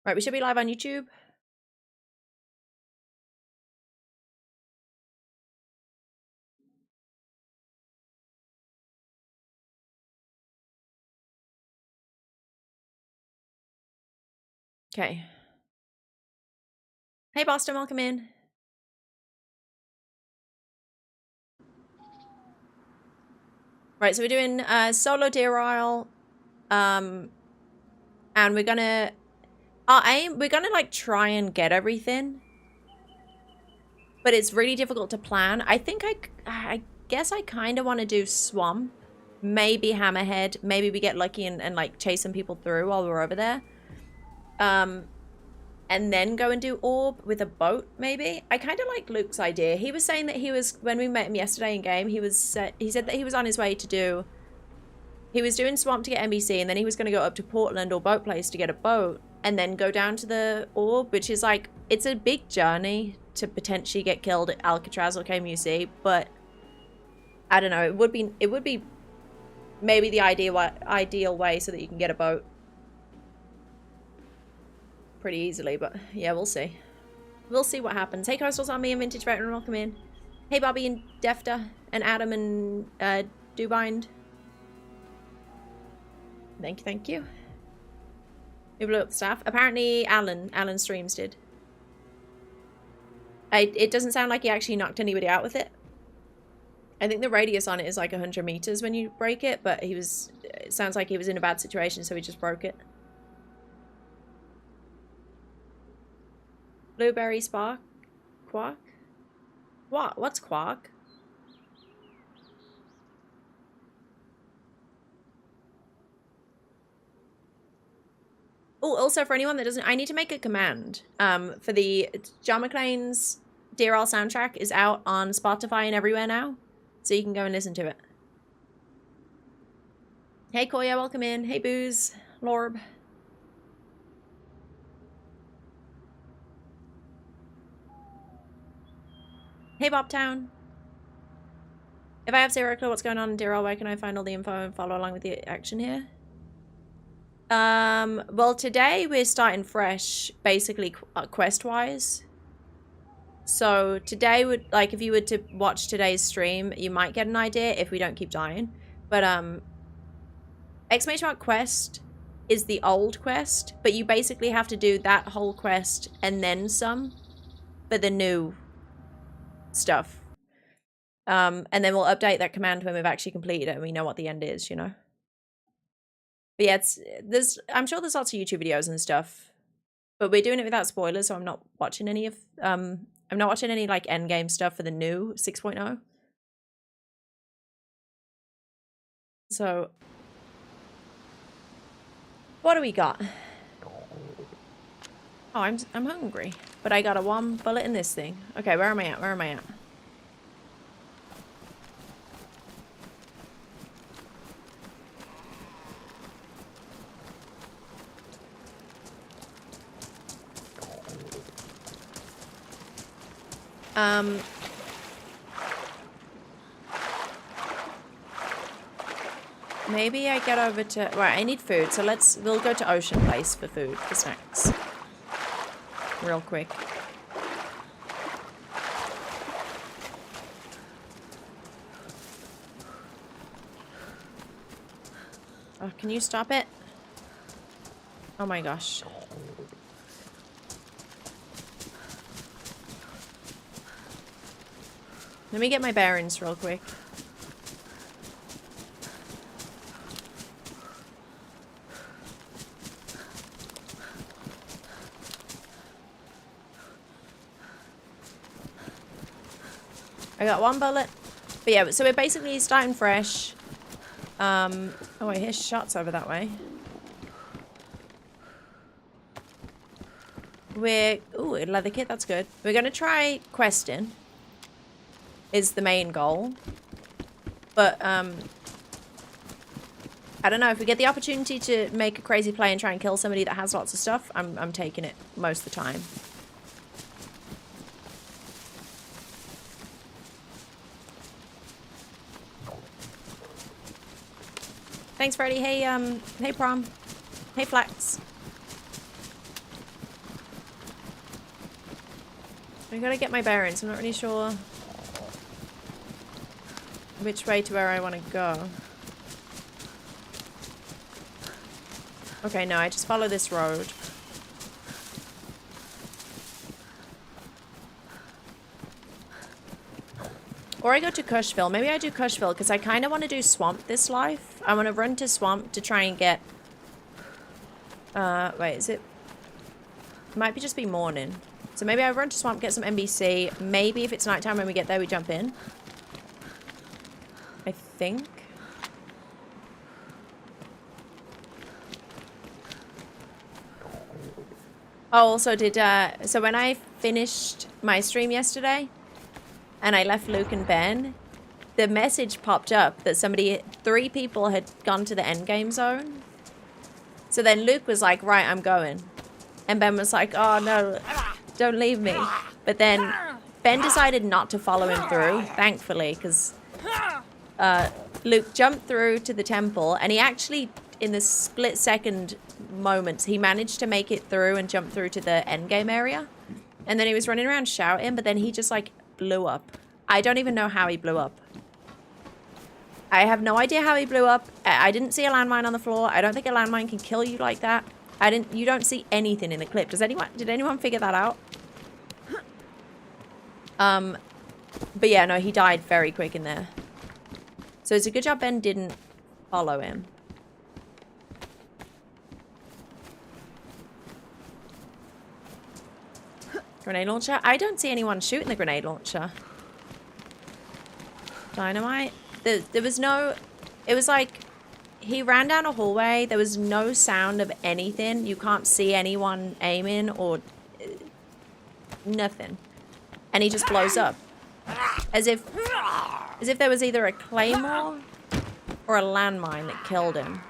Right, we should be live on YouTube. Okay. Hey, Boston, welcome in. Right, so we're doing solo deer isle. And we're gonna... Our aim, we're gonna, like, try and get everything. But it's really difficult to plan. I think I guess I kind of want to do swamp. Maybe hammerhead. Maybe we get lucky and, like, chase some people through while we're over there. And then go and do orb with a boat, maybe. I kind of like Luke's idea. He was saying that he was, when we met him yesterday in game, he said that he was on his way to do, he was doing swamp to get NBC, and then he was going to go up to Portland or Boat Place to get a boat, and then go down to the orb, which is like, it's a big journey to potentially get killed at Alcatraz or KMUC, but I don't know, it would be maybe the ideal way so that you can get a boat pretty easily, but yeah, we'll see. We'll see what happens. Hey, Coastal's on me and Vintage Veteran, welcome in. Hey, Bobby and Defta and Adam and Dubind. Thank you. We blew up the staff. Apparently, Alan streams did. It doesn't sound like he actually knocked anybody out with it. I think the radius on it is like 100 meters when you break it, but it sounds like he was in a bad situation, so he just broke it. Blueberry spark? Quark? What? What's quark? Oh, also for anyone that doesn't, I need to make a command. For the John McClane's Dear All soundtrack is out on Spotify and everywhere now, so you can go and listen to it. Hey Koya, welcome in. Hey Booze, Lorb. Hey Bobtown. If I have zero clue what's going on in Dear All, where can I find all the info and follow along with the action here? Well, today we're starting fresh, basically quest-wise. So today would, like, if you were to watch today's stream, you might get an idea if we don't keep dying. But, exclamation mark quest is the old quest, but you basically have to do that whole quest and then some for the new stuff. And then we'll update that command when we've actually completed it and we know what the end is, you know? But yeah, I'm sure there's lots of YouTube videos and stuff, but we're doing it without spoilers, so I'm not watching any of, I'm not watching any, like, Endgame stuff for the new 6.0. So, what do we got? Oh, I'm hungry, but I got a 1 bullet in this thing. Okay, where am I at? Where am I at? Maybe I get over to... Right, I need food, so we'll go to Ocean Place for food, for snacks. Real quick. Oh, can you stop it? Oh my gosh. Let me get my bearings real quick. I got 1 bullet. But yeah, so we're basically starting fresh. Oh, I hear shots over that way. Ooh, a leather kit, that's good. We're gonna try questing. Is the main goal. But, I don't know, if we get the opportunity to make a crazy play and try and kill somebody that has lots of stuff, I'm taking it most of the time. Thanks, Freddy. Hey, hey, Prom. Hey, Flax. I gotta get my bearings. I'm not really sure which way to where I want to go. Okay, no, I just follow this road. Or I go to Cushville. Maybe I do Cushville because I kind of want to do Swamp this life. I want to run to Swamp to try and get... wait, is it... Might be just be morning. So maybe I run to Swamp, get some NBC. Maybe if it's nighttime when we get there, we jump in. I think. Oh, also did... so when I finished my stream yesterday... and I left Luke and Ben, the message popped up that 3 people had gone to the endgame zone. So then Luke was like, right, I'm going. And Ben was like, oh no, don't leave me. But then Ben decided not to follow him through, thankfully, because Luke jumped through to the temple, and he actually, in the split second moments, he managed to make it through and jump through to the endgame area. And then he was running around shouting, but then he just like blew up. I don't even know how he blew up. I have no idea how he blew up. I didn't see a landmine on the floor. I don't think a landmine can kill you like that. You don't see anything in the clip. Did anyone figure that out? But yeah, no, he died very quick in there. So it's a good job Ben didn't follow him. Grenade launcher? I don't see anyone shooting the grenade launcher. Dynamite? There was no... It was like... He ran down a hallway. There was no sound of anything. You can't see anyone aiming or... nothing. And he just blows up. As if there was either a claymore or a landmine that killed him.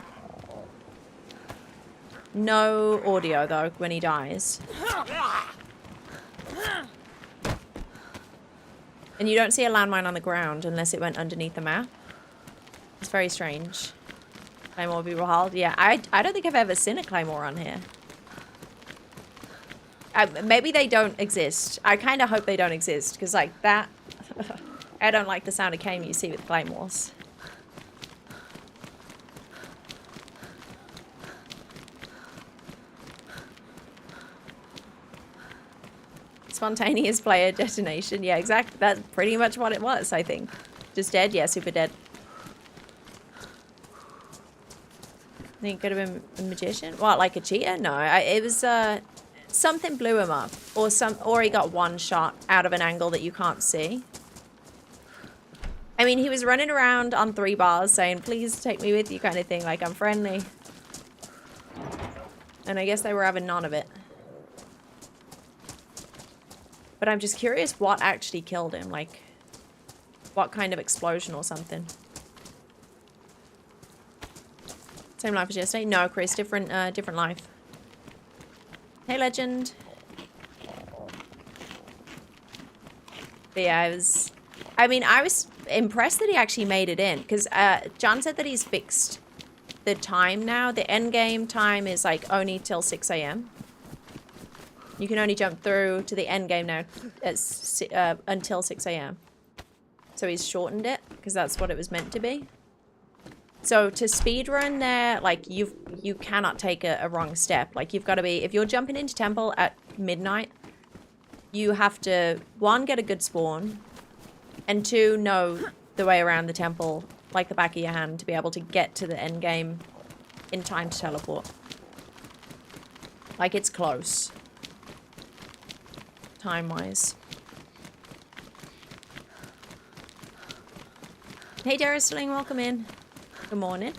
No audio, though, when he dies. And you don't see a landmine on the ground unless it went underneath the map. It's very strange. Claymore be wild. Yeah, I don't think I've ever seen a claymore on here. Maybe they don't exist. I kind of hope they don't exist, because like that... I don't like the sound of cane you see with claymores. Spontaneous player detonation. Yeah, exactly. That's pretty much what it was, I think. Just dead? Yeah, super dead. I think it could have been a magician. What, like a cheater? No, it was something blew him up, or he got one shot out of an angle that you can't see. I mean, he was running around on 3 bars saying, "Please take me with you," kind of thing, like I'm friendly. And I guess they were having none of it. But I'm just curious what actually killed him, like what kind of explosion or something. Same life as yesterday? No, Chris, different life. Hey, legend. But yeah, I was impressed that he actually made it in, because John said that he's fixed the time now. The end game time is like only till 6 AM. You can only jump through to the end game now until 6 AM. So he's shortened it, because that's what it was meant to be. So to speedrun there, like you cannot take a wrong step. Like you've got to be, if you're jumping into temple at midnight, you have to, 1, get a good spawn, and 2, know the way around the temple like the back of your hand to be able to get to the end game in time to teleport. Like it's close. Time-wise. Hey Daristling, welcome in. Good morning.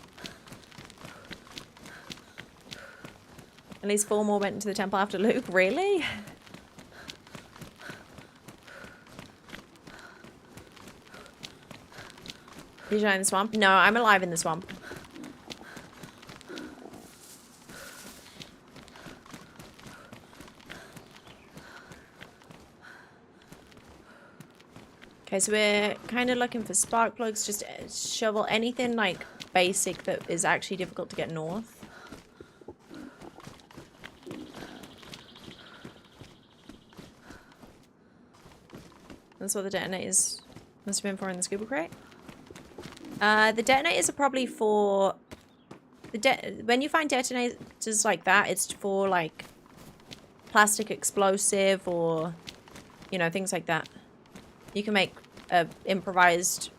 At least 4 more went into the temple after Luke. Really? You die in the swamp? No, I'm alive in the swamp. Okay, so we're kind of looking for spark plugs, just shovel anything like basic that is actually difficult to get north. That's what the detonators must have been for in the scuba crate. The detonators are probably for... when you find detonators like that, it's for, like, plastic explosive or, you know, things like that. You can make a improvised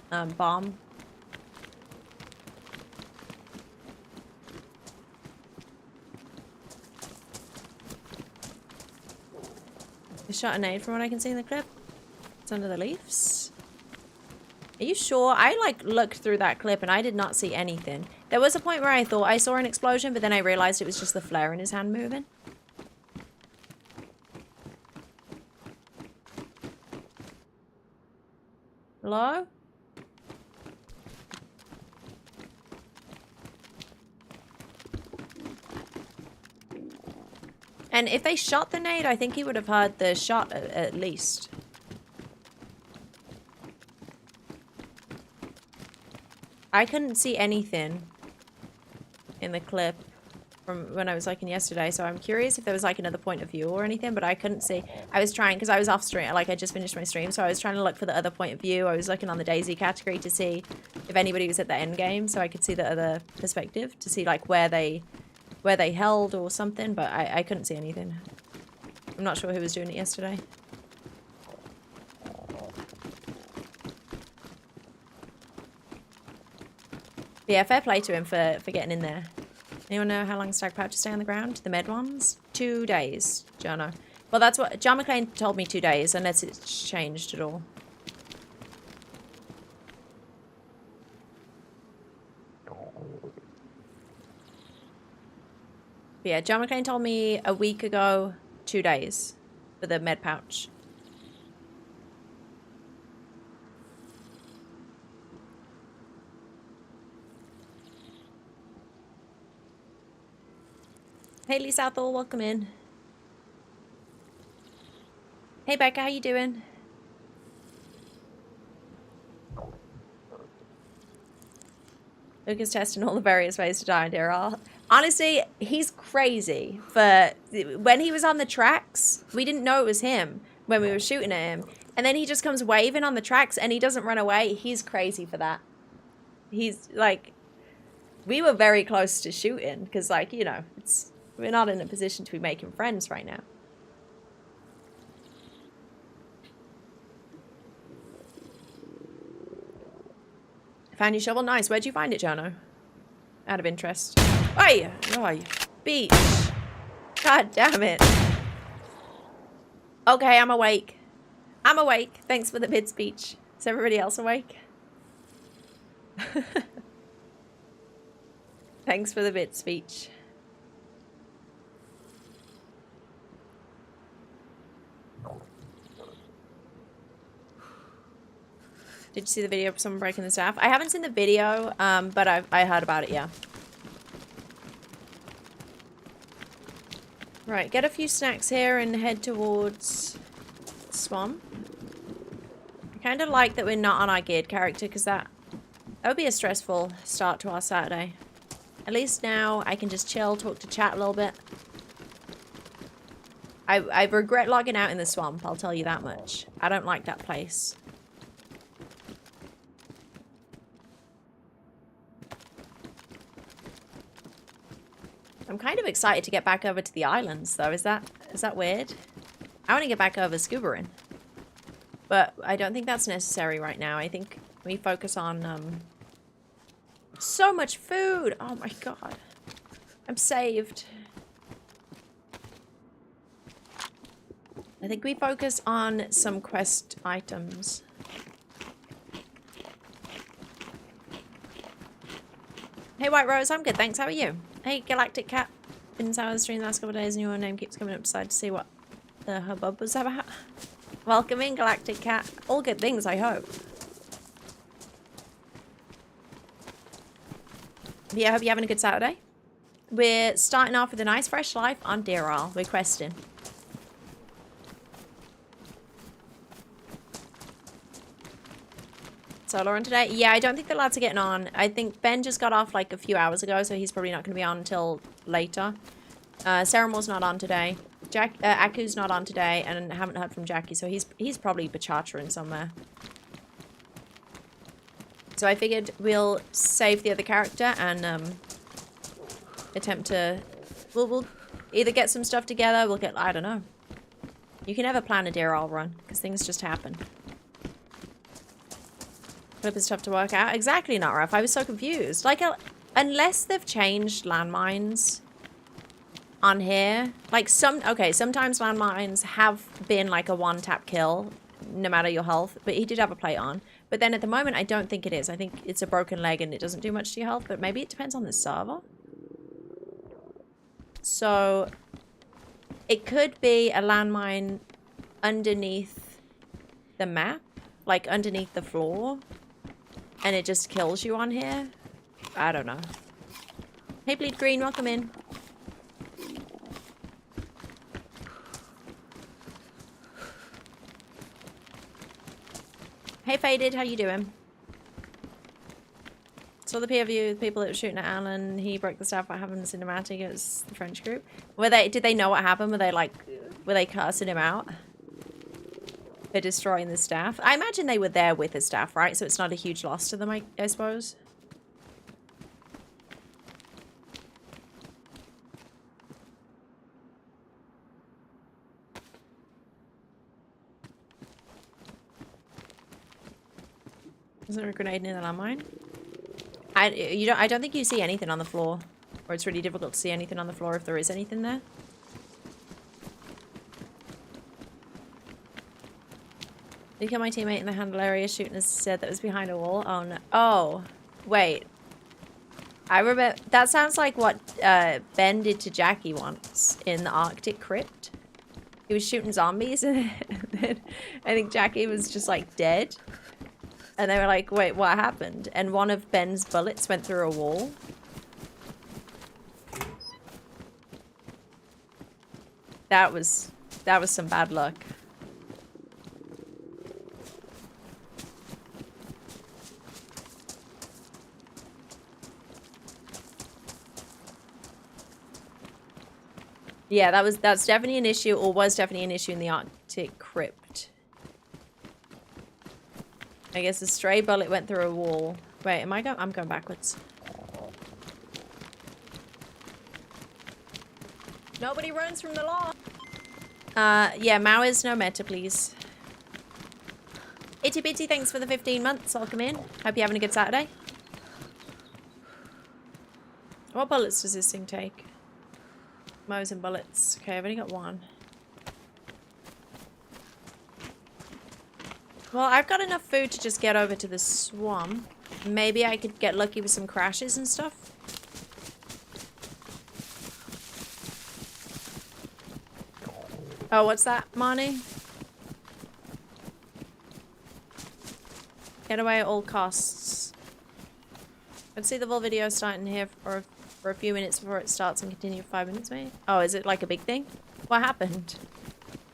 bomb. I shot a nade from what I can see in the clip. It's under the leaves. Are you sure? I, like, looked through that clip and I did not see anything. There was a point where I thought I saw an explosion, but then I realized it was just the flare in his hand moving. Hello? And if they shot the nade, I think he would have heard the shot at least. I couldn't see anything in the clip from when I was looking yesterday, so I'm curious if there was like another point of view or anything, but I couldn't see. I was trying, because I was off stream, like I just finished my stream, so I was trying to look for the other point of view. I was looking on the DayZ category to see if anybody was at the endgame, so I could see the other perspective, to see like where they held or something, but I couldn't see anything. I'm not sure who was doing it yesterday. But yeah, fair play to him for getting in there. Anyone know how long stag pouches stay on the ground? The med ones? 2 days, Jono. Well, that's what John McClane told me, 2 days, unless it's changed at all. But yeah, John McClane told me a week ago, 2 days for the med pouch. Haley Southall, welcome in. Hey Becca, how you doing? Lucas testing all the various ways to die in DRL. Honestly, he's crazy. For when he was on the tracks, we didn't know it was him when we were shooting at him. And then he just comes waving on the tracks and he doesn't run away. He's crazy for that. He's like, we were very close to shooting because, like, you know, we're not in a position to be making friends right now. Found your shovel? Nice. Where'd you find it, Jono? Out of interest. Oi! Oh, beach. God damn it. Okay, I'm awake. I'm awake. Thanks for the mid speech. Is everybody else awake? Thanks for the mid speech. Did you see the video of someone breaking the staff? I haven't seen the video, but I heard about it, yeah. Right, get a few snacks here and head towards Swamp. I kind of like that we're not on our geared character because that would be a stressful start to our Saturday. At least now I can just chill, talk to chat a little bit. I regret logging out in the Swamp, I'll tell you that much. I don't like that place. I'm kind of excited to get back over to the islands, though. Is that weird? I want to get back over scubaing. But I don't think that's necessary right now. I think we focus on, so much food! Oh my god. I'm saved. I think we focus on some quest items. Hey White Rose, I'm good, thanks. How are you? Hey Galactic Cat. Been sour the stream the last couple of days and your name keeps coming up beside to see what the hubbub was about. Welcome in, Galactic Cat. All good things, I hope. But yeah, I hope you're having a good Saturday. We're starting off with a nice fresh life on DRL. We're questing. Solo on today? Yeah, I don't think the lads are getting on. I think Ben just got off like a few hours ago, so he's probably not going to be on until later. Sarah Moore's not on today. Aku's not on today, and I haven't heard from Jackie, so he's probably bachataing somewhere. So I figured we'll save the other character and attempt to... We'll either get some stuff together, we'll get... I don't know. You can never plan a DRL run, because things just happen. Flip is tough to work out. Exactly, not Ralph. I was so confused. Like, unless they've changed landmines on here. Like, okay, sometimes landmines have been like a one-tap kill, no matter your health. But he did have a plate on. But then at the moment, I don't think it is. I think it's a broken leg and it doesn't do much to your health. But maybe it depends on the server. So, it could be a landmine underneath the map. Like, underneath the floor. And it just kills you on here. I don't know. Hey, Bleed Green, welcome in. Hey, Faded, how you doing? Saw the POV of the people that were shooting at Alan. He broke the staff by having the cinematic. It was the French group. Did they know what happened? Were they cursing him out for destroying the staff? I imagine they were there with the staff, right? So it's not a huge loss to them, I suppose. Is there a grenade in the landmine? I don't think you see anything on the floor. Or it's really difficult to see anything on the floor if there is anything there. Did you kill my teammate in the handle area shooting as said that was behind a wall? Oh no. Oh, wait. I remember that sounds like what Ben did to Jackie once in the Arctic crypt. He was shooting zombies and then I think Jackie was just like dead. And they were like, wait, what happened? And one of Ben's bullets went through a wall. That was some bad luck. Yeah, that's definitely an issue, or was definitely an issue in the Arctic crypt. I guess a stray bullet went through a wall. Wait, am I going? I'm going backwards. Nobody runs from the law. Yeah, Mao is no meta, please. Itty Bitty, thanks for the 15 months. Welcome in. Hope you're having a good Saturday. What bullets does this thing take? Mows and bullets. Okay, I've only got one. Well, I've got enough food to just get over to the swamp. Maybe I could get lucky with some crashes and stuff. Oh, what's that, Marnie? Get away at all costs. Let's see the full video starting here for a few minutes before it starts and continue for 5 minutes, mate. Oh, is it like a big thing? What happened?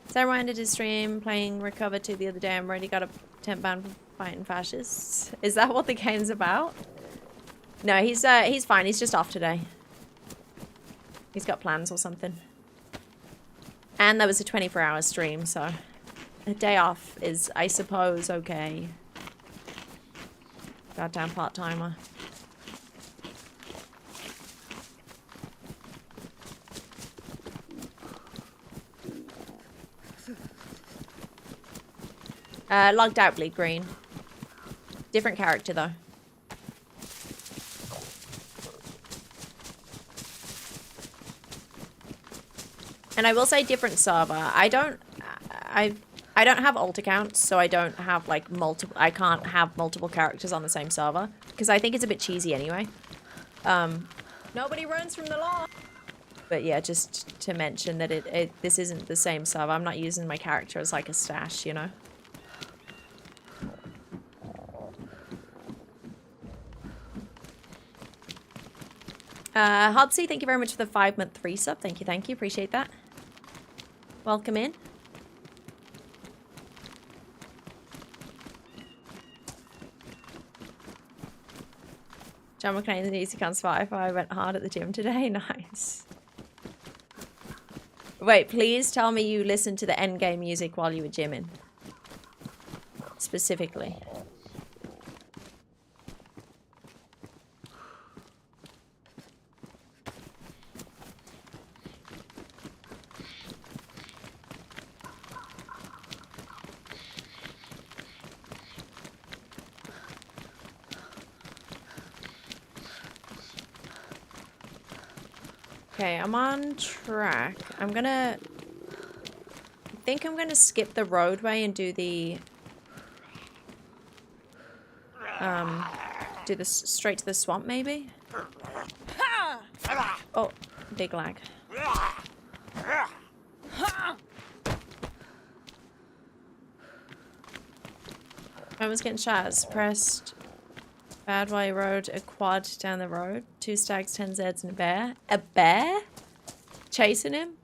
Sarah ended his stream playing Recover 2 the other day and already got a temp ban for fighting fascists. Is that what the game's about? No, he's fine. He's just off today. He's got plans or something. And there was a 24-hour stream, so a day off is, I suppose, okay. Goddamn part-timer. Logged out, Bleed Green. Different character, though. And I will say different server. I don't have alt accounts, so I don't have like multiple. I can't have multiple characters on the same server because I think it's a bit cheesy anyway. Nobody runs from the law. But yeah, just to mention that this isn't the same server. I'm not using my character as like a stash, you know. Hobbsy, thank you very much for the 5-month resub. Thank you, appreciate that. Welcome in. John McClain, the easy can't survive. I went hard at the gym today. Nice. Wait, please tell me you listened to the Endgame music while you were gymming. Specifically. Okay, I'm on track. I think I'm gonna skip the roadway and do the straight to the swamp maybe? Oh, big lag. I was getting shot. Pressed Badway Road, a quad down the road. 2 stags, 10 Zeds, and a bear. A bear? Chasing him?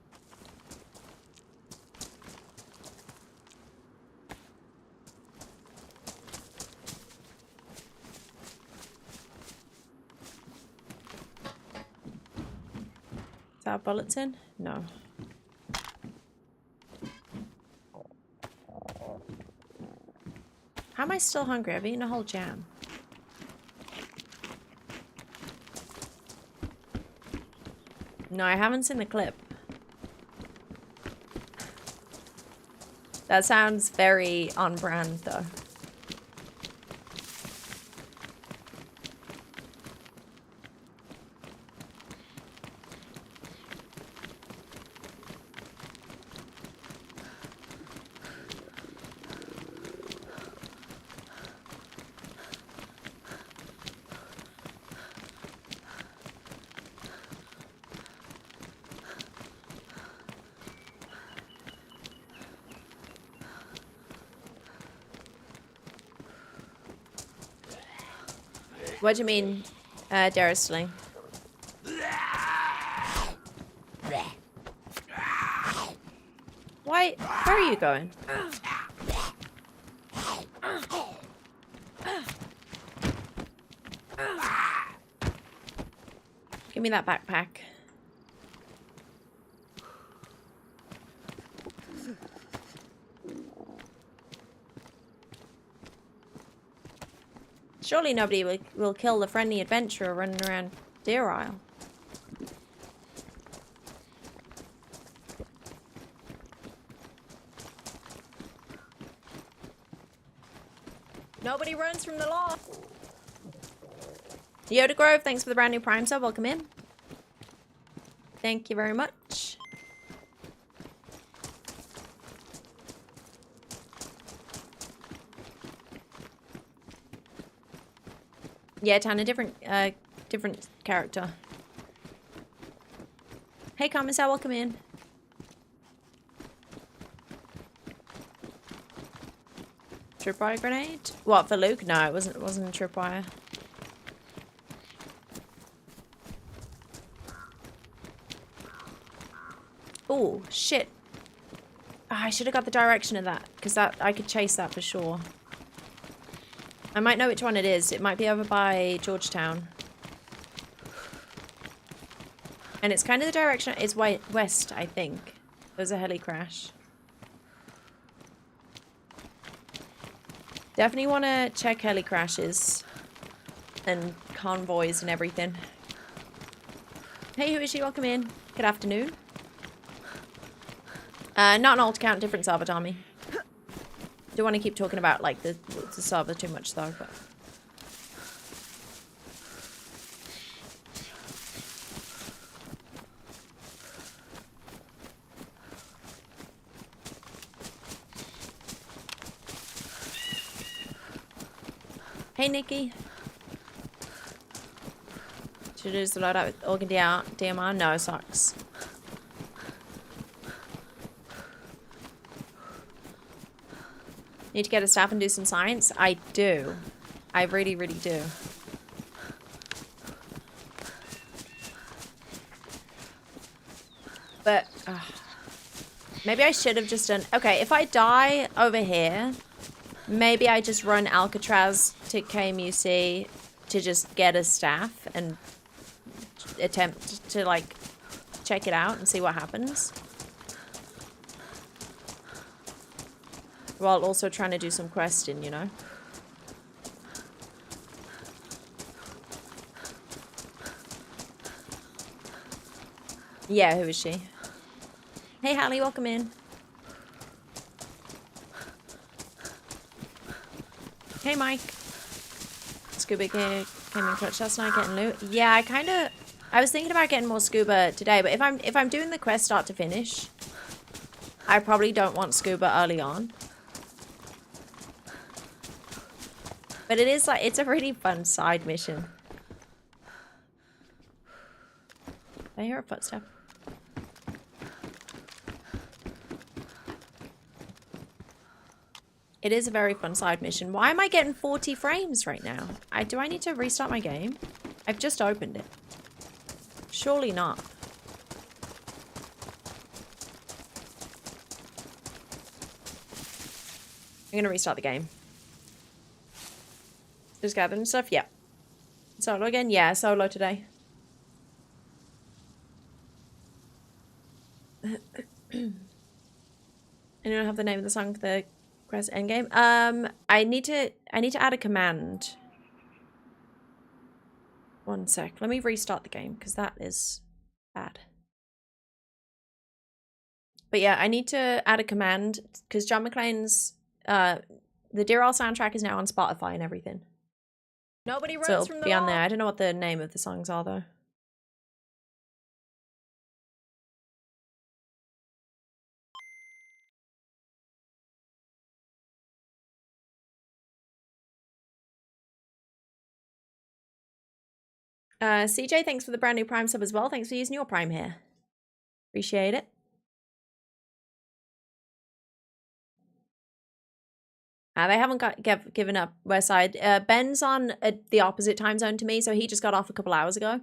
Is that a bulletin? No. How am I still hungry? I've eaten a whole jam. No, I haven't seen the clip. That sounds very on brand, though. What do you mean, Daristling? Why? Where are you going? Give me that backpack. Surely nobody will kill the friendly adventurer running around Deer Isle. Nobody runs from the law. Yoda Grove, thanks for the brand new Prime sub. Welcome in. Thank you very much. Yeah, Tana, different character. Hey, Commissar, welcome in. Tripwire grenade? What, for Luke? No, it wasn't a tripwire. Oh, shit. Oh, I should have got the direction of that, because I could chase that for sure. I might know which one it is. It might be over by Georgetown. And it's kind of the direction... It's west, I think. There's a heli crash. Definitely want to check heli crashes. And convoys and everything. Hey, who is she? Welcome in. Good afternoon. Not an alt account, different server, Tommy. Don't want to keep talking about like the server too much though, but hey Nikki. Should use the loadout with organ DMR? No, sucks. Need to get a staff and do some science? I do. I really, really do. But, maybe I should have just done... Okay, if I die over here, maybe I just run Alcatraz to KMUC to just get a staff and attempt to, like, check it out and see what happens. While also trying to do some questing, you know? Yeah, who is she? Hey, Hallie, welcome in. Hey, Mike. Scuba came in clutch last night getting loot. Yeah, I was thinking about getting more scuba today, but if I'm doing the quest start to finish, I probably don't want scuba early on. But it is like, it's a really fun side mission. I hear a footstep. It is a very fun side mission. Why am I getting 40 frames right now? Do I need to restart my game? I've just opened it. Surely not. I'm gonna restart the game. Just gathering stuff? Yeah. Solo again? Yeah, solo today. Anyone have the name of the song for the quest Endgame? I need to add a command. One sec. Let me restart the game because that is bad. But yeah, I need to add a command because John McClane's the Dear All soundtrack is now on Spotify and everything. Nobody runs So from it'll the be on law. there. I don't know what the name of the songs are though. CJ, thanks for the brand new Prime sub as well. Thanks for using your Prime here. Appreciate it. They haven't given up Westside. Ben's on the opposite time zone to me, so he just got off a couple hours ago.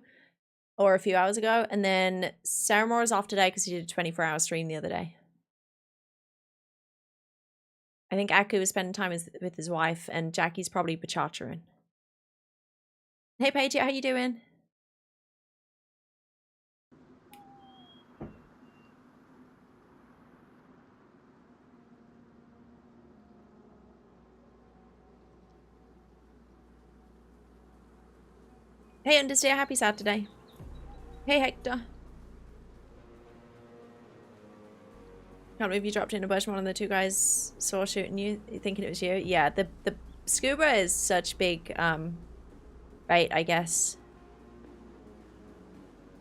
Or a few hours ago. And then Sarah Moore is off today because he did a 24-hour stream the other day. I think Aku is spending time with his wife, and Jackie's probably bachachering. Hey, Paige, how you doing? Hey, Understeer, happy Saturday. Hey, Hector. Can't believe you dropped in a bush. One of the two guys saw shooting you, thinking it was you. Yeah, the scuba is such big bait, I guess.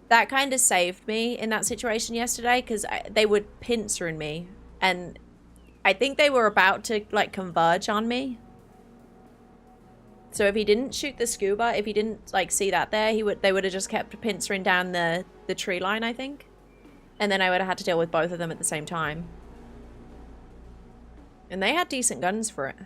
That kind of saved me in that situation yesterday because they were pincering me, and I think they were about to like converge on me. So if he didn't shoot the scuba, if he didn't like see that there, they would have just kept pincering down the tree line, I think. And then I would have had to deal with both of them at the same time. And they had decent guns for it.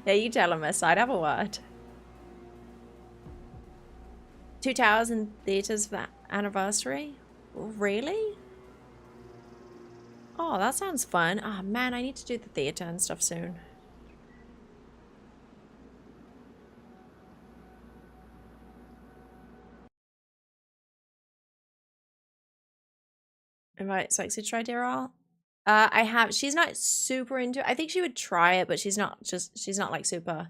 Yeah, you tell him, Miss. I'd have a word. 2 towers and theatres for that anniversary? Really? Oh, that sounds fun. Oh man, I need to do the theatre and stuff soon. Invite Sexy to try Dear. I have. She's not super into it. I think she would try it, but she's not like super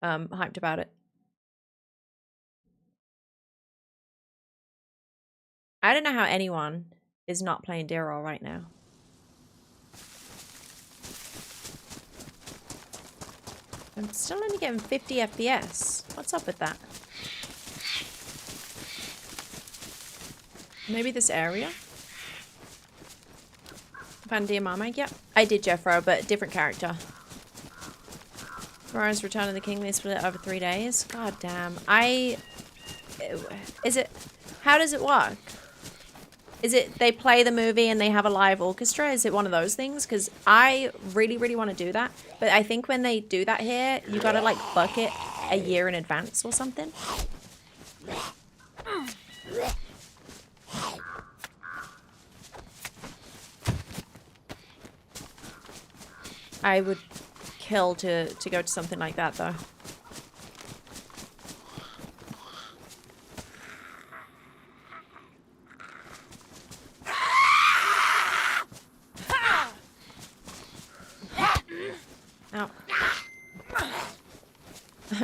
hyped about it. I don't know how anyone is not playing Dear right now. I'm still only getting 50 FPS. What's up with that? Maybe this area? Found Dear Marmite? Yep. I did Jeffro, but different character. Tomorrow's Return of the King. They split it over 3 days. God damn. How does it work? Is it they play the movie and they have a live orchestra? Is it one of those things? Because I really, really want to do that. But I think when they do that here, you gotta like book it a year in advance or something. I would kill to go to something like that though.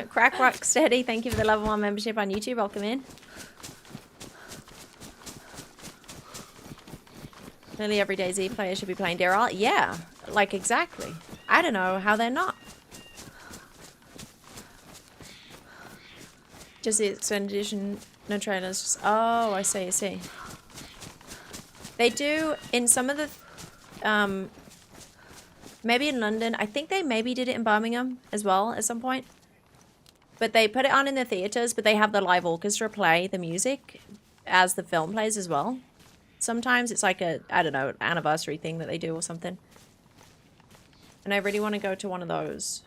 Crack Rock Steady, thank you for the level 1 membership on YouTube. Welcome in. Nearly every DayZ player should be playing DRL. Yeah, like exactly. I don't know how they're not. Just the extended edition, no trailers. Just oh, I see. They do in some of the, maybe in London. I think they maybe did it in Birmingham as well at some point. But they put it on in the theaters, but they have the live orchestra play the music as the film plays as well. Sometimes it's like a, I don't know, anniversary thing that they do or something. And I really want to go to one of those.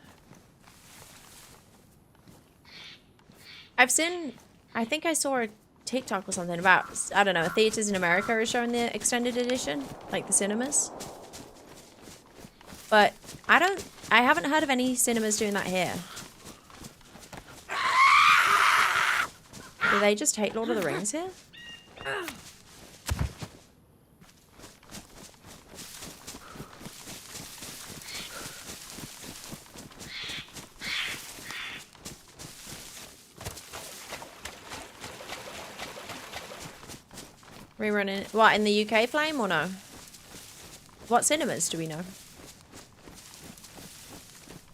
I've seen, I think I saw a TikTok or something about, I don't know, theaters in America are showing the extended edition, like the cinemas. But I haven't heard of any cinemas doing that here. Do they just hate Lord of the Rings here? Rerunning it. What, in the UK Flame or no? What cinemas do we know?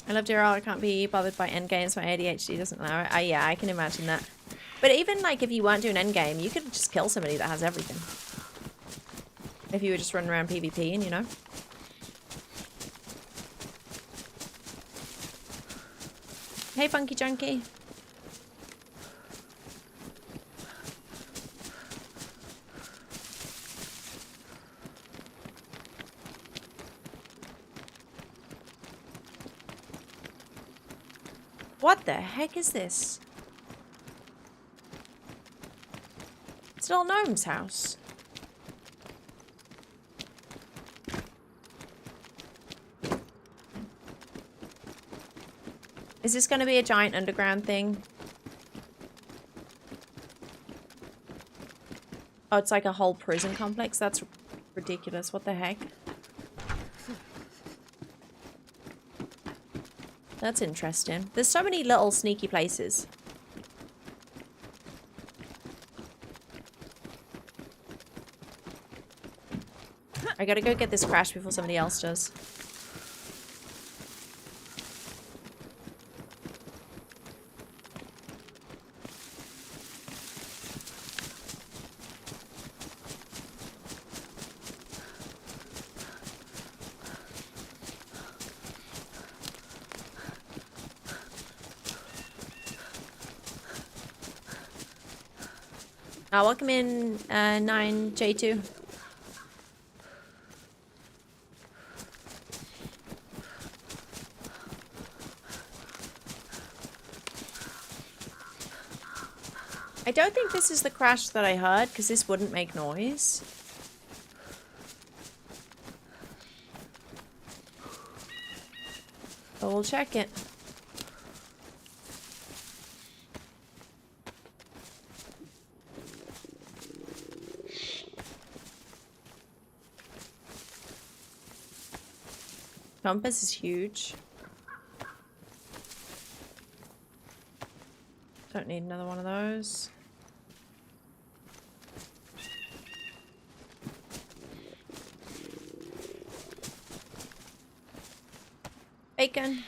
I love DRL. I can't be bothered by Endgames. My ADHD doesn't allow it. Yeah, I can imagine that. But even like if you weren't doing Endgame, you could just kill somebody that has everything. If you were just running around PvPing, you know? Hey, Funky Junkie. What the heck is this? It's a little gnome's house. Is this going to be a giant underground thing? Oh, it's like a whole prison complex? That's ridiculous. What the heck? That's interesting. There's so many little sneaky places. I gotta go get this crash before somebody else does. Welcome in 9J2. I don't think this is the crash that I heard, because this wouldn't make noise. But we'll check it. Compass is huge. Don't need another one of those. Bacon.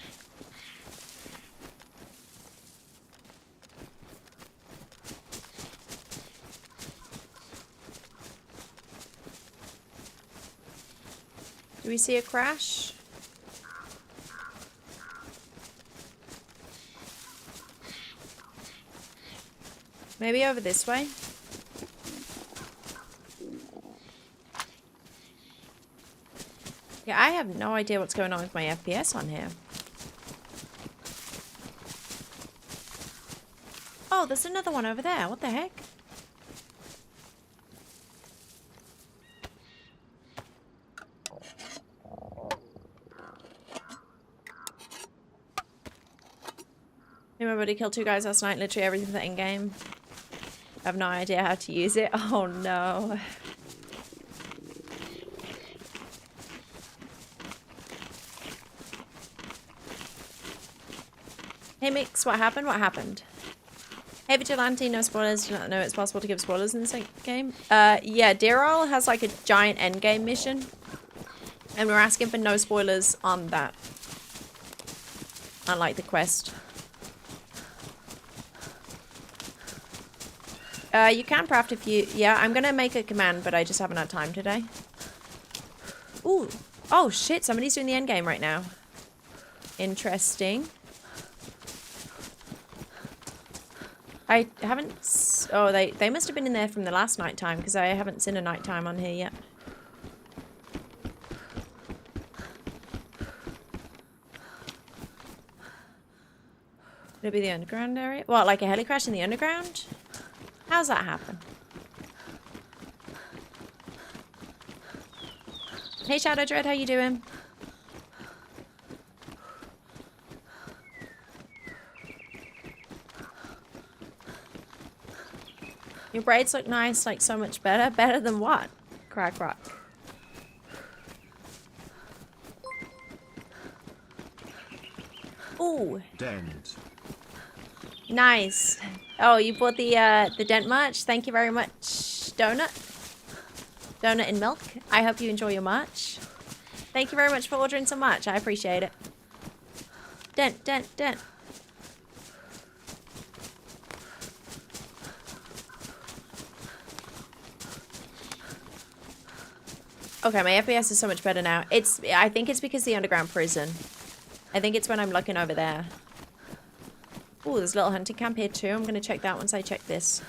Do we see a crash? Maybe over this way? Yeah, I have no idea what's going on with my FPS on here. Oh, there's another one over there. What the heck? My buddy killed 2 guys last night. Literally everything for the endgame. I have no idea how to use it. Oh no. Hey Mix, what happened? What happened? Hey Vigilante, no spoilers. Do you not know it's possible to give spoilers in this game? Yeah, Deer Isle has like a giant endgame mission. And we're asking for no spoilers on that. Unlike the quest. You can craft if you... Yeah, I'm gonna make a command, but I just haven't had time today. Ooh. Oh shit, somebody's doing the endgame right now. Interesting. I haven't... Oh, they must have been in there from the last night time, because I haven't seen a nighttime on here yet. Could it be the underground area? What, like a heli crash in the underground? How's that happen? Hey Shadow Dread, how you doing? Your braids look nice, like so much better. Better than what? Crack rock. Ooh. Dent. Nice. Oh, you bought the Dent merch? Thank you very much. Donut? Donut and milk. I hope you enjoy your merch. Thank you very much for ordering so much. I appreciate it. Dent, Dent, Dent. Okay, my FPS is so much better now. I think it's because the underground prison. I think it's when I'm looking over there. Oh, there's a little hunting camp here too. I'm going to check that once I check this.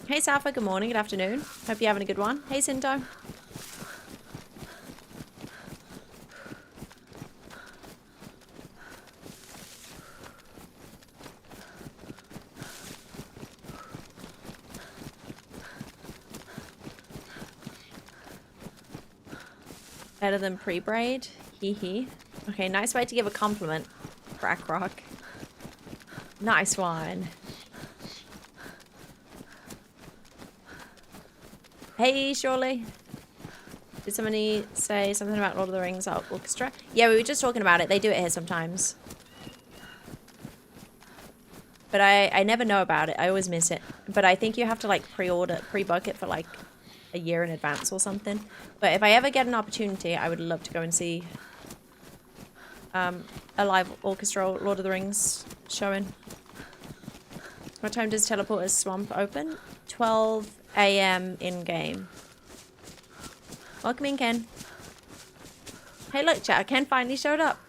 Hey Safa, good morning, good afternoon. Hope you're having a good one. Hey Sinto. Better than pre-braid. Hee hee. Okay, nice way to give a compliment. Crack rock. Nice one. Hey, Surely. Did somebody say something about Lord of the Rings Orchestra? Yeah, we were just talking about it. They do it here sometimes. But I never know about it. I always miss it. But I think you have to like pre-book it for like a year in advance or something. But if I ever get an opportunity, I would love to go and see a live orchestra Lord of the Rings showing. What time does Teleporter's Swamp open? 12 AM in-game. Welcome in, Ken. Hey, look, chat. Ken finally showed up.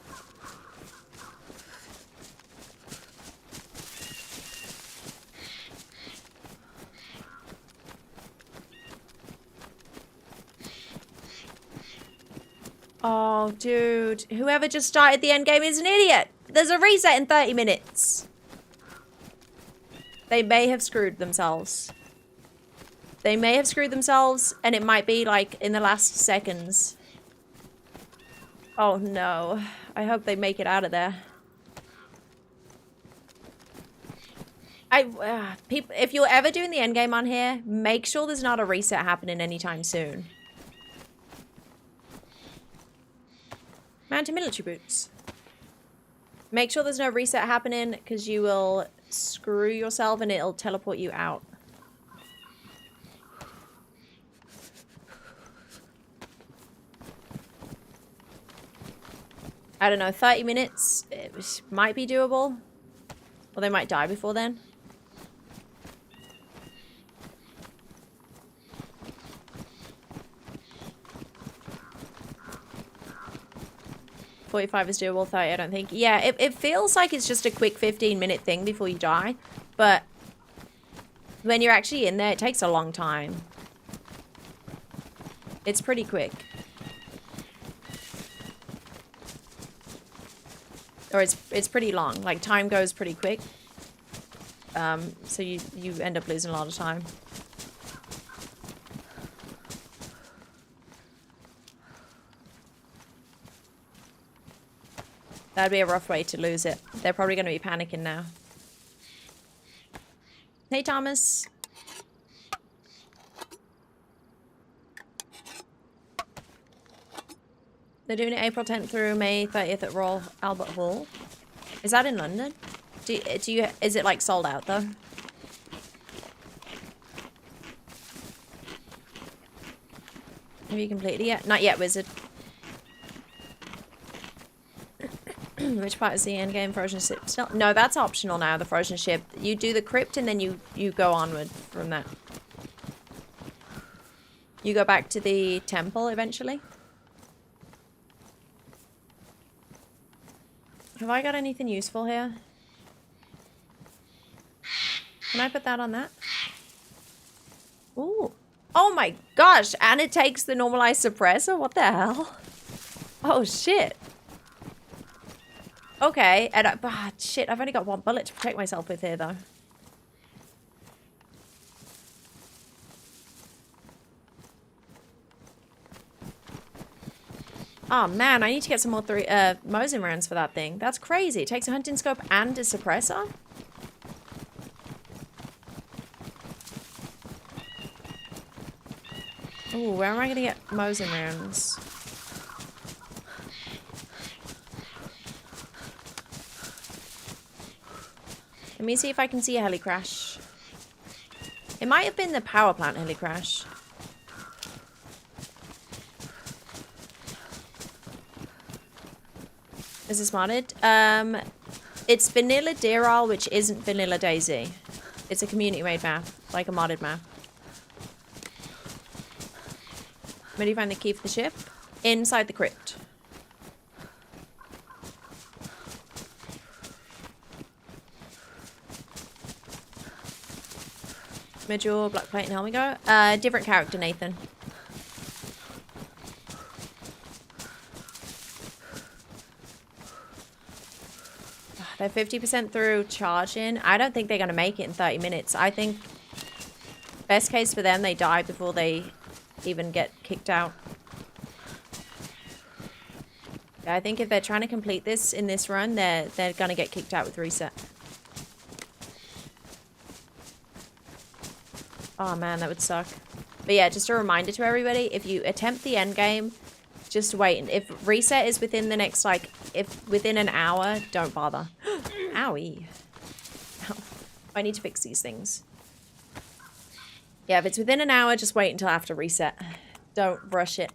Oh, dude. Whoever just started the endgame is an idiot. There's a reset in 30 minutes. They may have screwed themselves. They may have screwed themselves, and it might be, like, in the last seconds. Oh, no. I hope they make it out of there. If you're ever doing the endgame on here, make sure there's not a reset happening anytime soon. Mountain military boots. Make sure there's no reset happening because you will screw yourself and it'll teleport you out. I don't know, 30 minutes it might be doable. Or they might die before then. .45 is doable, 30 I don't think. Yeah, it feels like it's just a quick 15-minute thing before you die. But when you're actually in there, it takes a long time. It's pretty quick. Or it's pretty long. Like, time goes pretty quick. So you end up losing a lot of time. That'd be a rough way to lose it. They're probably going to be panicking now. Hey, Thomas. They're doing it April 10th through May 30th at Royal Albert Hall. Is that in London? Is it like sold out though? Have you completed it yet? Not yet, Wizard. Which part is the endgame frozen ship still? No, that's optional now, the frozen ship. You do the crypt and then you go onward from that. You go back to the temple eventually. Have I got anything useful here? Can I put that on that? Ooh. Oh my gosh, and it takes the normalized suppressor? What the hell? Oh shit. Okay, and shit, I've only got one bullet to protect myself with here though. Oh man, I need to get some more Mosin rounds for that thing. That's crazy. It takes a hunting scope and a suppressor. Ooh, where am I gonna get Mosin rounds? Let me see if I can see a heli crash. It might have been the power plant heli crash. Is this modded? It's vanilla Deral, which isn't vanilla DayZ. It's a community-made map, like a modded map. Where do you find the key for the ship? Inside the crypt. Midgel, black plate, and helmet go. Different character, Nathan. They're 50% through charging. I don't think they're going to make it in 30 minutes. I think best case for them, they die before they even get kicked out. I think if they're trying to complete this in this run, they're going to get kicked out with reset. Oh man, that would suck. But yeah, just a reminder to everybody, if you attempt the end game, just wait. If reset is within the next, like, if within an hour, don't bother. Owie. Ow. I need to fix these things. Yeah, if it's within an hour, just wait until after reset. Don't rush it.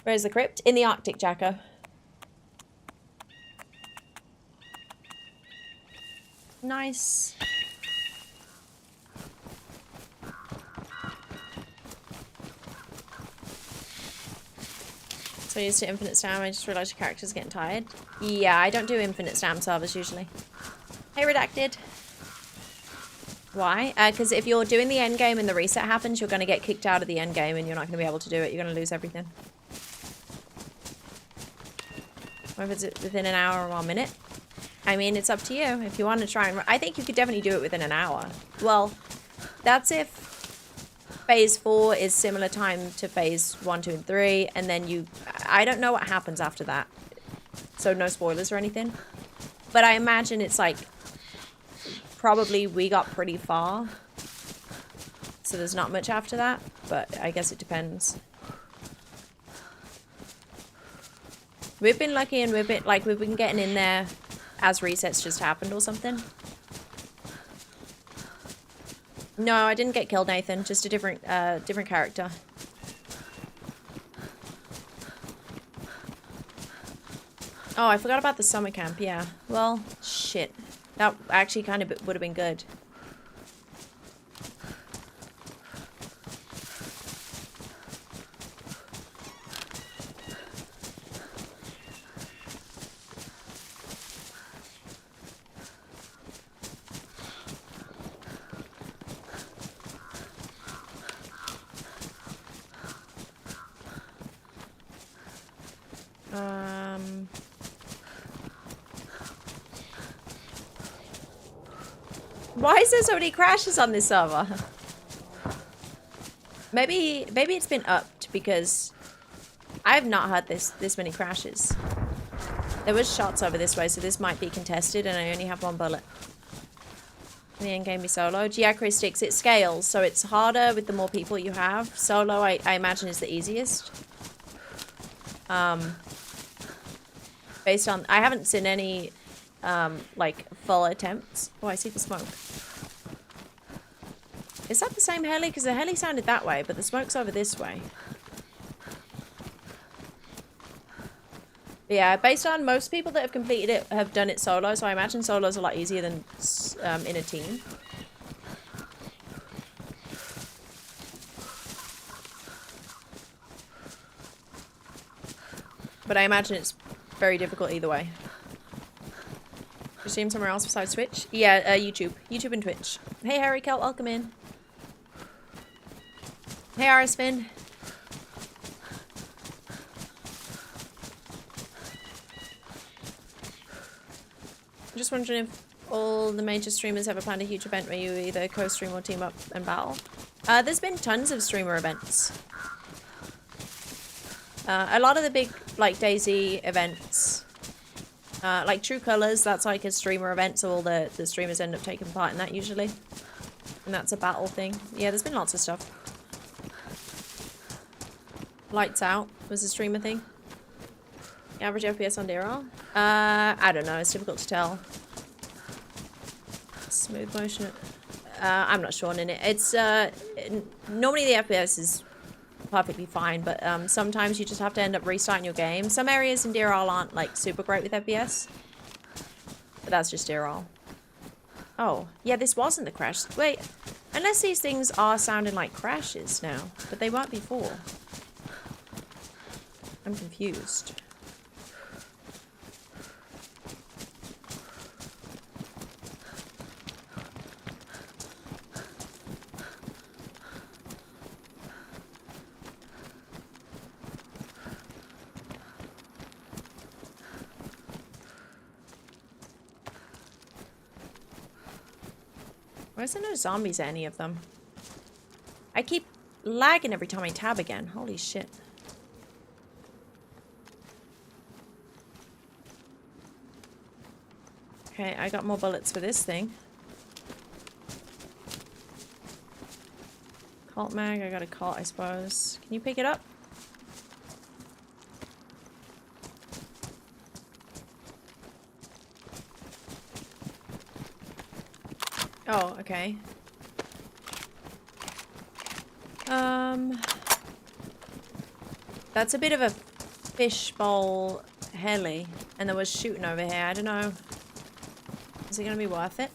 Where's the crypt? In the Arctic, Jacko. Nice. So used to infinite stam, I just realised your character's getting tired. Yeah, I don't do infinite stam servers usually. Hey, Redacted. Why? Because if you're doing the end game and the reset happens, you're going to get kicked out of the end game and you're not going to be able to do it. You're going to lose everything. Or if it's within an hour or 1 minute. I mean, it's up to you. If you want to try and... I think you could definitely do it within an hour. Well, that's if phase 4 is similar time to phase 1, 2, and 3. And then you... I don't know what happens after that. So no spoilers or anything. But I imagine it's like... Probably we got pretty far. So there's not much after that. But I guess it depends. We've been lucky and we've been getting in there as resets just happened or something. No, I didn't get killed, Nathan. Just a different character. Oh, I forgot about the summer camp. Yeah. Well, shit. That actually kind of would have been good. Why is there so many crashes on this server? Maybe it's been upped because I have not had this many crashes. There was shots over this way, so this might be contested, and I only have 1 bullet. The end game be soloed. Yeah, Chris Sticks, it scales, so it's harder with the more people you have. Solo, I imagine, is the easiest. Based on, I haven't seen any, like, full attempts. Oh, I see the smoke. Is that the same heli? Because the heli sounded that way, but the smoke's over this way. But yeah, based on most people that have completed it have done it solo, so I imagine solo's a lot easier than in a team. But I imagine it's very difficult either way. You stream somewhere else besides Twitch? Yeah, YouTube. YouTube and Twitch. Hey, Harry Kel, welcome in. Hey, Arisfin. I'm just wondering if all the major streamers ever planned a huge event where you either co-stream or team up and battle. There's been tons of streamer events. A lot of the big, like, DayZ events. Like True Colors, that's like a streamer event, so all the streamers end up taking part in that usually. And that's a battle thing. Yeah, there's been lots of stuff. Lights Out was a streamer thing. The average FPS on DRL? I don't know, it's difficult to tell. Smooth motion. I'm not sure in it. It's, normally the FPS is perfectly fine, but sometimes you just have to end up restarting your game. Some areas in DRL aren't, like, super great with FPS. But that's just DRL. Oh, yeah, this wasn't the crash. Wait, unless these things are sounding like crashes now, but they weren't before. I'm confused. Why is there no zombies at any of them? I keep lagging every time I tab again. Holy shit. Okay, I got more bullets for this thing. Cult mag, I got a cult, I suppose. Can you pick it up? Oh, okay. That's a bit of a fishbowl heli, and there was shooting over here. I don't know. Is it gonna be worth it?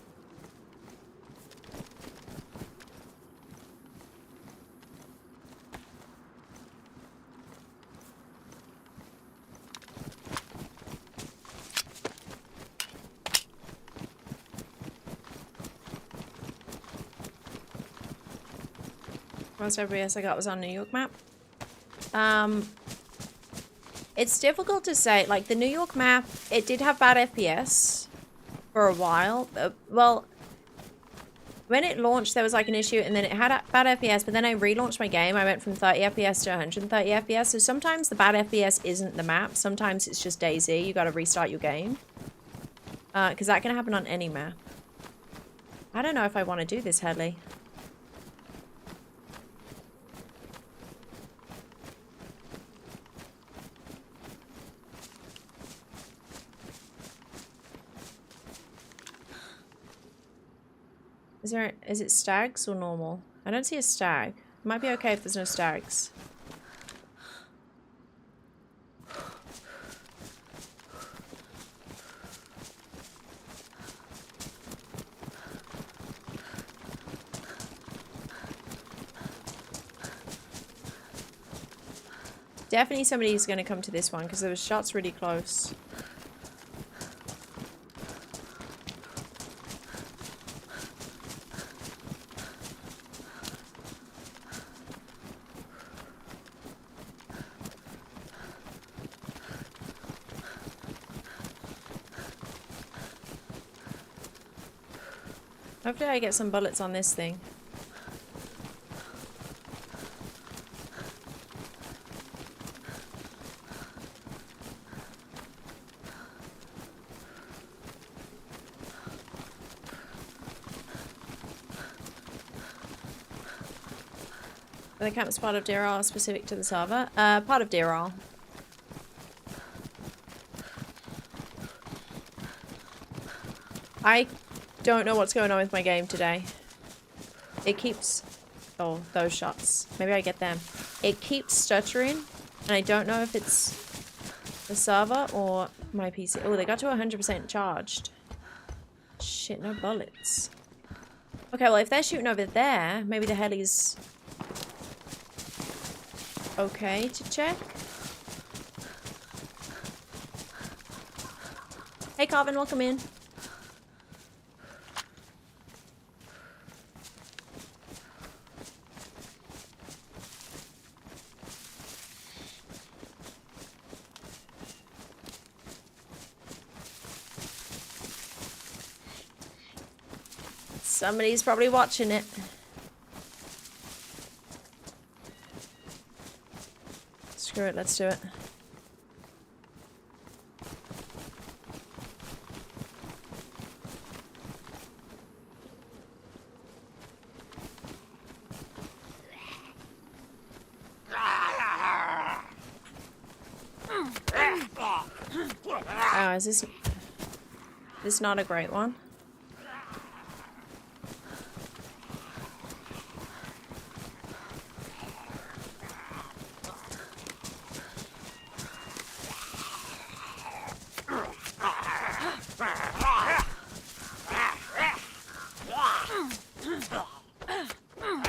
Most FPS I got was on New York map. It's difficult to say. Like, the New York map, it did have bad FPS for a while. Well, when it launched, there was like an issue, and then it had bad FPS, but then I relaunched my game. I went from 30 FPS to 130 FPS. So sometimes the bad FPS isn't the map. Sometimes it's just DayZ. You gotta restart your game. Because that can happen on any map. I don't know if I want to do this heli. Is it stags or normal? I don't see a stag. It might be okay if there's no stags. Definitely somebody's going to come to this one because there was shots really close. Hopefully I get some bullets on this thing. Are the camps part of DRL specific to the server? Part of DRL. I don't know what's going on with my game today. It keeps... Oh, those shots. Maybe I get them. It keeps stuttering, and I don't know if it's the server or my PC. Oh, they got to 100% charged. Shit, no bullets. Okay, well, if they're shooting over there, maybe the heli's okay to check. Hey, Carvin, welcome in. Somebody's probably watching it. Screw it, let's do it. Oh, is this not a great one?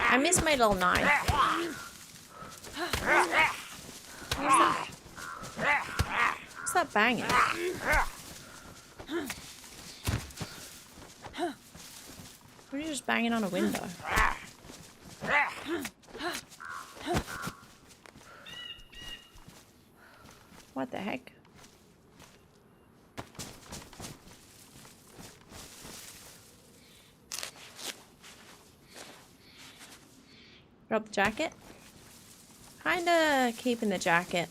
I miss my little knife. What's that banging? What are you just banging on a window? What the heck? Drop the jacket? Kinda keeping the jacket.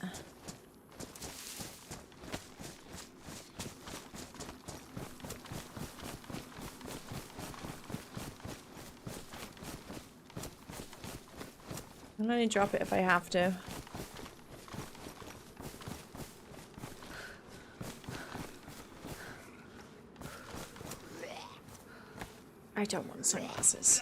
I'll only drop it if I have to. I don't want sunglasses.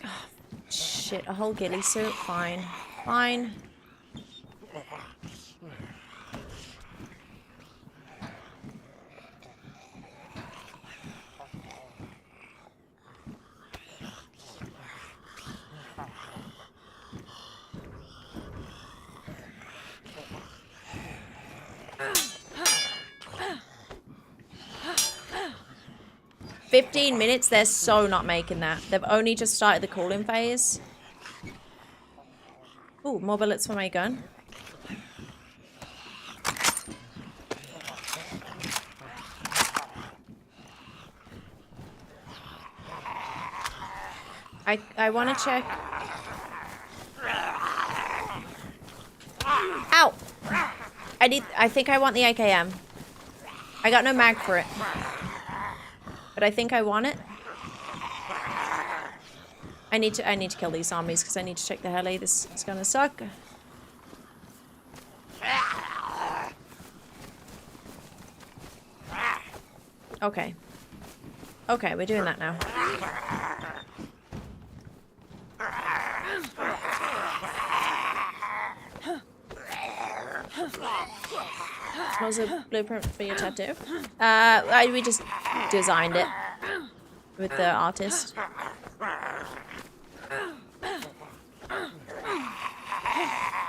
Oh, shit, a whole ghillie suit? Fine. Fine. "15 minutes? They're so not making that. They've only just started the cooling phase. Ooh, more bullets for my gun. I want to check. Ow! I think I want the AKM. I got no mag for it. But I think I want it. I need to kill these zombies because I need to check the heli. This is gonna suck. Okay. Okay, we're doing that now. What was a blueprint for your tattoo? We just designed it with the artist.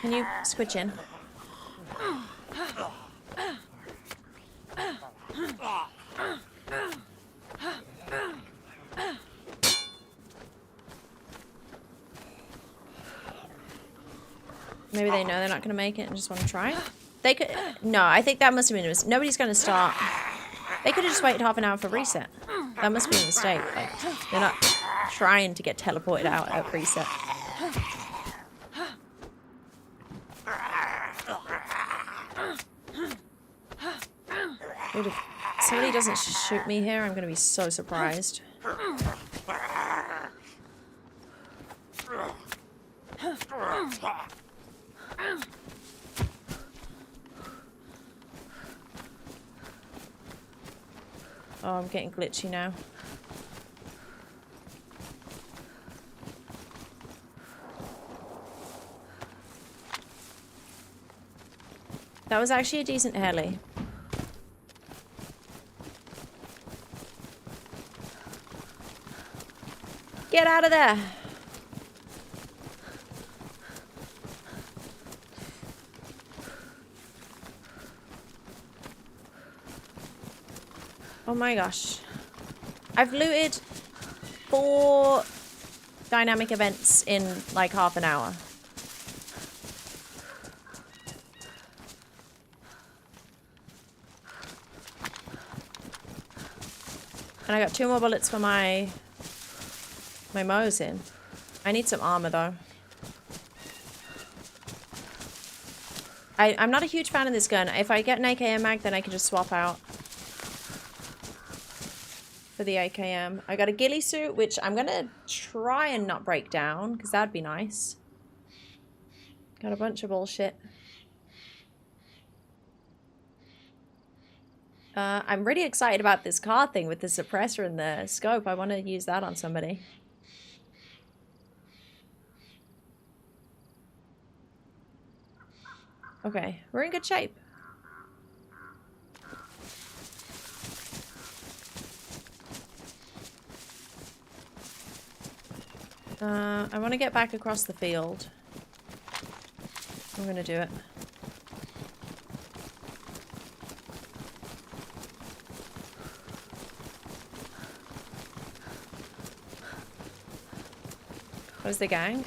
Can you switch in? Maybe they know they're not going to make it and just want to try it. They could... No, I think that must have been a mistake. Nobody's going to start. They could have just waited half an hour for reset. That must be a mistake. Like, they're not trying to get teleported out at reset. Dude, if somebody doesn't shoot me here, I'm going to be so surprised. I'm getting glitchy now. That was actually a decent heli. Get out of there! Oh my gosh. I've looted 4 dynamic events in like half an hour. And I got 2 more bullets for my Mosin. I need some armor though. I'm not a huge fan of this gun. If I get an AKM mag, then I can just swap out for the AKM. I got a ghillie suit, which I'm gonna try and not break down, because that'd be nice. Got a bunch of bullshit. I'm really excited about this car thing with the suppressor and the scope. I want to use that on somebody. Okay, we're in good shape. I want to get back across the field. I'm gonna do it. Where's the gang?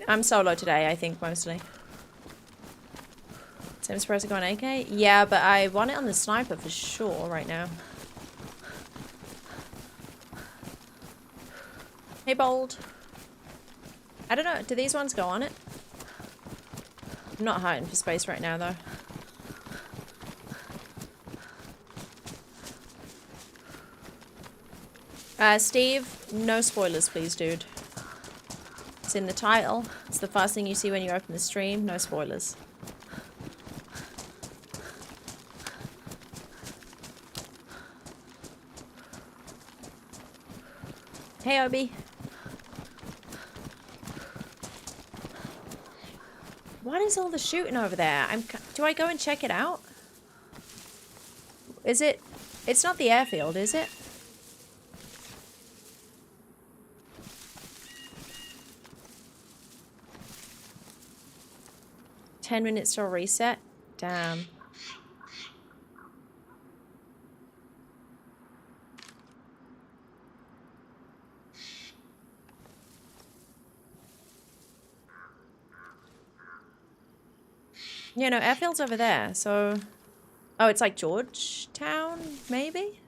I'm solo today, I think, mostly. Same suppressor going AK? Yeah, but I want it on the sniper for sure right now. Hey, Bold. I don't know, do these ones go on it? I'm not hiding for space right now, though. Steve, no spoilers, please, dude. It's in the title. It's the first thing you see when you open the stream. No spoilers. Hey, Obi. What is all the shooting over there? Do I go and check it out? Is it... It's not the airfield, is it? "10 minutes till reset." Damn. Yeah, no, airfield's over there, so... Oh, it's like Georgetown, maybe?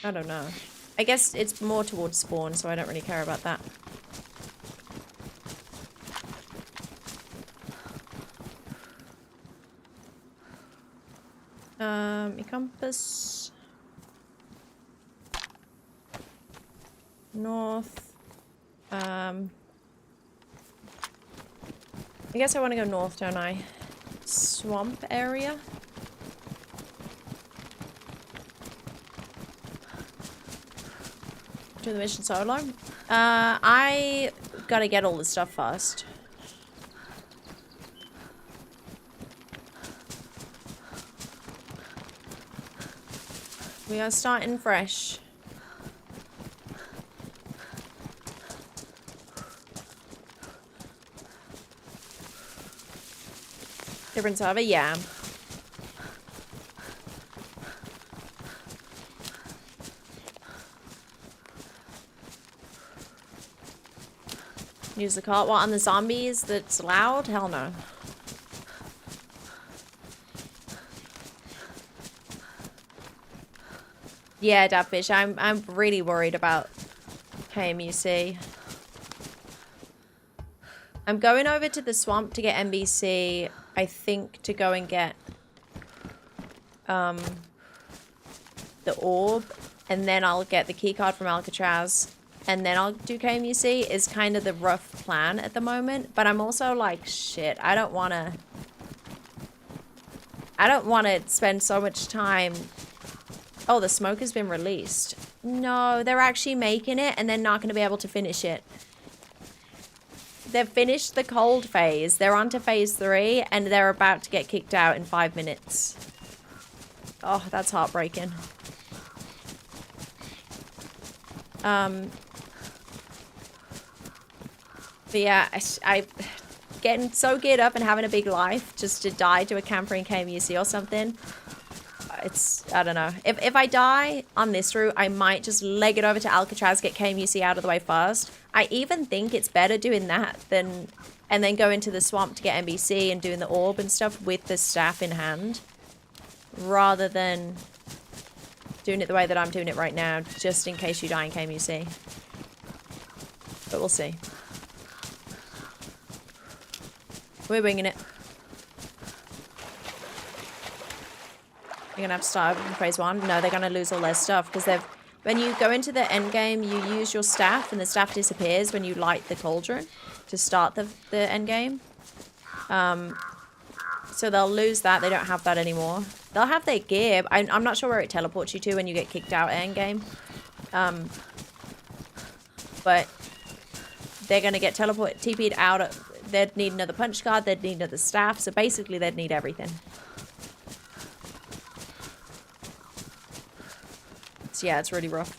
I don't know. I guess it's more towards spawn, so I don't really care about that. Compass. North. I guess I want to go north, don't I? Swamp area. Do the mission solo. I gotta get all this stuff first. We are starting fresh. Different server? Yeah. Use the cart. What, on the zombies that's loud? Hell no. Yeah, Dabfish, I'm really worried about KMUC. I'm going over to the swamp to get NBC, I think, to go and get the orb, and then I'll get the keycard from Alcatraz, and then I'll do KMUC is kind of the rough plan at the moment, but I'm also like, shit, I don't want to I don't want to spend so much time. Oh, the smoke has been released. No, they're actually making it and they're not going to be able to finish it. They've finished the cold phase. They're on to phase 3 and they're about to get kicked out in 5 minutes. Oh, that's heartbreaking. But yeah, I getting so geared up and having a big life just to die to a camper in KMUC or something. It's, I don't know. If I die on this route, I might just leg it over to Alcatraz, get KMUC out of the way first. I even think it's better doing that than, and then go into the swamp to get NBC and doing the orb and stuff with the staff in hand. Rather than doing it the way that I'm doing it right now, just in case you die in KMUC. But we'll see. We're winging it. You're gonna have to start over from phase 1. No, they're gonna lose all their stuff because they've. When you go into the end game, you use your staff, and the staff disappears when you light the cauldron to start the end game. So they'll lose that. They don't have that anymore. They'll have their gear. I'm not sure where it teleports you to when you get kicked out at end game. But they're gonna get TP'd out. They'd need another punch card. They'd need another staff. So basically, they'd need everything. So yeah, it's really rough.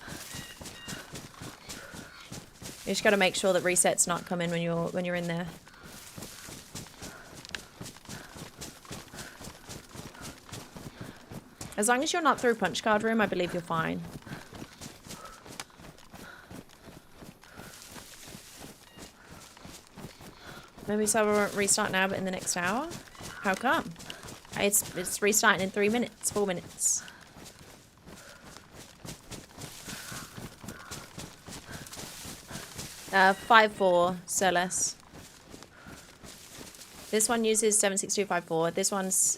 You just got to make sure that reset's not coming when you're in there. As long as you're not through punch card room, I believe you're fine. Maybe server won't restart now, but in the next hour? How come? It's restarting in 3 minutes, 4 minutes. Uh, 5.4 Celes. This one uses 76254. This one's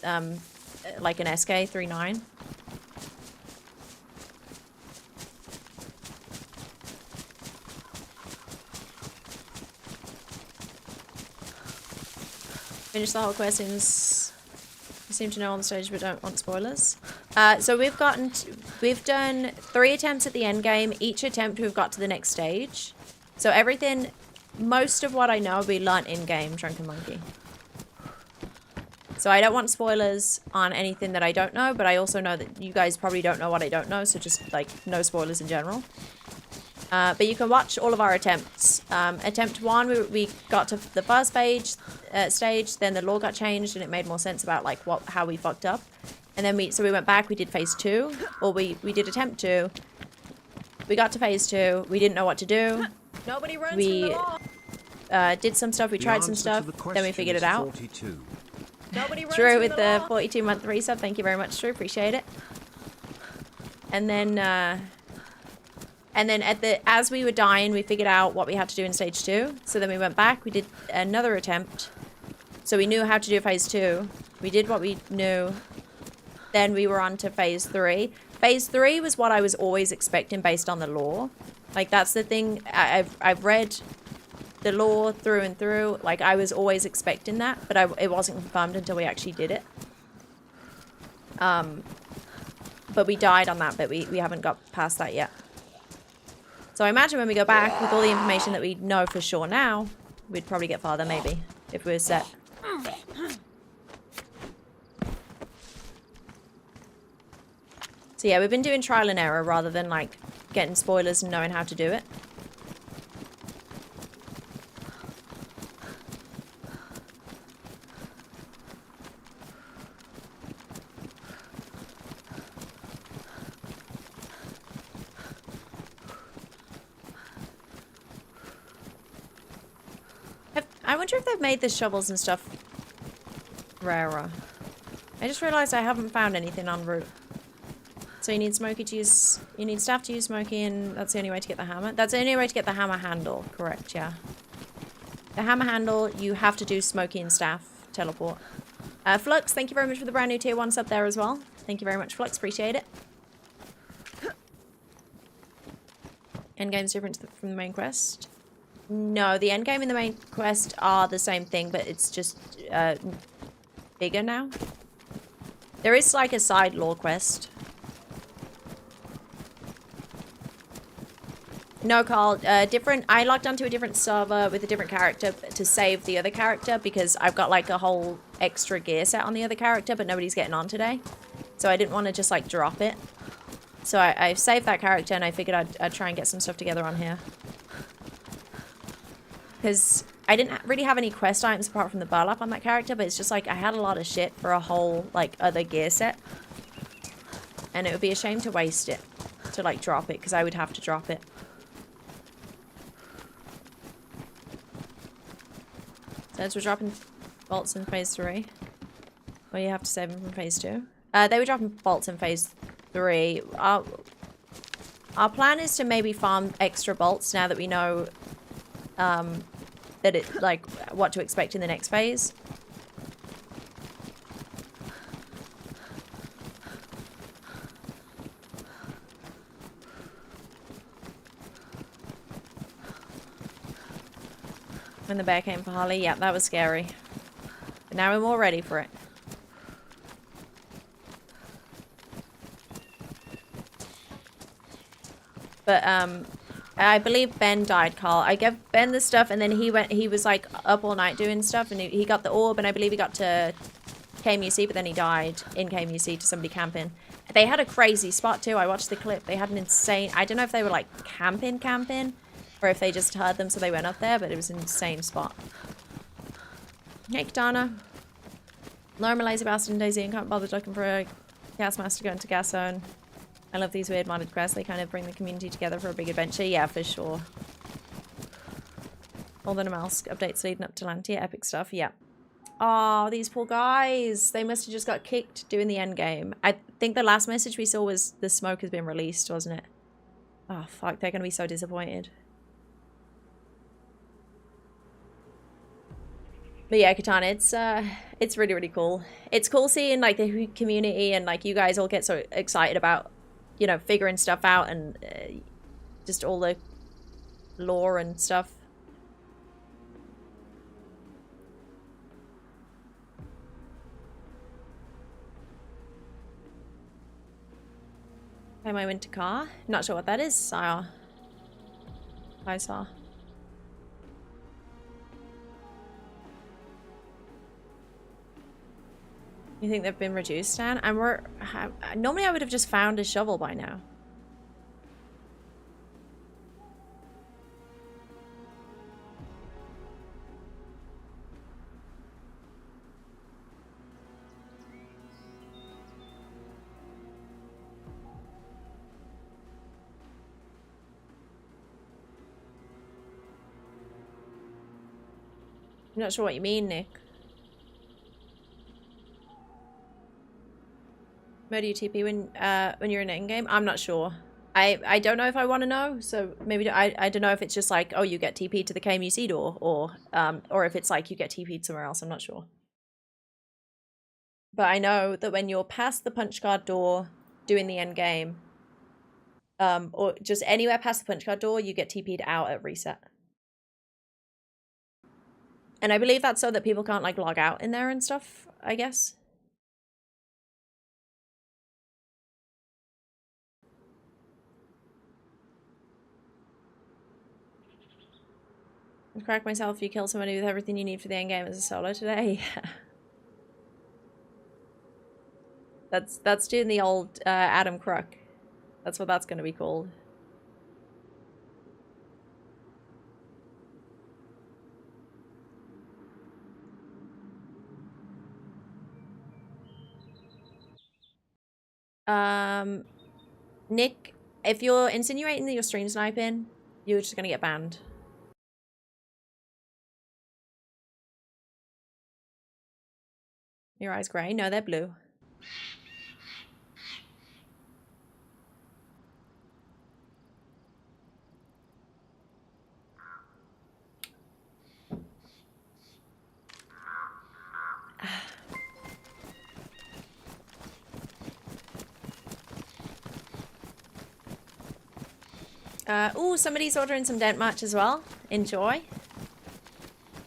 like an SK 3.9. Finish the whole quest. You seem to know on the stage but don't want spoilers. So we've done 3 attempts at the end game. Each attempt we've got to the next stage. So everything, most of what I know we learnt in-game, Drunken Monkey. So I don't want spoilers on anything that I don't know, but I also know that you guys probably don't know what I don't know, so just, like, no spoilers in general. But you can watch all of our attempts. Attempt 1, we got to the first stage, then the law got changed, and it made more sense about, like, how we fucked up. And then we went back, we did phase 2, or we did attempt 2. We got to phase 2, we didn't know what to do. Nobody runs from the law. Did some stuff, we tried some stuff, then we figured it out. 42. Nobody runs Drew from with the law. 42-month resub, thank you very much, Drew, appreciate it. And then as we were dying, we figured out what we had to do in stage 2. So then we went back, we did another attempt. So we knew how to do phase 2. We did what we knew. Then we were on to phase 3. Phase 3 was what I was always expecting based on the lore. Like, that's the thing. I've read the lore through and through. Like, I was always expecting that, but it wasn't confirmed until we actually did it. But we died on that bit. We haven't got past that yet. So I imagine when we go back with all the information that we know for sure now, we'd probably get farther, maybe, if we were set. So yeah, we've been doing trial and error rather than, like, getting spoilers and knowing how to do it. I wonder if they've made the shovels and stuff rarer. I just realized I haven't found anything en route. So you need Smokey to use, you need staff to use Smokey, and that's the only way to get the hammer. That's the only way to get the hammer handle, correct, yeah. The hammer handle, you have to do Smokey and staff teleport. Flux, thank you very much for the brand new tier 1 sub there as well. Thank you very much, Flux, appreciate it. Endgame's different from the main quest. No, the endgame and the main quest are the same thing, but it's just bigger now. There is like a side lore quest. No, Carl, I logged onto a different server with a different character to save the other character because I've got like a whole extra gear set on the other character, but nobody's getting on today. So I didn't want to just like drop it. So I saved that character and I figured I'd try and get some stuff together on here. Because I didn't really have any quest items apart from the burlap on that character, but it's just like I had a lot of shit for a whole like other gear set. And it would be a shame to waste it, to like drop it, because I would have to drop it. Says we're dropping bolts in phase 3. Well, you have to save them from phase 2. They were dropping bolts in phase 3. Our plan is to maybe farm extra bolts now that we know that it like what to expect in the next phase. When the bear came for Holly, yeah, that was scary. But now we're more ready for it. But I believe Ben died, Carl. I gave Ben the stuff and then he was like up all night doing stuff and he got the orb and I believe he got to KMUC, but then he died in KMUC to somebody camping. They had a crazy spot too. I watched the clip. They had an insane, I don't know if they were like camping, or if they just heard them so they went up there, but it was an insane spot. Hey, Katana. Laura lazy bastard and DayZ and can't bother looking for a gas master going to gas zone. I love these weird modded quests. They kind of bring the community together for a big adventure. Yeah, for sure. All the Namalsk updates leading up to Lantia. Epic stuff. Yeah. Oh, these poor guys. They must have just got kicked doing the endgame. I think the last message we saw was the smoke has been released, wasn't it? Oh, fuck. They're going to be so disappointed. But yeah, Katana, it's really, really cool. It's cool seeing like the community and like you guys all get so excited about, you know, figuring stuff out and just all the lore and stuff. Play my winter car. Not sure what that is. I saw. You think they've been reduced, Dan? And normally I would have just found a shovel by now. I'm not sure what you mean, Nick. Where do you TP when you're in Endgame? I'm not sure. I don't know if I want to know. So maybe I don't know if it's just like, oh, you get TP'd to the KMUC door, or if it's like you get TP'd somewhere else. I'm not sure. But I know that when you're past the punch card door doing the end game, or just anywhere past the punch card door, you get TP'd out at reset. And I believe that's so that people can't like log out in there and stuff, I guess. I'd crack myself if you kill somebody with everything you need for the end game as a solo today. That's doing the old Adam Crook. That's what that's going to be called. Nick, if you're insinuating that you're stream sniping, you're just going to get banned. Your eyes grey? No, they're blue. Oh, somebody's ordering some dent match as well. Enjoy.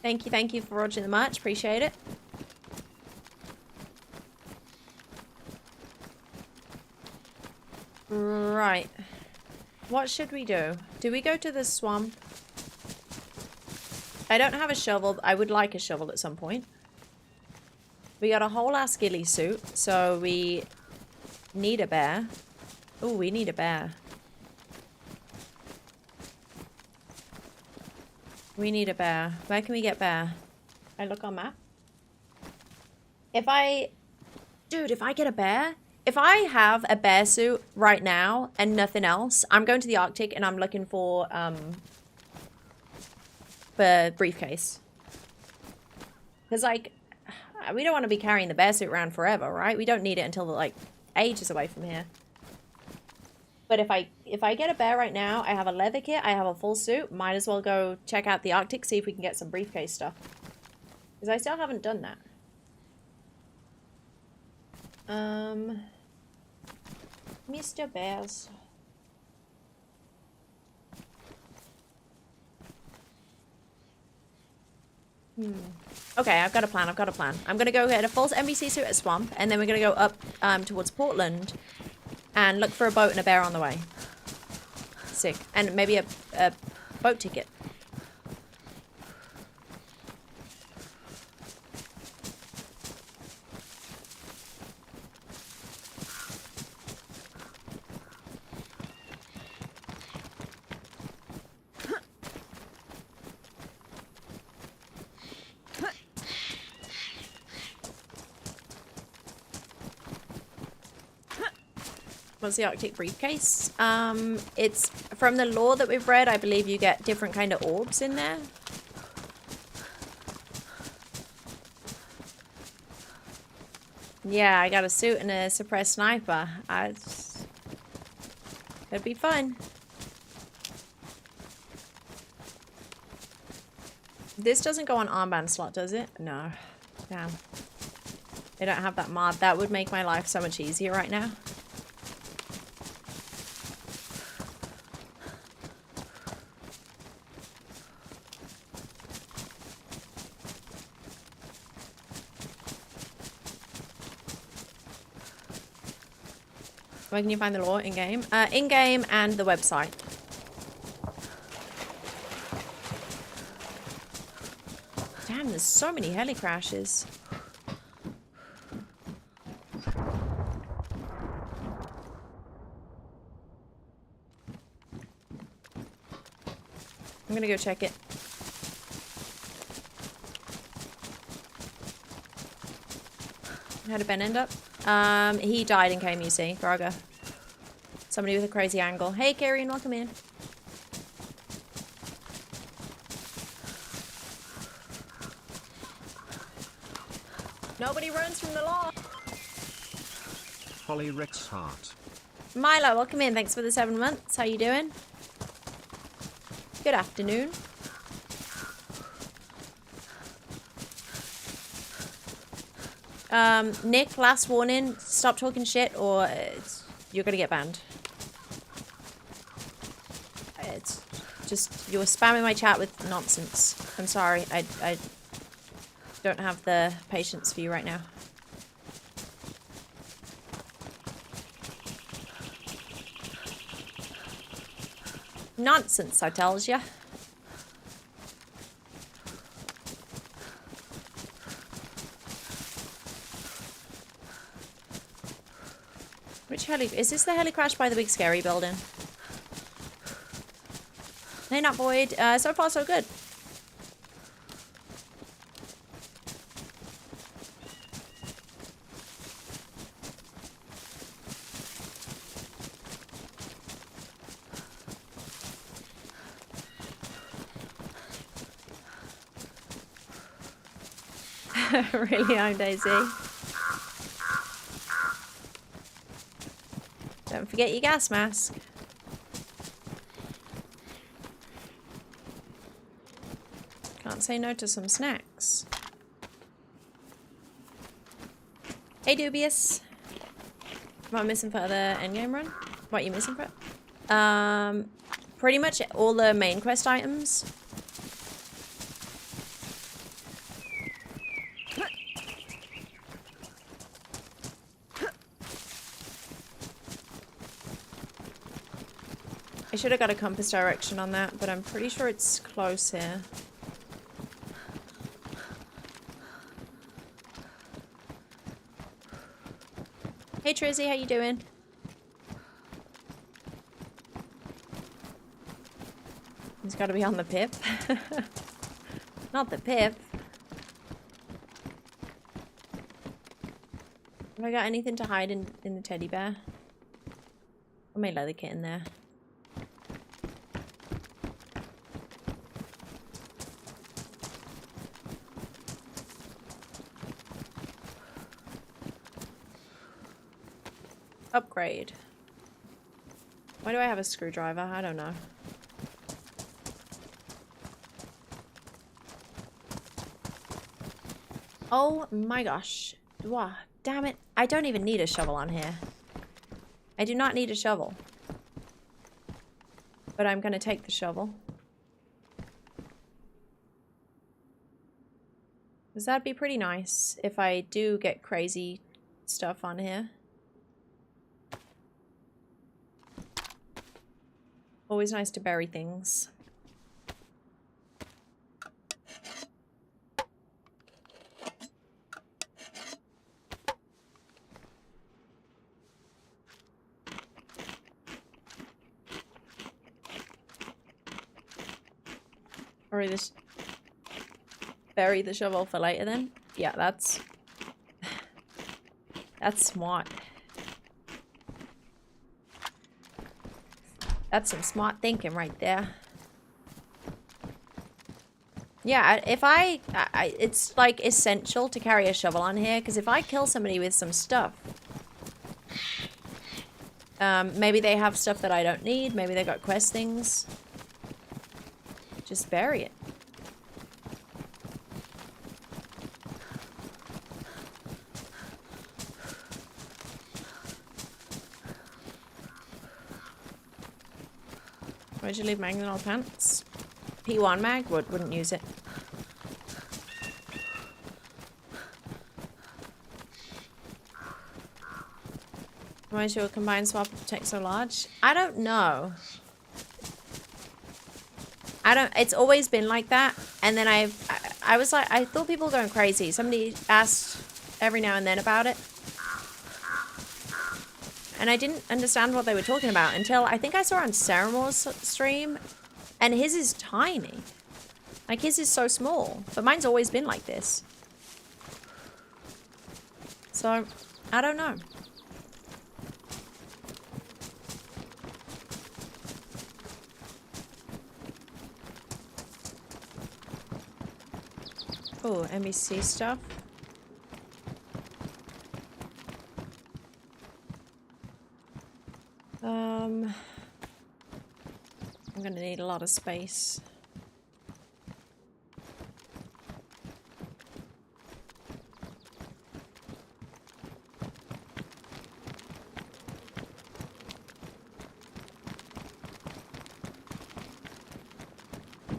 Thank you for ordering the match. Appreciate it. Right. What should we do? Do we go to the swamp? I don't have a shovel. I would like a shovel at some point. We got a whole ass ghillie suit, so we need a bear. Oh, we need a bear. We need a bear. Where can we get bear? I look on map. Dude, if I get a bear, if I have a bear suit right now and nothing else, I'm going to the Arctic and I'm looking for briefcase. Because, like, we don't want to be carrying the bear suit around forever, right? We don't need it until, like, ages away from here. But if I get a bear right now, I have a leather kit, I have a full suit, might as well go check out the Arctic, see if we can get some briefcase stuff. Because I still haven't done that. Mr. Bears. Okay, I've got a plan, I'm gonna go get a false NBC suit at Swamp, and then we're gonna go up towards Portland and look for a boat and a bear on the way. Sick. And maybe a boat ticket. What's the Arctic briefcase? It's from the lore that we've read, I believe you get different kind of orbs in there. Yeah, I got a suit and a suppressed sniper. It'd be fun. This doesn't go on armband slot, does it? No. Damn. I don't have that mod. That would make my life so much easier right now. Where can you find the lore? In-game? In-game and the website. Damn, there's so many heli crashes. I'm gonna go check it. How did Ben end up? He died in KMUC, Braga. Somebody with a crazy angle. Hey, Carrie, and welcome in. Nobody runs from the law. HollyRex heart. Milo, welcome in. Thanks for the 7 months. How you doing? Good afternoon. Nick, last warning, stop talking shit or you're gonna get banned. It's just, you're spamming my chat with nonsense. I'm sorry, I don't have the patience for you right now. Nonsense, I tells ya. Which heli? Is this the heli crash by the big scary building? Hey, not Void. So far, so good. Really, I'm DayZ. Don't forget your gas mask. Can't say no to some snacks. Hey, Dubious. What am I missing for the endgame run? What are you missing for it? Pretty much all the main quest items. should have got a compass direction on that, but I'm pretty sure it's close here. Hey Trizzy, how you doing? He's got to be on the pip. Not the pip. Have I got anything to hide in the teddy bear? I may leather kit in there. Upgrade. Why do I have a screwdriver? I don't know. Oh my gosh. Wow, damn it. I don't even need a shovel on here. I do not need a shovel. But I'm gonna take the shovel. Because that'd be pretty nice if I do get crazy stuff on here. Always nice to bury things. Or this. Bury the shovel for later then. Yeah, that's smart. That's some smart thinking right there. Yeah, if it's like essential to carry a shovel on here, because if I kill somebody with some stuff, maybe they have stuff that I don't need, maybe they got quest things, just bury it. Where'd you leave magnet all pants? P1 mag? Wouldn't use it. Why is your combined swap protect so large? I don't know. It's always been like that. And then I was like, I thought people were going crazy. Somebody asked every now and then about it. And I didn't understand what they were talking about until I think I saw on Ceremore's stream. And his is tiny. Like his is so small. But mine's always been like this. So, I don't know. Oh, NBC stuff. I'm gonna need a lot of space.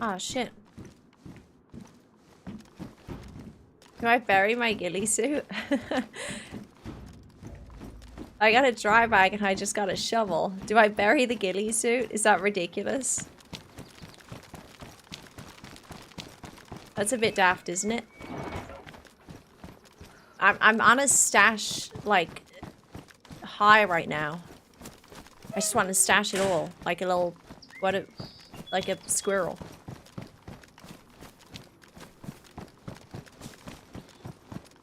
Ah, shit. Do I bury my ghillie suit? I got a dry bag and I just got a shovel. Do I bury the ghillie suit? Is that ridiculous? That's a bit daft, isn't it? I'm on a stash, like, high right now. I just want to stash it all. Like a little, like a squirrel.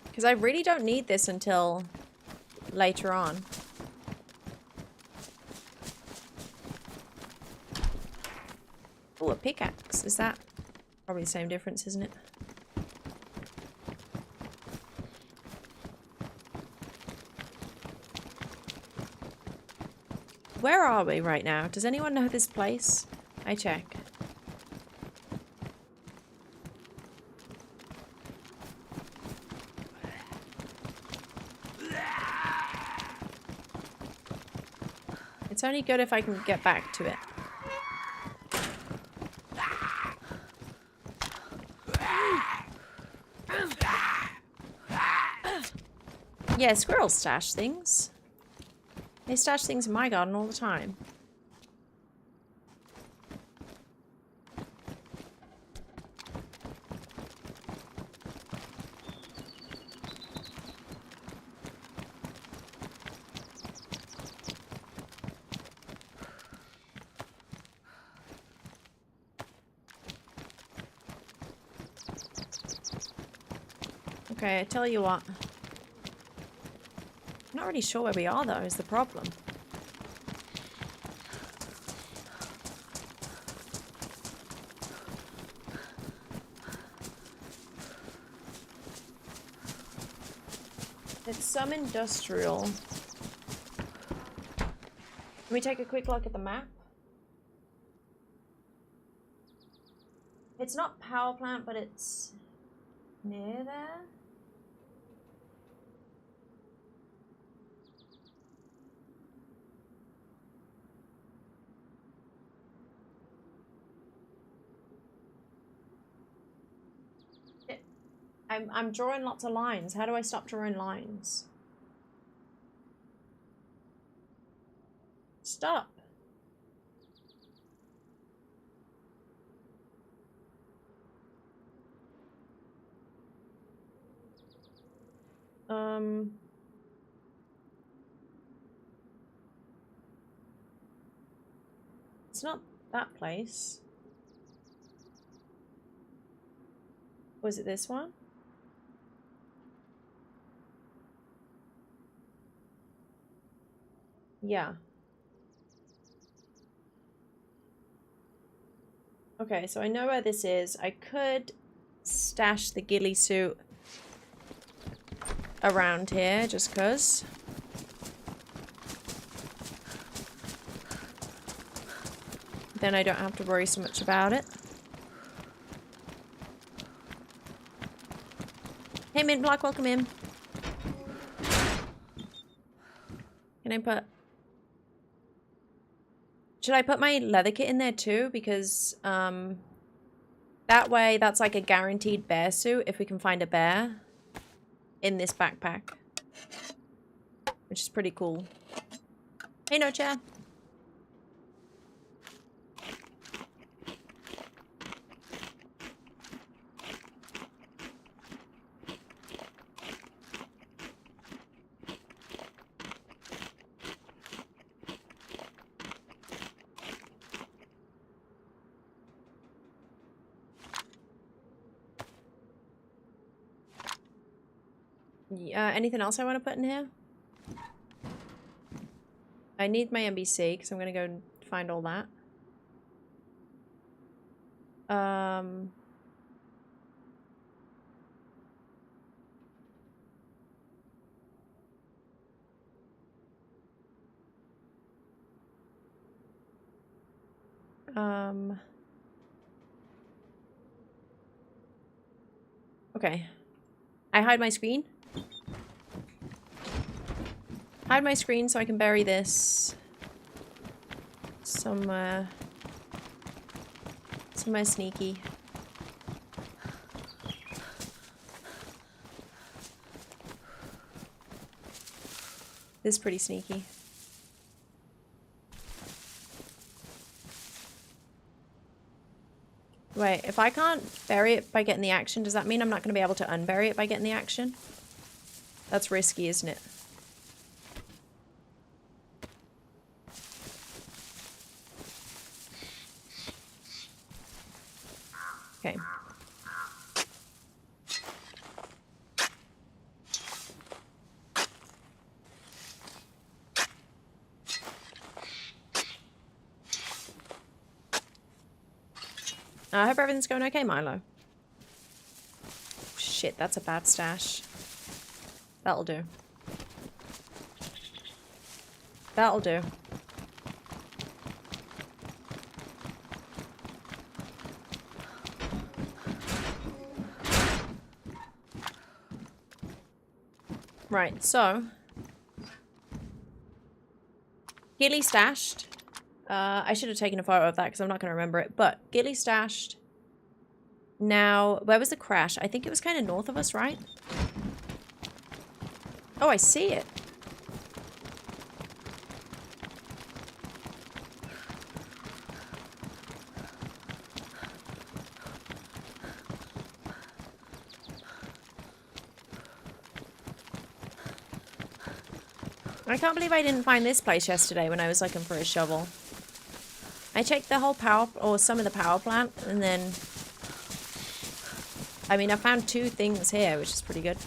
Because I really don't need this until later on. Oh, a pickaxe. Is that probably the same difference, isn't it? Where are we right now? Does anyone know this place? I check. It's only good if I can get back to it. Yeah, squirrels stash things. They stash things in my garden all the time. Okay, I tell you what. I'm not really sure where we are, though, is the problem. It's some industrial. Can we take a quick look at the map? It's not power plant, but it's near there. I'm drawing lots of lines. How do I stop drawing lines? Stop. It's not that place. Was it this one? Yeah. Okay, so I know where this is. I could stash the ghillie suit around here, just cause. Then I don't have to worry so much about it. Hey, Mint Block, welcome in. Can I put... Should I put my leather kit in there too? Because, that way, that's like a guaranteed bear suit if we can find a bear in this backpack. Which is pretty cool. Hey, No Chair. Anything else I want to put in here? I need my NBC because I'm going to go and find all that. Okay. I hide my screen. Hide my screen so I can bury this somewhere sneaky. This is pretty sneaky. Wait, if I can't bury it by getting the action, does that mean I'm not going to be able to unbury it by getting the action? That's risky, isn't it? Okay. I hope everything's going okay, Milo. Shit, that's a bad stash. That'll do. That'll do. Right, so ghillie stashed. I should have taken a photo of that because I'm not going to remember it. But ghillie stashed. Now, where was the crash? I think it was kind of north of us, right? Oh, I see it. I can't believe I didn't find this place yesterday when I was looking for a shovel. I checked the whole power, or some of the power plant, and then I mean, I found 2 things here, which is pretty good.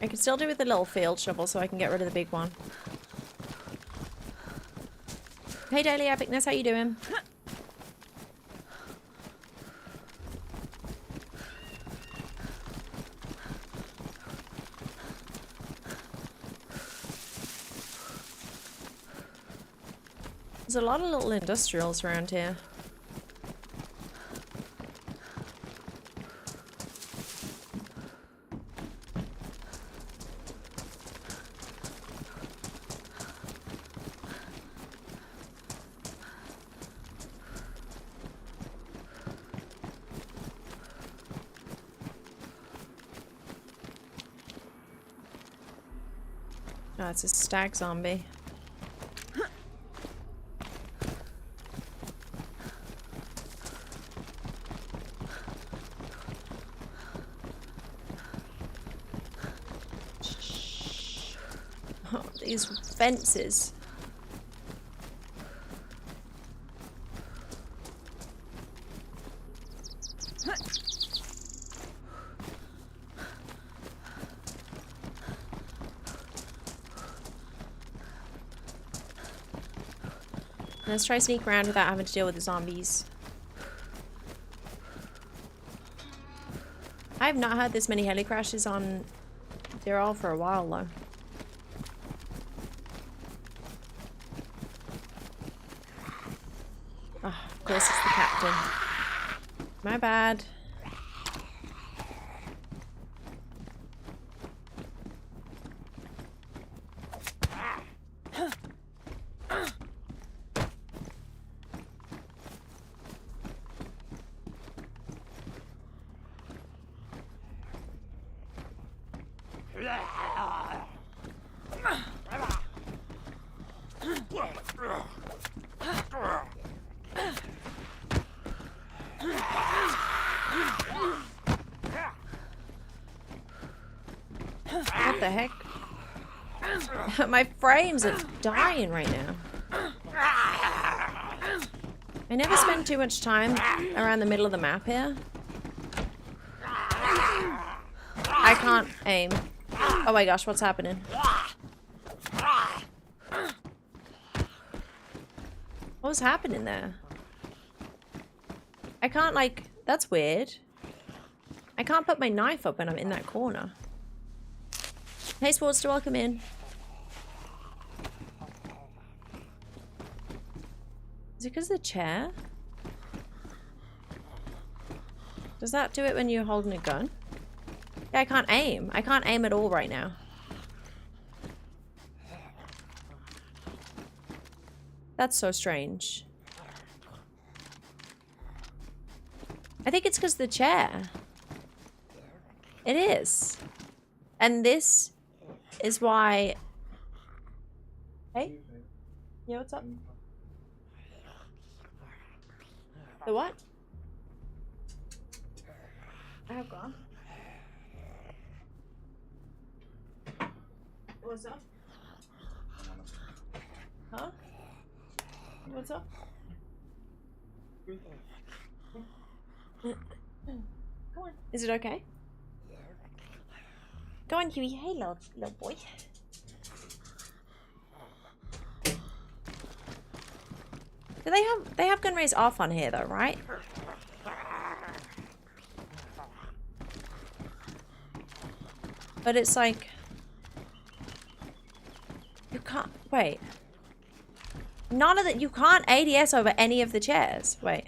I can still do with the little field shovel so I can get rid of the big one. Hey Daily Epicness, how you doing? There's a lot of little industrials around here. Oh, it's a stag zombie. Oh, these fences. Let's try sneak around without having to deal with the zombies. I have not had this many heli crashes on Zero for a while though. Oh, of course it's the captain. My bad. What the heck? My frames are dying right now. I never spend too much time around the middle of the map here. I can't aim. Oh my gosh, what's happening? What was happening there? I can't, like, that's weird. I can't put my knife up when I'm in that corner. Hey, Sportster, welcome in. Is it because of the chair? Does that do it when you're holding a gun? Yeah, I can't aim. I can't aim at all right now. That's so strange. I think it's because of the chair. It is. And this is why... Hey? Yeah, what's up? The what? I have gone. What's up? Huh? What's up? Come on. Is it okay? Go on, Huey. Hey, little boy. Do they have gun rays off on here though, right? But it's like you can't wait. None of that. You can't ADS over any of the chairs. Wait.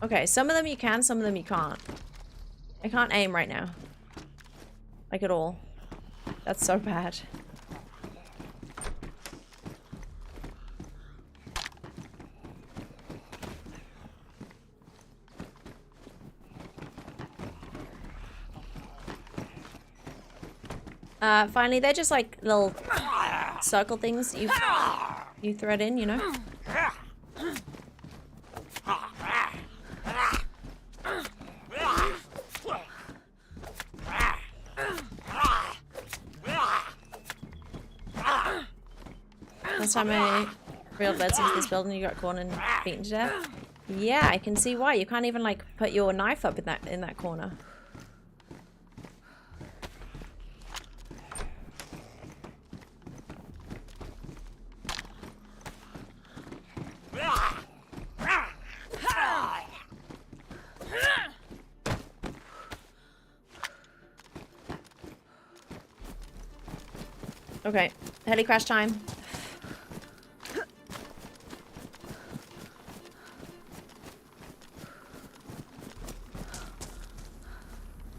Okay, some of them you can, some of them you can't. I can't aim right now. Like at all. That's so bad. Finally, they're just like little circle things. You thread in, you know? Last time I reeled beds into this building, you got cornered and beaten to death. Yeah, I can see why. You can't even like put your knife up in that corner. Okay, heli crash time.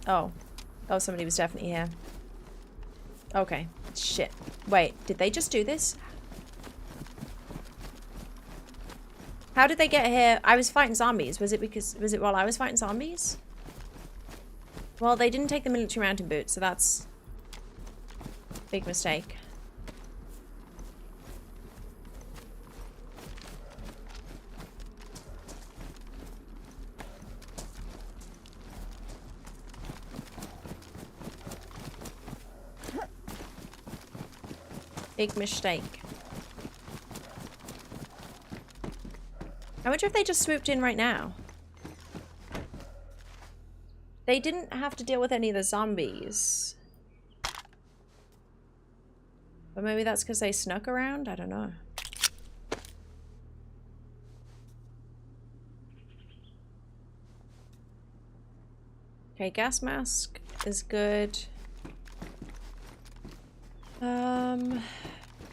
Oh. Oh, somebody was definitely here. Okay. Shit. Wait, did they just do this? How did they get here? I was fighting zombies. Was it while I was fighting zombies? Well, they didn't take the military mountain boots, so that's a big mistake. Big mistake. I wonder if they just swooped in right now. They didn't have to deal with any of the zombies. But maybe that's because they snuck around? I don't know. Okay, gas mask is good.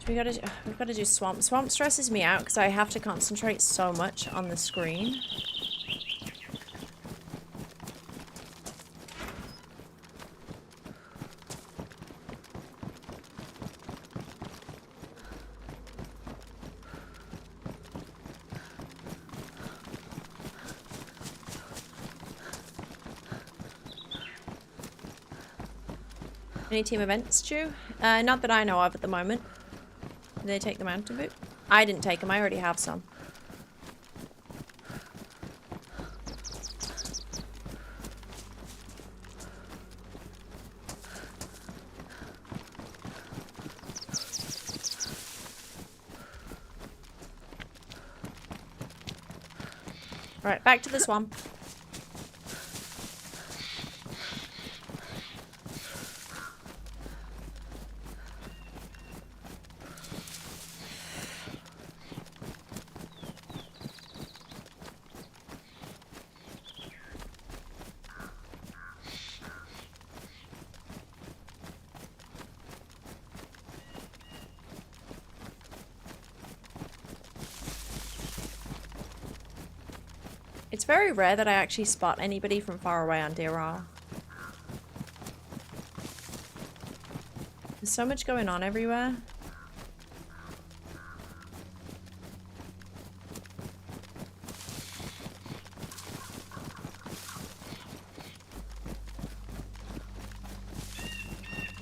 We've got to do swamp. Swamp stresses me out because I have to concentrate so much on the screen. Any team events, Stu? Not that I know of at the moment. Did they take the mountain boot? I didn't take them. I already have some. Right, back to the swamp. It's very rare that I actually spot anybody from far away on DRR. There's so much going on everywhere.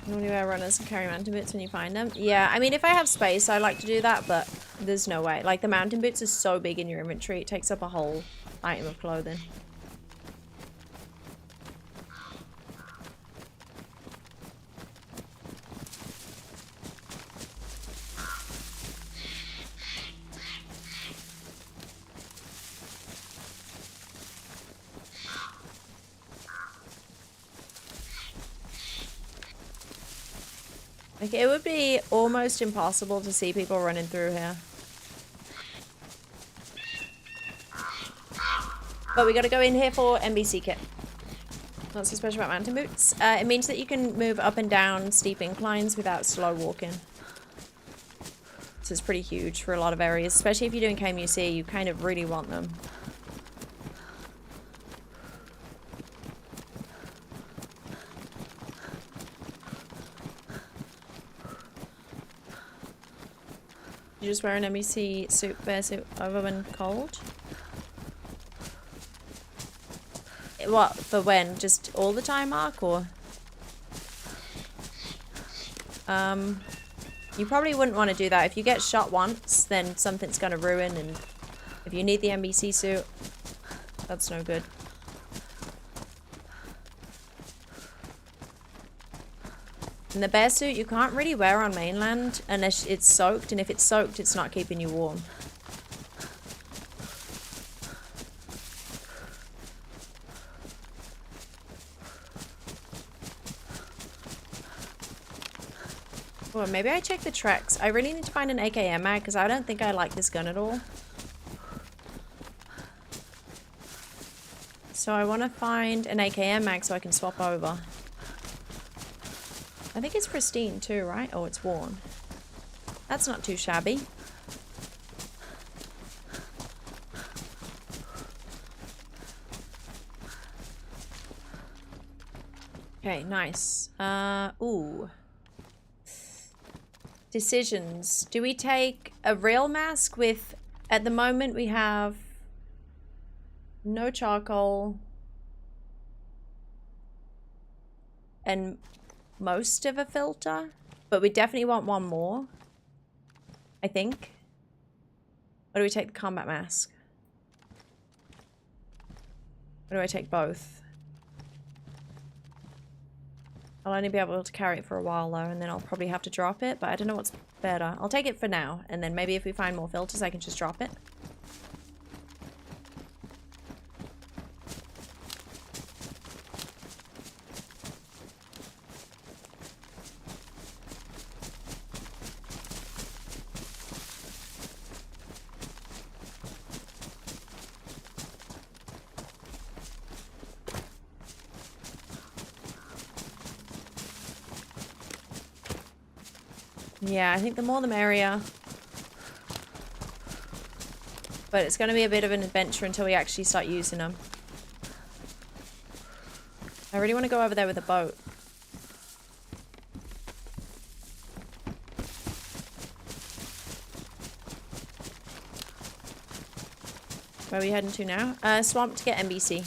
Normally wear runners and carry mountain boots when you find them. Yeah, I mean, if I have space, I like to do that, but there's no way. Like, the mountain boots is so big in your inventory, it takes up a whole item of clothing. Like, it would be almost impossible to see people running through here. But we gotta go in here for NBC kit. What's so special about mountain boots? It means that you can move up and down steep inclines without slow walking. So it's pretty huge for a lot of areas, especially if you're doing KMUC, you kind of really want them. You just wear an NBC suit, bear suit over when cold? What, for when? Just all the time, Mark, or? You probably wouldn't want to do that. If you get shot once, then something's going to ruin, and if you need the NBC suit, that's no good. And the bear suit you can't really wear on mainland unless it's soaked, and if it's soaked, it's not keeping you warm. Well, maybe I check the tracks. I really need to find an AKM mag because I don't think I like this gun at all. So I want to find an AKM mag so I can swap over. I think it's pristine too, right? Oh, it's worn. That's not too shabby. Okay, nice. Ooh. Decisions. Do we take a real mask with... At the moment we have... no charcoal. And most of a filter. But we definitely want one more. I think. Or do we take the combat mask? Or do I take both? I'll only be able to carry it for a while though, and then I'll probably have to drop it, but I don't know what's better. I'll take it for now, and then maybe if we find more filters, I can just drop it. Yeah, I think the more the merrier. But it's going to be a bit of an adventure until we actually start using them. I really want to go over there with a boat. Where are we heading to now? Swamp to get NBC.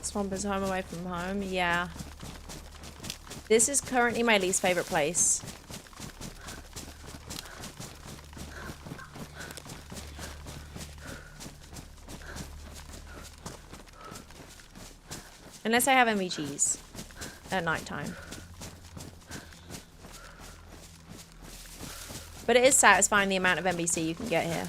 Swamp is home away from home. Yeah. This is currently my least favorite place. Unless I have MVGs at nighttime. But it is satisfying the amount of NBC you can get here.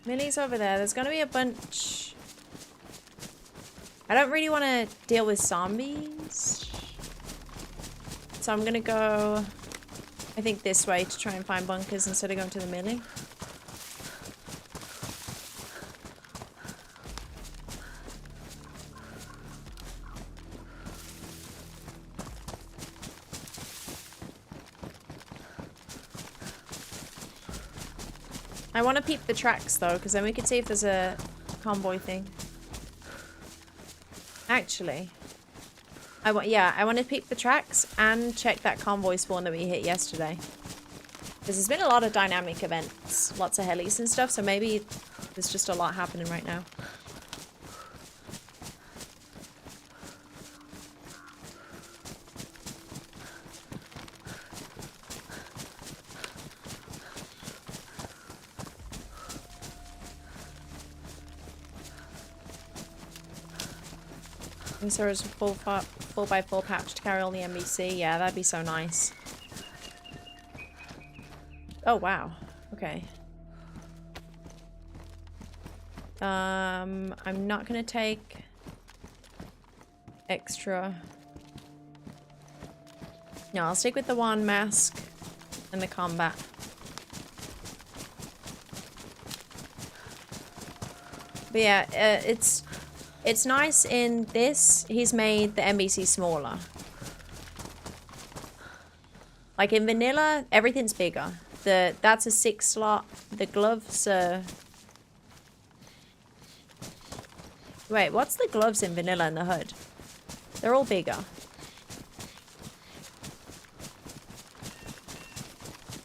Millie's over there. There's gonna be a bunch. I don't really want to deal with zombies. So I'm gonna go, I think, this way to try and find bunkers instead of going to the Millie. I want to peep the tracks though, because then we can see if there's a convoy thing. Actually, I want to peep the tracks and check that convoy spawn that we hit yesterday. Because there's been a lot of dynamic events, lots of helis and stuff, so maybe there's just a lot happening right now. If there was a 4x4 pouch to carry all the NBC, yeah, that'd be so nice. Oh, wow. Okay. I'm not gonna take extra. No, I'll stick with the one mask and the combat. But yeah, it's nice in this. He's made the NBC smaller. Like in vanilla, everything's bigger. That's a 6 slot. The gloves are... Wait, what's the gloves in vanilla and the hood? They're all bigger.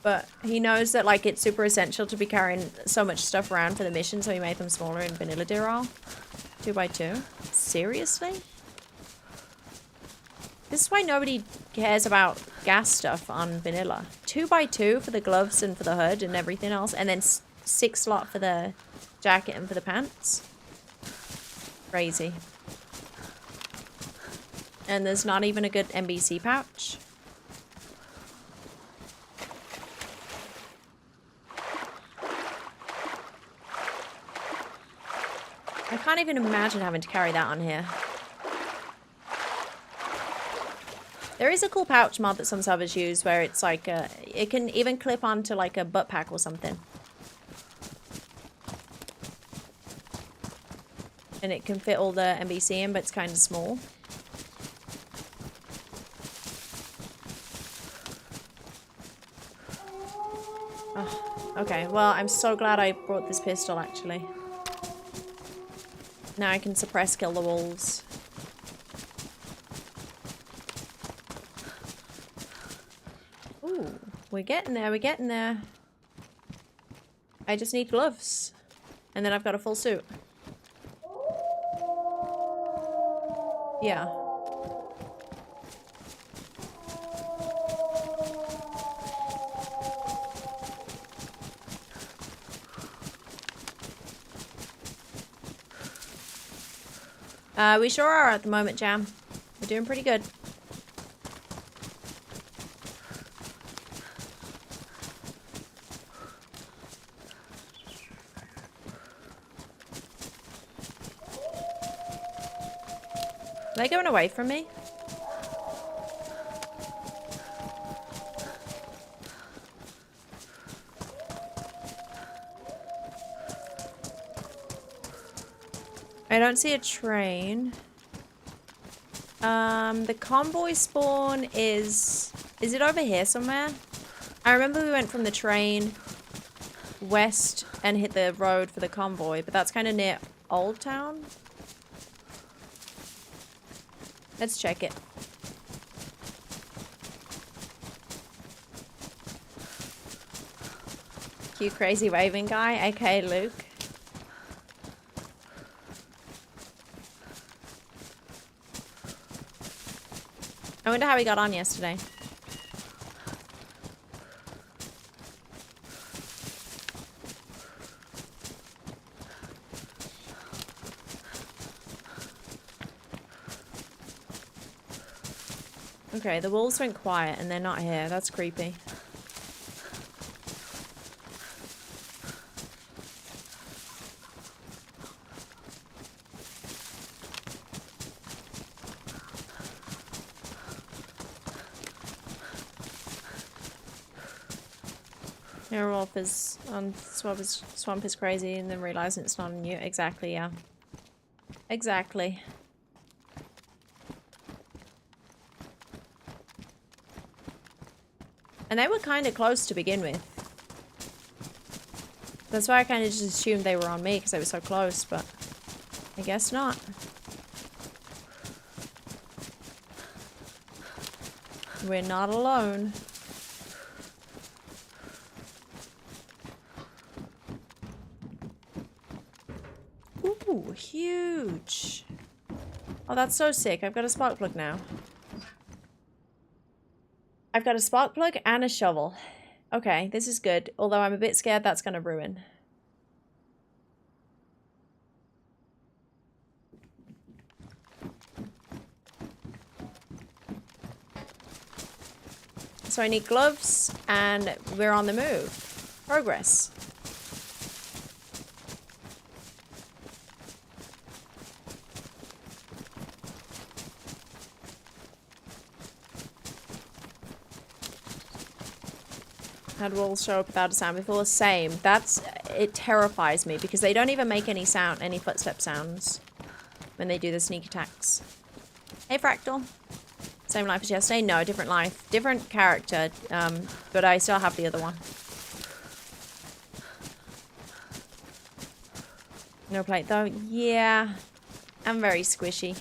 But he knows that, like, it's super essential to be carrying so much stuff around for the mission, so he made them smaller in vanilla Dural. 2x2. Seriously? This is why nobody cares about gas stuff on vanilla. 2x2 for the gloves and for the hood and everything else, and then 6 slot for the jacket and for the pants. Crazy. And there's not even a good NBC pouch. I can't even imagine having to carry that on here. There is a cool pouch mod that some servers use where it's like it can even clip onto like a butt pack or something. And it can fit all the NBC in, but it's kind of small. Oh, okay, well, I'm so glad I brought this pistol, actually. Now I can suppress kill the wolves. Ooh, we're getting there, we're getting there. I just need gloves. And then I've got a full suit. Yeah. We sure are at the moment, Jam. We're doing pretty good. Are they going away from me? I don't see a train. The convoy spawn is it over here somewhere? I remember we went from the train west and hit the road for the convoy, but that's kind of near Old Town. Let's check it. Cute crazy waving guy, aka Luke. I wonder how he got on yesterday. Okay, the wolves went quiet and they're not here. That's creepy. Airwolf is on swamp is crazy and then realizing it's not on you. Exactly, yeah. Exactly. And they were kind of close to begin with. That's why I kind of just assumed they were on me because they were so close, but I guess not. We're not alone. Ooh, huge. Oh, that's so sick. I've got a spark plug now. I've got a spark plug and a shovel. Okay, this is good. Although I'm a bit scared that's going to ruin. So I need gloves, and we're on the move. Progress. Had walls show up without a sound before? Same. It terrifies me because they don't even make any sound, any footstep sounds when they do the sneak attacks. Hey, Fractal. Same life as yesterday? No, different life. Different character, but I still have the other one. No plate though? Yeah. I'm very squishy.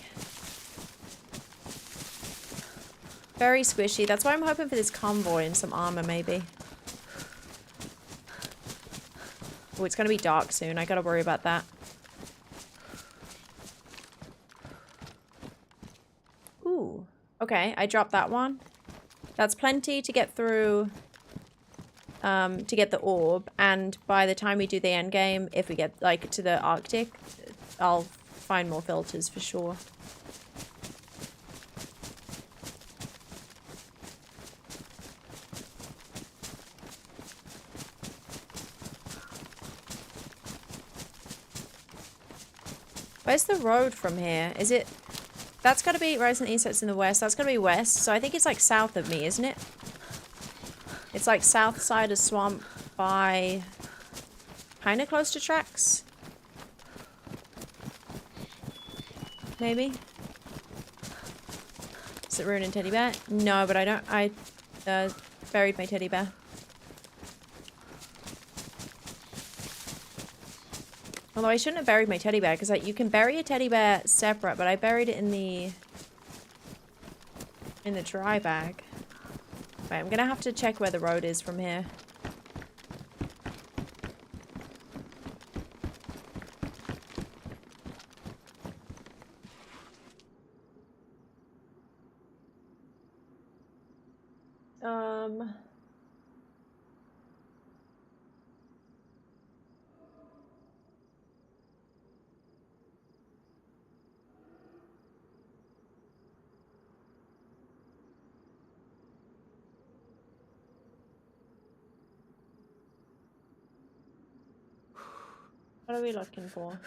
Very squishy. That's why I'm hoping for this convoy and some armor, maybe. Oh, it's gonna be dark soon. I gotta worry about that. Ooh. Okay, I dropped that one. That's plenty to get through, to get the orb. And by the time we do the end game, if we get, like, to the Arctic, I'll find more filters for sure. Where's the road from here? Is it... That's gotta be right in the east, that's in the west. That's gotta be west. So I think it's like south of me, isn't it? It's like south side of swamp by... Kinda close to tracks? Maybe? Is it ruining teddy bear? No, but I don't... I buried my teddy bear. Although I shouldn't have buried my teddy bear, because like, you can bury a teddy bear separate, but I buried it in the dry bag. Wait, I'm gonna have to check where the road is from here. What are we looking for?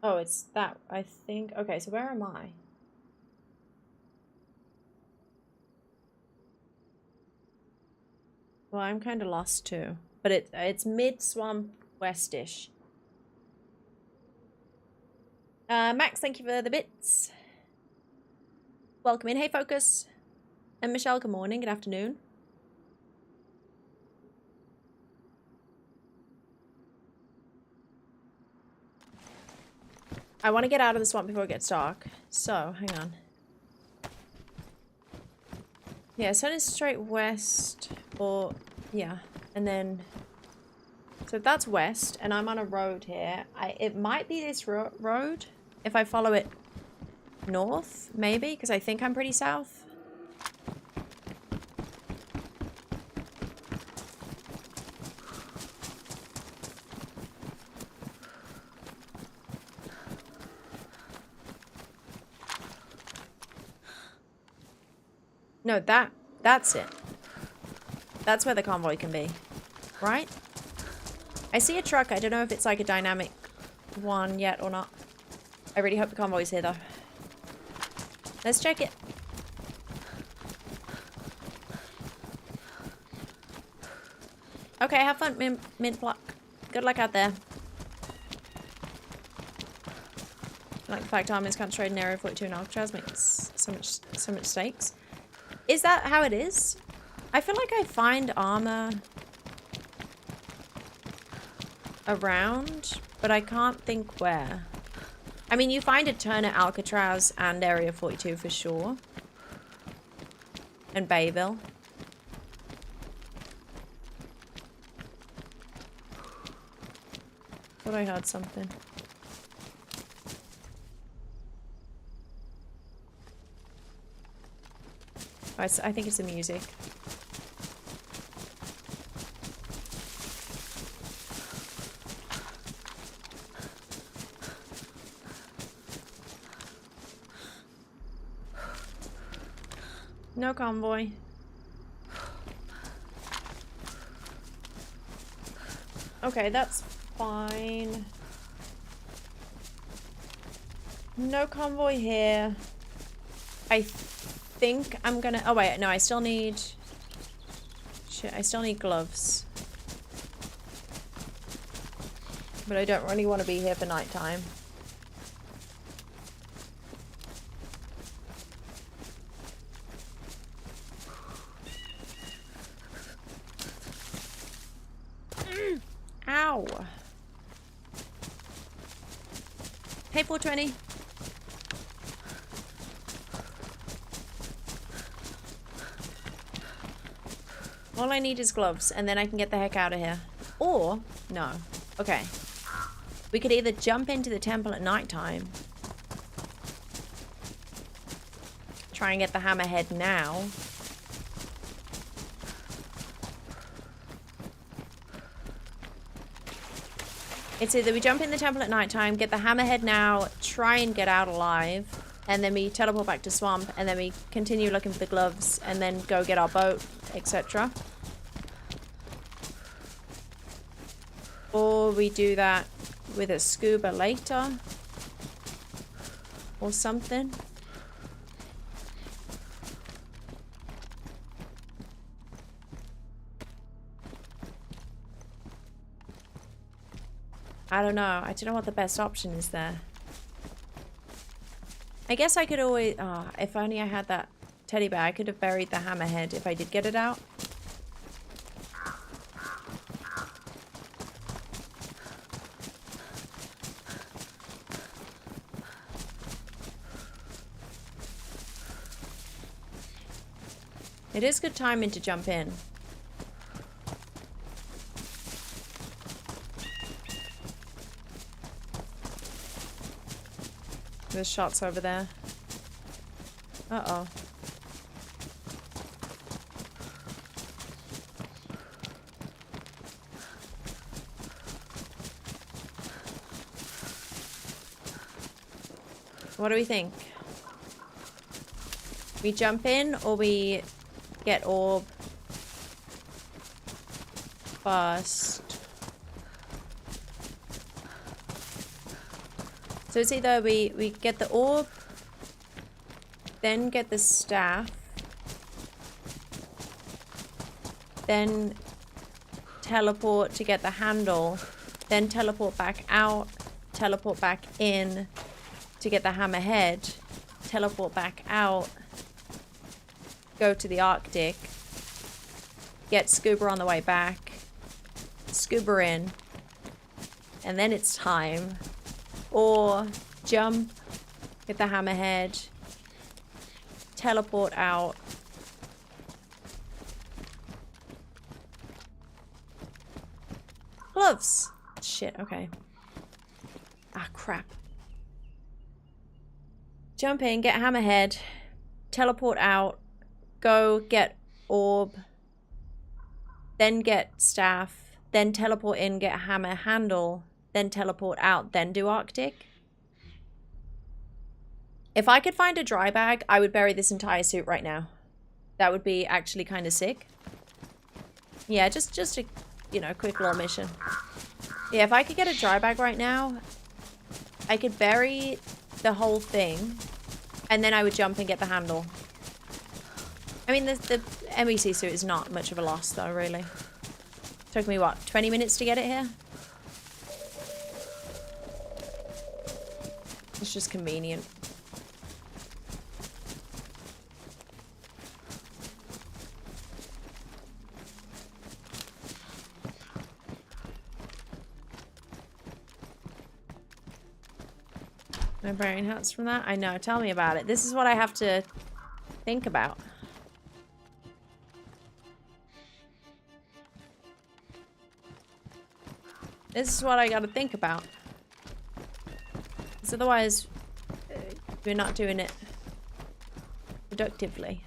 Oh, it's that, I think. Okay, so where am I? Well, I'm kind of lost too. But it's mid-swamp westish. Max, thank you for the bits. Welcome in. Hey, Focus. And Michelle, good morning, good afternoon. I want to get out of the swamp before it gets dark. So, hang on. Yeah, so it's straight west, or, yeah. And then, so that's west, and I'm on a road here. It might be this road, if I follow it north, maybe, because I think I'm pretty south. No, that's it. That's where the convoy can be. Right? I see a truck. I don't know if it's like a dynamic one yet or not. I really hope the convoy's here though. Let's check it. Okay, have fun, mint block. Good luck out there. I like the fact armies can't trade in Area 42 and Alcatraz makes so much stakes. Is that how it is? I feel like I find armor around, but I can't think where. I mean, you find a ton at Alcatraz and Area 42 for sure. And Bayville. Thought I heard something. Oh, I think it's the music. No convoy. Okay, that's fine. No convoy here. I think I'm gonna... Oh, wait. No, I still need... Shit, I still need gloves. But I don't really want to be here for nighttime. Ow. Hey, 420. All I need is gloves, and then I can get the heck out of here. Or, no. Okay. We could either jump into the temple at nighttime. Try and get the hammerhead now. It's either we jump in the temple at nighttime, get the hammerhead now, try and get out alive, and then we teleport back to swamp, and then we continue looking for the gloves, and then go get our boat, etc. Or we do that with a scuba later. Or something. I don't know. I don't know what the best option is there. I guess I could always... Oh, if only I had that teddy bear, I could have buried the hammerhead if I did get it out. It is good timing to jump in. There's shots over there. Uh-oh. What do we think? We jump in or we get orb first? So it's either we get the orb, then get the staff, then teleport to get the handle, then teleport back out, teleport back in to get the hammerhead, teleport back out, go to the Arctic, get scuba on the way back, scuba in, and then it's time. Or jump, get the hammerhead, teleport out. Gloves! Shit, okay. Ah, crap. Jump in, get hammerhead, teleport out, go get orb, then get staff, then teleport in, get hammer handle, then teleport out, then do Arctic. If I could find a dry bag, I would bury this entire suit right now. That would be actually kind of sick. Yeah, just a, you know, quick little mission. Yeah, if I could get a dry bag right now, I could bury the whole thing, and then I would jump and get the handle. I mean, the MEC suit is not much of a loss, though, really. Took me, what, 20 minutes to get it here? It's just convenient. No brain hurts from that? I know, tell me about it. This is what I have to think about. This is what I gotta think about. Because otherwise, we're not doing it productively.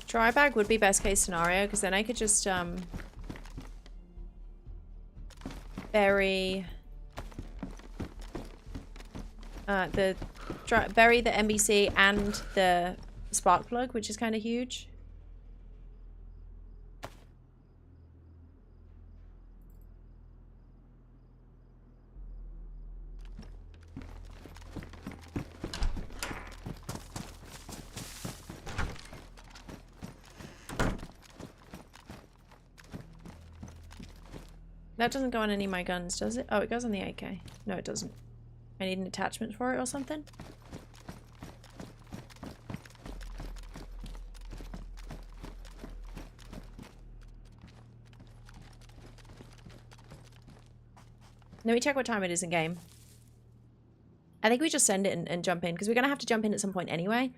Dry bag would be best case scenario, because then I could just bury bury the NBC and the spark plug, which is kind of huge. That doesn't go on any of my guns, does it? Oh, it goes on the AK. No, it doesn't. I need an attachment for it or something? Let me check what time it is in game. I think we just send it and jump in, because we're going to have to jump in at some point anyway.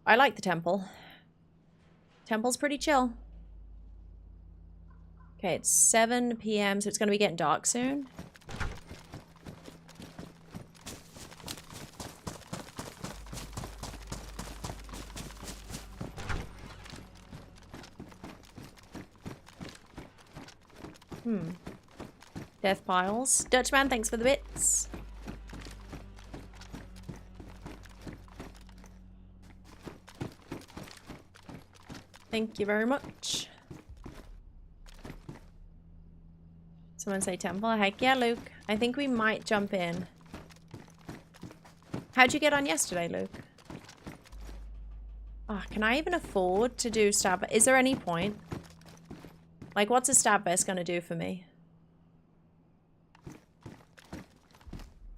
I like the temple. Temple's pretty chill. Okay, it's 7 p.m., so it's going to be getting dark soon. Death piles. Dutchman, thanks for the bits. Thank you very much. Someone say temple. Heck yeah, Luke. I think we might jump in. How'd you get on yesterday, Luke? Oh, can I even afford to do stab? Is there any point? Like, what's a stab vest gonna do for me?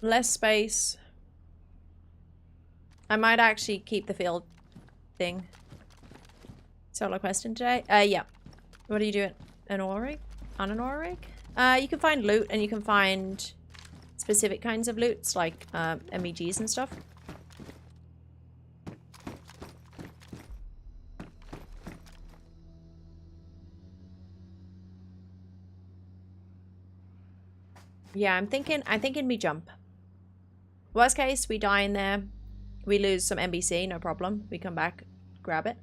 Less space. I might actually keep the field thing. Solo question today? Yeah. What do you do? An ore rig? On an ore rig? You can find loot and you can find specific kinds of loots like MEGs and stuff. Yeah, I'm thinking we jump. Worst case, we die in there. We lose some NBC, no problem. We come back, grab it.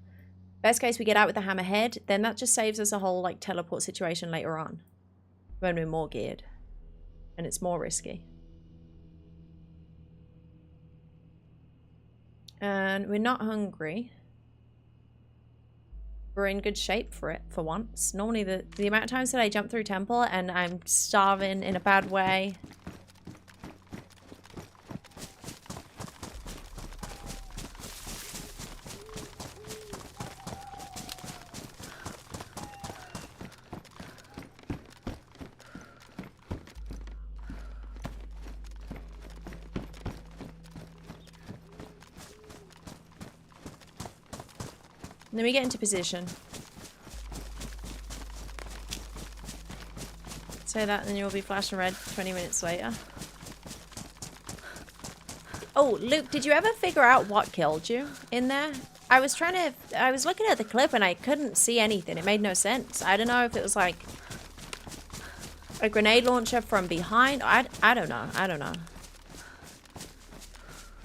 Best case, we get out with the hammerhead. Then that just saves us a whole like teleport situation later on. When we're more geared. And it's more risky. And we're not hungry. We're in good shape for it, for once. Normally the amount of times that I jump through temple and I'm starving in a bad way. Then we get into position. Say that and you'll be flashing red 20 minutes later. Oh, Luke, did you ever figure out what killed you in there? I was looking at the clip and I couldn't see anything. It made no sense. I don't know if it was like a grenade launcher from behind. I don't know. I don't know.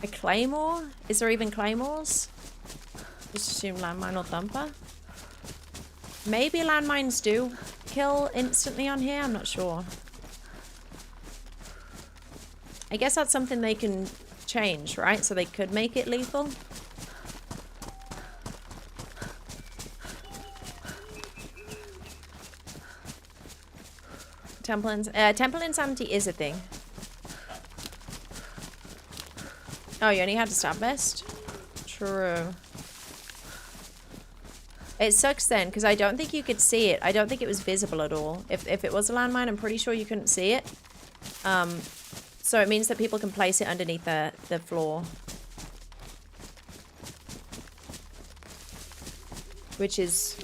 A claymore? Is there even claymores? Just assume landmine or thumper. Maybe landmines do kill instantly on here. I'm not sure. I guess that's something they can change, right? So they could make it lethal. Temple insanity is a thing. Oh, you only had to stab vest? True. It sucks then, because I don't think you could see it. I don't think it was visible at all. If it was a landmine, I'm pretty sure you couldn't see it. So it means that people can place it underneath the floor. Which is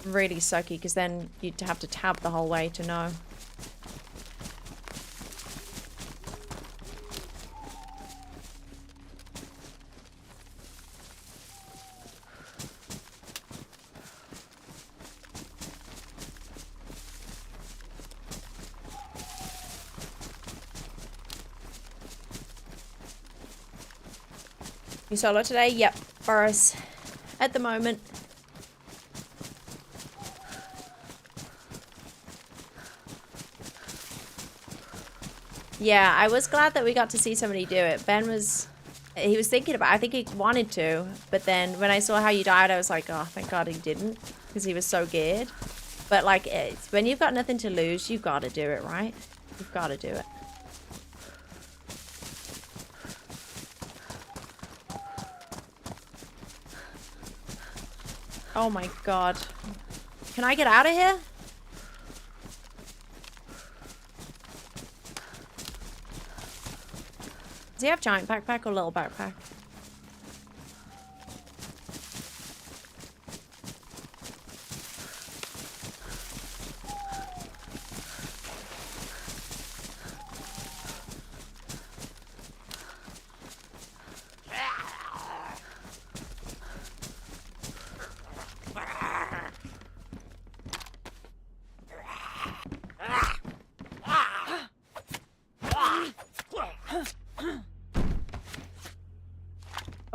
really sucky, because then you'd have to tab the whole way to know. You solo today? Yep, Boris. At the moment. Yeah, I was glad that we got to see somebody do it. Ben was... He was thinking about... I think he wanted to. But then when I saw how you died, I was like, oh, thank God he didn't. Because he was so geared. But, like, when you've got nothing to lose, you've got to do it, right? You've got to do it. Oh, my God. Can I get out of here? Does he have giant backpack or little backpack?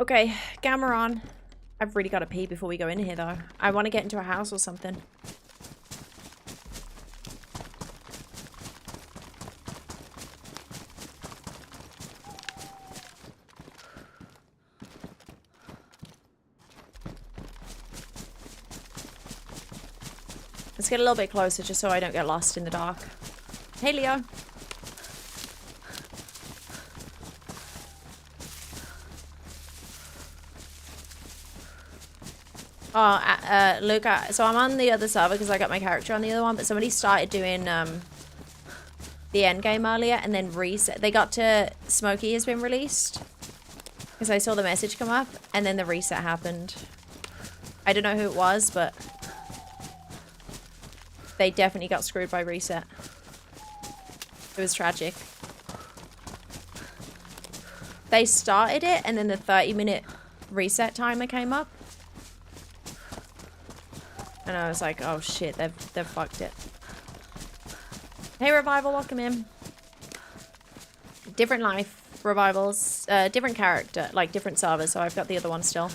Okay, gamma on. I've really got to pee before we go in here, though. I want to get into a house or something. Let's get a little bit closer just so I don't get lost in the dark. Hey, Leo. Oh, Luke, so I'm on the other server because I got my character on the other one, but somebody started doing the Endgame earlier and then reset. They got to Smokey has been released because I saw the message come up and then the reset happened. I don't know who it was, but they definitely got screwed by reset. It was tragic. They started it and then the 30-minute reset timer came up. And I was like, oh shit, they've fucked it. Hey, Revival, welcome in. Different life, Revivals. Different character, like different servers, so I've got the other one still.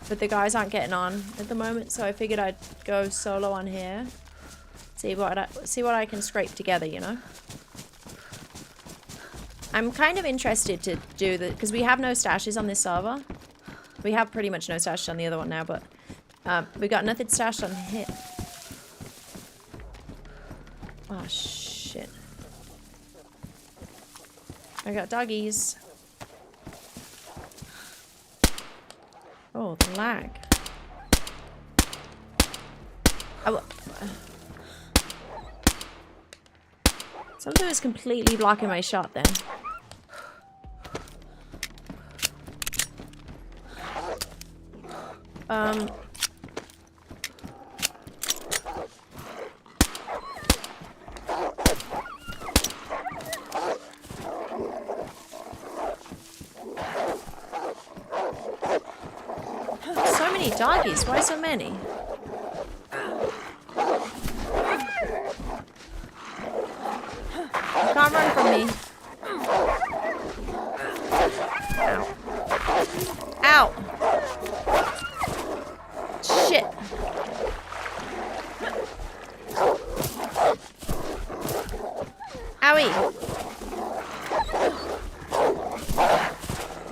But the guys aren't getting on at the moment, so I figured I'd go solo on here. See what I can scrape together, you know? I'm kind of interested to do the... Because we have no stashes on this server. We have pretty much no stashes on the other one now, but... we got nothing stashed on here. Oh, shit. I got doggies. Oh, the lag. Something was completely blocking my shot then. So many doggies. Why so many? You can't run from me. Ow. Ow. Shit. Owie.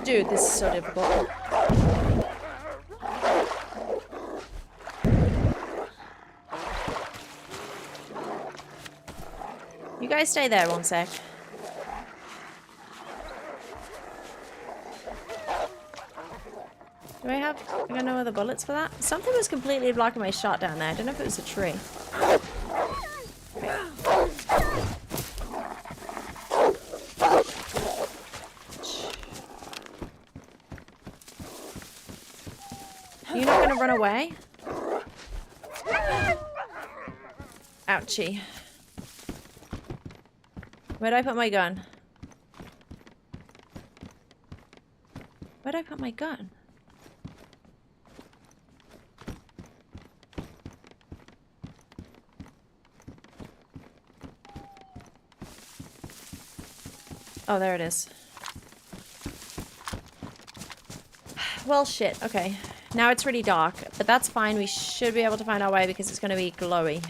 Dude, this is so difficult. You guys stay there one sec. Do I got no other bullets for that? Something was completely blocking my shot down there. I don't know if it was a tree. Okay. You're not gonna run away? Ouchie. Where'd I put my gun? Where'd I put my gun? Oh, there it is. Well, shit. Okay. Now it's really dark, but that's fine. We should be able to find our way because it's going to be glowy.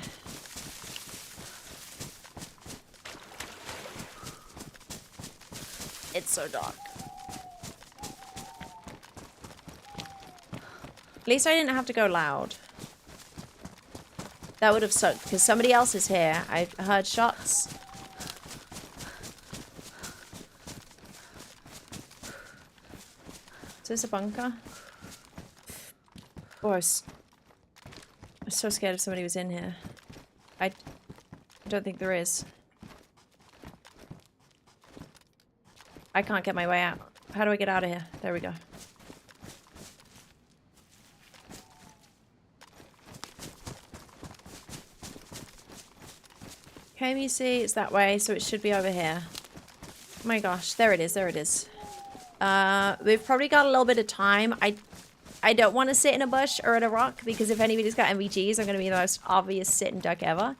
It's so dark. At least I didn't have to go loud. That would have sucked because somebody else is here. I heard shots. Is this a bunker? Oh, I was so scared if somebody was in here. I don't think there is. I can't get my way out. How do I get out of here? There we go. Can you see? It's that way, so it should be over here. Oh my gosh, there it is, there it is. We've probably got a little bit of time. I don't want to sit in a bush or at a rock because if anybody's got MVGs, I'm going to be the most obvious sit and duck ever.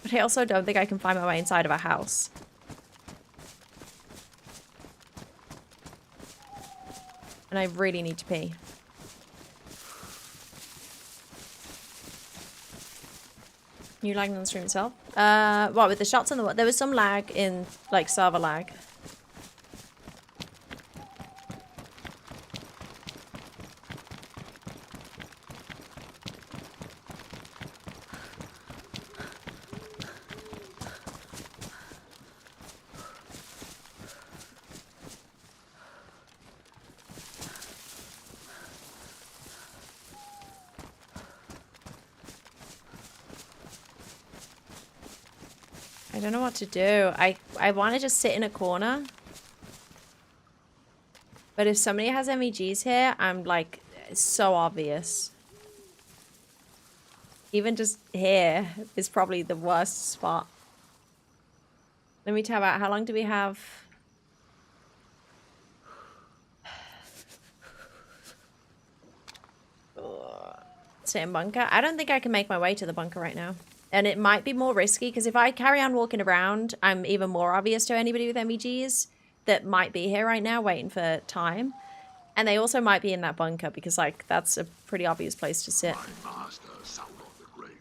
But I also don't think I can find my way inside of a house. And I really need to pee. You lagging on the stream itself? What, with the shots on the wall? There was some lag in, like, server lag. I don't know what to do. I want to just sit in a corner. But if somebody has MEGs here, I'm like, it's so obvious. Even just here is probably the worst spot. Let me tell about how long do we have? Sit in bunker. I don't think I can make my way to the bunker right now. And it might be more risky because if I carry on walking around, I'm even more obvious to anybody with MEGs that might be here right now waiting for time. And they also might be in that bunker because, like, that's a pretty obvious place to sit.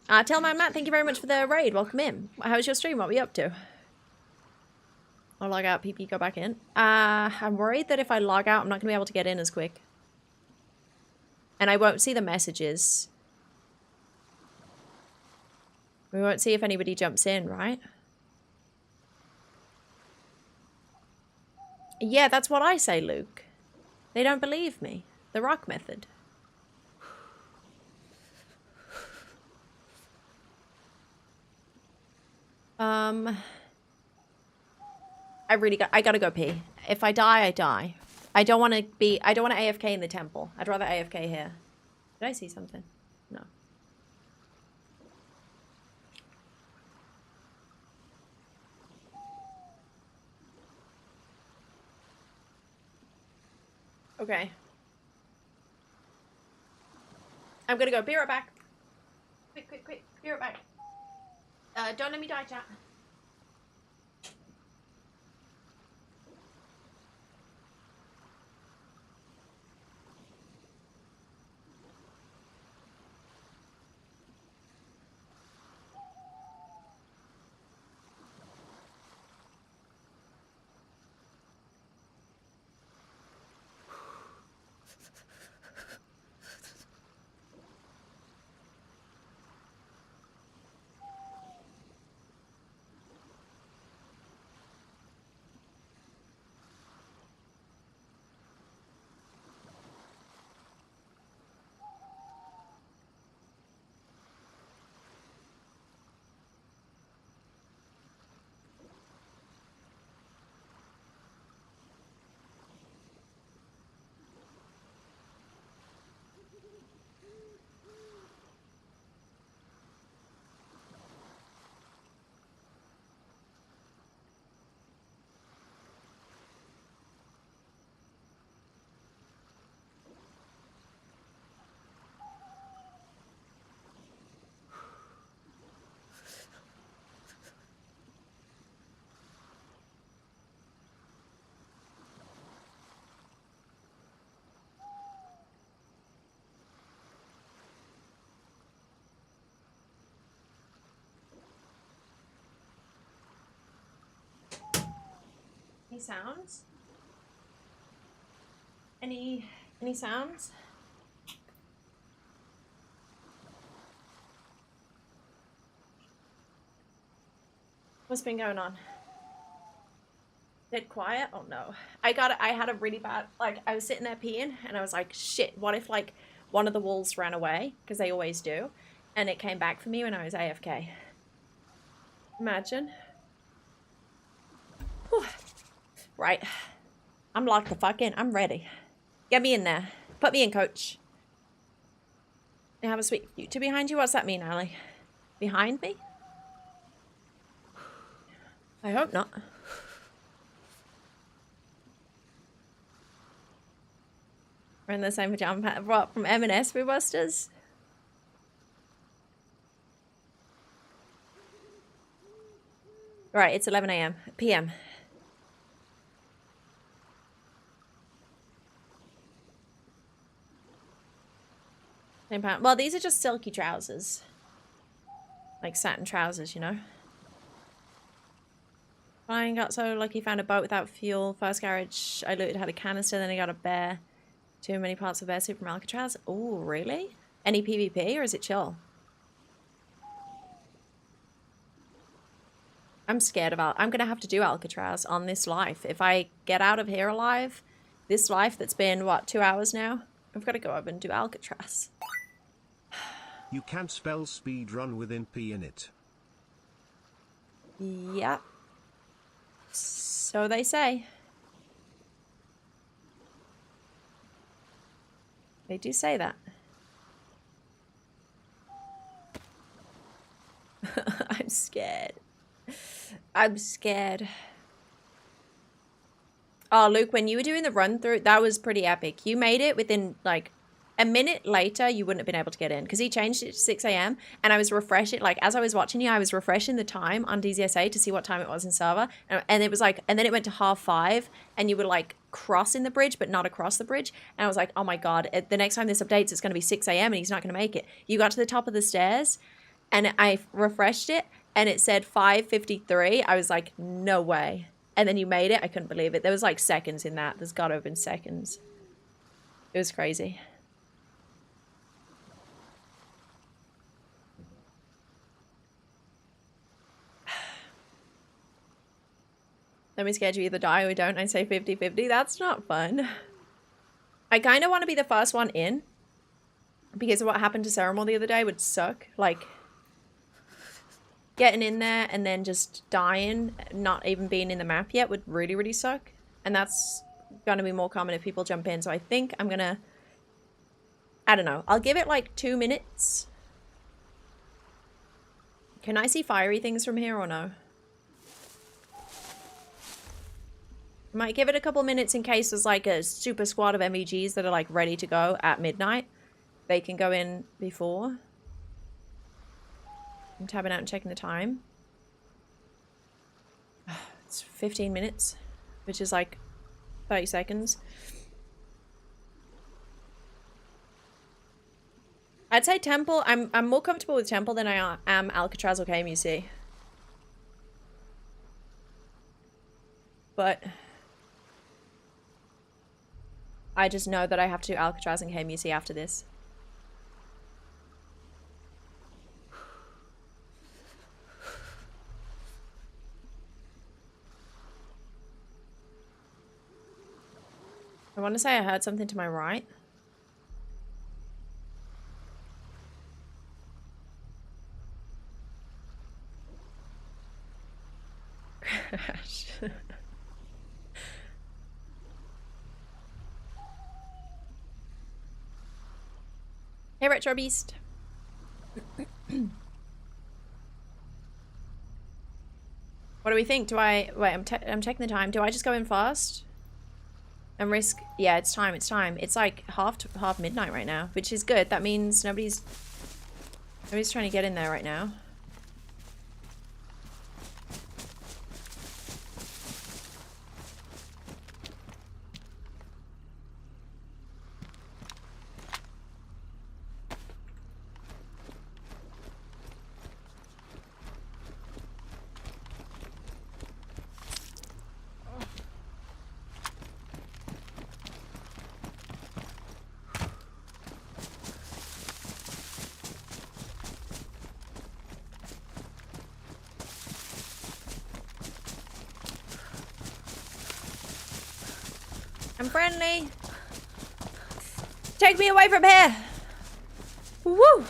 Tellman Matt, thank you very much for the raid. Welcome in. How was your stream? What were you up to? I'll log out, PP, go back in. I'm worried that if I log out, I'm not going to be able to get in as quick. And I won't see the messages. We won't see if anybody jumps in, right? Yeah, that's what I say, Luke. They don't believe me. The rock method. I gotta go pee. If I die, I die. I don't want to AFK in the temple. I'd rather AFK here. Did I see something? No. Okay. I'm gonna go. Be right back. Quick, quick, quick. Be right back. Don't let me die, chat. Any sounds? Any sounds? What's been going on? Dead quiet? Oh no. I had a really bad, like, I was sitting there peeing and I was like, shit, what if like one of the wolves ran away? Because they always do. And it came back for me when I was AFK. Imagine. Whew. Right. I'm locked the fuck in. I'm ready. Get me in there. Put me in, coach. You have a sweet future behind you? What's that mean, Ali? Behind me? I hope not. We're in the same pajama pants. What, from M&S Boosters? Right, it's 11 a.m. p.m. Same pant. Well, these are just silky trousers. Like satin trousers, you know? Flying got so lucky, found a boat without fuel. First garage I looted had a canister, then I got a bear. Too many parts of bear soup from Alcatraz. Oh, really? Any PvP or is it chill? I'm scared of I'm gonna have to do Alcatraz on this life. If I get out of here alive, this life that's been, what, 2 hours now? I've got to go over and do Alcatraz. You can't spell speedrun with P in it. Yep. So they say. They do say that. I'm scared. I'm scared. Oh, Luke, when you were doing the run through, that was pretty epic. You made it within like a minute later, you wouldn't have been able to get in because he changed it to 6 a.m. and I was refreshing, like as I was watching you, I was refreshing the time on DZSA to see what time it was in server. And it was like, and then it went to 5:30 and you were like crossing the bridge, but not across the bridge. And I was like, oh my God, the next time this updates, it's going to be 6 a.m. and he's not going to make it. You got to the top of the stairs and I refreshed it and it said 5:53. I was like, no way. And then you made it. I couldn't believe it. There was like seconds in that. There's got to have been seconds. It was crazy. Then we scared you either die or we don't. I say 50-50. That's not fun. I kind of want to be the first one in. Because of what happened to Ceremal the other day would suck. Like, getting in there and then just dying, not even being in the map yet would really, really suck. And that's going to be more common if people jump in. So I think I'm going to... I don't know. I'll give it like 2 minutes. Can I see fiery things from here or no? Might give it a couple minutes in case there's like a super squad of MVGs that are like ready to go at midnight. They can go in before. I'm tabbing out and checking the time. It's 15 minutes, which is like 30 seconds. I'd say Temple. I'm more comfortable with Temple than I am Alcatraz or KMUC. But I just know that I have to do Alcatraz and KMUC after this. I want to say I heard something to my right. Crash. Hey, Retro Beast. What do we think? Do I... Wait, I'm checking the time. Do I just go in fast? And risk... Yeah, it's time. It's time. It's like half midnight right now, which is good. That means nobody's trying to get in there right now. I'm friendly. Take me away from here. Woo.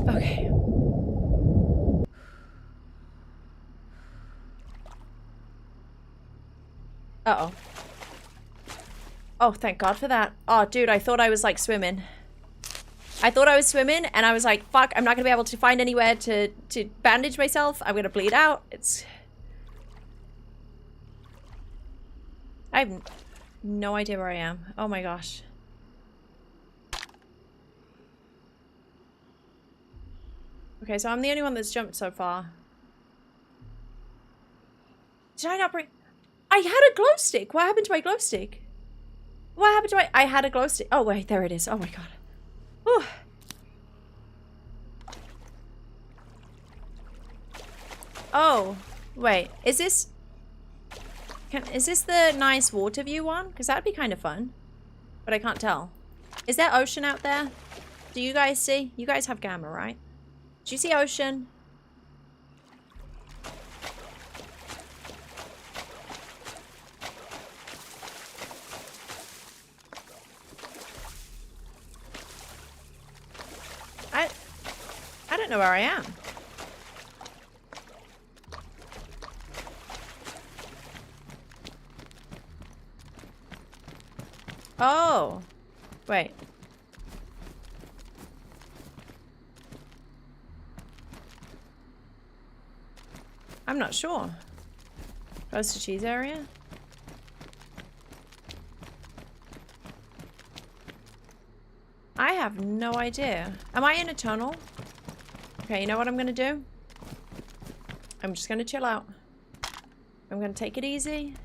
Okay. Uh-oh. Oh, thank God for that. Oh, dude, I thought I was, like, swimming. I thought I was swimming, and I was like, fuck, I'm not gonna be able to find anywhere to bandage myself. I'm gonna bleed out. I have no idea where I am. Oh my gosh. Okay, so I'm the only one that's jumped so far. Did I not bring... I had a glow stick! What happened to my glow stick? What happened to my... I had a glow stick. Oh, wait, there it is. Oh my God. Whew. Oh, wait. Is this the nice water view one? Because that'd be kind of fun. But I can't tell. Is there ocean out there? Do you guys see? You guys have gamma, right? Do you see ocean? I don't know where I am. Oh. Wait. I'm not sure. Close to cheese area? I have no idea. Am I in a tunnel? Okay, you know what I'm gonna do? I'm just gonna chill out. I'm gonna take it easy.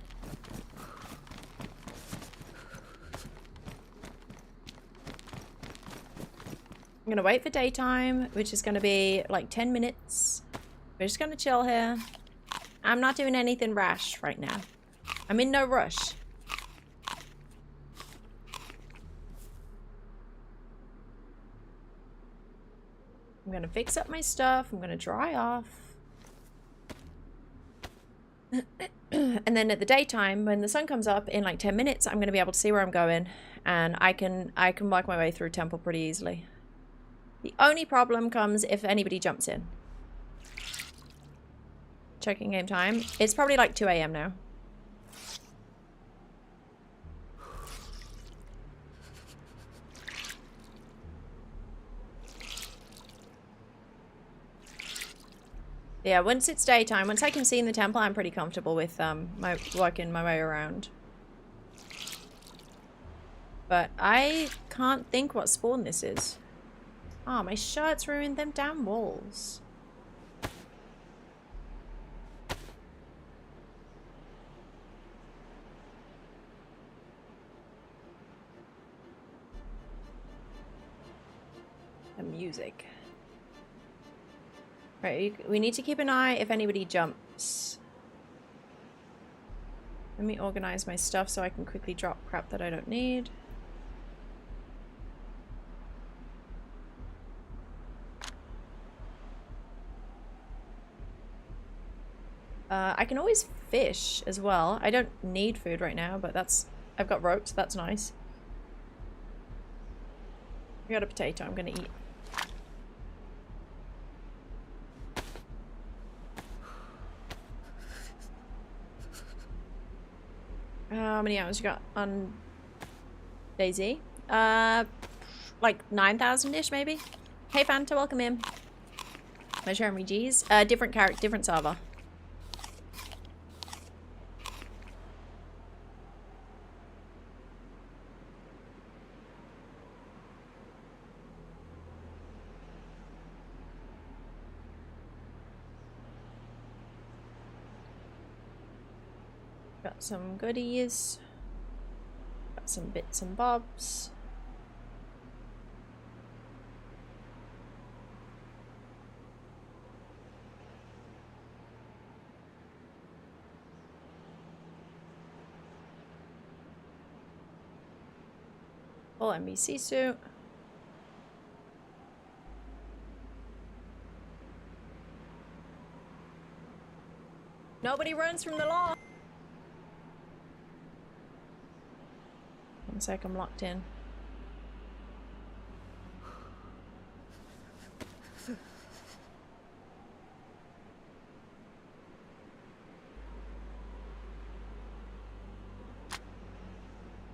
I'm gonna wait for daytime, which is gonna be like 10 minutes. We're just gonna chill here. I'm not doing anything rash right now. I'm in no rush. I'm gonna fix up my stuff. I'm gonna dry off. And then at the daytime, when the sun comes up in like 10 minutes, I'm gonna be able to see where I'm going. And I can work my way through temple pretty easily. The only problem comes if anybody jumps in. Checking game time. It's probably like 2 AM now. Yeah, once it's daytime, once I can see in the temple, I'm pretty comfortable with working my way around. But I can't think what spawn this is. Oh, my shirt's ruined them damn walls. The music. Right, we need to keep an eye if anybody jumps. Let me organize my stuff so I can quickly drop crap that I don't need. I can always fish as well. I don't need food right now, but I've got ropes, that's nice. I got a potato I'm gonna eat. How many hours you got on DayZ? Like 9,000-ish maybe? Hey Fanta, welcome in. Am I sharing me G's? Different character, different server. Got some goodies. Got some bits and bobs. Full NBC suit. Nobody runs from the law. One sec, I'm locked in.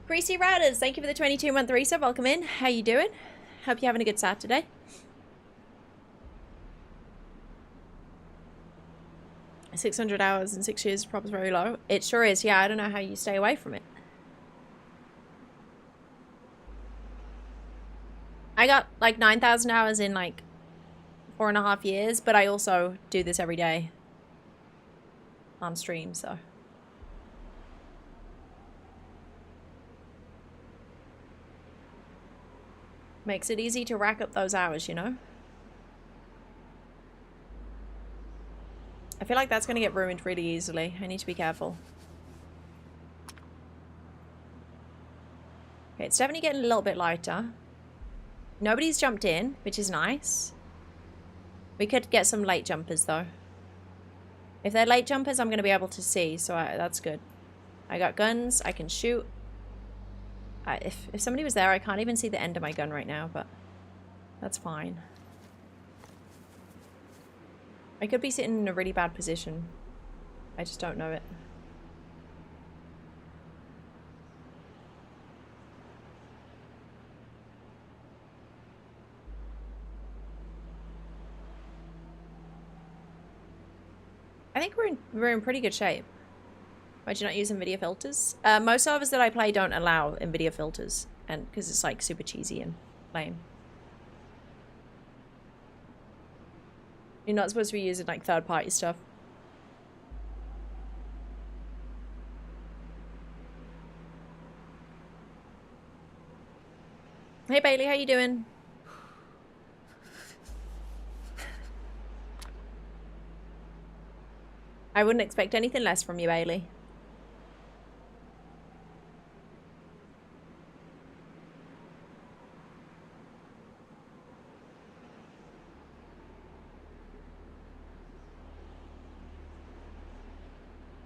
Greasy Riders, thank you for the 22-month resub. Welcome in. How you doing? Hope you're having a good Saturday. $600 hours in 6 years is probably very low. It sure is. Yeah, I don't know how you stay away from it. I got like 9,000 hours in like 4.5 years, but I also do this every day on stream, so. Makes it easy to rack up those hours, you know? I feel like that's going to get ruined really easily. I need to be careful. Okay, it's definitely getting a little bit lighter. Nobody's jumped in, which is nice. We could get some late jumpers, though. If they're late jumpers, I'm going to be able to see, so that's good. I got guns. I can shoot. If somebody was there, I can't even see the end of my gun right now, but that's fine. I could be sitting in a really bad position. I just don't know it. I think we're in pretty good shape. Why'd you not use NVIDIA filters? Most servers that I play don't allow NVIDIA filters, and because it's like super cheesy and lame. You're not supposed to be using like third-party stuff. Hey Bailey, how you doing? I wouldn't expect anything less from you, Bailey.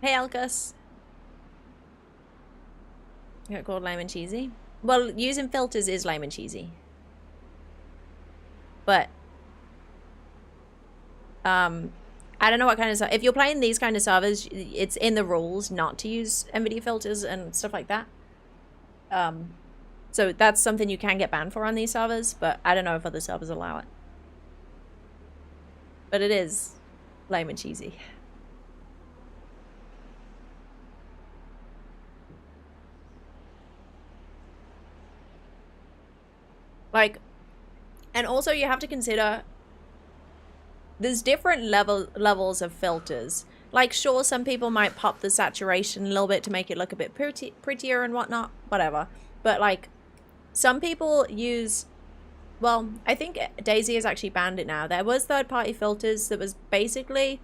Hey, Alcus. You got called lame and cheesy? Well, using filters is lame and cheesy. But, I don't know what kind of... If you're playing these kind of servers, it's in the rules not to use NVIDIA filters and stuff like that. So that's something you can get banned for on these servers, but I don't know if other servers allow it. But it is lame and cheesy. Like, and also you have to consider there's different levels of filters. Like, sure, some people might pop the saturation a little bit to make it look a bit prettier and whatnot, whatever. But like, some people use, well, I think DayZ has actually banned it now. There was third-party filters that was basically,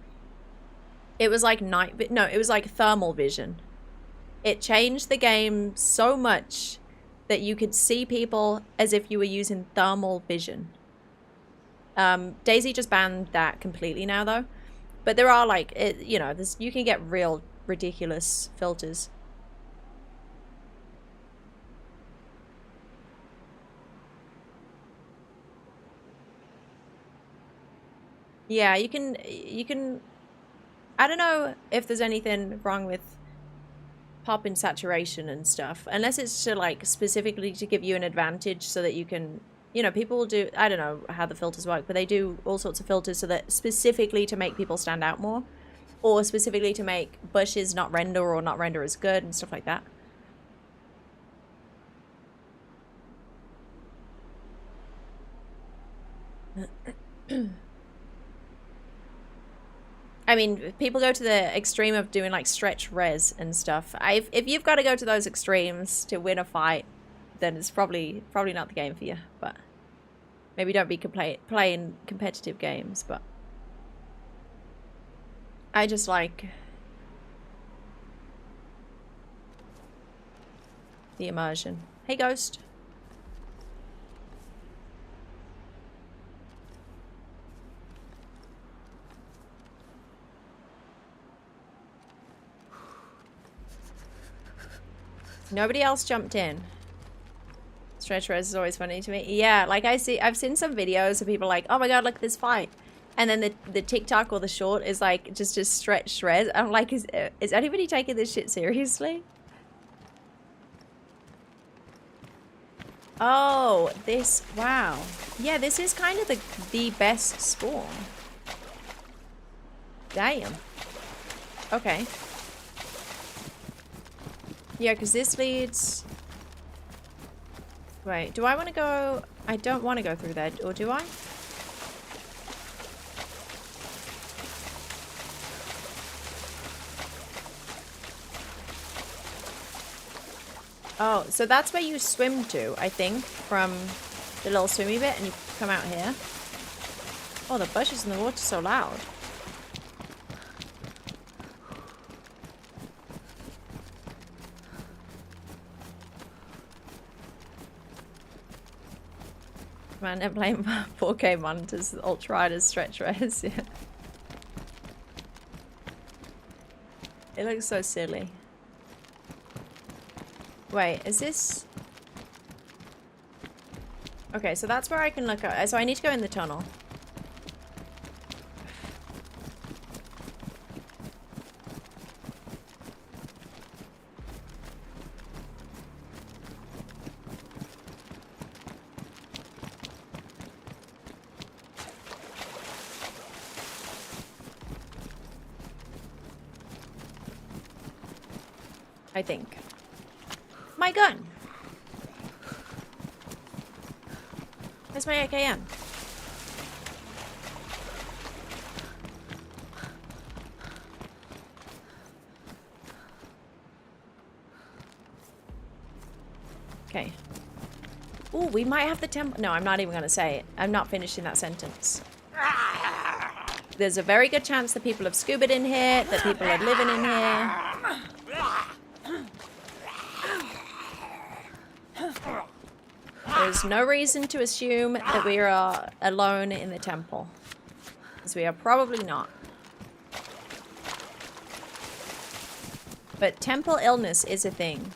it was like it was like thermal vision. It changed the game so much that you could see people as if you were using thermal vision. DayZ just banned that completely now, though. But there are, like, you know, you can get real ridiculous filters. Yeah, you can, I don't know if there's anything wrong with popping saturation and stuff, unless it's to, like, specifically to give you an advantage so that you can, you know, people will do, I don't know how the filters work, but they do all sorts of filters so that specifically to make people stand out more, or specifically to make bushes not render or not render as good and stuff like that. I mean, people go to the extreme of doing like stretch res and stuff. If you've got to go to those extremes to win a fight, then it's probably not the game for you. But maybe don't be playing competitive games. But I just like the immersion. Hey, Ghost. Nobody else jumped in. Stretch res is always funny to me. Yeah, like I've seen some videos of people like, oh my god, look at this fight. And then the TikTok or the short is like just a stretch res. I'm like, is anybody taking this shit seriously? Oh, this, wow. Yeah, this is kind of the best spawn. Damn. Okay. Yeah, because this leads... Wait, do I want to go... I don't want to go through there, or do I? Oh, so that's where you swim to, I think, from the little swimmy bit, and you come out here. Oh, the bushes in the water are so loud. Man, they're playing 4K monitors, ultra riders, stretch res, yeah. It looks so silly. Wait, is this... Okay, so that's where I can look at. So I need to go in the tunnel. I think. My gun! Where's my AKM? Okay. Ooh, we might have the temple. No, I'm not even gonna say it. I'm not finishing that sentence. There's a very good chance that people have scubaed in here, that people are living in here. There's no reason to assume that we are alone in the temple. Because we are probably not. But temple illness is a thing.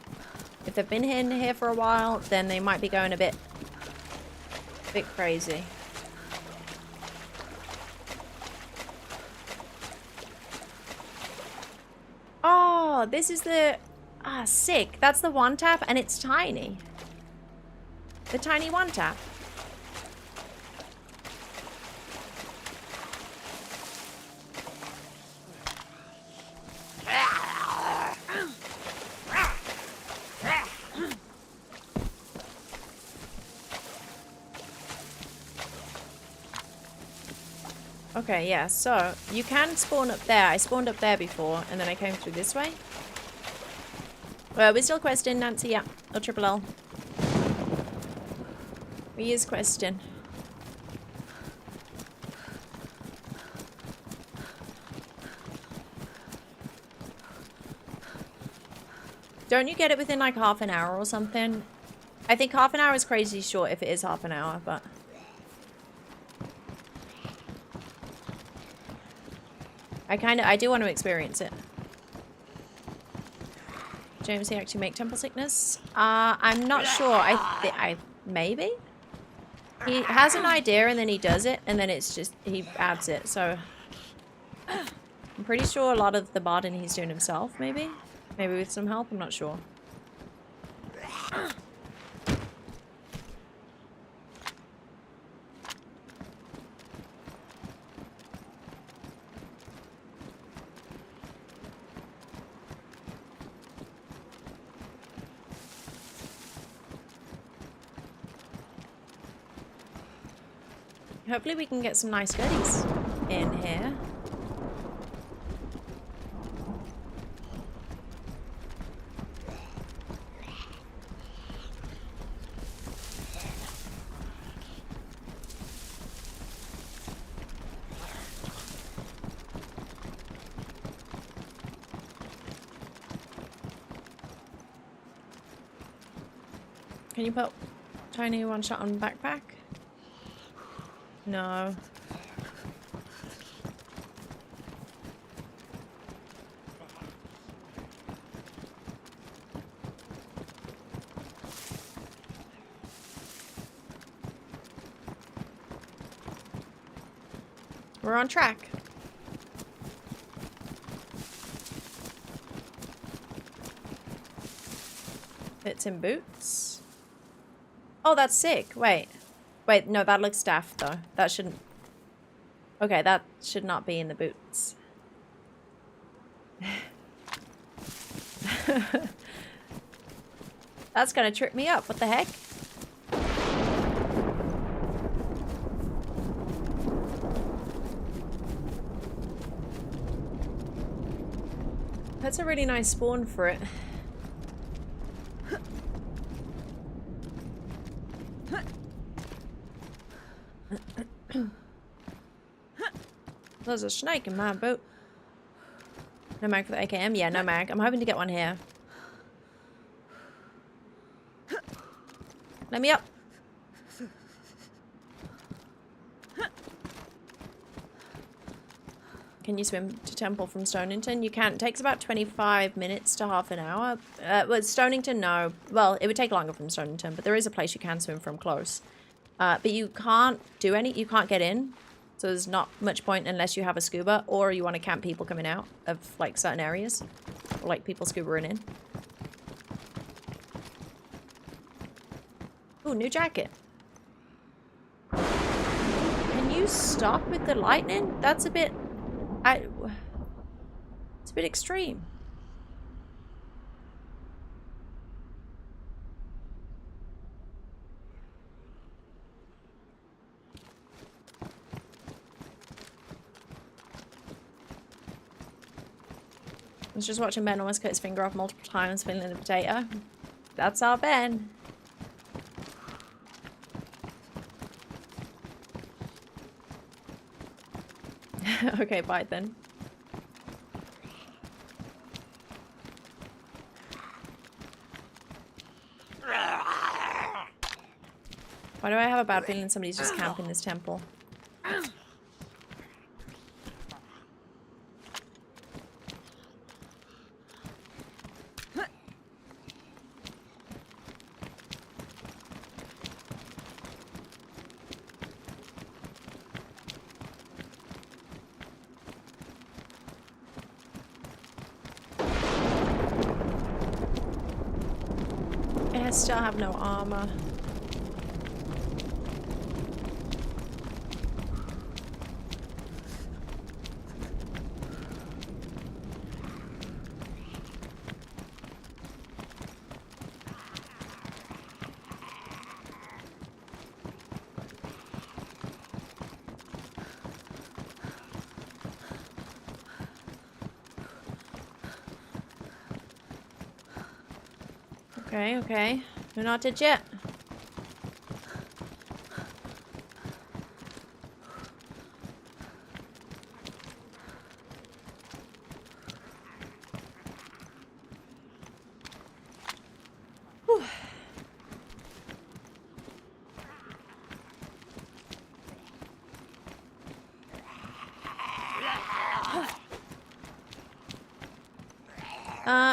If they've been in here for a while, then they might be going a bit crazy. Oh, this is the... Ah, sick. That's the one tap, and it's tiny. The tiny one tap. Okay, yeah, so you can spawn up there. I spawned up there before, and then I came through this way. Well, we're still questing, Nancy, yeah. Or Triple L. We is questing. Don't you get it within like half an hour or something? I think half an hour is crazy short if it is half an hour, but... I do want to experience it. James, he actually make temple sickness? I'm not sure. Maybe? He has an idea and then he does it, and then it's just, he adds it, so... I'm pretty sure a lot of the modding he's doing himself, maybe? Maybe with some help, I'm not sure. Hopefully we can get some nice goodies in here. Can you put tiny one shot on backpack? No. We're on track. It's in boots. Oh, that's sick. Wait. Wait, no, that looks daft, though. That shouldn't... Okay, that should not be in the boots. That's gonna trip me up. What the heck? That's a really nice spawn for it. There's a snake in my boat. No mag for the AKM? Yeah, no mag. I'm hoping to get one here. Let me up. Can you swim to Temple from Stonington? You can. It takes about 25 minutes to half an hour. Well, Stonington, no. Well, it would take longer from Stonington, but there is a place you can swim from close. But you can't do any. You can't get in. So there's not much point unless you have a scuba or you want to camp people coming out of like certain areas. Or like people scubaing in. Ooh, new jacket. Can you stop with the lightning? That's a bit... It's a bit extreme. I was just watching Ben almost cut his finger off multiple times feeling the potato. That's our Ben. Okay, bye then. Why do I have a bad feeling somebody's just camping this temple? I still have no armor. Okay, okay. We're not dead yet. Whew.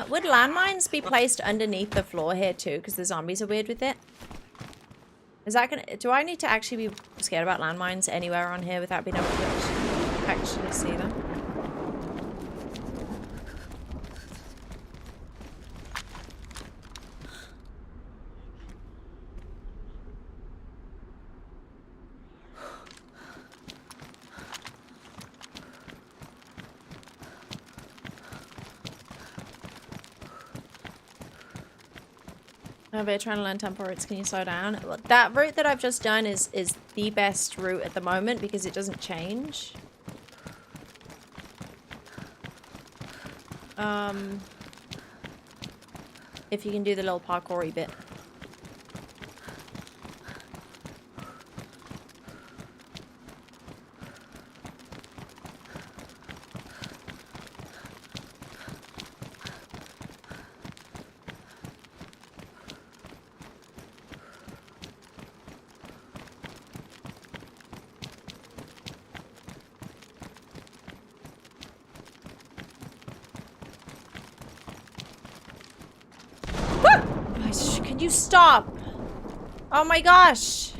Would landmines be placed underneath the floor here too? Because the zombies are weird with it. Is that gonna... Do I need to actually be scared about landmines anywhere on here without being able to actually see them? Oh, but trying to learn tempo routes, can you slow down? That route that I've just done is the best route at the moment because it doesn't change. If you can do the little parkour-y bit. Can you stop? Oh my gosh.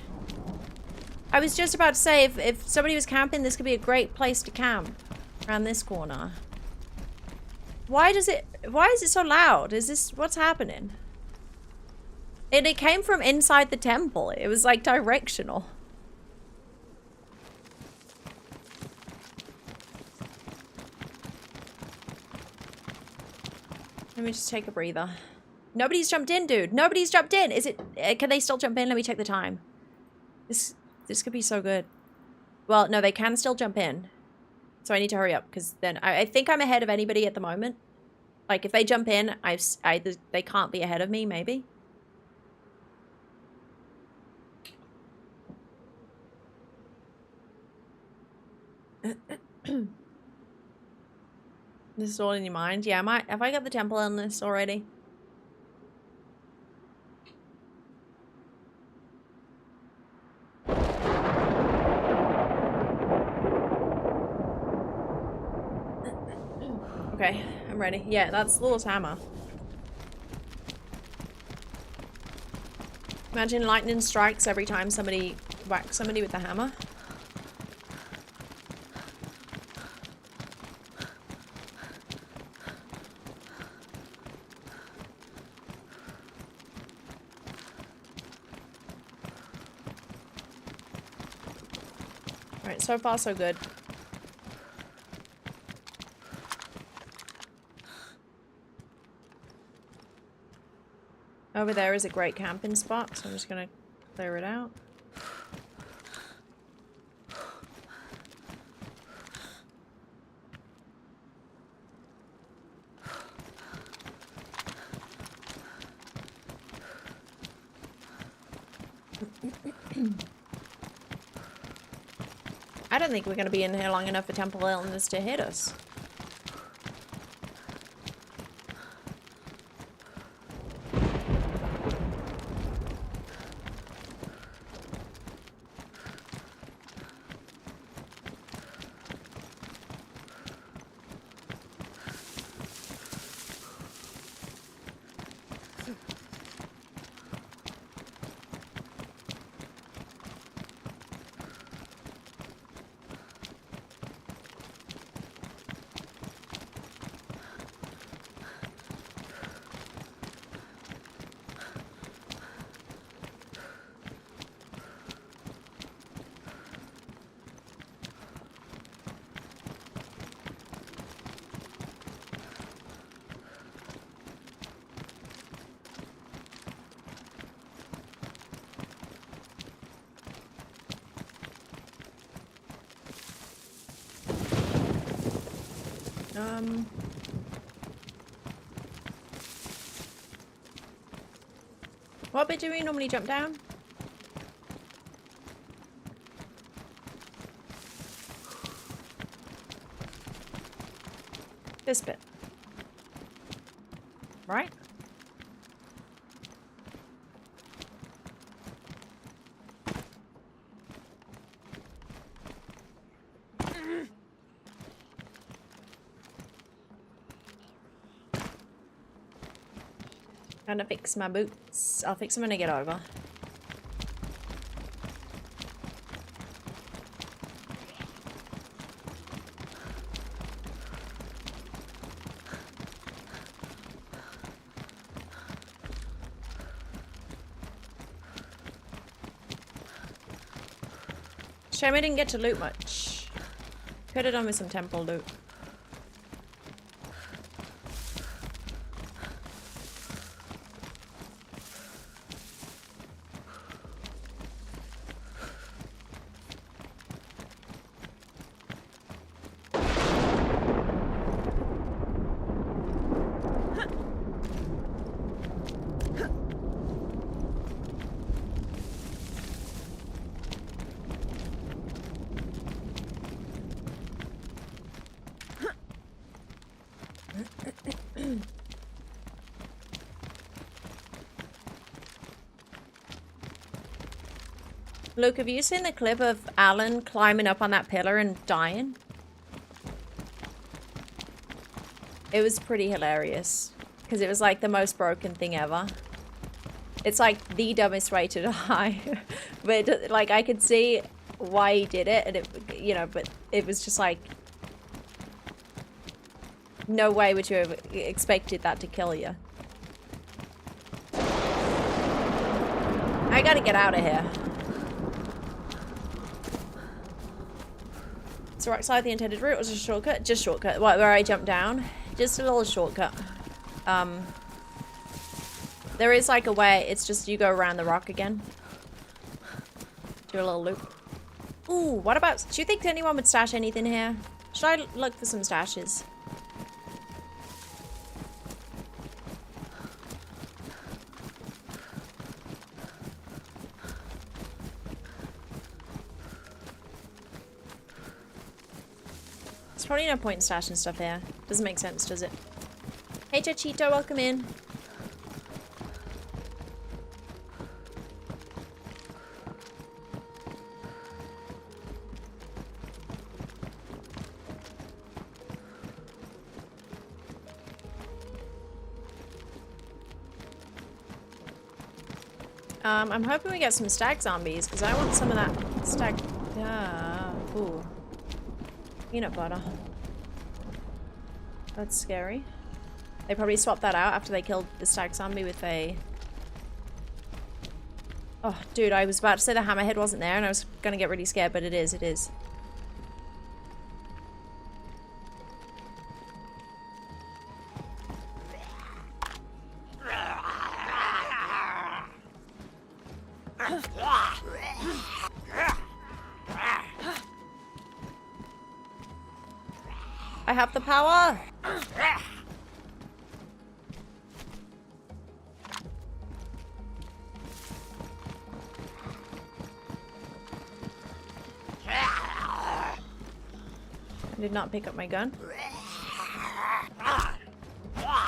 I was just about to say, if somebody was camping, this could be a great place to camp. Around this corner. Why is it so loud? Is this, what's happening? And it came from inside the temple. It was like directional. Let me just take a breather. Nobody's jumped in, dude. Nobody's jumped in. Is it, can they still jump in? Let me check the time. This could be so good. Well, no, they can still jump in. So I need to hurry up because then I think I'm ahead of anybody at the moment. Like if they jump in, they can't be ahead of me, maybe. This is all in your mind? Yeah, have I got the temple illness already? Okay, I'm ready. Yeah, that's Law's hammer. Imagine lightning strikes every time somebody whacks somebody with the hammer. Alright, so far so good. Over there is a great camping spot, so I'm just gonna clear it out. I don't think we're gonna be in here long enough for temple illness to hit us. What bit do we normally jump down? This bit. Right? Gonna fix my boots. I'll fix them when I get over. Shame I didn't get to loot much. Could have done with some temple loot. Luke, have you seen the clip of Alan climbing up on that pillar and dying? It was pretty hilarious. Because it was like the most broken thing ever. It's like the dumbest way to die. But like I could see why he did it, and it, you know, but it was just like, no way would you have expected that to kill you. I gotta get out of here. It's the right side of the intended route. Was a shortcut? Just shortcut. What, where I jumped down? Just a little shortcut. There is like a way, it's just you go around the rock again. Do a little loop. Ooh, what about, do you think anyone would stash anything here? Should I look for some stashes? There's probably no point in stashing stuff here. Doesn't make sense, does it? Hey Chachito, welcome in. I'm hoping we get some stag zombies, because I want some of that stag... ooh. Peanut butter. That's scary. They probably swapped that out after they killed the stag zombie with a... Oh, dude, I was about to say the hammerhead wasn't there, and I was gonna get really scared, but it is, it is. I have the power! I did not pick up my gun.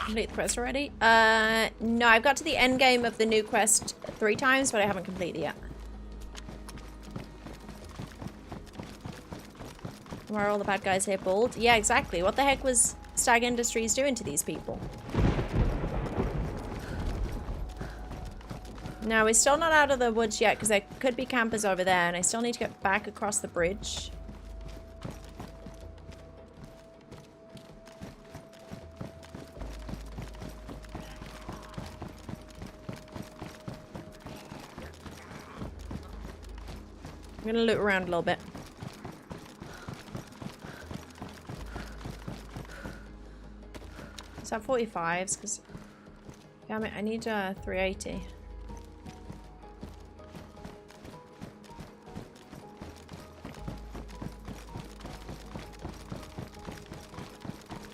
Complete the quest already? No, I've got to the end game of the new quest 3 times, but I haven't completed it yet. Why are all the bad guys here bald? Yeah, exactly. What the heck was Stag Industries doing to these people? Now, we're still not out of the woods yet, because there could be campers over there, and I still need to get back across the bridge. I'm gonna loot around a little bit. Is that 45s? Because, damn it, I need 380.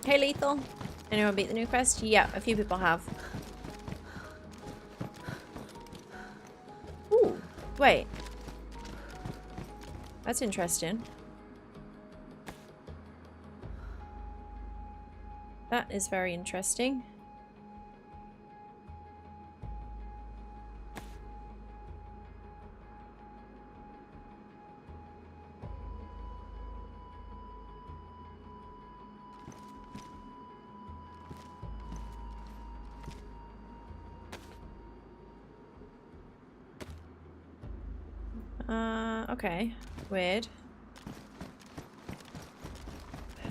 Hey, Lethal. Anyone beat the new quest? Yeah, a few people have. Ooh, wait. That's interesting. That is very interesting. Okay. Weird.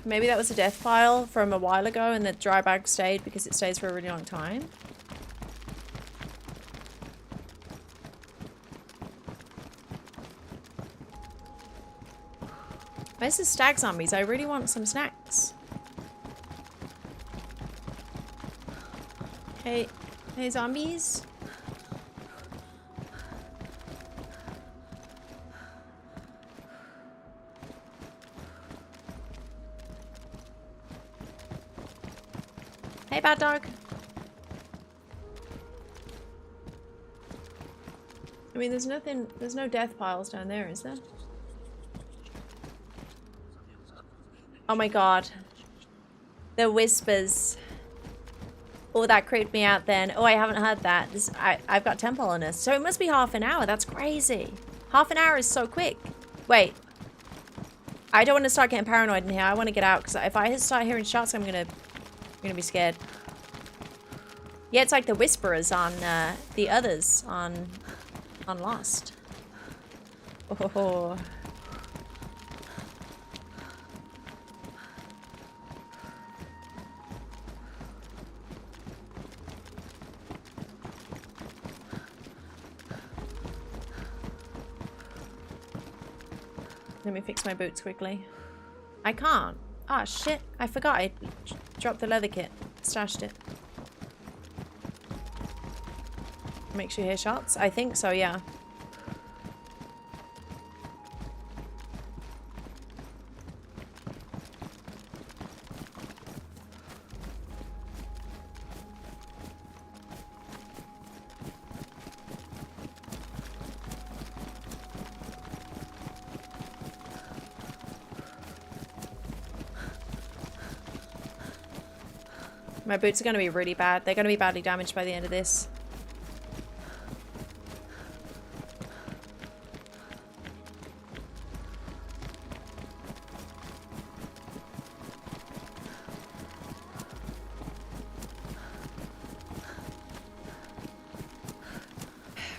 Maybe that was a death pile from a while ago and the dry bag stayed because it stays for a really long time. Where's the stag zombies? I really want some snacks. Hey, hey zombies. Hey, bad dog. I mean, there's nothing, there's no death piles down there, is there? Oh my god. The whispers. Oh, that creeped me out then. Oh, I haven't heard that. I've got tempo on us. So it must be half an hour. That's crazy. Half an hour is so quick. Wait. I don't want to start getting paranoid in here. I want to get out because if I start hearing shots, I'm gonna be scared. Yeah, it's like the whisperers on the others on Lost. Oh. Let me fix my boots quickly. I can't. Ah, shit. I forgot I dropped the leather kit. Stashed it. Makes you hear shots? I think so, yeah. My boots are going to be really bad. They're going to be badly damaged by the end of this.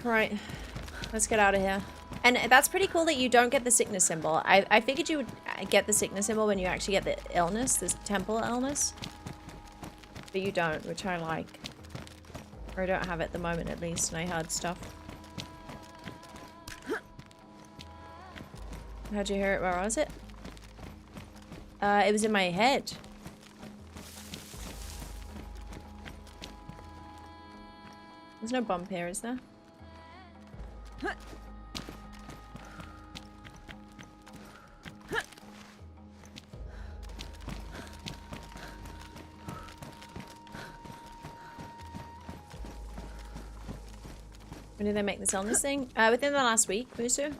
Right. Let's get out of here. And that's pretty cool that you don't get the sickness symbol. I figured you would get the sickness symbol when you actually get the illness, this temple illness. But you don't, which I like. Or I don't have it at the moment, at least, and I heard stuff. How'd you hear it? Where was it? It was in my head. There's no bump here, is there? When did they make this illness thing? Within the last week, Musu.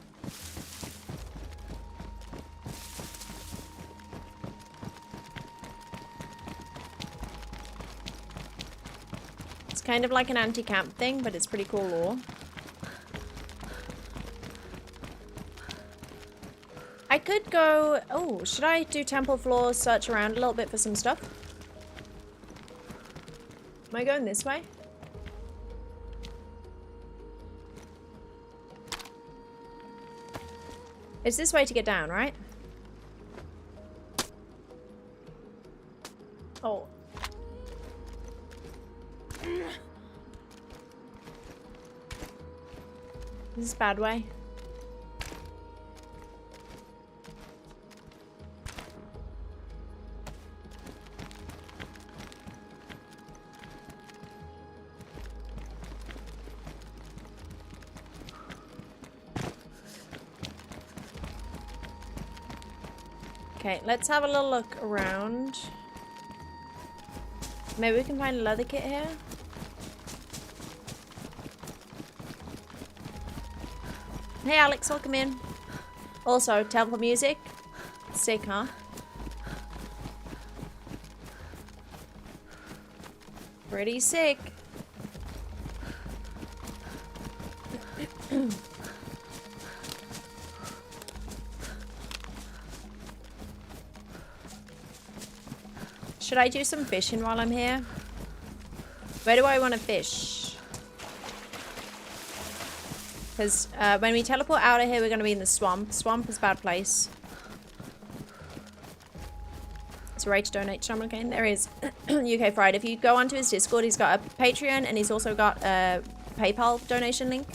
It's kind of like an anti-camp thing, but it's pretty cool lore. I could go... Oh, should I do temple floors, search around a little bit for some stuff? Am I going this way? It's this way to get down, right? Oh. This is a bad way. Okay, let's have a little look around. Maybe we can find a leather kit here. Hey Alex, welcome in. Also, temple music. Sick, huh? Pretty sick. Should I do some fishing while I'm here? Where do I want to fish? Because when we teleport out of here, we're going to be in the swamp. Swamp is a bad place. Is there a way to donate to again? There is. UK Fried. If you go onto his Discord, he's got a Patreon and he's also got a PayPal donation link.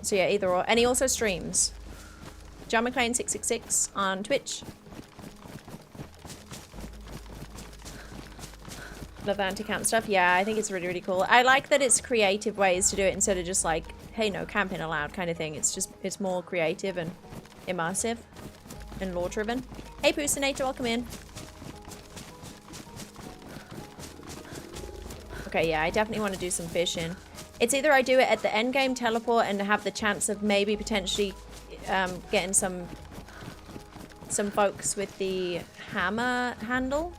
So yeah, either or. And he also streams. John McClane 666 on Twitch. Love the anti-camp stuff. Yeah, I think it's really, really cool. I like that it's creative ways to do it instead of just like, hey, no camping allowed kind of thing. It's just, it's more creative and immersive and lore driven. Hey, Poosinator, welcome in. Okay, yeah, I definitely want to do some fishing. It's either I do it at the endgame teleport and have the chance of maybe potentially getting some folks with the hammer handle,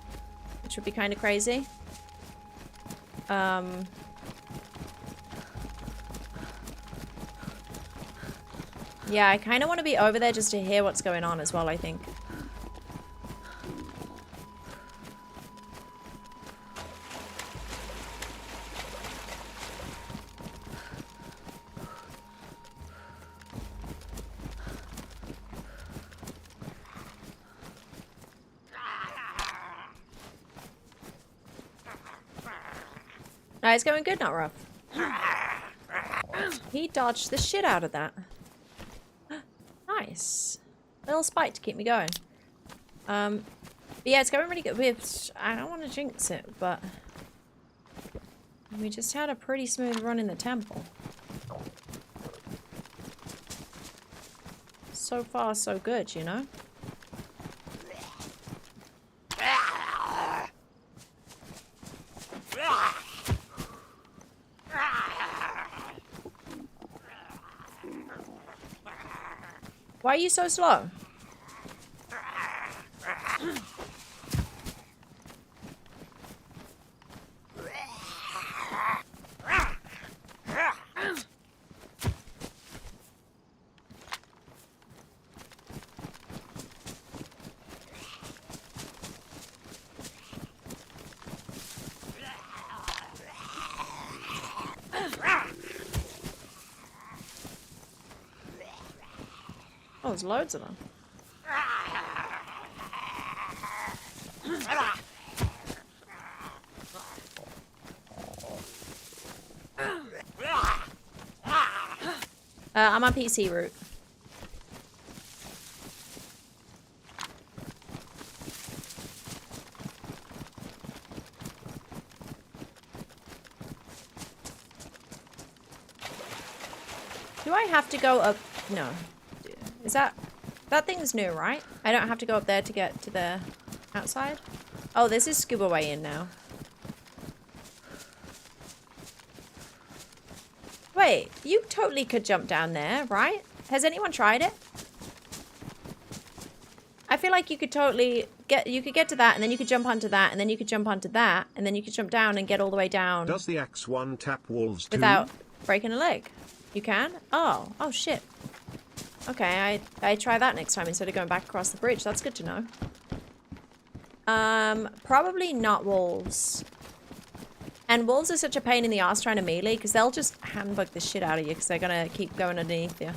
which would be kind of crazy. Yeah, I kind of want to be over there just to hear what's going on as well, I think. No, it's going good, not rough. He dodged the shit out of that. Nice. Little spike to keep me going. But yeah, it's going really good. I don't want to jinx it, but we just had a pretty smooth run in the temple. So far, so good, you know? Why are you so slow? Oh, there's loads of them. I'm on PC route. Do I have to go up? No. Is that thing's new, right? I don't have to go up there to get to the outside? Oh, this is scuba way in now. Wait, you totally could jump down there, right? Has anyone tried it? I feel like you could totally get to that, and then you could jump onto that, and then you could jump onto that, and then you could jump down and get all the way down. Does the X1 tap wolves too? Without breaking a leg. You can? Oh shit. Okay, I try that next time instead of going back across the bridge. That's good to know. Probably not wolves. And wolves are such a pain in the ass trying to melee because they'll just handbug the shit out of you because they're gonna keep going underneath you.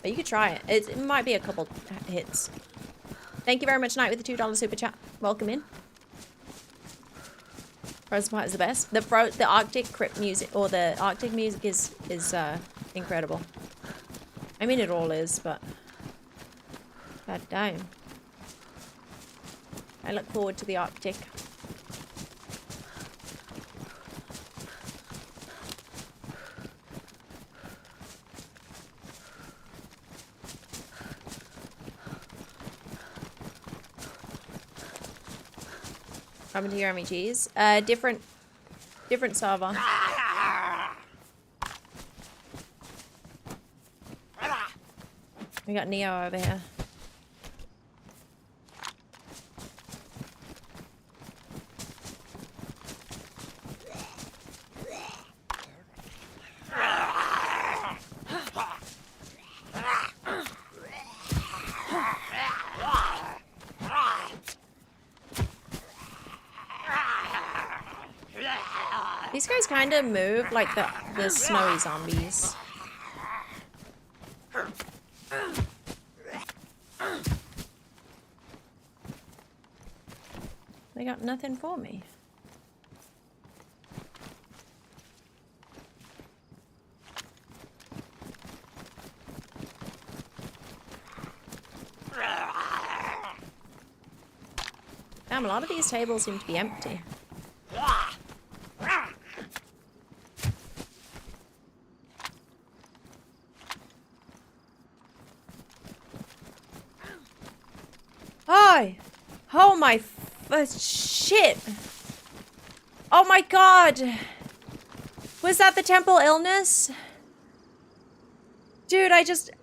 But you could try it. It might be a couple hits. Thank you very much, Knight, with the $2 super chat. Welcome in. Frozen part is the best. The Arctic crypt music or the Arctic music is incredible. I mean, it all is, but god damn. I look forward to the Arctic. Coming to your MEGs. Different server. We got Neo over here. These guys kind of move like the snowy zombies. They got nothing for me. Damn, a lot of these tables seem to be empty. Oh my shit. Oh my god. Was that the temple illness? Dude,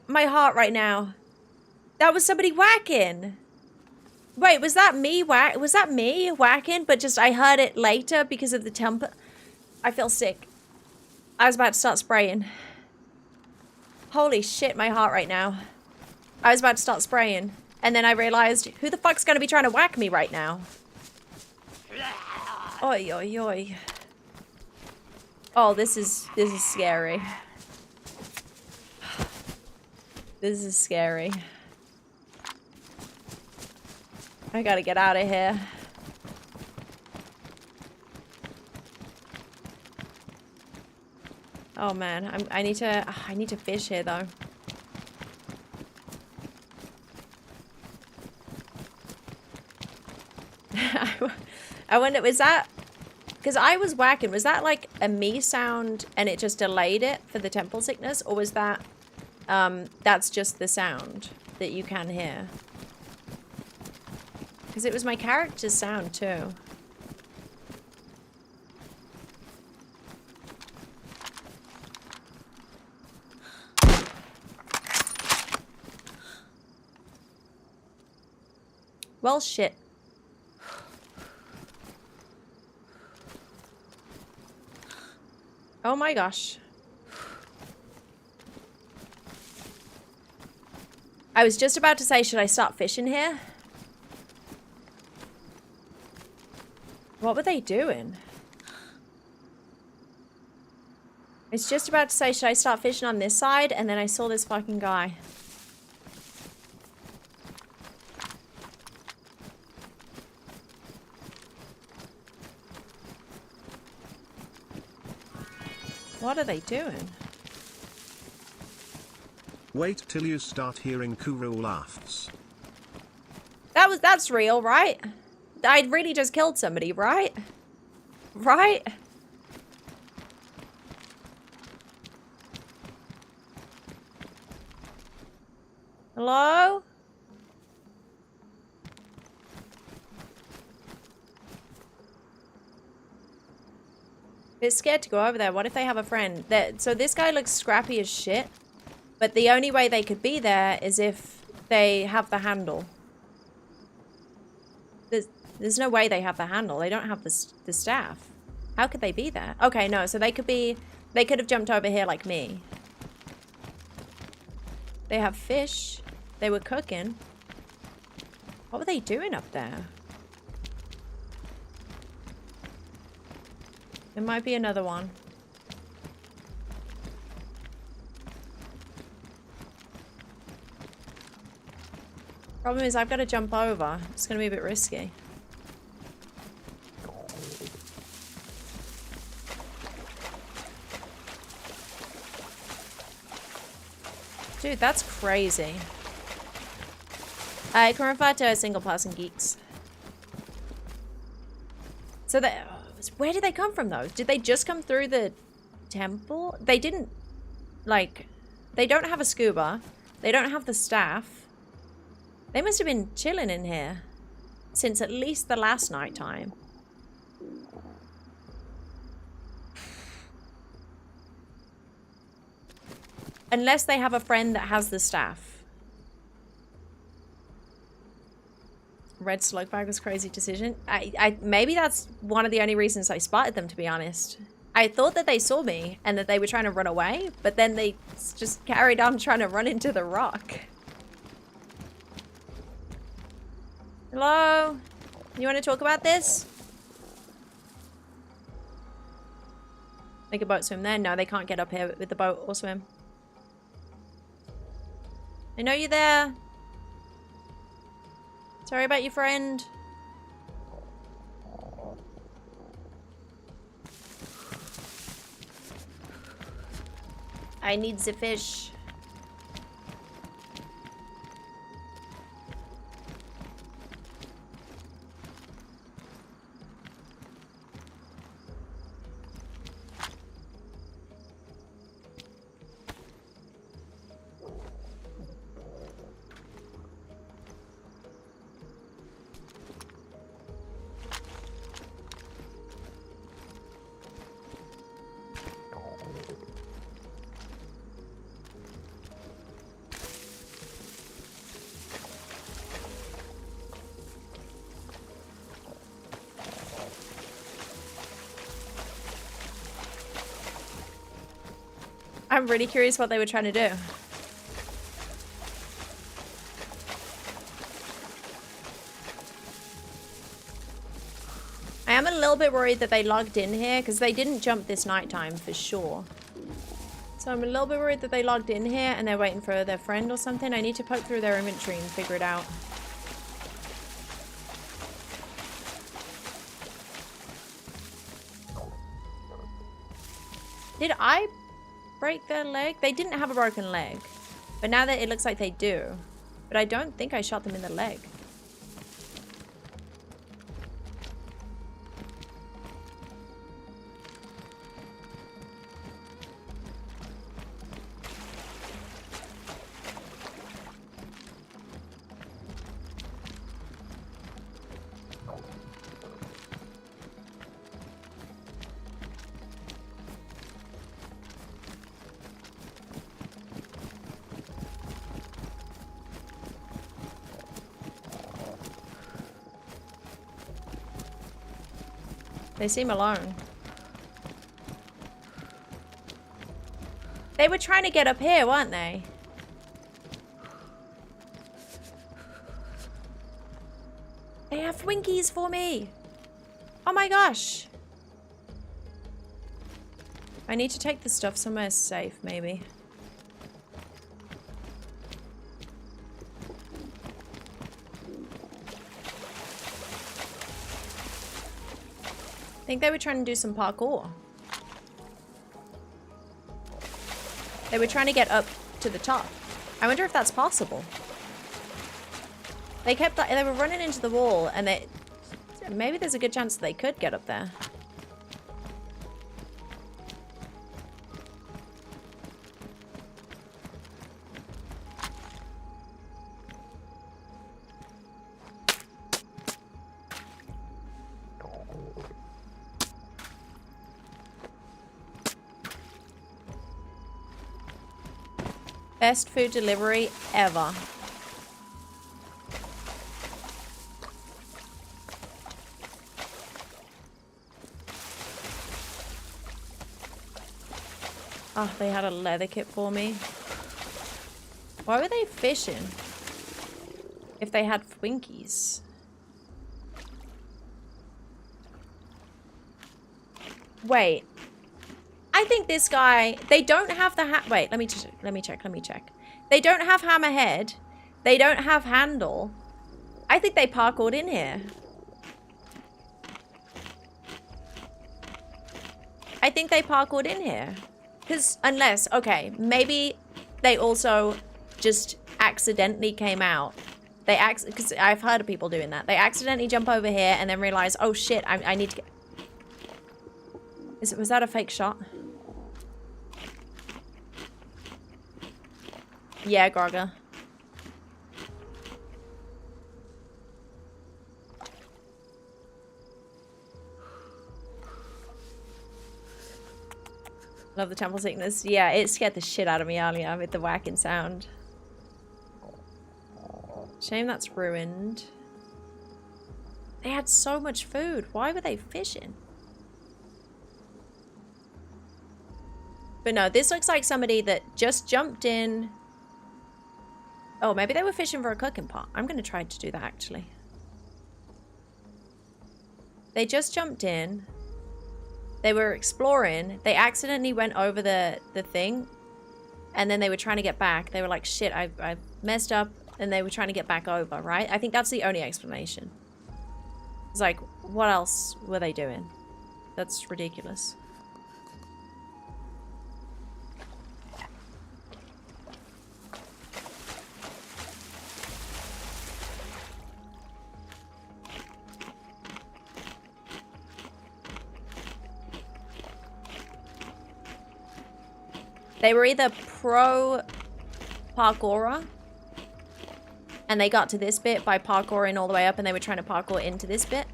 my heart right now. That was somebody whacking. Wait, was that me whacking? But just I heard it later because of the temple. I feel sick. I was about to start spraying. Holy shit, my heart right now. I was about to start spraying. And then I realized, who the fuck's gonna be trying to whack me right now? Oi, oi, oi. Oh, this is scary. This is scary. I gotta get out of here. Oh man, I need to fish here though. I wonder, was that, because I was whacking, was that like a me sound and it just delayed it for the temple sickness, or was that, that's just the sound that you can hear? Because it was my character's sound too. Well, shit. Oh my gosh. I was just about to say, should I start fishing here? What were they doing? I was just about to say, should I start fishing on this side? And then I saw this fucking guy. What are they doing? Wait till you start hearing Kuro laughs. That's real, right? I really just killed somebody, right? Right? Hello? Bit scared to go over there. What if they have a friend? So this guy looks scrappy as shit. But the only way they could be there is if they have the handle. There's no way they have the handle. They don't have the staff. How could they be there? Okay, no. So they could have jumped over here like me. They have fish. They were cooking. What were they doing up there? There might be another one. Problem is I've got to jump over. It's going to be a bit risky. Dude, that's crazy. I can refer to single person geeks. So where did they come from though? Did they just come through the temple? They didn't, like, they don't have a scuba. They don't have the staff. They must have been chilling in here since at least the last night time. Unless they have a friend that has the staff. Red slug bag was a crazy decision. Maybe that's one of the only reasons I spotted them, to be honest. I thought that they saw me and that they were trying to run away, but then they just carried on trying to run into the rock. Hello? You want to talk about this? They could boat swim there? No, they can't get up here with the boat or swim. I know you're there. Sorry about your friend. I need the fish. I'm really curious what they were trying to do. I am a little bit worried that they logged in here because they didn't jump this nighttime for sure. So I'm a little bit worried that they logged in here and they're waiting for their friend or something. I need to poke through their inventory and figure it out. Did I break their leg? They didn't have a broken leg. But now that it looks like they do. But I don't think I shot them in the leg. They seem alone. They were trying to get up here, weren't they? They have Twinkies for me. Oh my gosh. I need to take the stuff somewhere safe, maybe. I think they were trying to do some parkour. They were trying to get up to the top. I wonder if that's possible. They were running into the wall and maybe there's a good chance that they could get up there. Best food delivery ever. Oh, they had a leather kit for me. Why were they fishing? If they had Twinkies. Wait. I think this guy, they don't have the wait, let me check. They don't have hammerhead. They don't have handle. I think they parkoured in here. I think they parkoured in here. Because unless, okay, maybe they also just accidentally came out. Because I've heard of people doing that. They accidentally jump over here and then realize, oh shit, I need to get... Was that a fake shot? Yeah, Grogger. Love the temple sickness. Yeah, it scared the shit out of me earlier with the whacking sound. Shame that's ruined. They had so much food. Why were they fishing? But no, this looks like somebody that just jumped in. Oh, maybe they were fishing for a cooking pot. I'm going to try to do that, actually. They just jumped in. They were exploring. They accidentally went over the thing. And then they were trying to get back. They were like, shit, I messed up. And they were trying to get back over, right? I think that's the only explanation. It's like, what else were they doing? That's ridiculous. They were either pro parkourer and they got to this bit by parkouring all the way up and they were trying to parkour into this bit,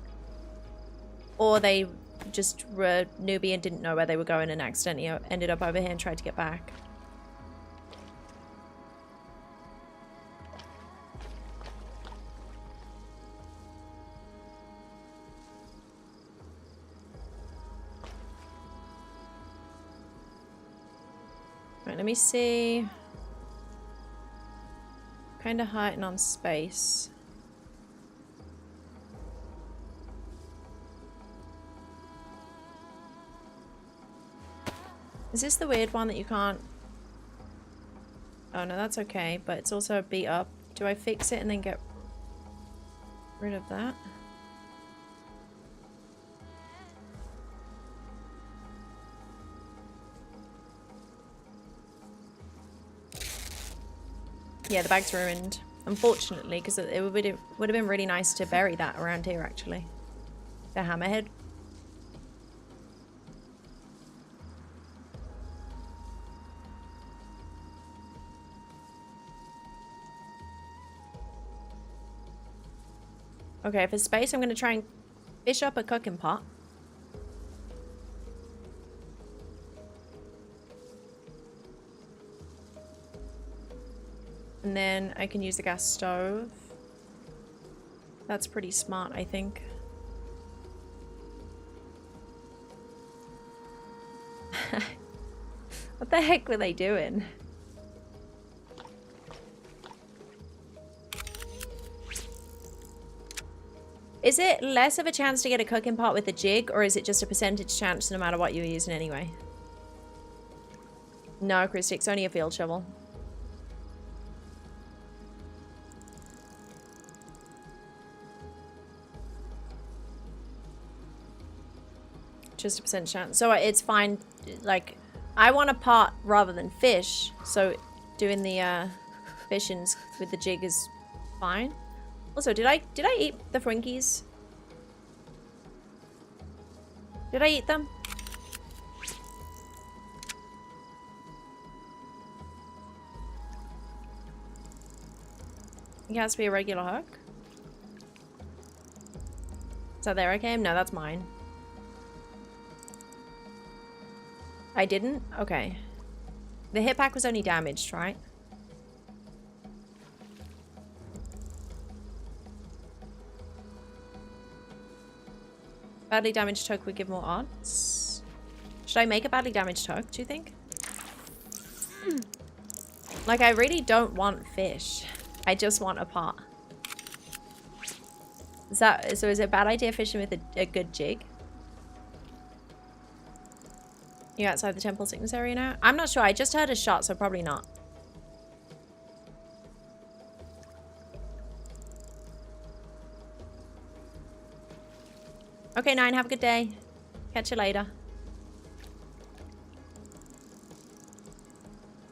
or they just were newbie and didn't know where they were going and accidentally ended up over here and tried to get back. Right, let me see. Kind of heighten on space. Is this the weird one that you can't... Oh no, that's okay, but it's also beat up. Do I fix it and then get rid of that? Yeah, the bag's ruined. Unfortunately, because it would have been really nice to bury that around here, actually. The hammerhead. Okay, for space, I'm going to try and fish up a cooking pot. And then I can use the gas stove. That's pretty smart, I think. What the heck were they doing? Is it less of a chance to get a cooking pot with a jig, or is it just a percentage chance no matter what you're using anyway? No, Christy, it's only a field shovel. Just a percent chance. So it's fine. Like, I want a pot rather than fish. So doing the fishings with the jig is fine. Also, did I eat the Twinkies? Did I eat them? It has to be a regular hook. Is that there I came? No, that's mine. I didn't? Okay. The hit pack was only damaged, right? Badly damaged hook would give more odds. Should I make a badly damaged hook, do you think? Like, I really don't want fish. I just want a pot. So is it a bad idea fishing with a good jig? You outside the temple sickness area now? I'm not sure. I just heard a shot, so probably not. Okay, 9. Have a good day. Catch you later.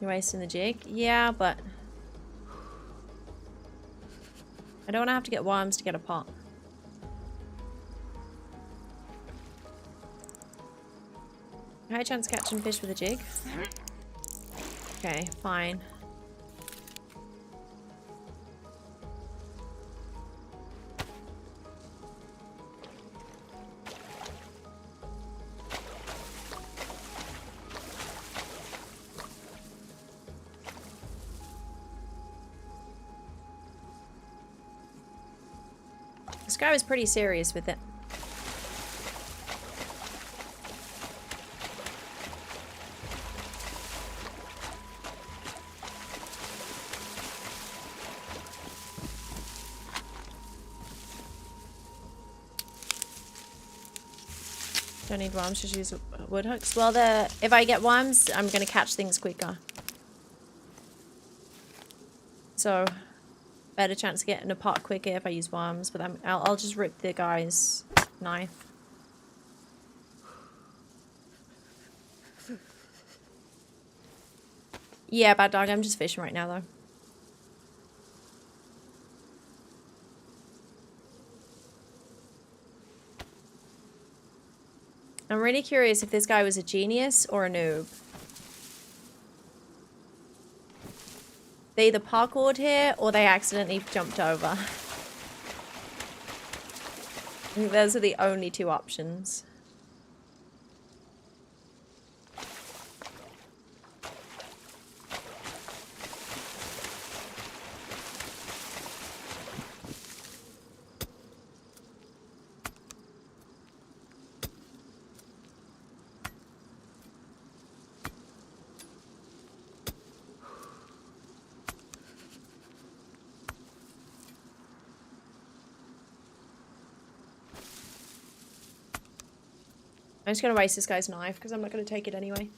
You're wasting the jig? Yeah, but... I don't want to have to get worms to get a pot. High chance catching fish with a jig. Okay, fine. This guy was pretty serious with it. Don't need worms, just use wood hooks. Well, if I get worms, I'm gonna catch things quicker. So, better chance of getting a pot quicker if I use worms. But I'll just rip the guy's knife. Yeah, bad dog. I'm just fishing right now, though. I'm really curious if this guy was a genius or a noob. They either parkoured here or they accidentally jumped over. I think those are the only two options. I'm just gonna waste this guy's knife because I'm not gonna take it anyway.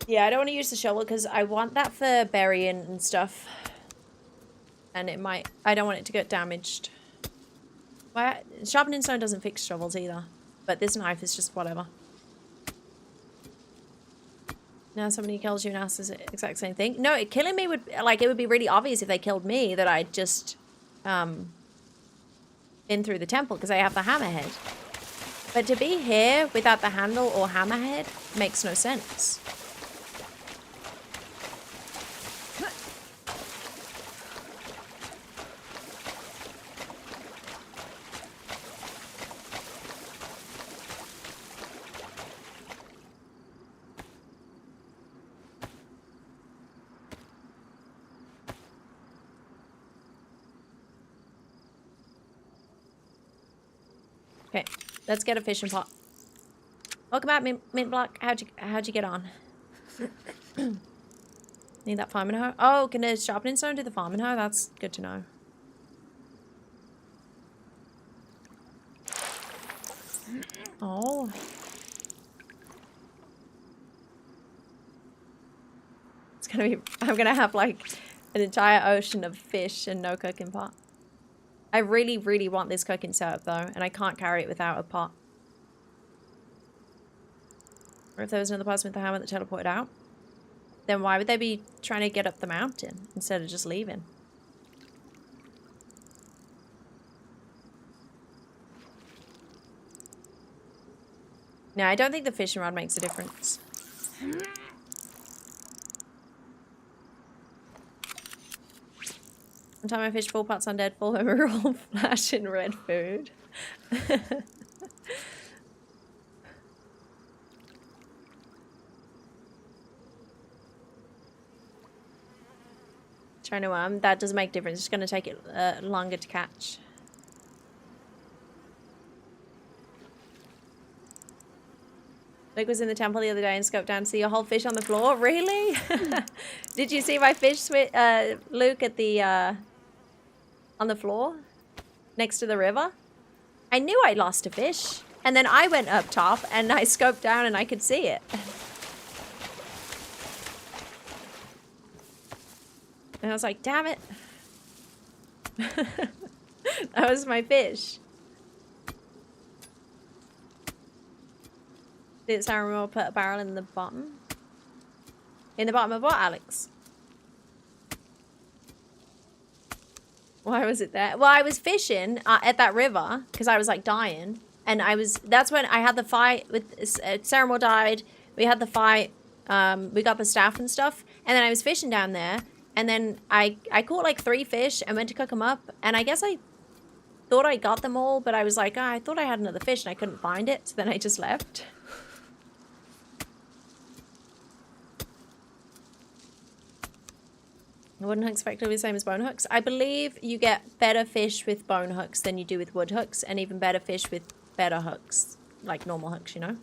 Yeah, I don't want to use the shovel because I want that for burying and stuff. And it might... I don't want it to get damaged. Sharpening stone doesn't fix shovels either. But this knife is just whatever. Now somebody kills you and asks the exact same thing. No, killing me would, like, it would be really obvious if they killed me that I'd just, been through the temple because I have the hammerhead. But to be here without the handle or hammerhead makes no sense. Okay, let's get a fishing pot. Welcome back, Mint Block. How'd you get on? Need that farming hoe? Oh, can a sharpening stone do the farming hoe? That's good to know. Oh. It's gonna be, I'm gonna have like an entire ocean of fish and no cooking pot. I really, really want this cooking setup though, and I can't carry it without a pot. Or if there was another person with the hammer that teleported out, then why would they be trying to get up the mountain instead of just leaving? No, I don't think the fishing rod makes a difference. One time I fished 4 pots on dead full and we were all flashing red food. Trying to that doesn't make a difference. It's going to take it longer to catch. Luke was in the temple the other day and scoped down to see a whole fish on the floor. Really? Did you see my fish, Luke, at the on the floor next to the river? I knew I lost a fish, and then I went up top and I scoped down and I could see it. And I was like, damn it. That was my fish. Did Sarah put a barrel in the bottom? In the bottom of what, Alex? Why was it there? Well, I was fishing at that river because I was like dying. And that's when I had the fight with, Sarah died. We had the fight. We got the staff and stuff. And then I was fishing down there. And then I caught like 3 fish and went to cook them up. And I guess I thought I got them all, but I was like, oh, I thought I had another fish and I couldn't find it. So then I just left. Wooden hooks effectively the same as bone hooks. I believe you get better fish with bone hooks than you do with wood hooks, and even better fish with better hooks, like normal hooks, you know?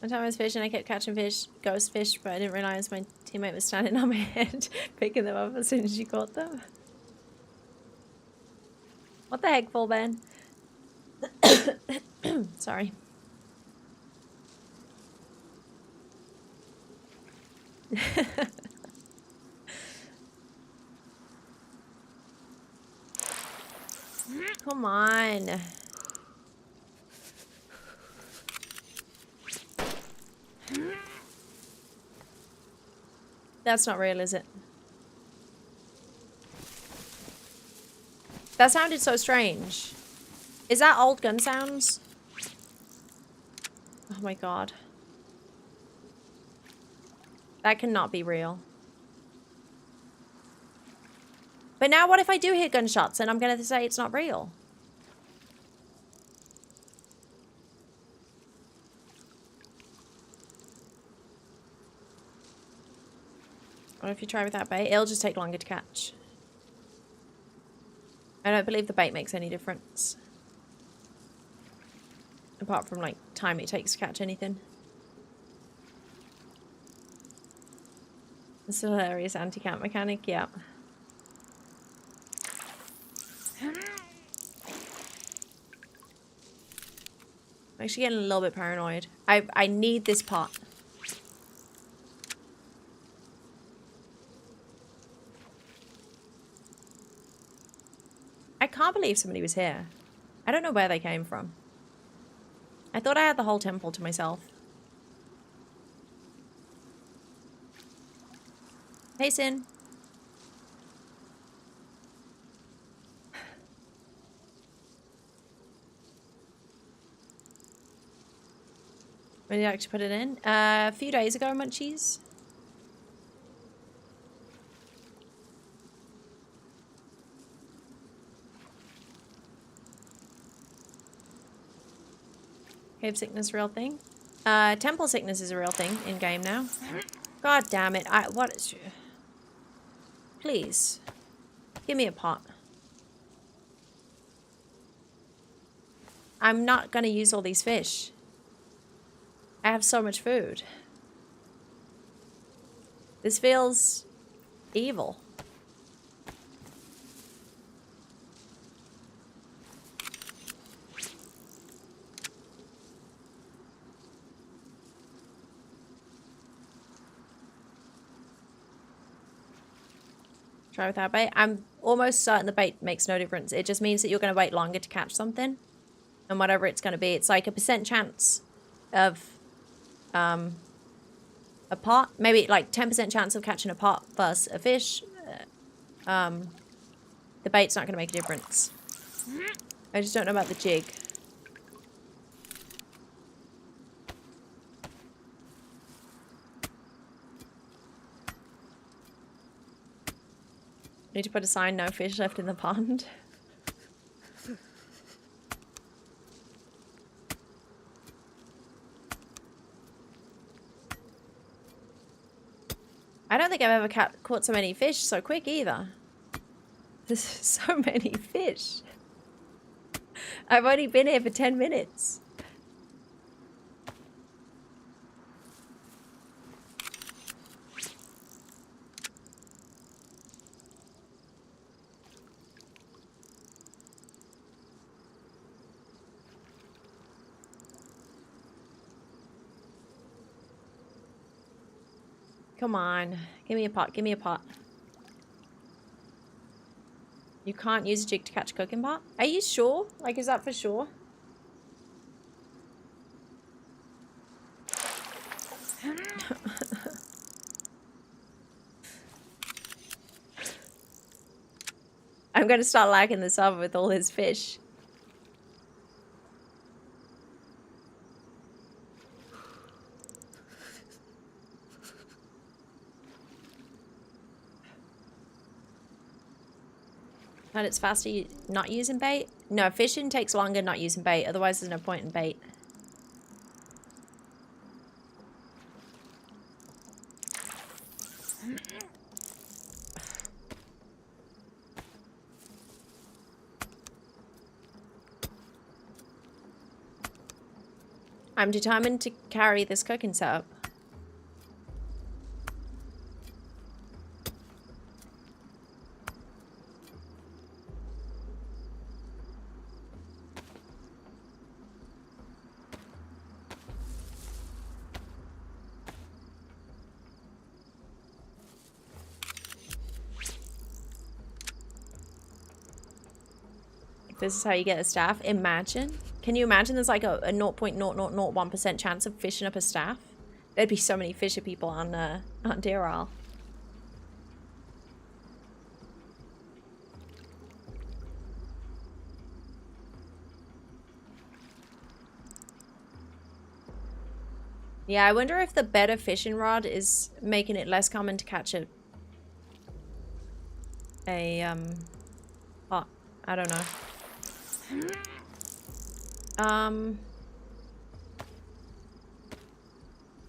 One time I was fishing, I kept catching fish, ghost fish, but I didn't realize my teammate was standing on my head, picking them up as soon as you caught them. What the heck, full Ben? Sorry. Come on. That's not real, is it? That sounded so strange. Is that old gun sounds? Oh my god. That cannot be real. But now what if I do hear gunshots and I'm gonna say it's not real? What if you try without bait? It'll just take longer to catch. I don't believe the bait makes any difference. Apart from, like, time it takes to catch anything. It's a hilarious anti-camp mechanic, yeah. I'm actually getting a little bit paranoid. I need this pot. I can't believe somebody was here. I don't know where they came from. I thought I had the whole temple to myself. Hey, Sin. When did you actually put it in? A few days ago, Munchies. Cave sickness, real thing. Temple sickness is a real thing in game now. God damn it! What is? Please, give me a pot. I'm not gonna use all these fish. I have so much food. This feels evil. Try without bait. I'm almost certain the bait makes no difference. It just means that you're going to wait longer to catch something. And whatever it's going to be. It's like a % chance of a pot. Maybe like 10% chance of catching a pot versus a fish. The bait's not going to make a difference. I just don't know about the jig. Need to put a sign, no fish left in the pond. I don't think I've ever caught so many fish so quick either. There's so many fish. I've only been here for 10 minutes. Come on. Give me a pot. Give me a pot. You can't use a jig to catch a cooking pot? Are you sure? Like, is that for sure? I'm going to start lacking this up with all his fish. And it's faster not using bait? No, fishing takes longer not using bait. Otherwise, there's no point in bait. I'm determined to carry this cooking setup. This is how you get a staff. Imagine. Can you imagine there's like a 0.0001% chance of fishing up a staff? There'd be so many fisher people on Deer Isle. Yeah, I wonder if the better fishing rod is making it less common to catch a pot. I don't know.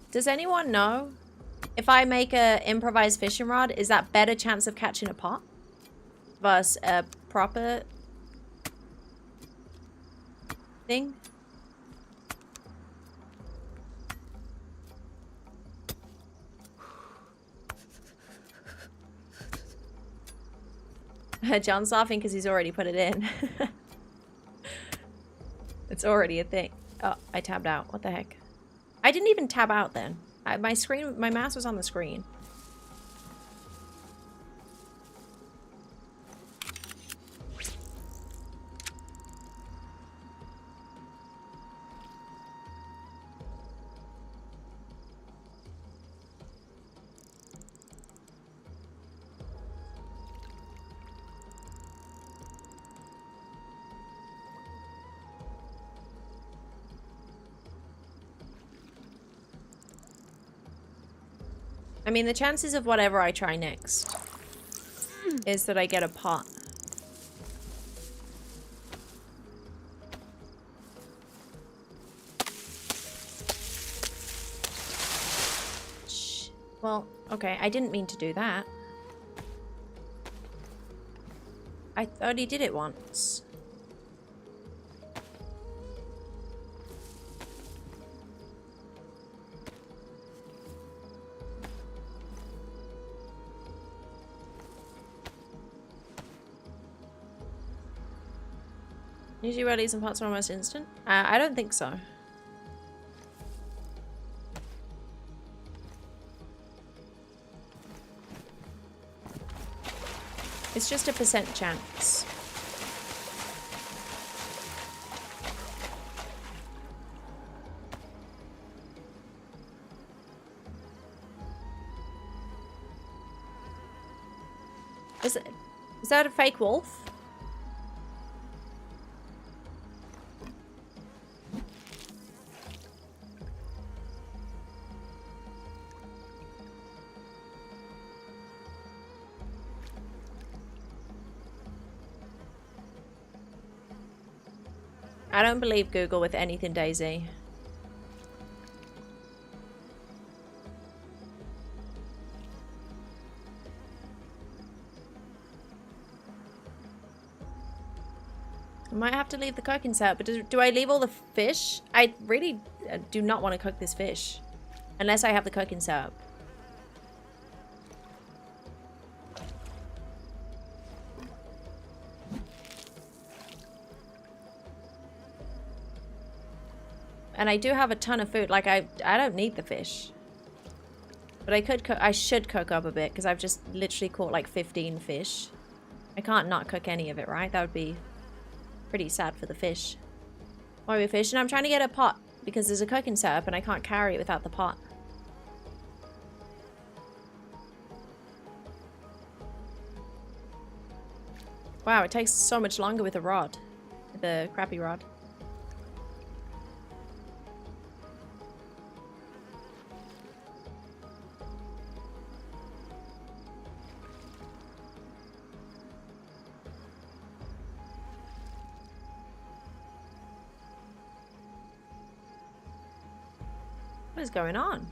Does anyone know if I make a improvised fishing rod, is that better chance of catching a pot versus a proper thing? John's laughing because he's already put it in. It's already a thing. Oh, I tabbed out. What the heck? I didn't even tab out then. My mouse was on the screen. I mean, the chances of whatever I try next is that I get a pot. Shh. Well, okay, I didn't mean to do that. I thought he did it once. Usually release and pots are almost instant? I don't think so. It's just a % chance. Is that a fake wolf? I don't believe Google with anything, DayZ. I might have to leave the cooking set, but do I leave all the fish? I really do not want to cook this fish. Unless I have the cooking set up. And I do have a ton of food. Like, I don't need the fish. But I should cook up a bit, because I've just literally caught like 15 fish. I can't not cook any of it, right? That would be pretty sad for the fish. Why are we fishing? I'm trying to get a pot, because there's a cooking setup and I can't carry it without the pot. Wow, it takes so much longer with a rod. With a crappy rod. What is going on?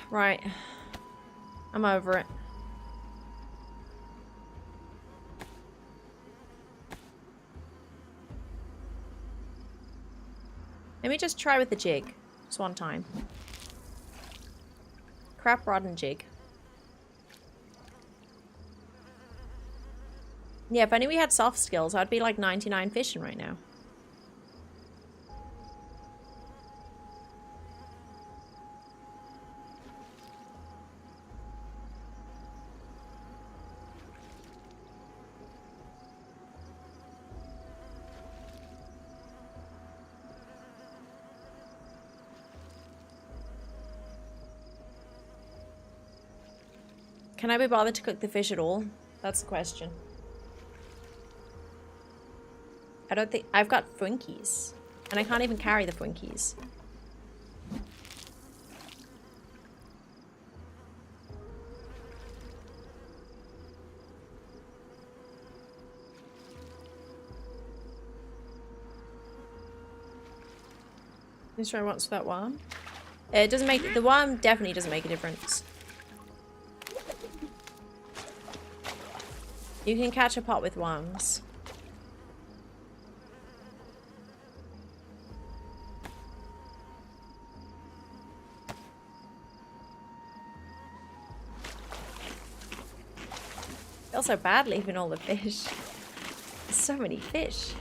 Right. I'm over it. Let me just try with the jig. Just one time. Crap rod and jig. Yeah, if only we had soft skills, I'd be like 99 fishing right now. Can I be bothered to cook the fish at all? That's the question. I don't think... I've got Twinkies. And I can't even carry the Twinkies. Let's try once with that worm. It doesn't make... The worm definitely doesn't make a difference. You can catch a pot with worms. feel so bad leaving all the fish. There's so many fish.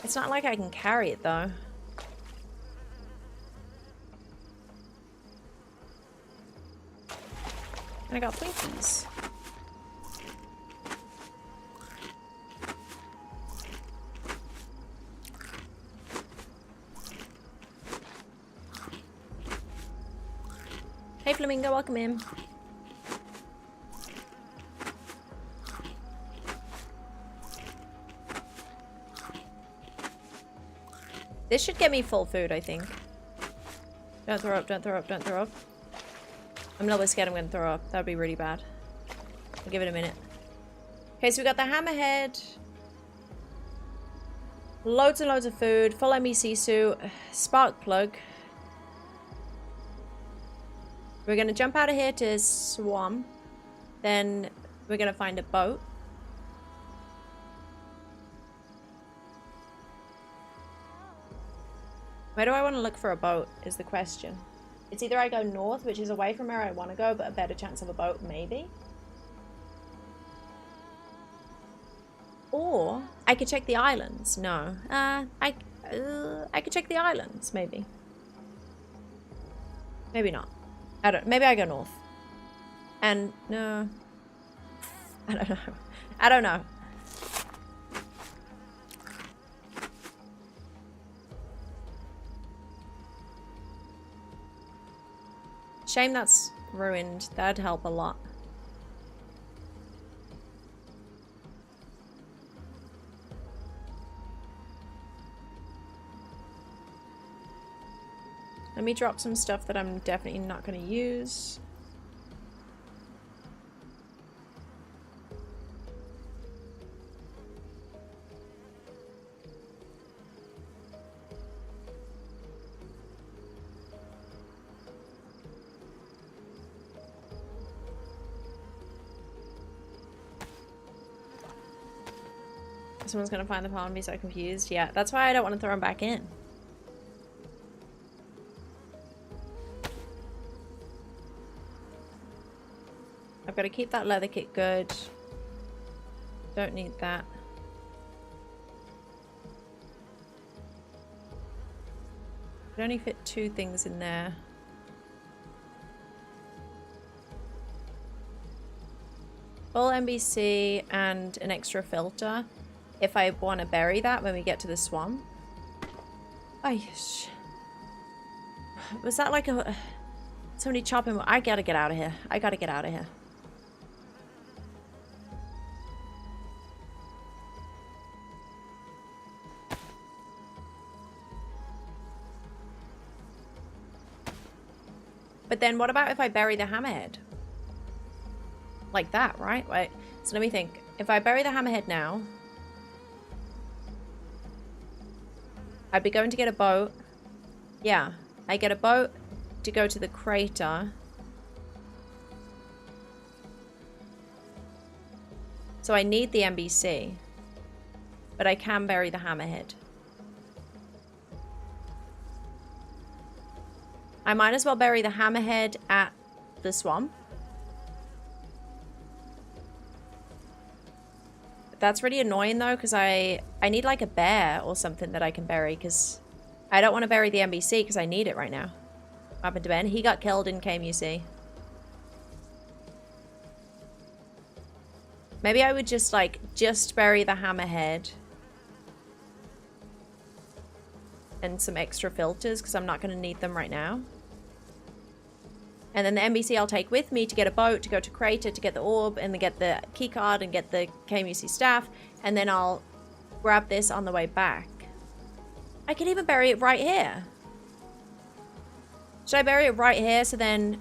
It's not like I can carry it though. And I got Twinkies. Hey Flamingo, welcome in. This should get me full food, I think. Don't throw up, don't throw up, don't throw up. I'm a little bit scared I'm gonna throw up. That would be really bad. I'll give it a minute. Okay, so we got the hammerhead. Loads and loads of food. Full MEC suit. Spark plug. We're gonna jump out of here to swamp. Then we're gonna find a boat. Where do I want to look for a boat is the question. It's either I go north, which is away from where I want to go, but a better chance of a boat, maybe. Or I could check the islands. No. I could check the islands, maybe. Maybe not. I don't. Maybe I go north. And no. I don't know. I don't know. Shame that's ruined. That'd help a lot. Let me drop some stuff that I'm definitely not going to use. Someone's gonna find the pile and be so confused. Yeah, that's why I don't want to throw them back in. I've got to keep that leather kit good. Don't need that. Could only fit 2 things in there. Full NBC and an extra filter. If I want to bury that when we get to the swamp. Oh, was that like a... Somebody chopping... I gotta get out of here. I gotta get out of here. But then what about if I bury the hammerhead? Like that, right? Wait. So let me think. If I bury the hammerhead now... I'd be going to get a boat. Yeah, I get a boat to go to the crater. So I need the NBC. But I can bury the hammerhead. I might as well bury the hammerhead at the swamp. That's really annoying though, because I need like a bear or something that I can bury, because I don't want to bury the NBC because I need it right now. What happened to Ben? He got killed in KMUC. Maybe I would just bury the hammerhead. And some extra filters, because I'm not going to need them right now. And then the NBC I'll take with me to get a boat, to go to Crater, to get the orb, and then get the keycard, and get the KMUC staff. And then I'll grab this on the way back. I could even bury it right here. Should I bury it right here, so then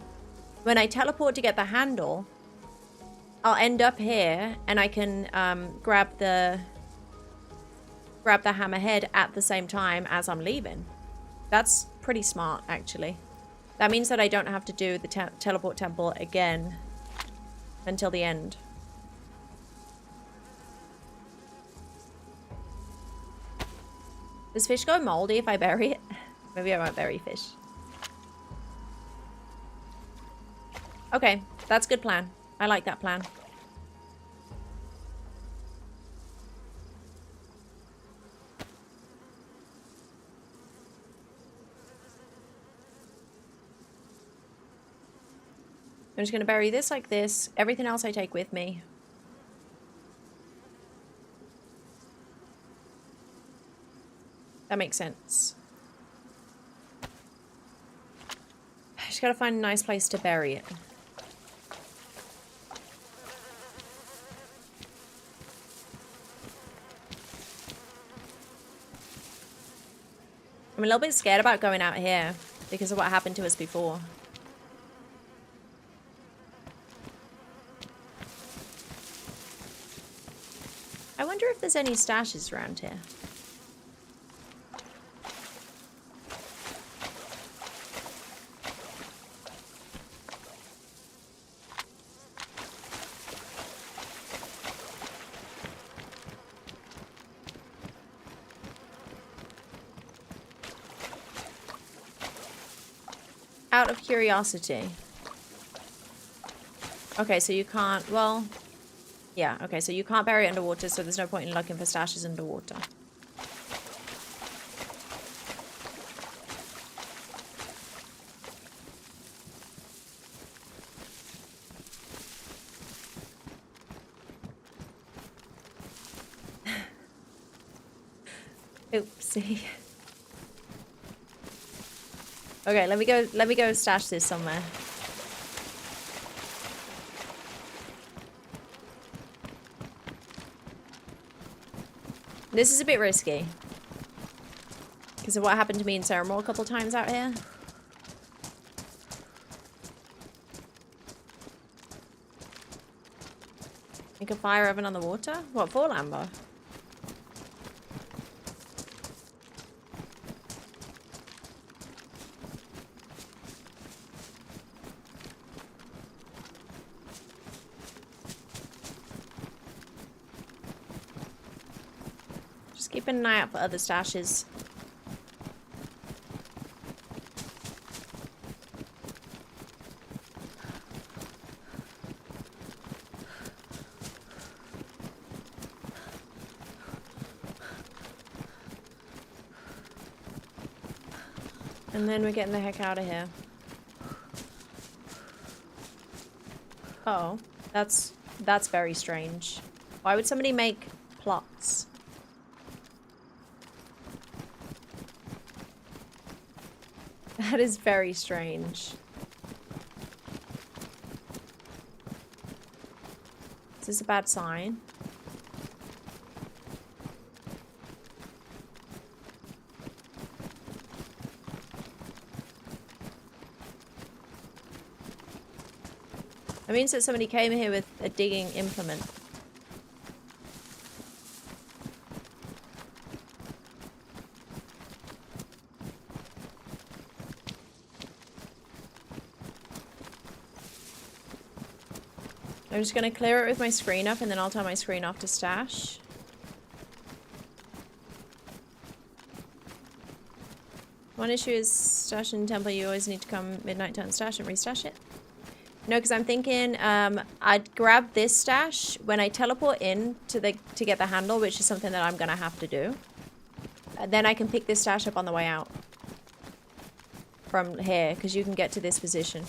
when I teleport to get the handle, I'll end up here, and I can grab the hammerhead at the same time as I'm leaving. That's pretty smart, actually. That means that I don't have to do the teleport temple again until the end. Does fish go moldy if I bury it? Maybe I won't bury fish. Okay, that's a good plan. I like that plan. I'm just going to bury this like this. Everything else I take with me. That makes sense. I just gotta find a nice place to bury it. I'm a little bit scared about going out here because of what happened to us before. I wonder if there's any stashes around here. Out of curiosity. Okay, so you can't, well, yeah, okay, so you can't bury it underwater, so there's no point in looking for stashes underwater. Oopsie. Okay, let me go stash this somewhere. This is a bit risky. Because of what happened to me in Ceramore a couple times out here. Make a fire oven on the water? What for, Lambo? Keeping an eye out for other stashes. And then we're getting the heck out of here. Uh oh, that's very strange. Why would somebody make plots? That is very strange. Is this a bad sign? That means that somebody came here with a digging implement. I'm just going to clear it with my screen up, and then I'll turn my screen off to stash. One issue is stashing temple. You always need to come midnight to unstash and restash it. No, because I'm thinking I'd grab this stash when I teleport in to get the handle, which is something that I'm going to have to do. And then I can pick this stash up on the way out from here, because you can get to this position.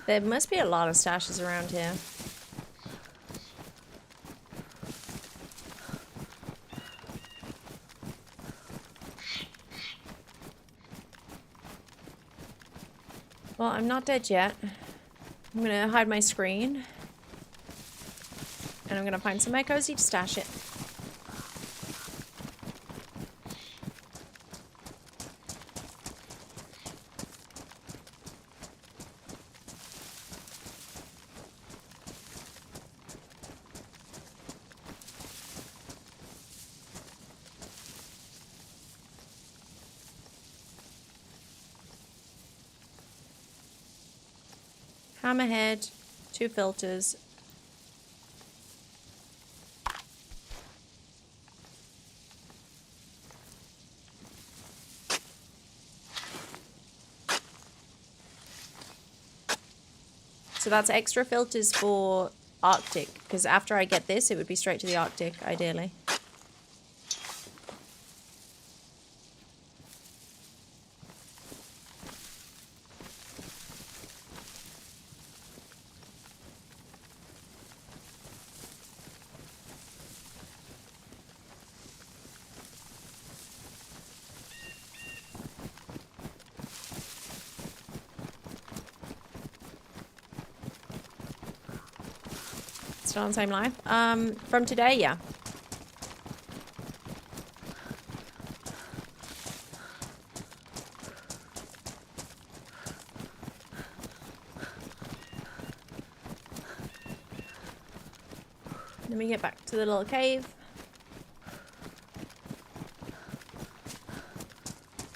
There must be a lot of stashes around here. Well, I'm not dead yet. I'm gonna hide my screen. And I'm gonna find somewhere cozy to stash it. hammerhead, 2 filters. So that's extra filters for Arctic, because after I get this, it would be straight to the Arctic, ideally. Still on the same live? From today, yeah. Let me get back to the little cave.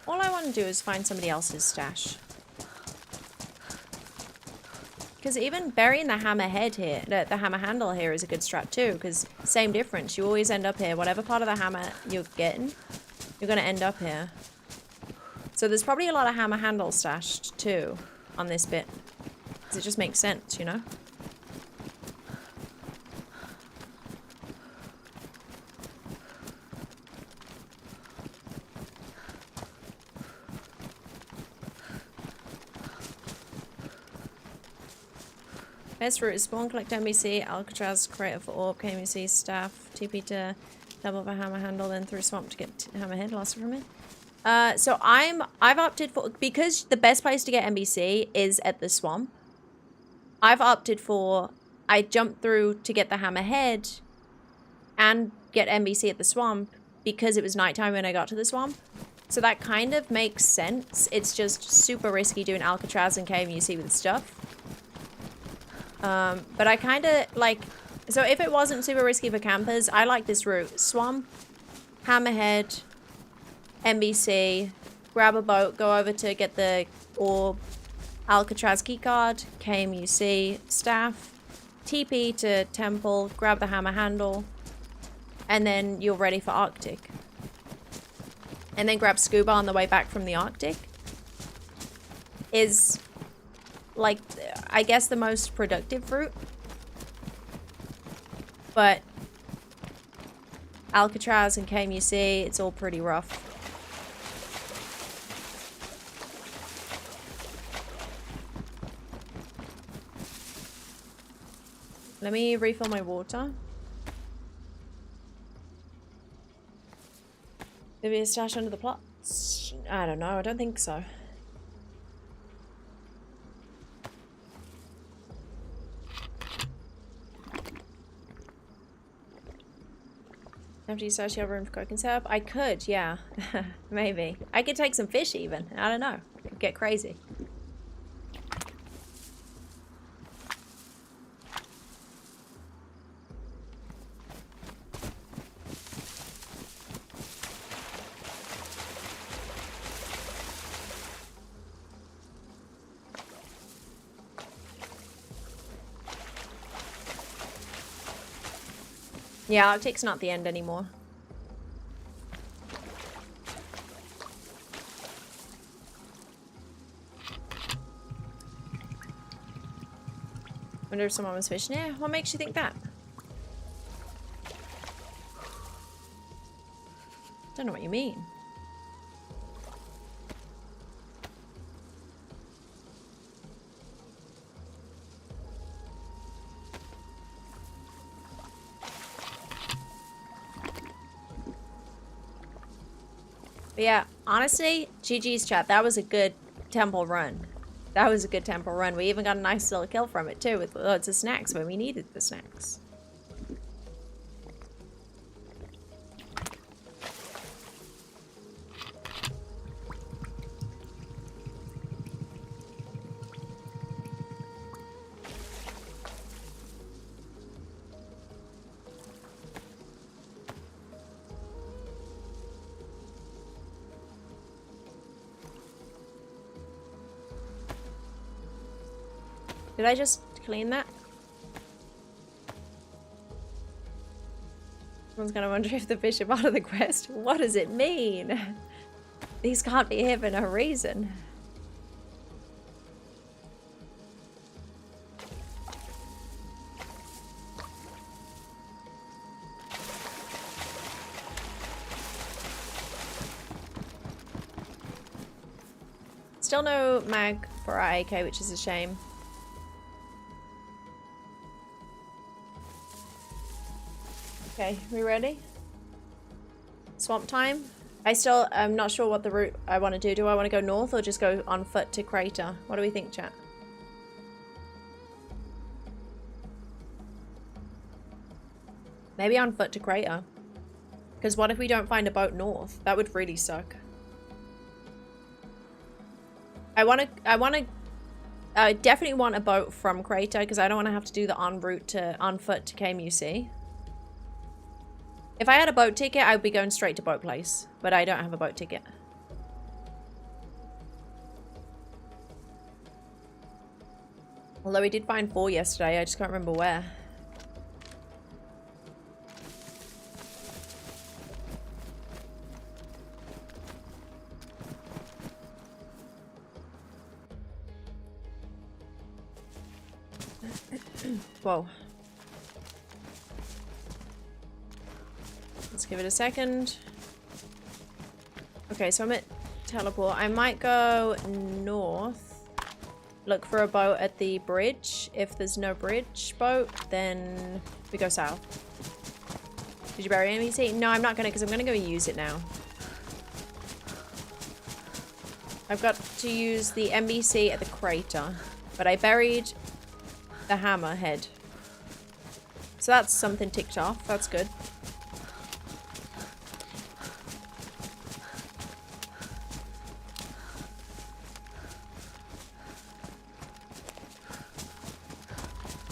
All I want to do is find somebody else's stash. Because even burying the hammerhead here, the hammer handle here is a good strat too, because same difference. You always end up here. Whatever part of the hammer you're getting, you're going to end up here. So there's probably a lot of hammer handle stashed too on this bit. Because it just makes sense, you know? Best route is spawn, collect NBC, Alcatraz, create for orb, KMC, staff, TP to double the hammer handle, then through swamp to get hammerhead, lost from it. So I've opted for, because the best place to get NBC is at the swamp, I've opted for, I jump through to get the hammerhead and get NBC at the swamp because it was nighttime when I got to the swamp. So that kind of makes sense. It's just super risky doing Alcatraz and KMUC with stuff. But I kind of like, so if it wasn't super risky for campers, I like this route. Swamp, hammerhead, NBC, grab a boat, go over to get the orb, Alcatraz keycard, KMUC, staff, TP to temple, grab the hammer handle, and then you're ready for Arctic. And then grab scuba on the way back from the Arctic is, like, I guess the most productive route. But Alcatraz and KMUC, it's all pretty rough. Let me refill my water. Maybe a stash under the plots? I don't know, I don't think so. After you search your room for cooking syrup? I could, yeah. Maybe. I could take some fish even. I don't know. Could get crazy. Yeah, Arctic's not the end anymore. Wonder if someone was fishing here. What makes you think that? Don't know what you mean. But yeah, honestly, GG's chat. That was a good temple run. That was a good temple run. We even got a nice little kill from it too, with loads of snacks when we needed the snacks. Did I just clean that? Someone's gonna wonder if the fish are part of the quest. What does it mean? These can't be here for no reason. Still no mag for our AK, which is a shame. Okay, we ready? Swamp time? I'm not sure what the route I want to do. Do I want to go north or just go on foot to Crater? What do we think, chat? Maybe on foot to Crater. Because what if we don't find a boat north? That would really suck. I definitely want a boat from Crater because I don't want to have to do the on foot to KMUC. If I had a boat ticket, I would be going straight to Boat Place, but I don't have a boat ticket. Although we did find 4 yesterday, I just can't remember where. Whoa. Let's give it a second. Okay, so I'm at teleport. I might go north. Look for a boat at the bridge. If there's no bridge boat, then we go south. Did you bury NBC? No, I'm not gonna, because I'm gonna go use it now. I've got to use the NBC at the crater, but I buried the hammerhead. So that's something ticked off. That's good.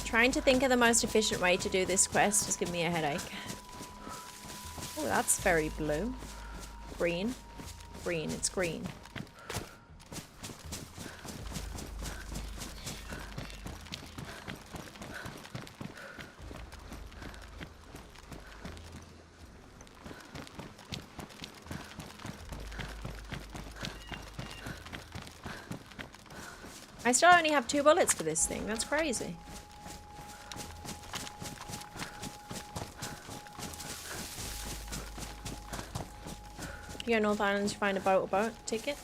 Trying to think of the most efficient way to do this quest is giving me a headache. Oh, that's very blue. Green. Green, it's green. I still only have 2 bullets for this thing. That's crazy. You go North Island to find a boat ticket.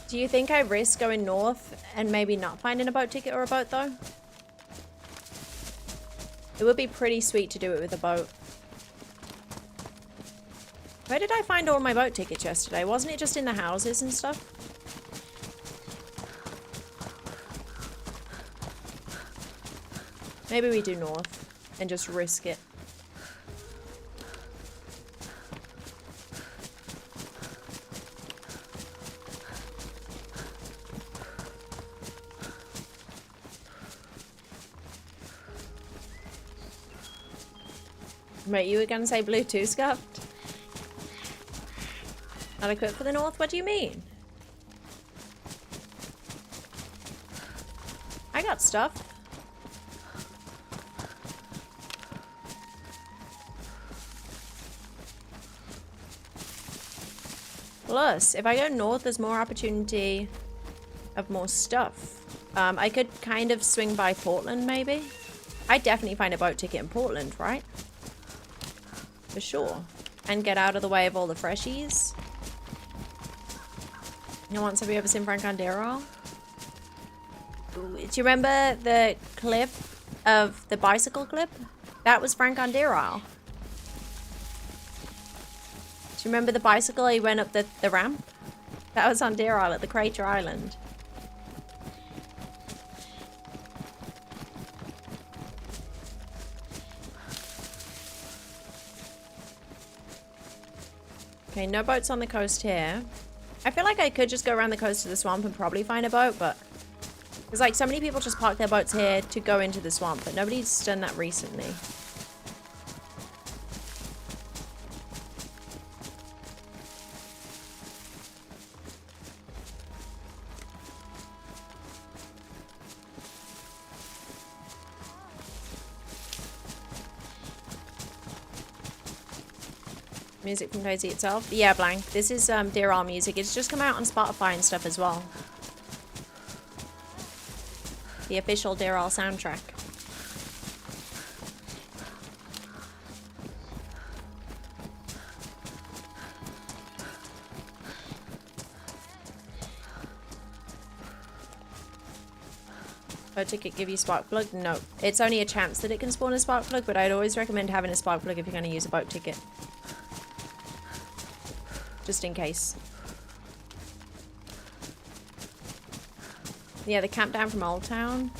Do you think I risk going north and maybe not finding a boat ticket or a boat though? It would be pretty sweet to do it with a boat. Where did I find all my boat tickets yesterday? Wasn't it just in the houses and stuff? Maybe we do north and just risk it. Wait, you were gonna say blue too, Scuffed? Not equipped for the north? What do you mean? I got stuff. Plus, if I go north, there's more opportunity of more stuff. I could kind of swing by Portland, maybe. I'd definitely find a boat ticket in Portland, right? For sure. And get out of the way of all the freshies. You once have you ever seen Frank Underall? Do you remember the clip of the bicycle clip? That was Frank Underall. Do you remember the bicycle he went up the ramp? That was on Deer Isle at the Crater Island. Okay, no boats on the coast here. I feel like I could just go around the coast to the swamp and probably find a boat, but there's like so many people just park their boats here to go into the swamp, but nobody's done that recently. Music from DayZ itself? Yeah, Blank. This is DRL music. It's just come out on Spotify and stuff as well. The official DRL soundtrack. Ticket give you spark plug? No. It's only a chance that it can spawn a spark plug, but I'd always recommend having a spark plug if you're going to use a boat ticket. Just in case. Yeah, the camp down from Old Town.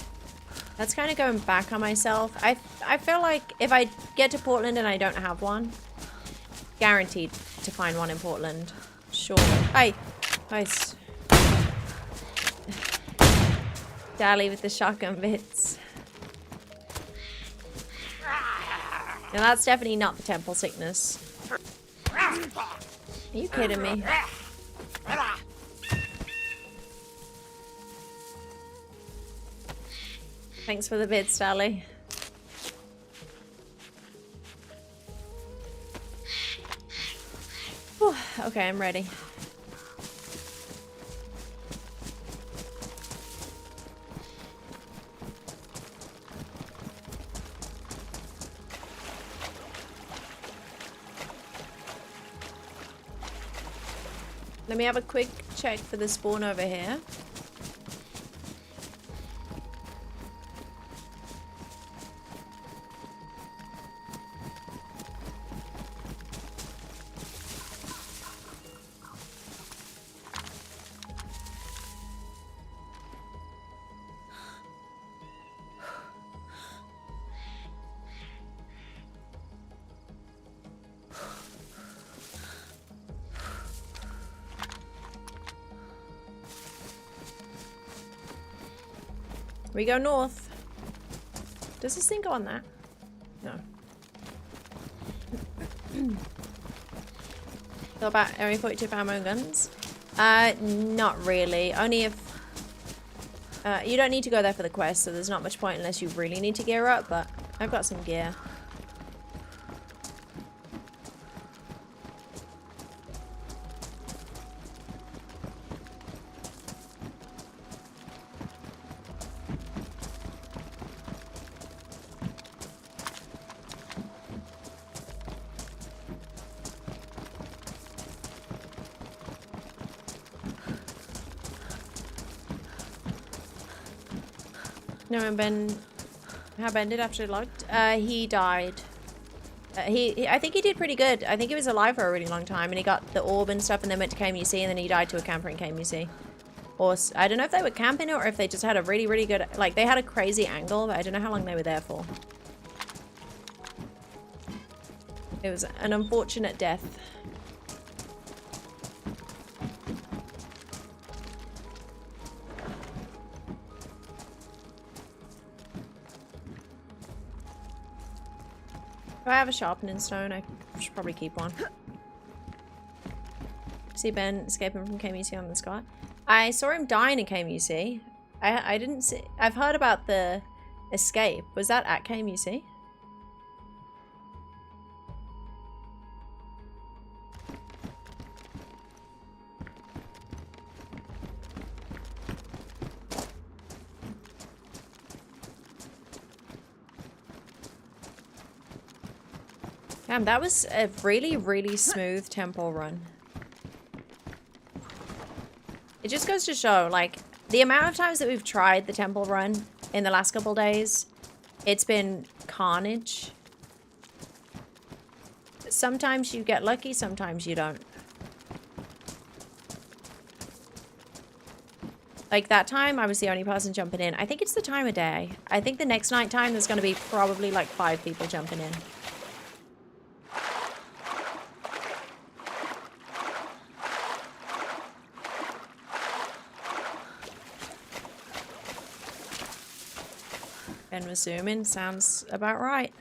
That's kind of going back on myself. I feel like if I get to Portland and I don't have one, guaranteed to find one in Portland. Sure. Hey. Nice. Dally with the shotgun bits. Now that's definitely not the temple sickness. Are you kidding me? Thanks for the bits, Dally. Whew, okay, I'm ready. Let me have a quick check for the spawn over here. We go north. Does this thing go on that? No. So about area 42 ammo and guns? Not really. Only if... you don't need to go there for the quest, so there's not much point unless you really need to gear up, but I've got some gear. No, and Ben... How Ben did after logged? He died. I think he did pretty good. I think he was alive for a really long time, and he got the orb and stuff, and then went to KMUC, and then he died to a camper in KMUC. Or, I don't know if they were camping it, or if they just had a really, really good... Like, they had a crazy angle, but I don't know how long they were there for. It was an unfortunate death. If I have a sharpening stone, I should probably keep one. See Ben escaping from KMUC on the sky. I saw him dying in KMUC. I didn't see... I've heard about the escape. Was that at KMUC? Damn, that was a really, really smooth tempo run. It just goes to show, like, the amount of times that we've tried the temple run in the last couple days, it's been carnage. Sometimes you get lucky, sometimes you don't. Like, that time, I was the only person jumping in. I think it's the time of day. I think the next night time, there's going to be probably, like, 5 people jumping in. Ben was zooming. Sounds about right.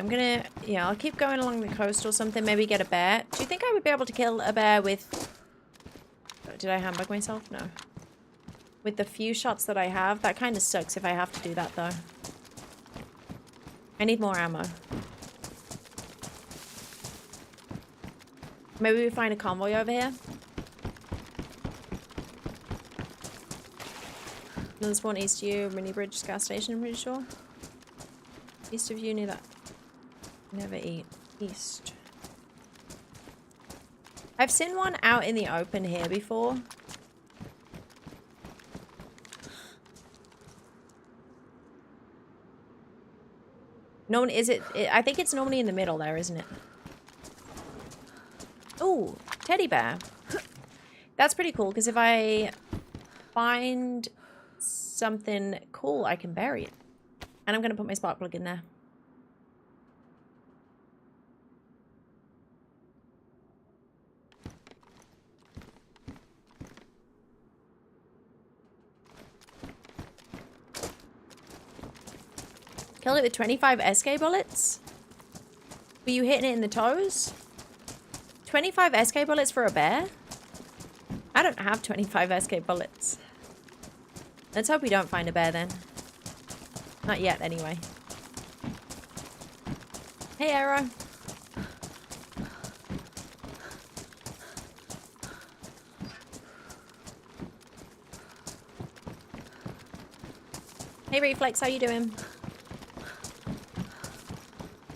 I'm gonna, yeah, I'll keep going along the coast or something, maybe get a bear. Do you think I would be able to kill a bear with... Did I handbug myself? No. With the few shots that I have? That kind of sucks if I have to do that, though. I need more ammo. Maybe we find a convoy over here. There's one east of you, Mini Bridge gas station, I'm pretty sure. East of you near that. Never eat. East. I've seen one out in the open here before. No one, is it? I think it's normally in the middle there, isn't it? Ooh, teddy bear. That's pretty cool, because if I find something cool, I can bury it. And I'm going to put my spark plug in there. Killed it with 25 SK bullets? Were you hitting it in the toes? 25 SK bullets for a bear? I don't have 25 SK bullets. Let's hope we don't find a bear then. Not yet, anyway. Hey, Arrow. Hey, Reflex, how you doing?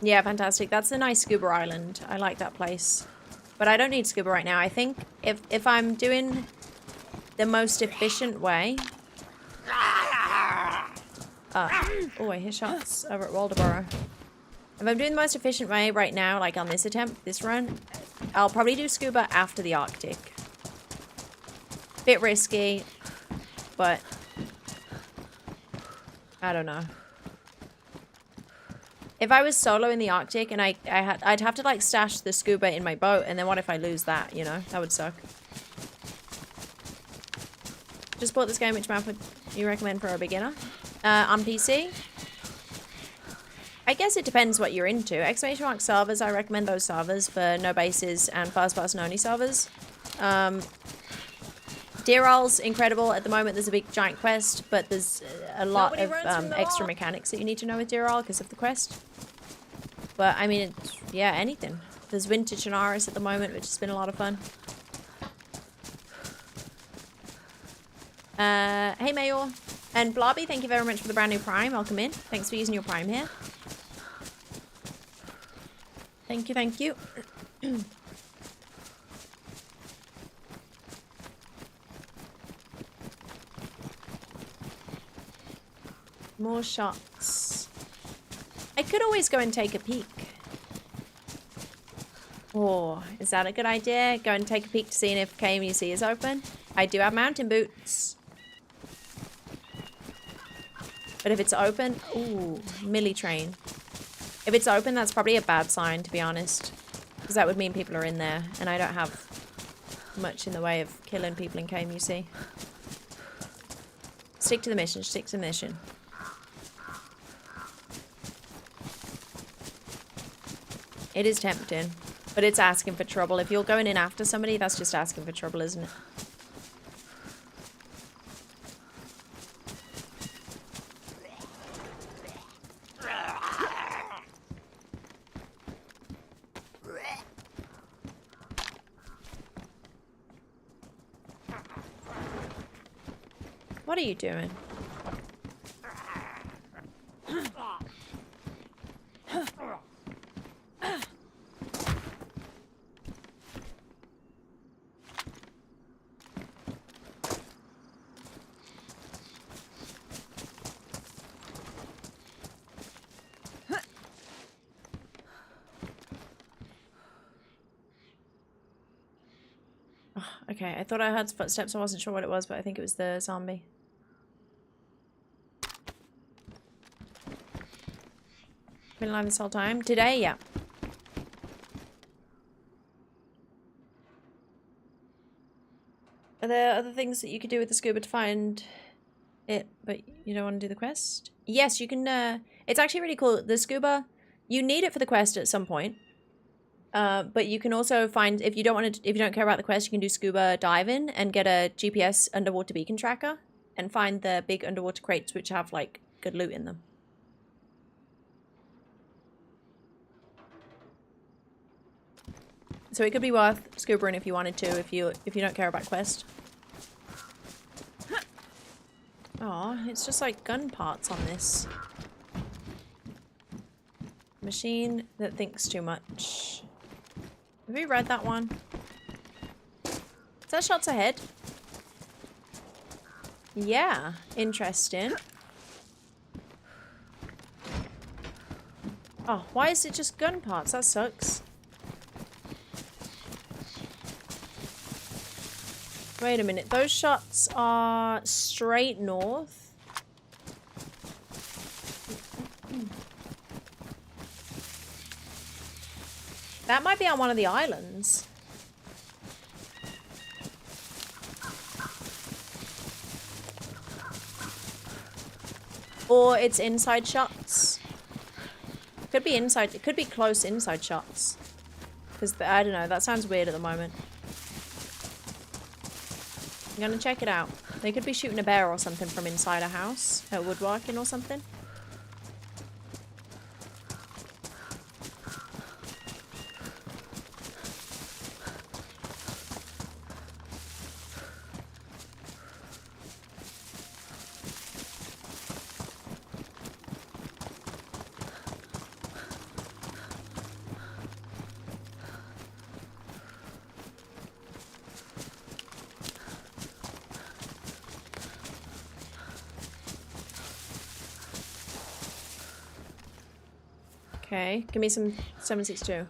Yeah, fantastic. That's a nice scuba island. I like that place. But I don't need scuba right now. I think if I'm doing the most efficient way... oh, I hear shots over at Waldoboro. If I'm doing the most efficient way right now, like on this attempt, this run, I'll probably do scuba after the Arctic. Bit risky, but I don't know. If I was solo in the Arctic and I'd have to like stash the scuba in my boat, and then what if I lose that, you know? That would suck. Just bought this game. Which map would you recommend for a beginner? On PC? I guess it depends what you're into. Exclamation mark servers, I recommend those servers for no bases and first person only servers. Deerall's incredible. At the moment there's a big giant quest, but there's a lot of extra mechanics that you need to know with Deerall because of the quest. But I mean, it's, yeah, anything. There's Vintage and Aris at the moment, which has been a lot of fun. Hey Mayor. And Blobby, thank you very much for the brand new Prime. Welcome in. Thanks for using your Prime here. Thank you, thank you. More shots. I could always go and take a peek. Oh, is that a good idea? Go and take a peek to see if KMUC is open. I do have mountain boots. But if it's open, ooh, Millie train. If it's open, that's probably a bad sign, to be honest. Because that would mean people are in there, and I don't have much in the way of killing people in KMUC. Stick to the mission, stick to the mission. It is tempting, but it's asking for trouble. If you're going in after somebody, that's just asking for trouble, isn't it? What are you doing? Okay, I thought I heard footsteps. I wasn't sure what it was, but I think it was the zombie. Been alive this whole time? Today, yeah. Are there other things that you could do with the scuba to find it, but you don't want to do the quest? Yes, you can, it's actually really cool. The scuba, You need it for the quest at some point. But you can also find, if you don't care about the quest, you can do scuba diving and get a GPS underwater beacon tracker and find the big underwater crates which have like good loot in them. So it could be worth scubaing if you wanted to, if you don't care about quest. Oh, it's just like gun parts on this. Machine that thinks too much. Have we read that one? Is that shots ahead? Yeah, interesting. Oh, why is it just gun parts? That sucks. Wait a minute, those shots are straight north. That might be on one of the islands. Or it's inside shots. Could be inside, it could be close inside shots. Because, I don't know, that sounds weird at the moment. I'm gonna check it out. They could be shooting a bear or something from inside a house. Woodworking or something. Okay, give me some 7.62.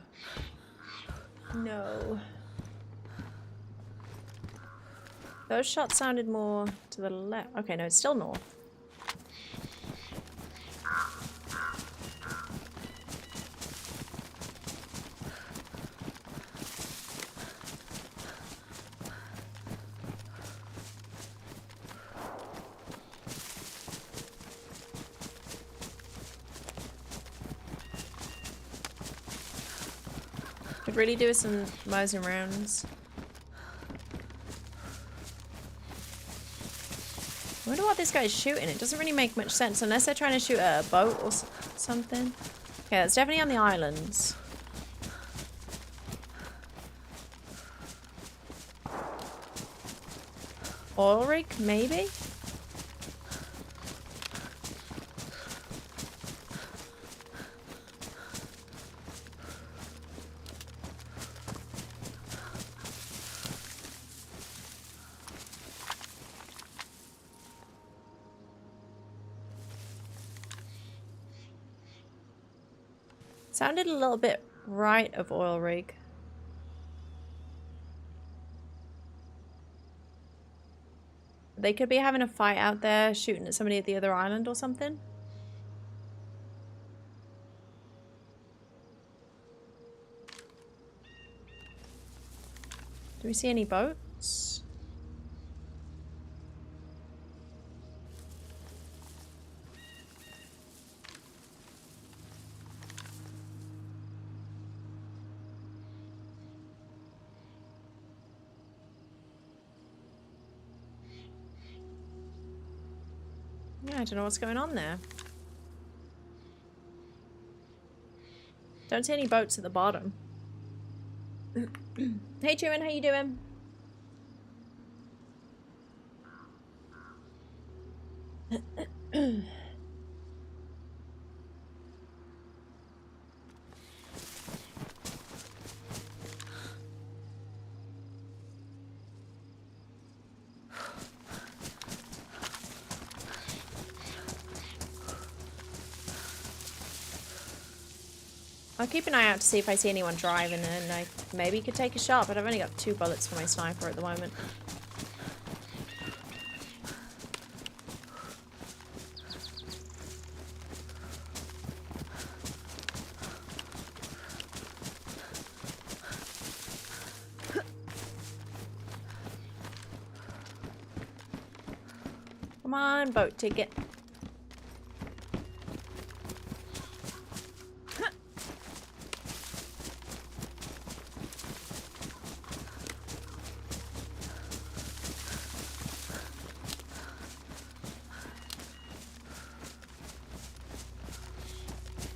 No. Those shots sounded more to the left. Okay, no, it's still north. Could really do with some mows and rounds. I wonder what this guy's shooting. It doesn't really make much sense unless they're trying to shoot at a boat or something. Okay, that's definitely on the islands. Oil rig, maybe? Sounded a little bit right of oil rig. They could be having a fight out there, shooting at somebody at the other island or something. Do we see any boats? Yeah, I don't know what's going on there. Don't see any boats at the bottom. Hey Truman, how you doing? I'll keep an eye out to see if I see anyone driving, and I maybe could take a shot, but I've only got 2 bullets for my sniper at the moment. Come on, boat ticket.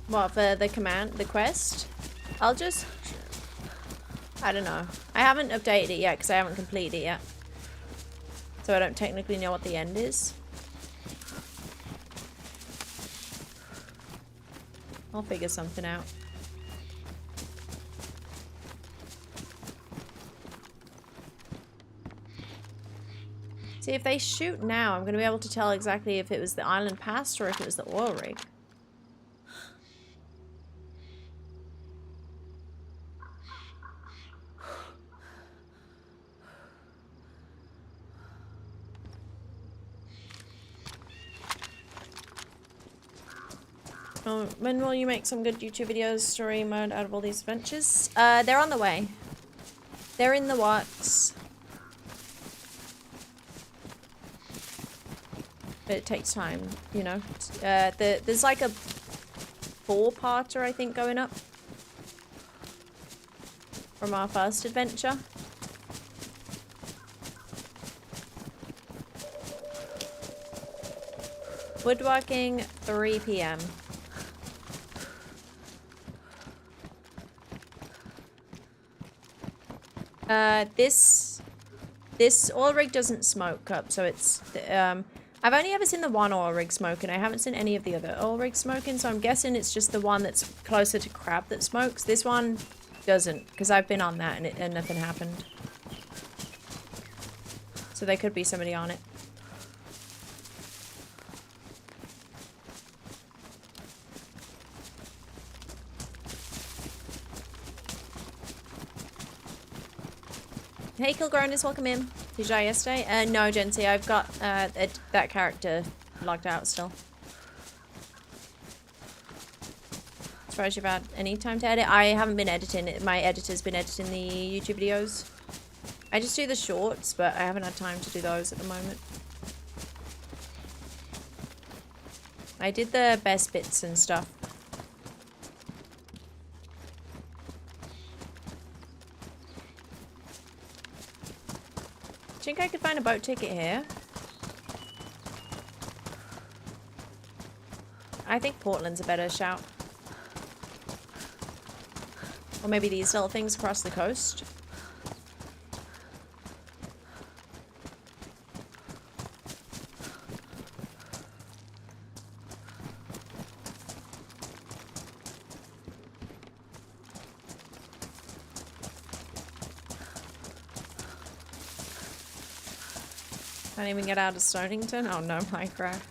What, for the command, the quest? I'll just... I don't know. I haven't updated it yet because I haven't completed it yet. So I don't technically know what the end is. I'll figure something out. See, if they shoot now, I'm going to be able to tell exactly if it was the island pass or if it was the oil rig. When will you make some good YouTube videos, story mode out of all these adventures? They're on the way. They're in the works. But it takes time, you know. There's like a 4-parter, I think, going up. From our first adventure. Woodworking, 3 PM. This oil rig doesn't smoke up, so it's, I've only ever seen the one oil rig smoking. I haven't seen any of the other oil rigs smoking, so I'm guessing it's just the one that's closer to crab that smokes. This one doesn't, because I've been on that and nothing happened. So there could be somebody on it. Hey Kilgronus, welcome in. Did you die yesterday? No, Gency, I've got that character logged out still. As far as you've had any time to edit, I haven't been editing it. My editor's been editing the YouTube videos. I just do the shorts, but I haven't had time to do those at the moment. I did the best bits and stuff. I think I could find a boat ticket here. I think Portland's a better shout. Or maybe these little things across the coast. Can't even get out of Stonington? Oh no, Minecraft.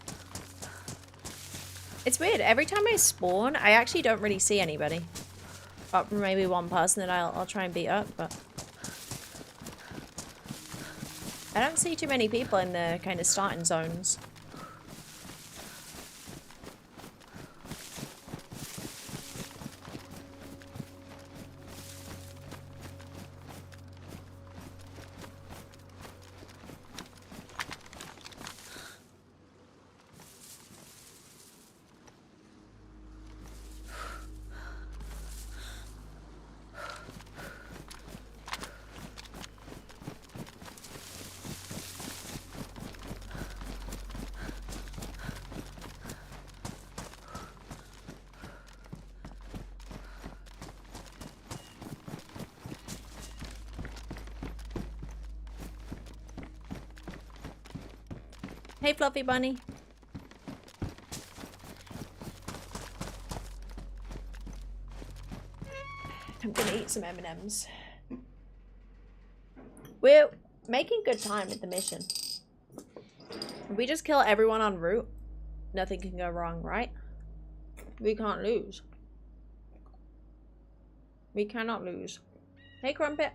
It's weird. Every time I spawn, I actually don't really see anybody. Apart from maybe one person that I'll try and beat up, but... I don't see too many people in the kind of starting zones. Hey, Fluffy Bunny. I'm gonna eat some M&Ms. We're making good time with the mission. If we just kill everyone en route, nothing can go wrong, right? We can't lose. We cannot lose. Hey, Crumpet.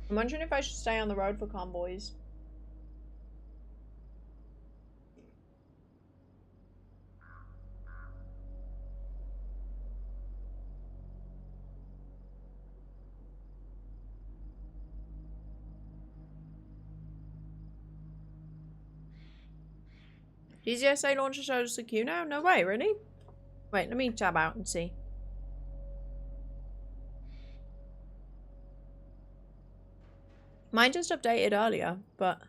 I'm wondering if I should stay on the road for convoys. DZSA launcher shows the queue now? No way, really? Wait, let me tab out and see. Mine just updated earlier, but...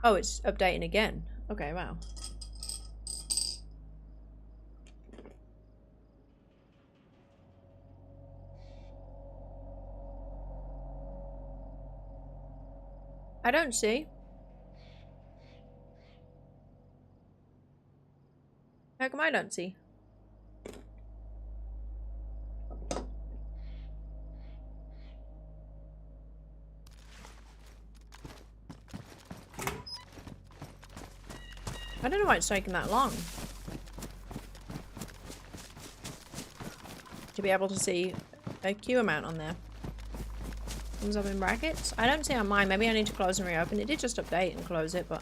Oh, it's updating again. Okay, wow. I don't see. How come I don't see? I don't know why it's taking that long to be able to see a queue amount on there. Comes up in brackets. I don't see on mine. Maybe I need to close and reopen. It did just update and close it, but...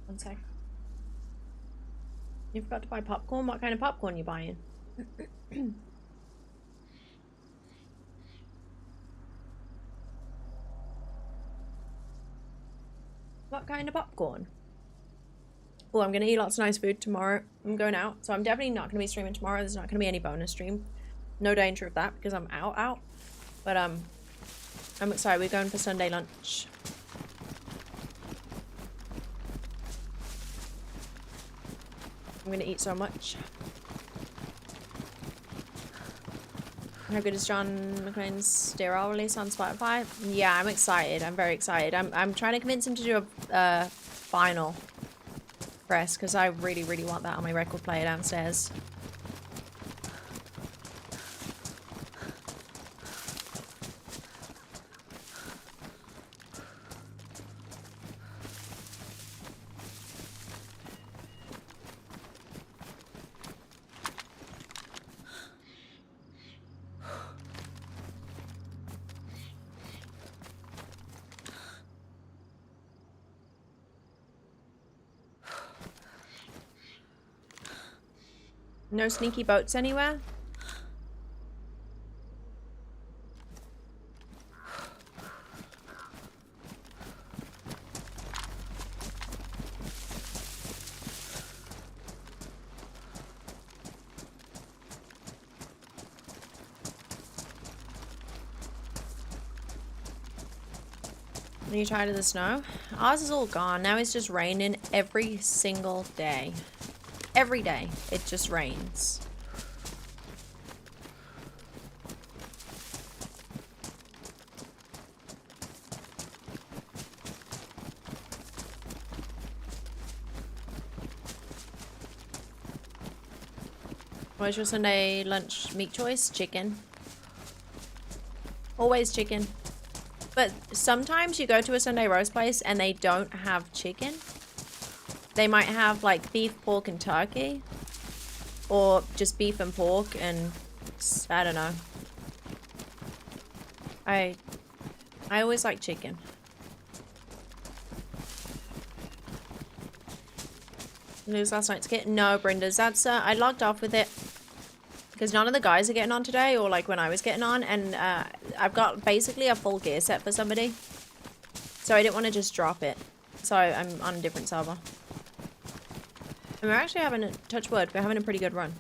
One sec. You forgot to buy popcorn? What kind of popcorn are you buying? What kind of popcorn? Oh, I'm gonna eat lots of nice food tomorrow. I'm going out, so I'm definitely not gonna be streaming tomorrow. There's not gonna be any bonus stream. No danger of that because I'm out. But I'm excited. We're going for Sunday lunch. I'm gonna eat so much. How good is John McClane's Sterile release on Spotify? Yeah, I'm excited. I'm very excited. I'm trying to convince him to do a vinyl press because I really, really want that on my record player downstairs. No sneaky boats anywhere? Are you tired of the snow? Ours is all gone. Now it's just raining every single day. Every day it just rains. What's your Sunday lunch meat choice? Chicken. Always chicken. But sometimes you go to a Sunday roast place and they don't have chicken. They might have like beef, pork, and turkey. Or just beef and pork and I don't know. I always like chicken. Lose last night's kit? No, Brinda's. That's I logged off with it because none of the guys are getting on today, or like when I was getting on, and I've got basically a full gear set for somebody, so I didn't want to just drop it. So I'm on a different server. And we're actually having a touch wood. We're having a pretty good run.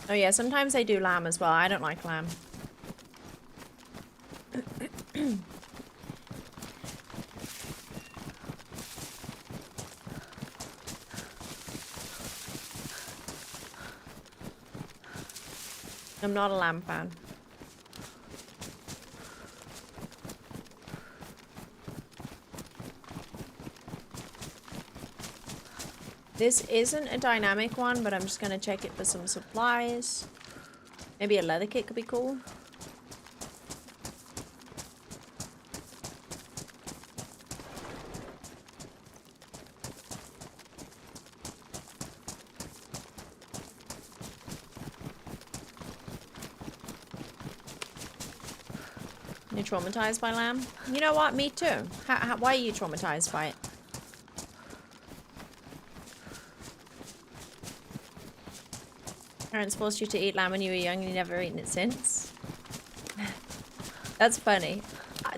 Oh yeah, sometimes they do lamb as well. I don't like lamb. I'm not a lamb fan. This isn't a dynamic one, but I'm just gonna check it for some supplies. Maybe a leather kit could be cool. You're traumatized by lamb? You know what? Me too. Why are you traumatized by it? Parents forced you to eat lamb when you were young and you've never eaten it since. That's funny.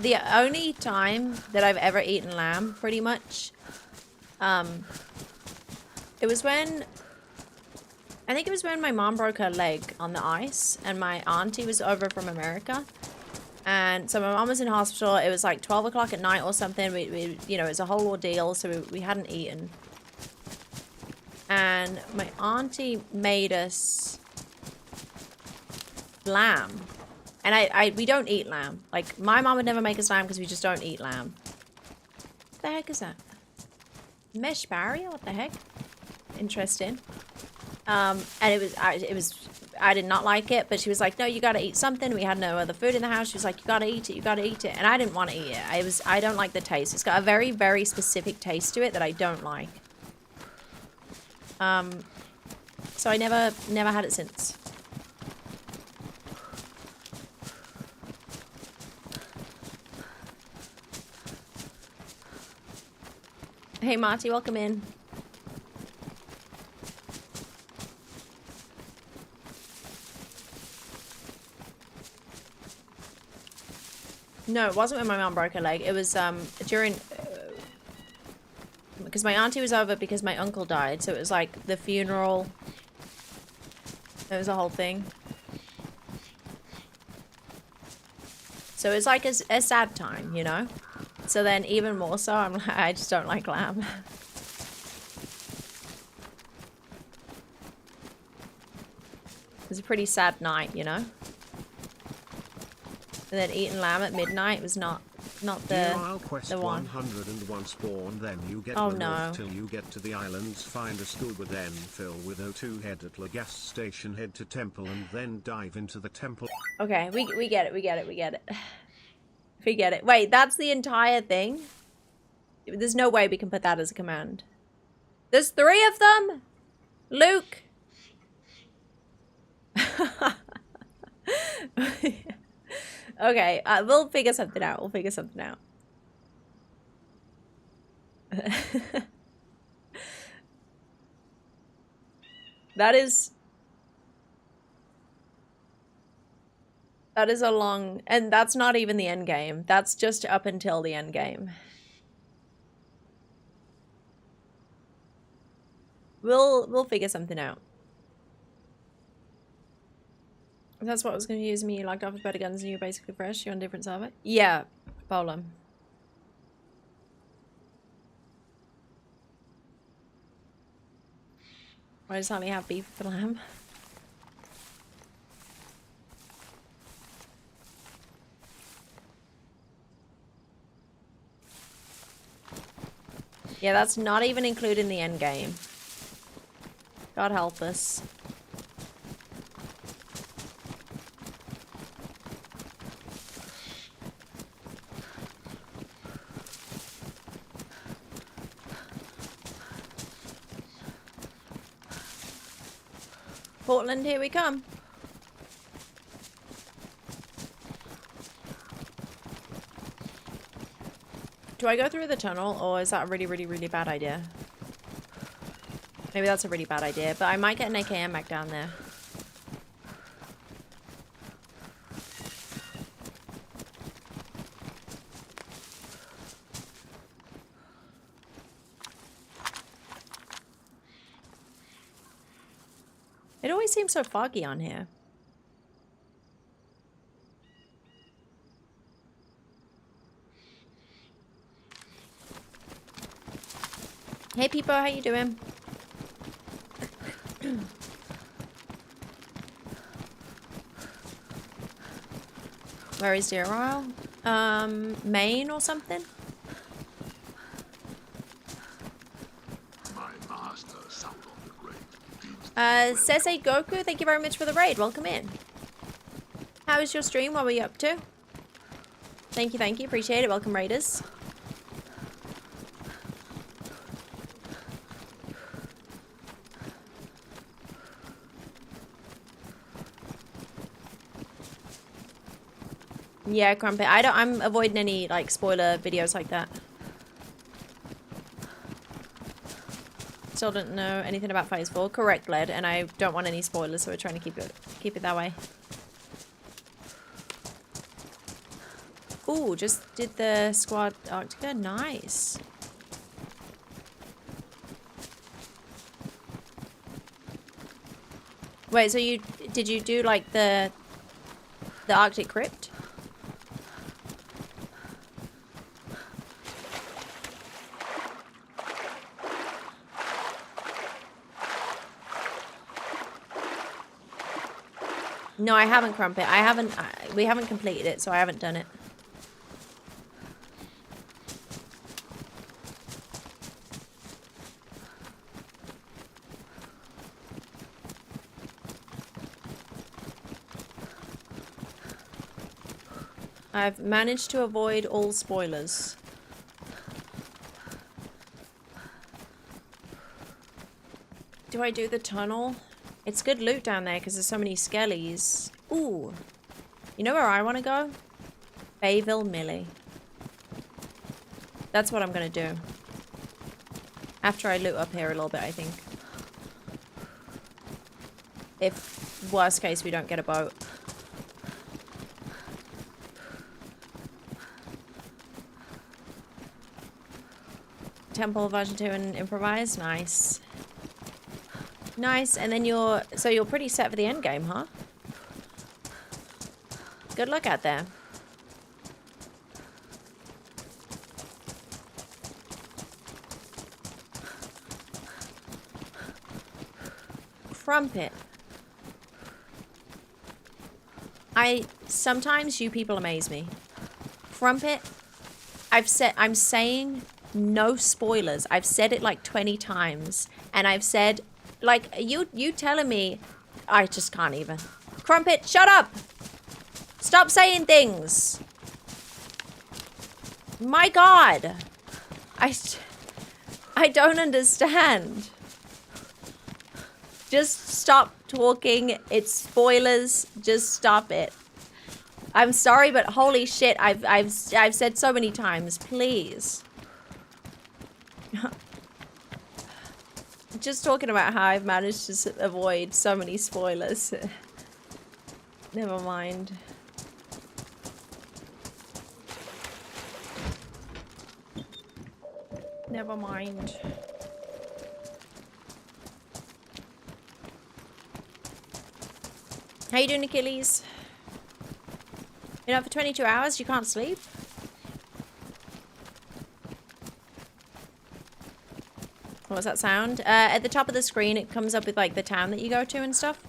The only time that I've ever eaten lamb, pretty much, it was when... I think it was when my mom broke her leg on the ice and my auntie was over from America. And so my mom was in hospital. It was like 12 o'clock at night or something. We you know, it was a whole ordeal, so we hadn't eaten. And my auntie made us lamb. And we don't eat lamb. Like, my mom would never make us lamb because we just don't eat lamb. What the heck is that? Mesh barrier? What the heck? Interesting. And I did not like it, but she was like, no, you gotta eat something. We had no other food in the house. She was like, you gotta eat it, you gotta eat it. And I didn't want to eat it. I don't like the taste. It's got a very, very specific taste to it that I don't like. So I never had it since. Hey Marty, welcome in. No, it wasn't when my mom broke her leg. It was during... because my auntie was over because my uncle died. So it was like the funeral. It was a whole thing. So it's like a sad time, you know? So then even more so, I'm like, I just don't like lamb. It was a pretty sad night, you know? And then eating lamb at midnight was not the one. 101 spawn, then you get no. till you get to the islands, find a scuba, then fill with O2, head at the gas station, head to temple, and then dive into the temple. Okay, we get it, we get it, we get it. We get it. Wait, that's the entire thing? There's no way we can put that as a command. There's 3 of them? Luke! Okay, we'll figure something out. We'll figure something out. That is a long... And that's not even the end game. That's just up until the end game. We'll figure something out. That's what was going to use me. You locked off with better guns and you're basically fresh. You're on a different server. Yeah, Polam. Why does Holly have beef with the lamb? Yeah, that's not even included in the end game. God help us. Portland, here we come. Do I go through the tunnel, or is that a really, really, really bad idea? Maybe that's a really bad idea, but I might get an AKM back down there. It always seems so foggy on here. Hey people, how you doing? Where is Deer Oil? Maine or something? Sensei Goku, thank you very much for the raid. Welcome in. How was your stream? What were you up to? Thank you, appreciate it. Welcome, raiders. Yeah, Crumpet. I'm avoiding any like spoiler videos like that. still don't know anything about Phase 4. Correct, Led, and I don't want any spoilers, so we're trying to keep it that way. Ooh, just did the Squad Arctica. Nice. Wait, so did you do like the Arctic Crypt? No, I haven't, Crumpet. We haven't completed it, so I haven't done it. I've managed to avoid all spoilers. Do I do the tunnel? It's good loot down there because there's so many skellies. Ooh. You know where I want to go? Bayville Millie. That's what I'm going to do. After I loot up here a little bit, I think. If, worst case, we don't get a boat. Temple version 2 and improvise. Nice. Nice. And then you're pretty set for the end game, huh? Good luck out there. Crumpet. Sometimes you people amaze me. Crumpet. I'm saying no spoilers. I've said it like 20 times. And I've said, like, you telling me, I just can't even. Crumpet, shut up! Stop saying things! My God! I don't understand. Just stop talking. It's spoilers. Just stop it. I'm sorry, but holy shit, I've said so many times. Please. Just talking about how I've managed to avoid so many spoilers. Never mind. Never mind. How you doing, Achilles? Been up for 22 hours? You can't sleep? What's that sound? At the top of the screen, it comes up with like the town that you go to and stuff.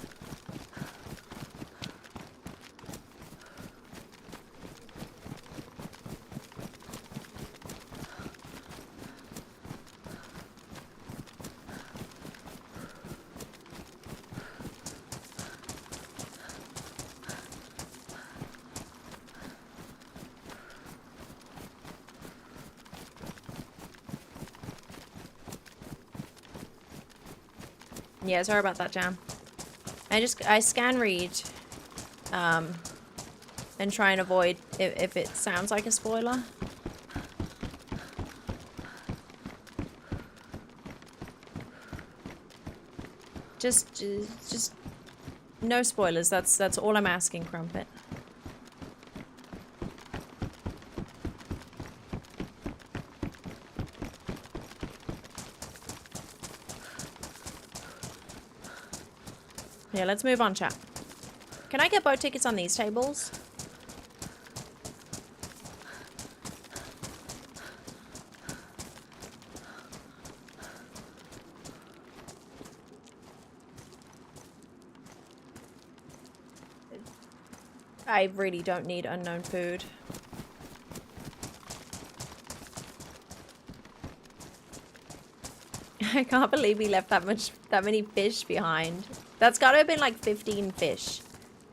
Yeah, sorry about that, Jam. I scan read, and try and avoid if it sounds like a spoiler. Just no spoilers. That's all I'm asking, Crumpet. Yeah, let's move on, chat. Can I get boat tickets on these tables? I really don't need unknown food. I can't believe we left that many fish behind. That's gotta have been like 15 fish.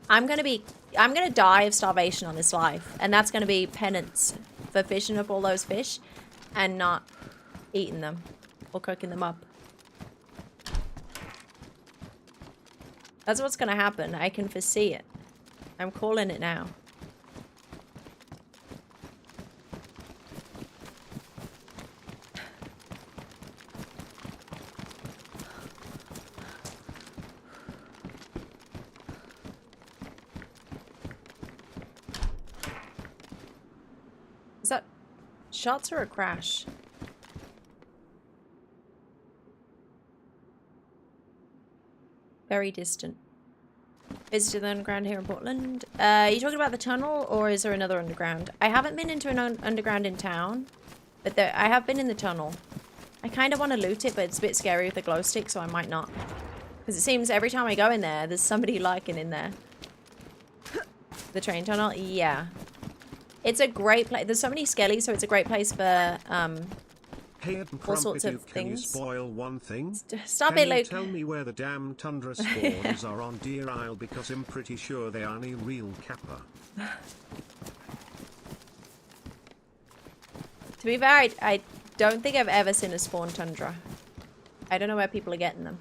I'm gonna die of starvation on this life, and that's gonna be penance for fishing up all those fish and not eating them or cooking them up. That's what's gonna happen. I can foresee it. I'm calling it now. Shots or a crash? Very distant. Visited the underground here in Portland. Are you talking about the tunnel, or is there another underground? I haven't been into an underground in town, but I have been in the tunnel. I kind of want to loot it, but it's a bit scary with the glow stick, so I might not. Because it seems every time I go in there, there's somebody lurking in there. The train tunnel? Yeah. It's a great place. There's so many skellies, so it's a great place for Hey, all sorts of can you things. spoil one thing? Stop Can it, you Luke. tell me where the damn tundra spawns are on Deer Isle, because I'm pretty sure they aren't a real kappa. To be fair, I don't think I've ever seen a spawn tundra. I don't know where people are getting them.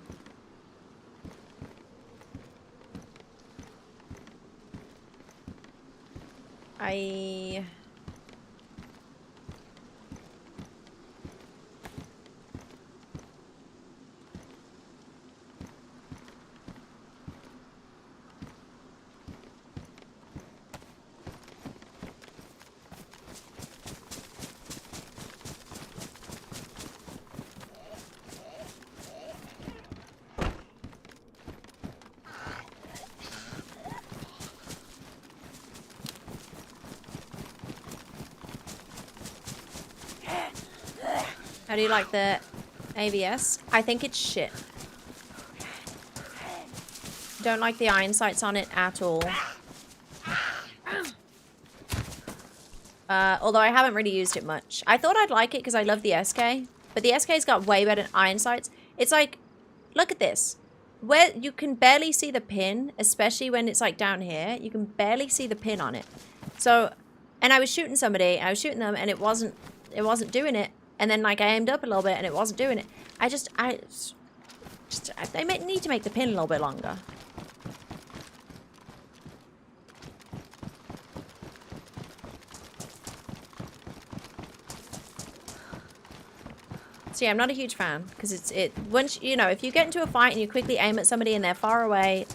How do you like the AVS? I think it's shit. Don't like the iron sights on it at all. Although I haven't really used it much. I thought I'd like it because I love the SK, but the SK's got way better iron sights. It's like, look at this. Where you can barely see the pin, especially when it's like down here. You can barely see the pin on it. So, and I was shooting somebody, I was shooting them, and it wasn't doing it. And then like I aimed up a little bit and it wasn't doing it. They need to make the pin a little bit longer. So yeah, I'm not a huge fan because once you know, if you get into a fight and you quickly aim at somebody and they're far away,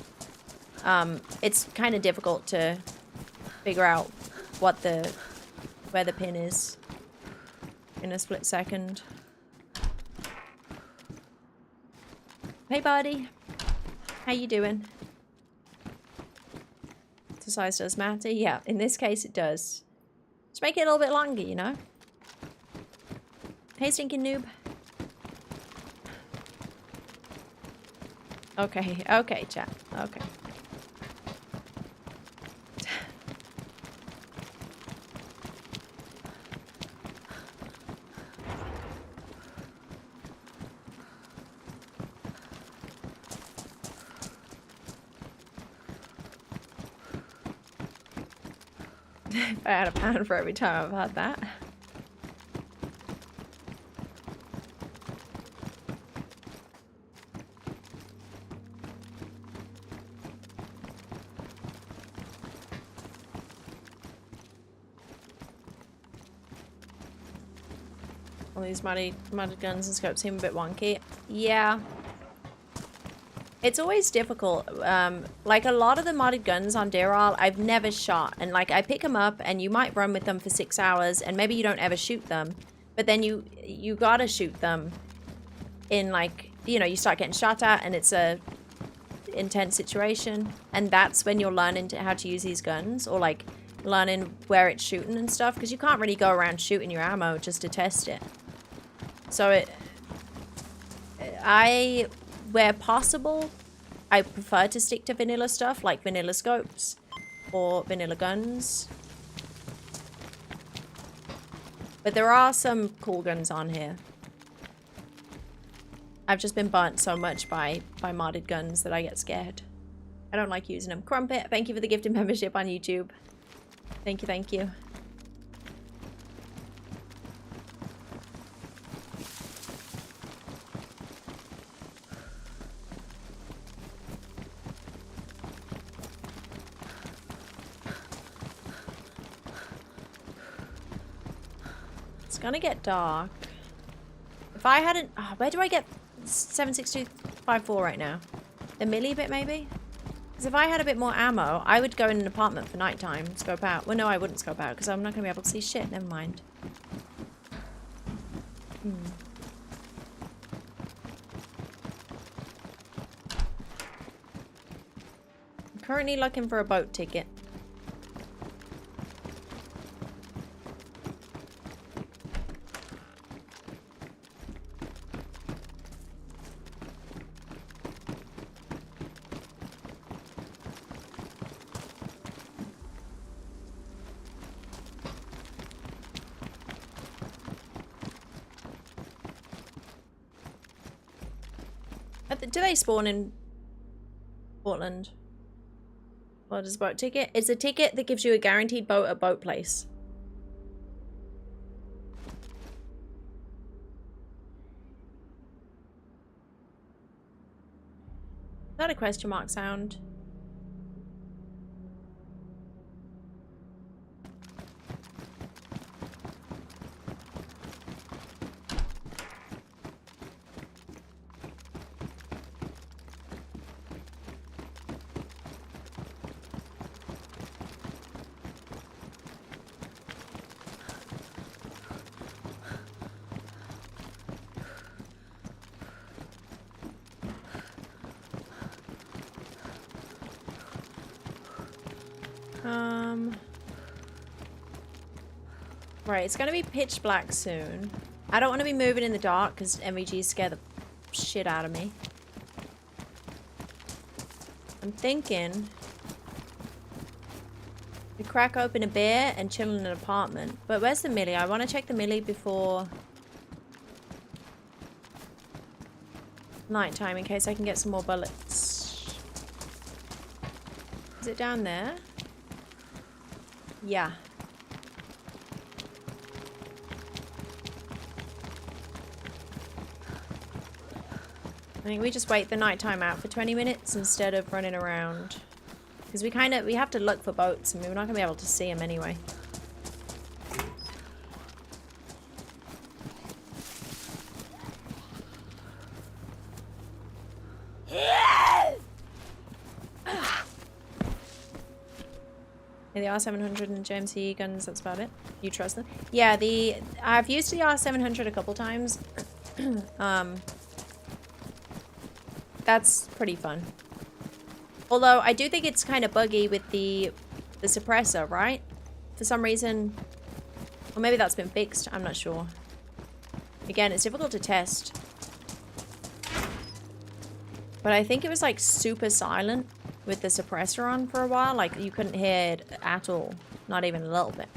it's kind of difficult to figure out where the pin is in a split second. Hey buddy, how you doing? The size does matter. Yeah, in this case it does. Just make it a little bit longer, you know. Hey stinking noob. Okay, chat. Okay. If I had a pound for every time I've had that. All these modded guns and scopes seem a bit wonky. Yeah. It's always difficult. Like a lot of the modded guns on Deer Isle, I've never shot. And like I pick them up and you might run with them for 6 hours and maybe you don't ever shoot them. But then you gotta shoot them in like, you know, you start getting shot at and it's a intense situation. And that's when you're learning how to use these guns, or like learning where it's shooting and stuff. Because you can't really go around shooting your ammo just to test it. So where possible, I prefer to stick to vanilla stuff, like vanilla scopes or vanilla guns. But there are some cool guns on here. I've just been burnt so much by modded guns that I get scared. I don't like using them. Crumpet, thank you for the gifted membership on YouTube. Thank you, thank you. It's gonna get dark. If I hadn't... Oh, where do I get 76254 right now? The milli bit, maybe? Because if I had a bit more ammo, I would go in an apartment for nighttime, scope out. Well, no, I wouldn't scope out, because I'm not gonna be able to see shit. Never mind. I'm currently looking for a boat ticket. Do they spawn in Portland? What is a boat ticket? It's a ticket that gives you a guaranteed boat at boat place. Is that a question mark sound? Right, it's gonna be pitch black soon. I don't want to be moving in the dark because MVGs scare the shit out of me. I'm thinking we crack open a beer and chill in an apartment. But where's the millie? I want to check the millie before nighttime in case I can get some more bullets. Is it down there? Yeah. I think we just wait the nighttime out for 20 minutes instead of running around. Because we have to look for boats and we're not going to be able to see them anyway. Yeah, the R700 and JMC guns, that's about it. You trust them? Yeah, I've used the R700 a couple times. That's pretty fun. Although I do think it's kind of buggy with the suppressor, right? For some reason, or maybe that's been fixed. I'm not sure. Again, it's difficult to test. But I think it was like super silent with the suppressor on for a while. Like you couldn't hear it at all. Not even a little bit.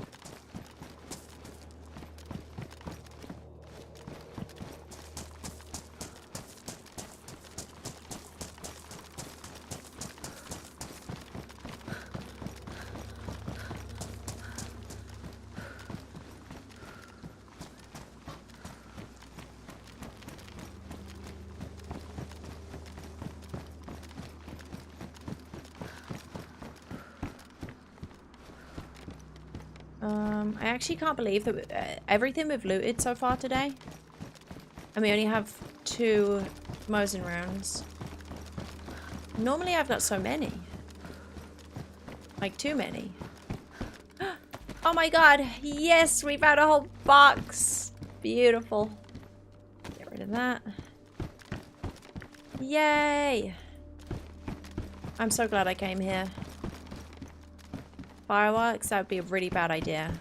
I actually can't believe that everything we've looted so far today. And we only have 2 Mosin rounds. Normally I've got so many. Like too many. Oh my god, yes, we've had a whole box. Beautiful. Get rid of that. Yay! I'm so glad I came here. Fireworks, that would be a really bad idea.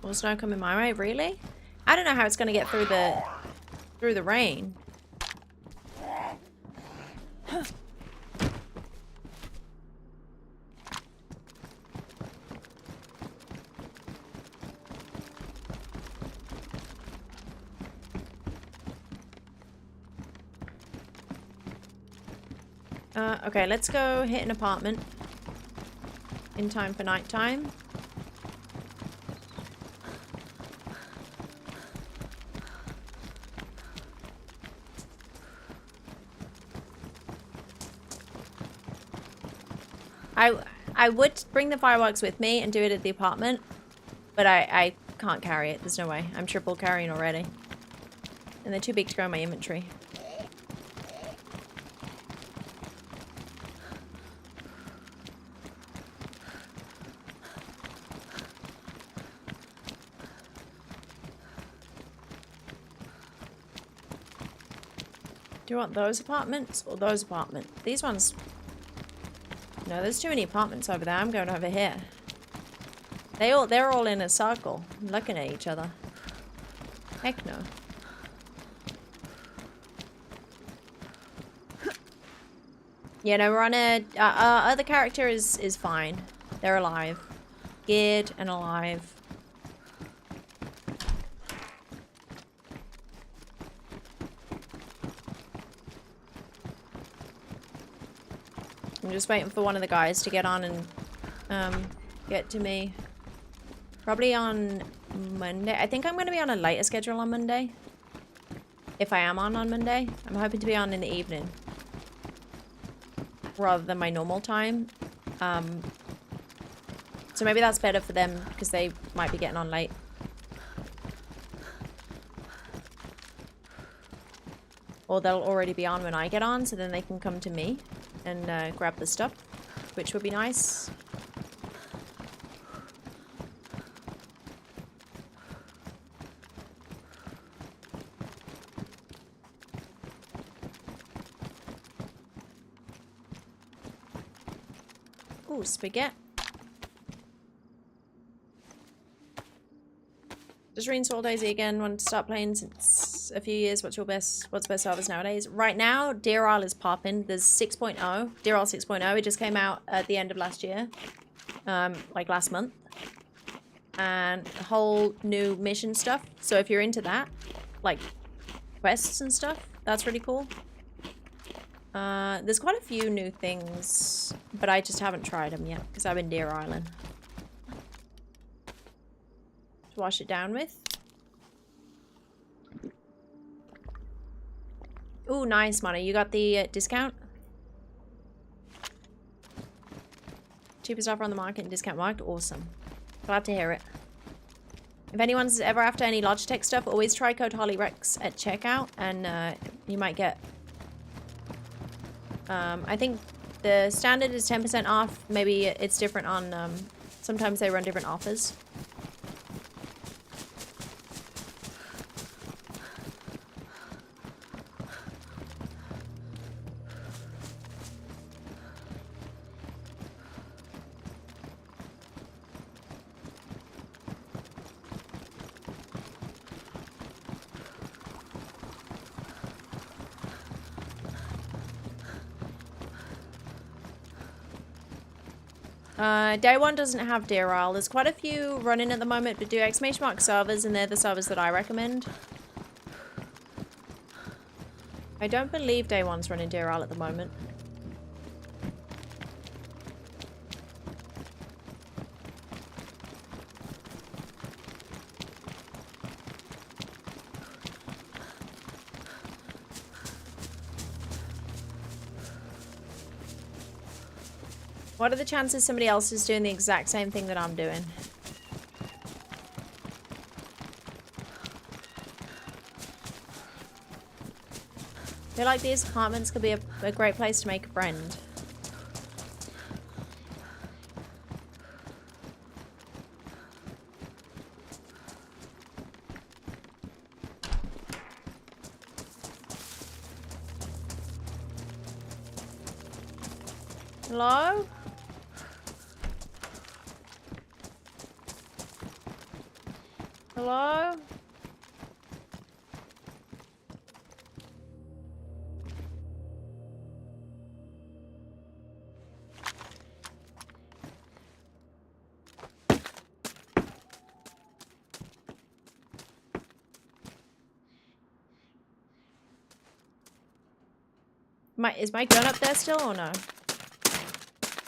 More snow coming my way, really? I don't know how it's gonna get through the rain. Okay, let's go hit an apartment in time for nighttime. I would bring the fireworks with me and do it at the apartment, but I can't carry it. There's no way. I'm triple carrying already. And they're too big to go in my inventory. Do you want those apartments or those apartments? These ones... No, there's too many apartments over there. I'm going over here. They're all in a circle, looking at each other. Heck no. Yeah, no, we're on a... our other character is fine. They're alive. Geared and alive. I'm just waiting for one of the guys to get on and get to me. Probably on Monday. I think I'm going to be on a later schedule on Monday. If I am on Monday. I'm hoping to be on in the evening. Rather than my normal time. So maybe that's better for them because they might be getting on late. Or they'll already be on when I get on, so then they can come to me and grab the stuff, which would be nice. Ooh, spaghetti. Just reinstall DayZ again. Want to start playing since a few years. What's best servers nowadays? Right now, Deer Isle is popping. There's 6.0. Deer Isle 6.0. It just came out at the end of last year. Like last month. And a whole new mission stuff. So if you're into that, like quests and stuff, that's really cool. There's quite a few new things, but I just haven't tried them yet because I'm in Deer Island. To wash it down with. Ooh, nice, Money. You got the discount? Cheapest offer on the market and discount marked. Awesome. Glad to hear it. If anyone's ever after any Logitech stuff, always try code HollyRex at checkout and you might get... I think the standard is 10% off. Maybe it's different on... sometimes they run different offers. Day one doesn't have Deer Isle. There's quite a few running at the moment, but do exclamation mark servers, and they're the servers that I recommend. I don't believe Day one's running Deer Isle at the moment. What are the chances somebody else is doing the exact same thing that I'm doing? I feel like these apartments could be a great place to make a friend. Hello? Hello? Is my gun up there still or no?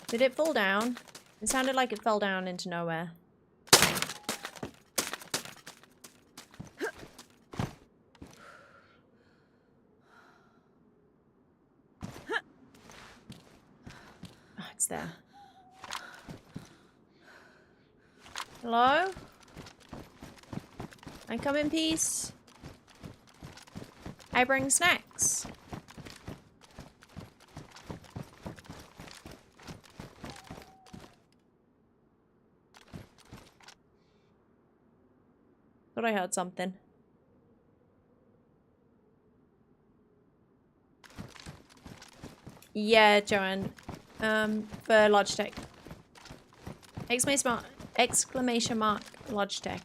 Did it fall down? It sounded like it fell down into nowhere. Oh, it's there. Hello? I come in peace. I bring snacks. Thought I heard something. Yeah, Joanne. For Logitech. Exclamation mark Logitech.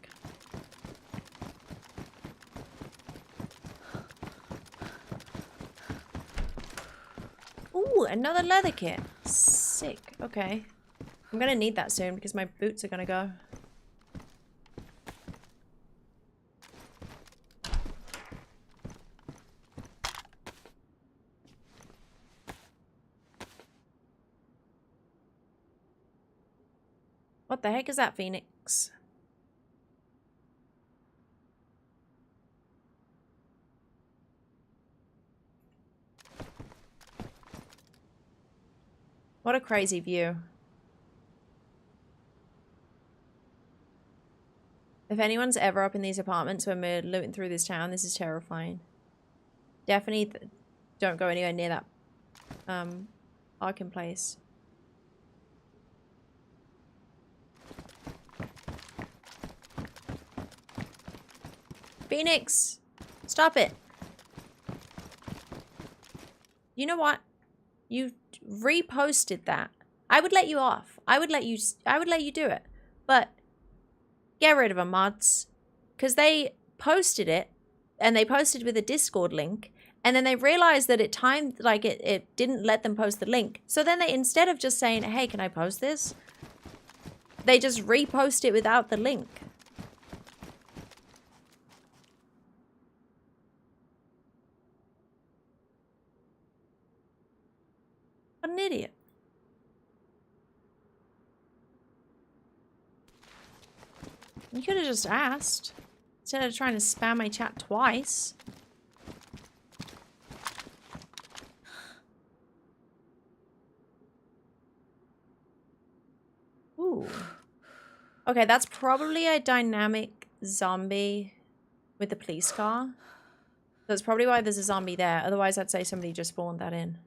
Ooh, another leather kit. Sick. Okay. I'm gonna need that soon because my boots are gonna go. What the heck is that, Phoenix? What a crazy view. If anyone's ever up in these apartments when we're looting through this town, this is terrifying. Definitely don't go anywhere near that parking place. Phoenix! Stop it! You know what? You reposted that. I would let you off. I would let you do it. But get rid of them, mods. Because they posted it, and they posted with a Discord link, and then they realized that it timed, like, it didn't let them post the link. So then they, instead of just saying, hey, can I post this? They just repost it without the link. What an idiot. You could have just asked. Instead of trying to spam my chat twice. Ooh. Okay, that's probably a dynamic zombie with the police car. That's probably why there's a zombie there. Otherwise, I'd say somebody just spawned that in.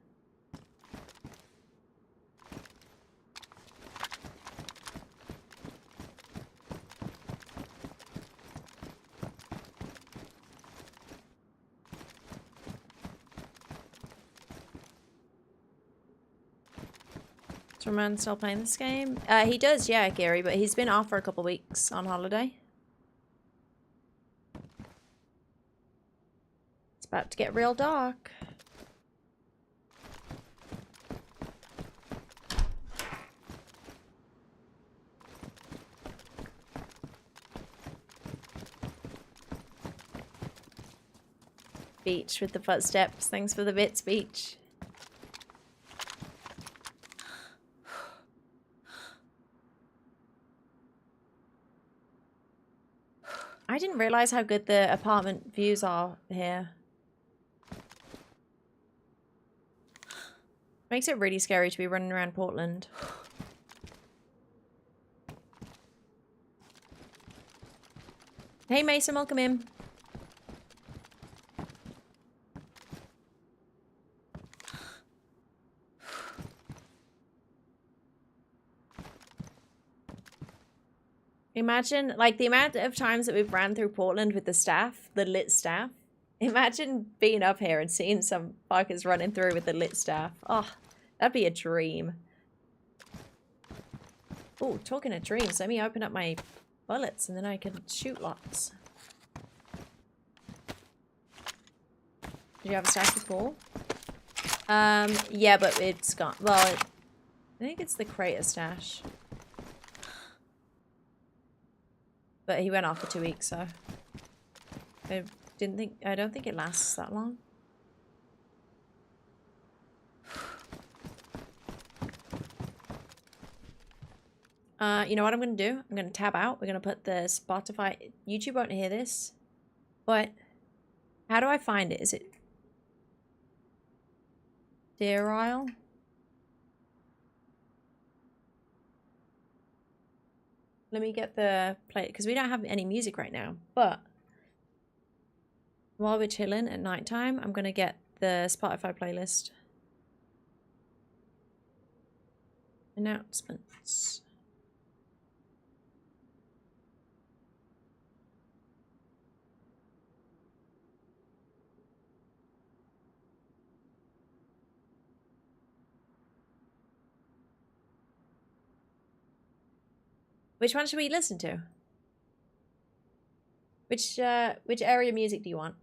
Is Roman still playing this game? He does, yeah, Gary, but he's been off for a couple weeks on holiday. It's about to get real dark. Beach with the footsteps. Thanks for the bits, Beach. I didn't realize how good the apartment views are here. Makes it really scary to be running around Portland. Hey Mason, welcome in. Imagine, like, the amount of times that we've ran through Portland with the staff, the lit staff. Imagine being up here and seeing some fuckers running through with the lit staff. Oh, that'd be a dream. Oh, talking of dreams, let me open up my bullets and then I can shoot lots. Did you have a stash before? Yeah, but it's gone. Well, I think it's the crater stash. But he went off for 2 weeks, so I don't think it lasts that long. You know what I'm gonna do? I'm gonna tab out. We're gonna put the Spotify. YouTube won't hear this, but how do I find it? Is it Deer Isle? Let me get the play, because we don't have any music right now. But while we're chilling at nighttime, I'm going to get the Spotify playlist. Announcements. Which one should we listen to? Which area music do you want?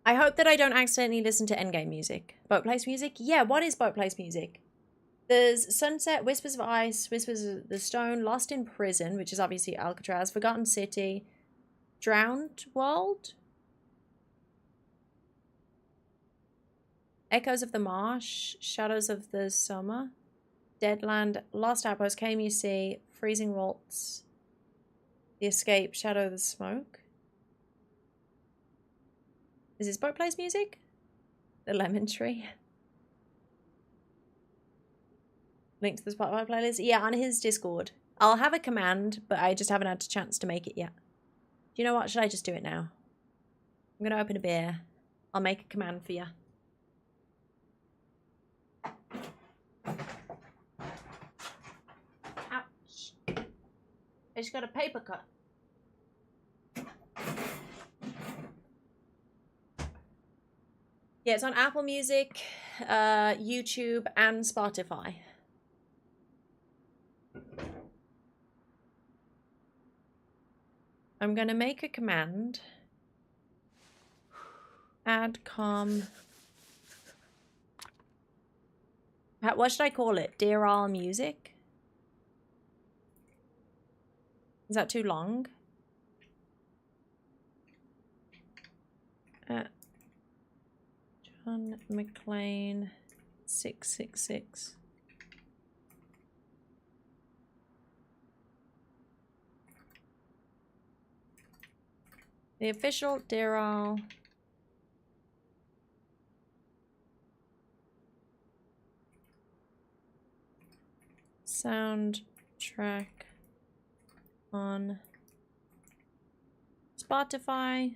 I hope that I don't accidentally listen to Endgame music. Boat Place music? Yeah, what is Boat Place music? There's Sunset, Whispers of Ice, Whispers of the Stone, Lost in Prison, which is obviously Alcatraz, Forgotten City, Drowned World, Echoes of the Marsh, Shadows of the Summer, Deadland, Lost Outpost, KMUC, Freezing Waltz, The Escape, Shadow of the Smoke. Is this Boat Place music? The Lemon Tree. Link to the Spotify playlist. Yeah, on his Discord. I'll have a command, but I just haven't had a chance to make it yet. Do you know what? Should I just do it now? I'm going to open a beer. I'll make a command for you. Ouch. I just got a paper cut. Yeah, it's on Apple Music, YouTube, and Spotify. I'm going to make a command. Add com. What should I call it? Dear All Music? Is that too long? John McLean 666. The official Dear All soundtrack on Spotify,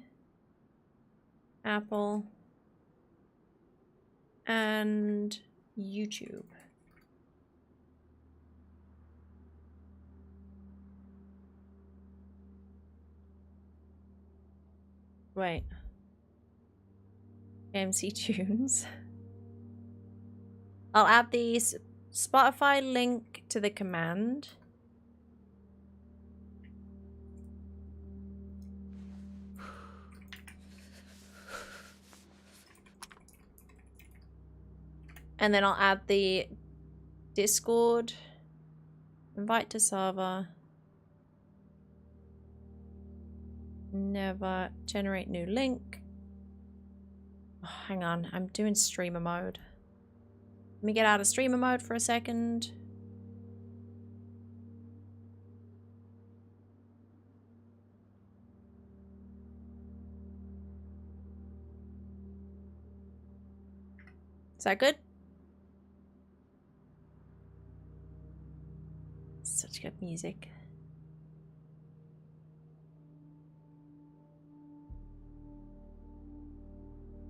Apple, and YouTube. Wait. MC Tunes. I'll add the Spotify link to the command. And then I'll add the Discord. Invite to server. Never generate new link. Oh, hang on, I'm doing streamer mode. Let me get out of streamer mode for a second. Is that good? Such good music.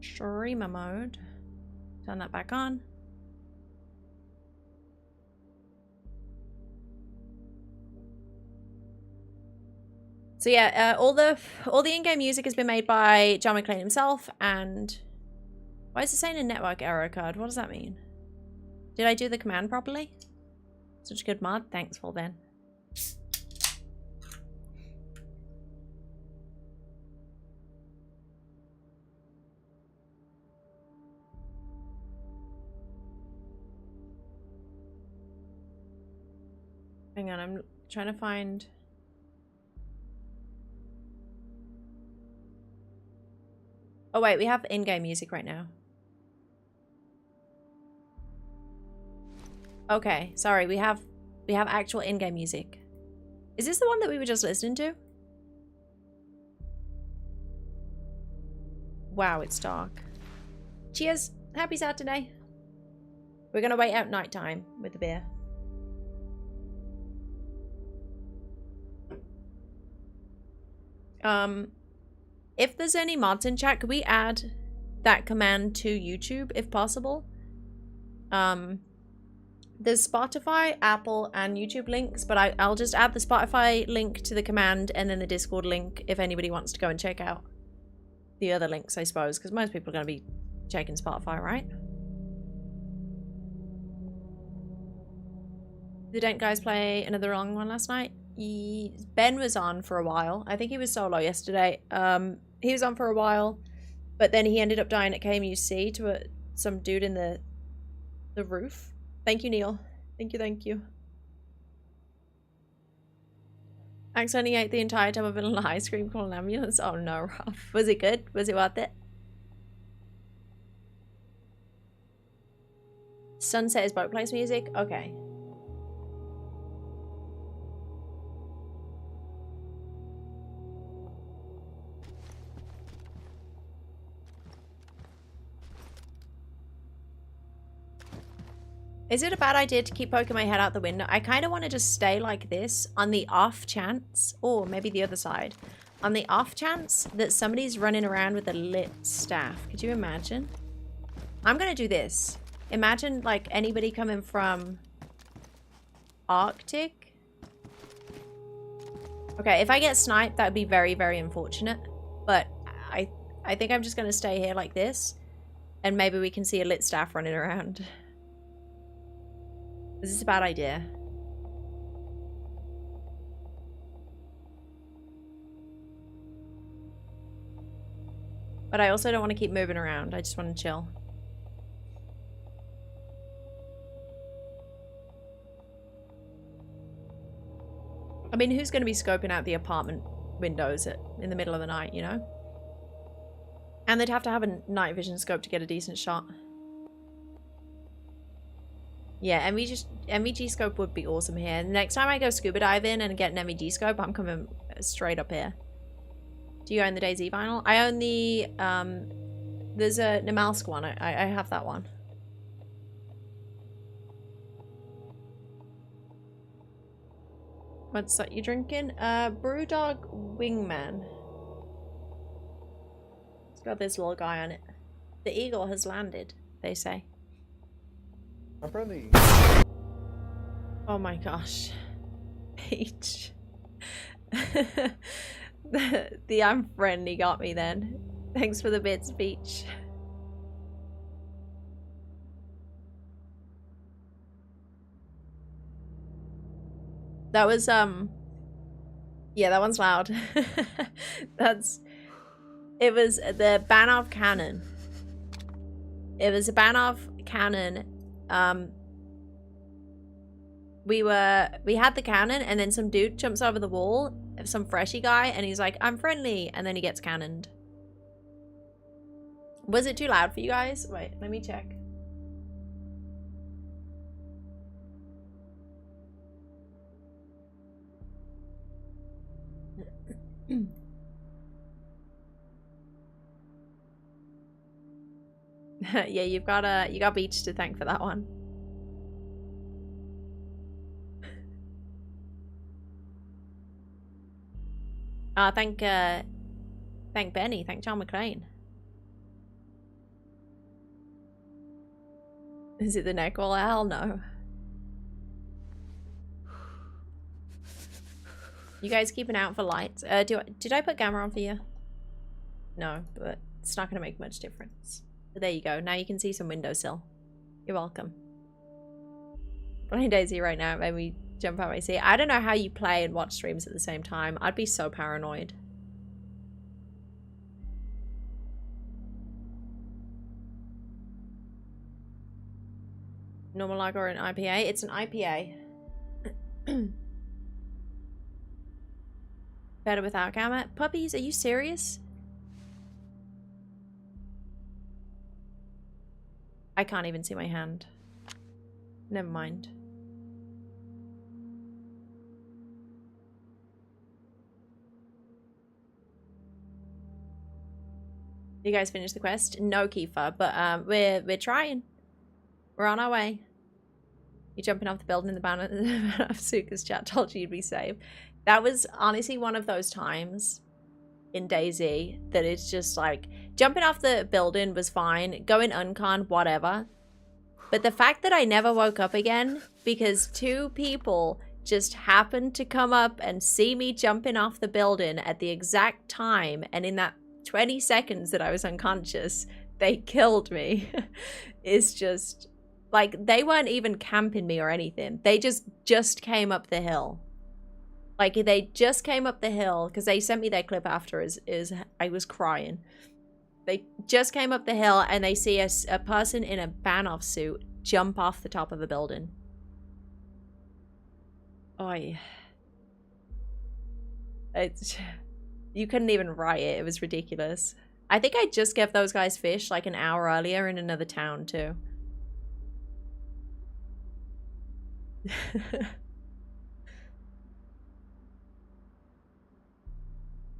Streamer mode. Turn that back on. So yeah, all the in-game music has been made by John McClane himself. And why is it saying a network error code? What does that mean? Did I do the command properly? Such a good mod. Thanks, for then. Hang on, I'm trying to find. Oh wait, we have in-game music right now. Okay, sorry, we have actual in-game music. Is this the one that we were just listening to? Wow, it's dark. Cheers. Happy Saturday. We're gonna wait out night time with the beer. If there's any mods in chat, could we add that command to YouTube if possible? There's Spotify, Apple, and YouTube links, but I'll just add the Spotify link to the command and then the Discord link if anybody wants to go and check out the other links, I suppose, because most people are going to be checking Spotify, right? The Dent guys play another long one last night. Ben was on for a while. I think he was solo yesterday. He was on for a while, but then he ended up dying at KMUC to some dude in the roof. Thank you, Neil. Thank you, thank you. Accidentally ate the entire tub of vanilla ice cream called an ambulance. Oh no, Rob. Was it good? Was it worth it? Sunset is boat place music? Okay. Is it a bad idea to keep poking my head out the window? I kind of want to just stay like this on the off chance, or maybe the other side, on the off chance that somebody's running around with a lit staff. Could you imagine? I'm going to do this. Imagine like anybody coming from Arctic. Okay, if I get sniped, that would be very, very unfortunate. But I think I'm just going to stay here like this, and maybe we can see a lit staff running around. Is this a bad idea? But I also don't want to keep moving around. I just want to chill. I mean, who's going to be scoping out the apartment windows in the middle of the night, you know? And they'd have to have a night vision scope to get a decent shot. Yeah, MVG scope would be awesome here. Next time I go scuba diving and get an MVG scope, I'm coming straight up here. Do you own the DayZ vinyl? I own the, there's a Namalsk one. I have that one. What's that you drinking? Brewdog Wingman. It's got this little guy on it. The eagle has landed, they say. I'm friendly. Oh my gosh. Peach. the I'm friendly got me then. Thanks for the bits, Peach. That was, yeah, that one's loud. It was the Banov cannon. It was a Banov cannon. We had the cannon, and then some dude jumps over the wall, some freshy guy, and he's like, I'm friendly, and then he gets cannoned. Was it too loud for you guys? Wait, let me check. Yeah, you got Beach to thank for that one. Thank Benny, thank John McClane. Is it the neck wall? Hell no. You guys keeping out for lights? Did I put gamma on for you? No, but it's not gonna make much difference. But there you go. Now you can see some windowsill. You're welcome. Playing DayZ right now, made me jump out my seat. I don't know how you play and watch streams at the same time. I'd be so paranoid. Normal lager or an IPA? It's an IPA. Better without gamma. Puppies, are you serious? I can't even see my hand. Never mind. You guys finished the quest? No, Kiefer, but we're trying. We're on our way. You're jumping off the building in the banner of Suka's chat told you you'd be safe. That was honestly one of those times in DayZ that it's just like, jumping off the building was fine, going uncon, whatever. But the fact that I never woke up again because 2 people just happened to come up and see me jumping off the building at the exact time, and in that 20 seconds that I was unconscious, they killed me, is just, like, they weren't even camping me or anything. They just came up the hill. Like, they just came up the hill, because they sent me their clip after, is I was crying. They just came up the hill, and they see a person in a Banov suit jump off the top of a building. Oi. You couldn't even write it. It was ridiculous. I think I just gave those guys fish like an hour earlier in another town, too.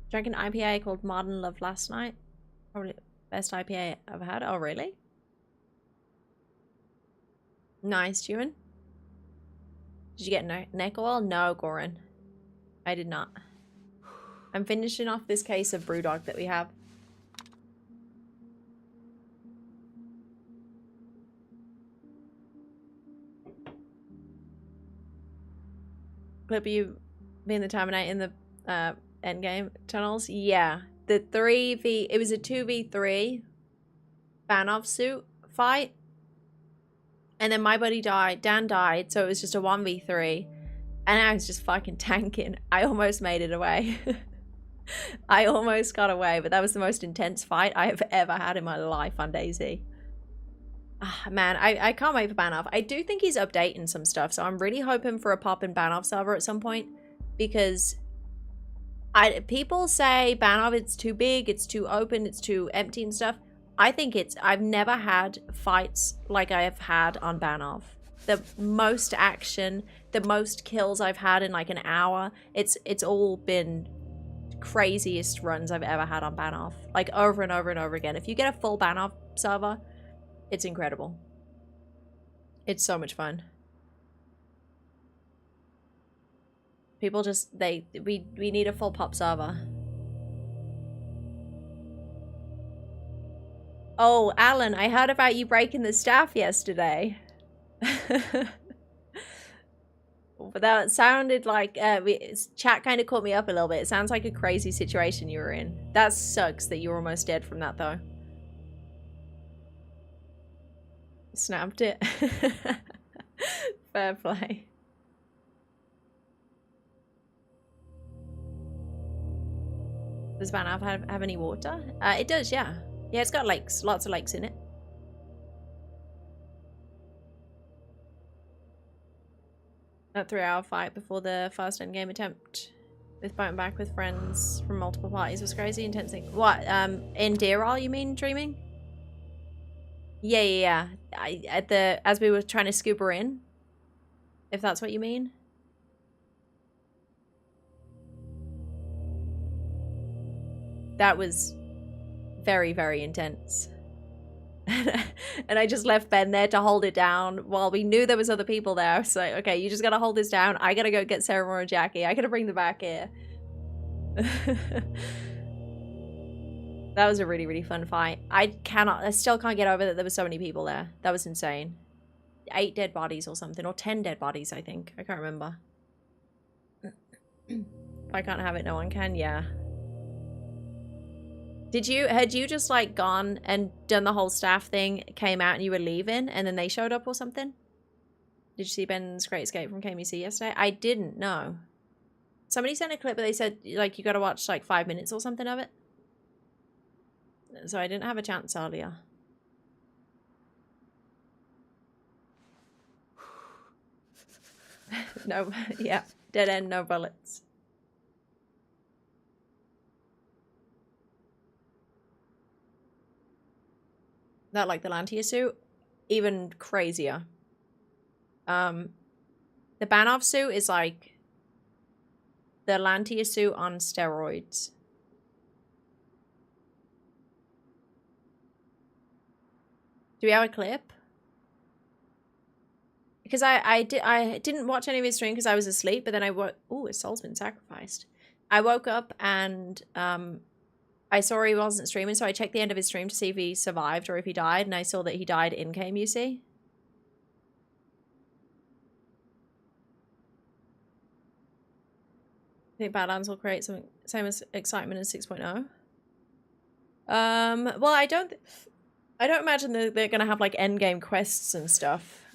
Drank an IPA called Modern Love last night. Probably the best IPA I've had. Oh, really? Nice, Ewan. Did you get neck oil? No, Goran. I did not. I'm finishing off this case of Brewdog that we have. Clip, you being the Terminator in the Endgame tunnels? Yeah. The 3v... It was a 2v3 Banov suit fight. And then my buddy died. Dan died, so it was just a 1v3. And I was just fucking tanking. I almost made it away. I almost got away, but that was the most intense fight I have ever had in my life on DayZ. Ah, man, I can't wait for Banov. I do think he's updating some stuff, so I'm really hoping for a pop in Banov server at some point, because people say Banov, it's too big, it's too open, it's too empty and stuff. I think I've never had fights like I have had on Banov. The most action, the most kills I've had in like an hour. It's all been craziest runs I've ever had on Banov. Like over and over and over again. If you get a full Banov server, it's incredible. It's so much fun. People just, we need a full pop server. Oh, Alan, I heard about you breaking the staff yesterday. But that sounded like, chat kind of caught me up a little bit. It sounds like a crazy situation you were in. That sucks that you were almost dead from that, though. Snapped it. Fair play. Does Banov have any water? It does, yeah. Yeah, it's got lakes. Lots of lakes in it. A 3-hour fight before the first endgame attempt with boating back with friends from multiple parties was crazy. Intense thing. What? In Deerall, you mean, Dreaming? Yeah. As we were trying to scuba in, if that's what you mean. That was very, very intense. And I just left Ben there to hold it down while we knew there was other people there. So, okay, you just gotta hold this down. I gotta go get Sarah and Jackie. I gotta bring them back here. That was a really, really fun fight. I still can't get over that there were so many people there. That was insane. 8 dead bodies or something, or 10 dead bodies, I think. I can't remember. If I can't have it, no one can. Yeah. Had you just like gone and done the whole staff thing, came out and you were leaving, and then they showed up or something? Did you see Ben's Great Escape from KMC yesterday? I didn't know. Somebody sent a clip, but they said like you got to watch like 5 minutes or something of it. So I didn't have a chance earlier. No, yeah, dead end, no bullets. That like the Lantia suit, even crazier. The Banov suit is like the Lantia suit on steroids. Do we have a clip? Because I didn't watch any of his stream because I was asleep, but then I woke. Oh, his soul's been sacrificed. I woke up and I saw he wasn't streaming, so I checked the end of his stream to see if he survived or if he died, and I saw that he died in game. You see. I think Badlands will create something same as excitement as 6.0. Well, I don't imagine that they're gonna have like endgame quests and stuff.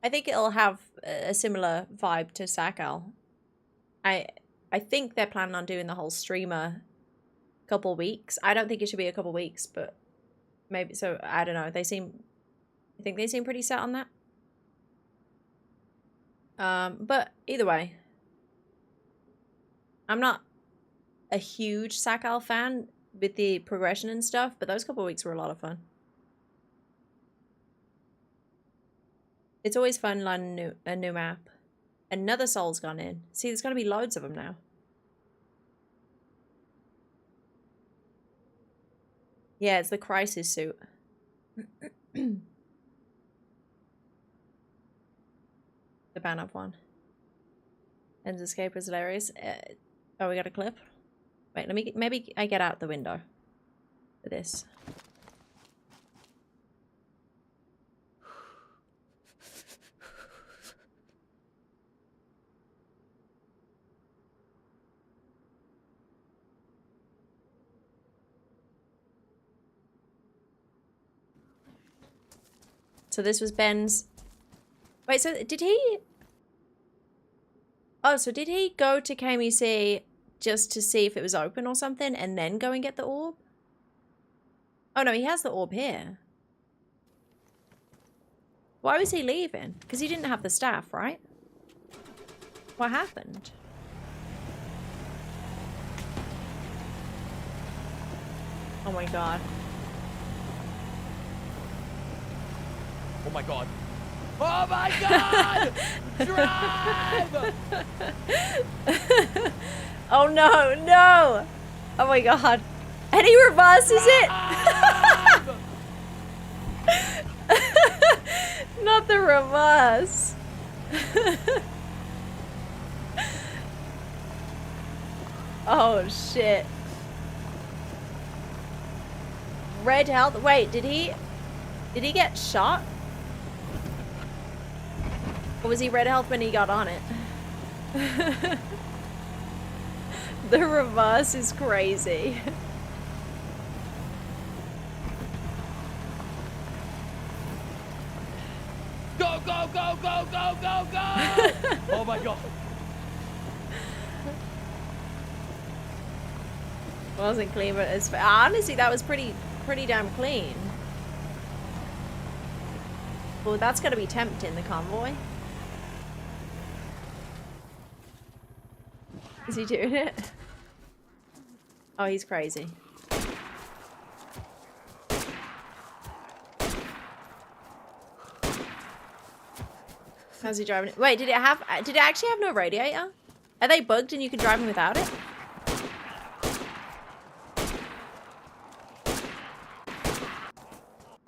I think it'll have a similar vibe to Sakal. I think they're planning on doing the whole streamer couple weeks. I don't think it should be a couple weeks, but maybe. So I don't know. I think they seem pretty set on that. But either way, I'm not a huge Sakal fan with the progression and stuff, but those couple of weeks were a lot of fun. It's always fun learning a new map. Another soul's gone in. See, there's going to be loads of them now. Yeah, it's the crisis suit. The ban up one. Ends escape was hilarious. Oh, we got a clip? Wait, maybe I get out the window for this. So this was Ben's... Wait, so did he... Oh, so did he go to KMUC just to see if it was open or something and then go and get the orb? Oh no, he has the orb here. Why was he leaving? Because he didn't have the staff, right? What happened? Oh my god. Oh my god. Oh my god! Drive! Oh no, no! Oh my god. And he reverses it! Not the reverse. Oh shit. Red health. Wait, did he get shot? Or was he red health when he got on it? The reverse is crazy. Go, go, go, go, go, go, go! Oh my god. Wasn't clean, but it's honestly that was pretty damn clean. Well, that's gonna be tempting, the convoy. Is he doing it? Oh, he's crazy. How's he driving it? Wait, did it actually have no radiator? Are they bugged and you can drive them without it?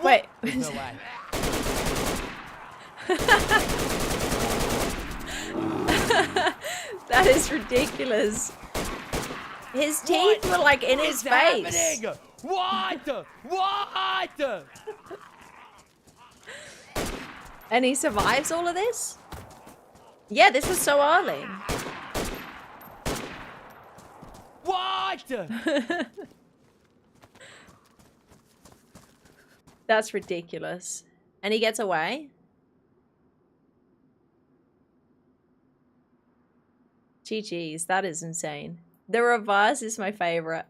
Wait. No way. That is ridiculous. His teeth were like in his face. Happening? What? What? And he survives all of this? Yeah, this was so early. What? That's ridiculous. And he gets away? GG's, that is insane. The reverse is my favorite.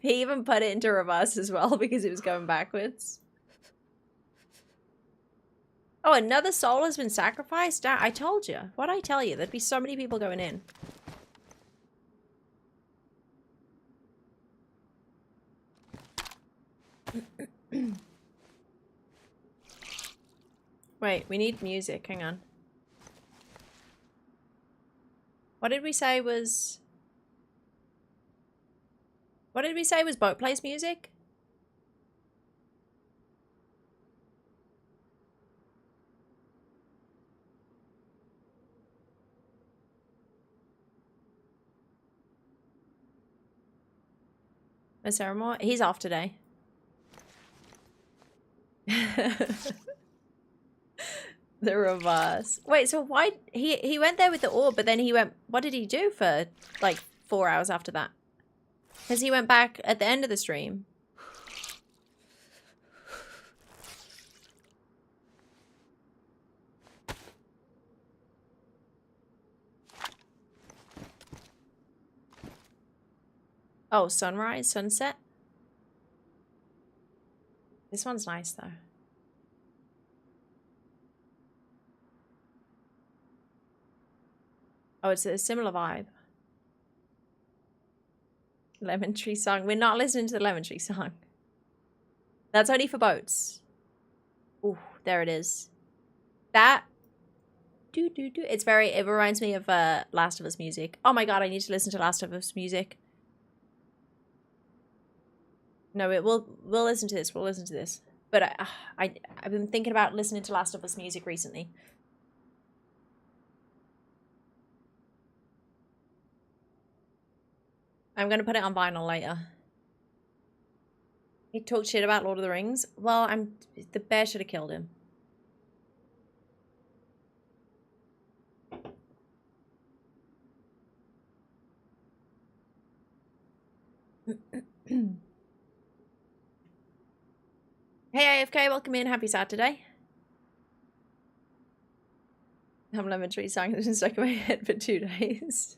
He even put it into reverse as well because it was going backwards. Oh, another soul has been sacrificed? I told you. What'd I tell you? There'd be so many people going in. Wait, we need music. Hang on. What did we say was... What did we say was boat place music? Sarah Moore? He's off today. The reverse. Wait, so why he went there with the orb, but then he went, what did he do for like 4 hours after that? Because he went back at the end of the stream. Oh, sunrise, sunset. This one's nice though. Oh, it's a similar vibe. Lemon Tree song. We're not listening to the Lemon Tree song. That's only for boats. Ooh, there it is. That. It's very, it reminds me of Last of Us music. Oh my god, I need to listen to Last of Us music. No, we'll listen to this. We'll listen to this. But I've been thinking about listening to Last of Us music recently. I'm gonna put it on vinyl later. He talked shit about Lord of the Rings. Well, the bear should have killed him. Hey AFK, welcome in. Happy Saturday. I'm Lemon Tree song has been stuck in my head for 2 days.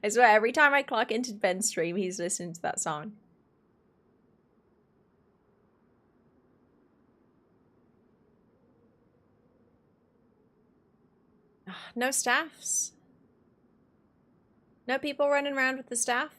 I swear, every time I clock into Ben's stream, he's listening to that song. No staffs. No people running around with the staff.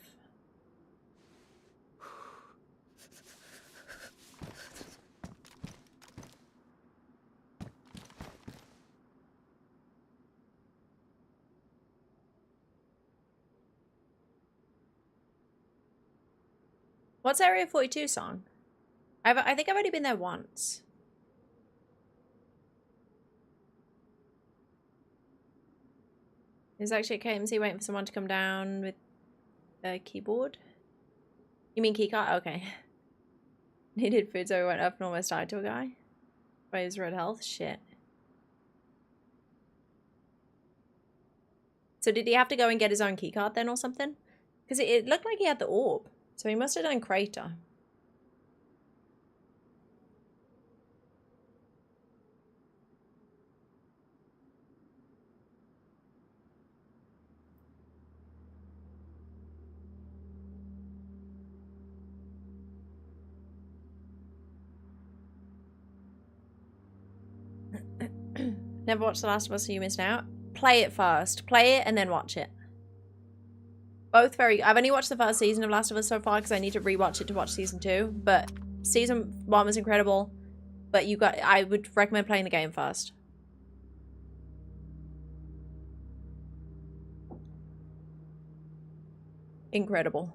What's Area 42 song? I think I've already been there once. Is actually at KMC waiting for someone to come down with a keyboard? You mean keycard? Okay. Needed food, so we went up and almost died to a guy. By his red health? Shit. So did he have to go and get his own keycard then or something? Because it looked like he had the orb. So he must have done Crater. Never watched The Last of Us, so you missed out. Play it first. Play it and then watch it. Both very... I've only watched the first season of Last of Us so far because I need to rewatch it to watch season 2. But season 1 was incredible. But I would recommend playing the game first. Incredible.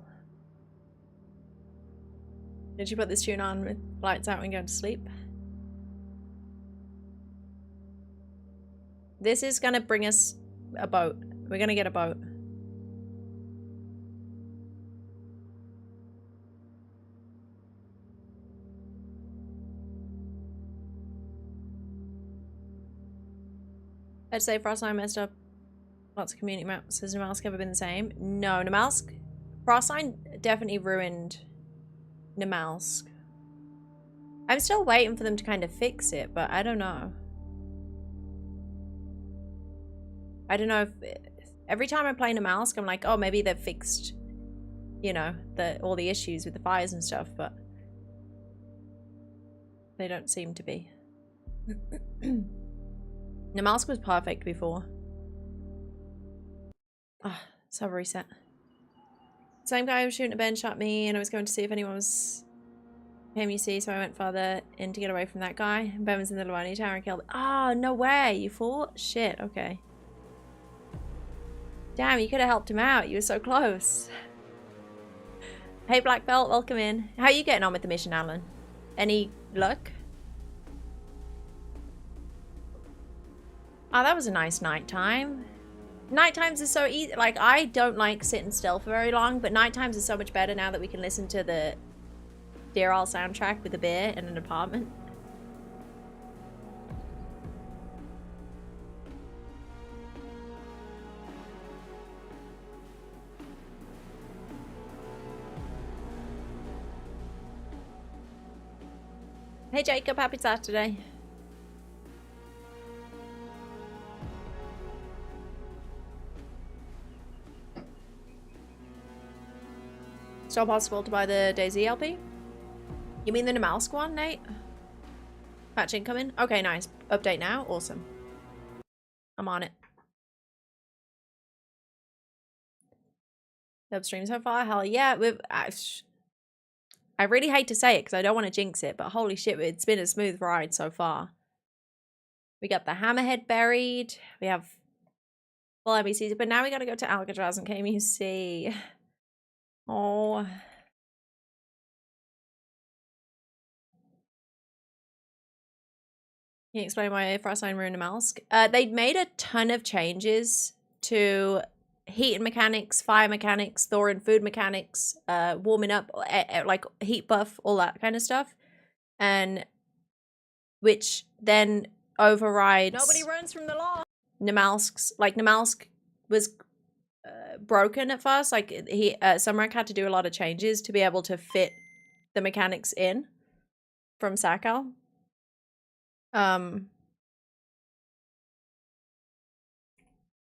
Did you put this tune on with lights out and go to sleep? This is gonna bring us a boat. We're gonna get a boat. I'd say Frostline messed up lots of community maps. Has Namalsk ever been the same? No, Namalsk. Frostline definitely ruined Namalsk. I'm still waiting for them to kind of fix it, but I don't know. I don't know if... Every time I play Namalsk, I'm like, oh, maybe they've fixed, you know, all the issues with the fires and stuff, but... They don't seem to be. Namalsk was perfect before. Ah, so reset. Same guy who was shooting a Ben shot me, and I was going to see if anyone was him, you see, so I went further in to get away from that guy. Ben was in the Luani tower and killed. Oh, no way, you fool? Shit, okay. Damn, you could have helped him out. You were so close. Hey, Black Belt, welcome in. How are you getting on with the mission, Alan? Any luck? Oh, that was a nice night time. Night times is so easy. Like, I don't like sitting still for very long, but night times is so much better now that we can listen to the Dear All soundtrack with a beer in an apartment. Hey Jacob, happy Saturday. Still possible to buy the DayZ LP? You mean the Namalsk one, Nate? Patch incoming? Okay, nice. Update now? Awesome. I'm on it. Upstream so far? Hell yeah. I really hate to say it because I don't want to jinx it, but holy shit, it's been a smooth ride so far. We got the hammerhead buried. We have full NBCs, but now we gotta go to Alcatraz and KMUC. Oh. Can you explain why Frostline ruined Namalsk? They'd made a ton of changes to heat and mechanics, fire mechanics, thawing food mechanics, warming up, like heat buff, all that kind of stuff. And which then overrides... Nobody runs from the law. Namalsk's... Like, Namalsk was broken at first. Like, Sumrak had to do a lot of changes to be able to fit the mechanics in from Sakal.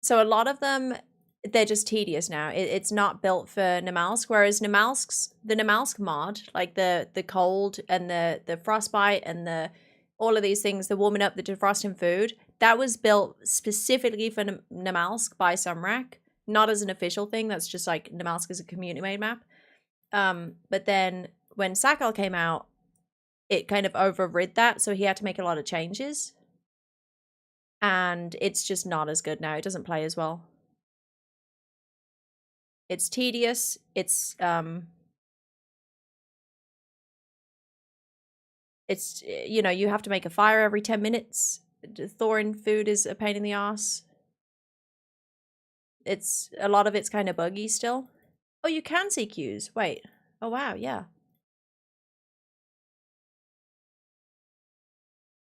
So a lot of them, they're just tedious now. It's not built for Namalsk, whereas the Namalsk mod, like the cold and the frostbite and all of these things, the warming up, the defrosting food, that was built specifically for Namalsk by Sumrak, not as an official thing. That's just like Namalsk is a community made map. But then when Sakal came out, it kind of overrid that, so he had to make a lot of changes. And it's just not as good now. It doesn't play as well. It's tedious. It's you know, you have to make a fire every 10 minutes. Thawing food is a pain in the ass. It's a lot of it's kind of buggy still. Oh, you can see queues. Wait. Oh wow, yeah.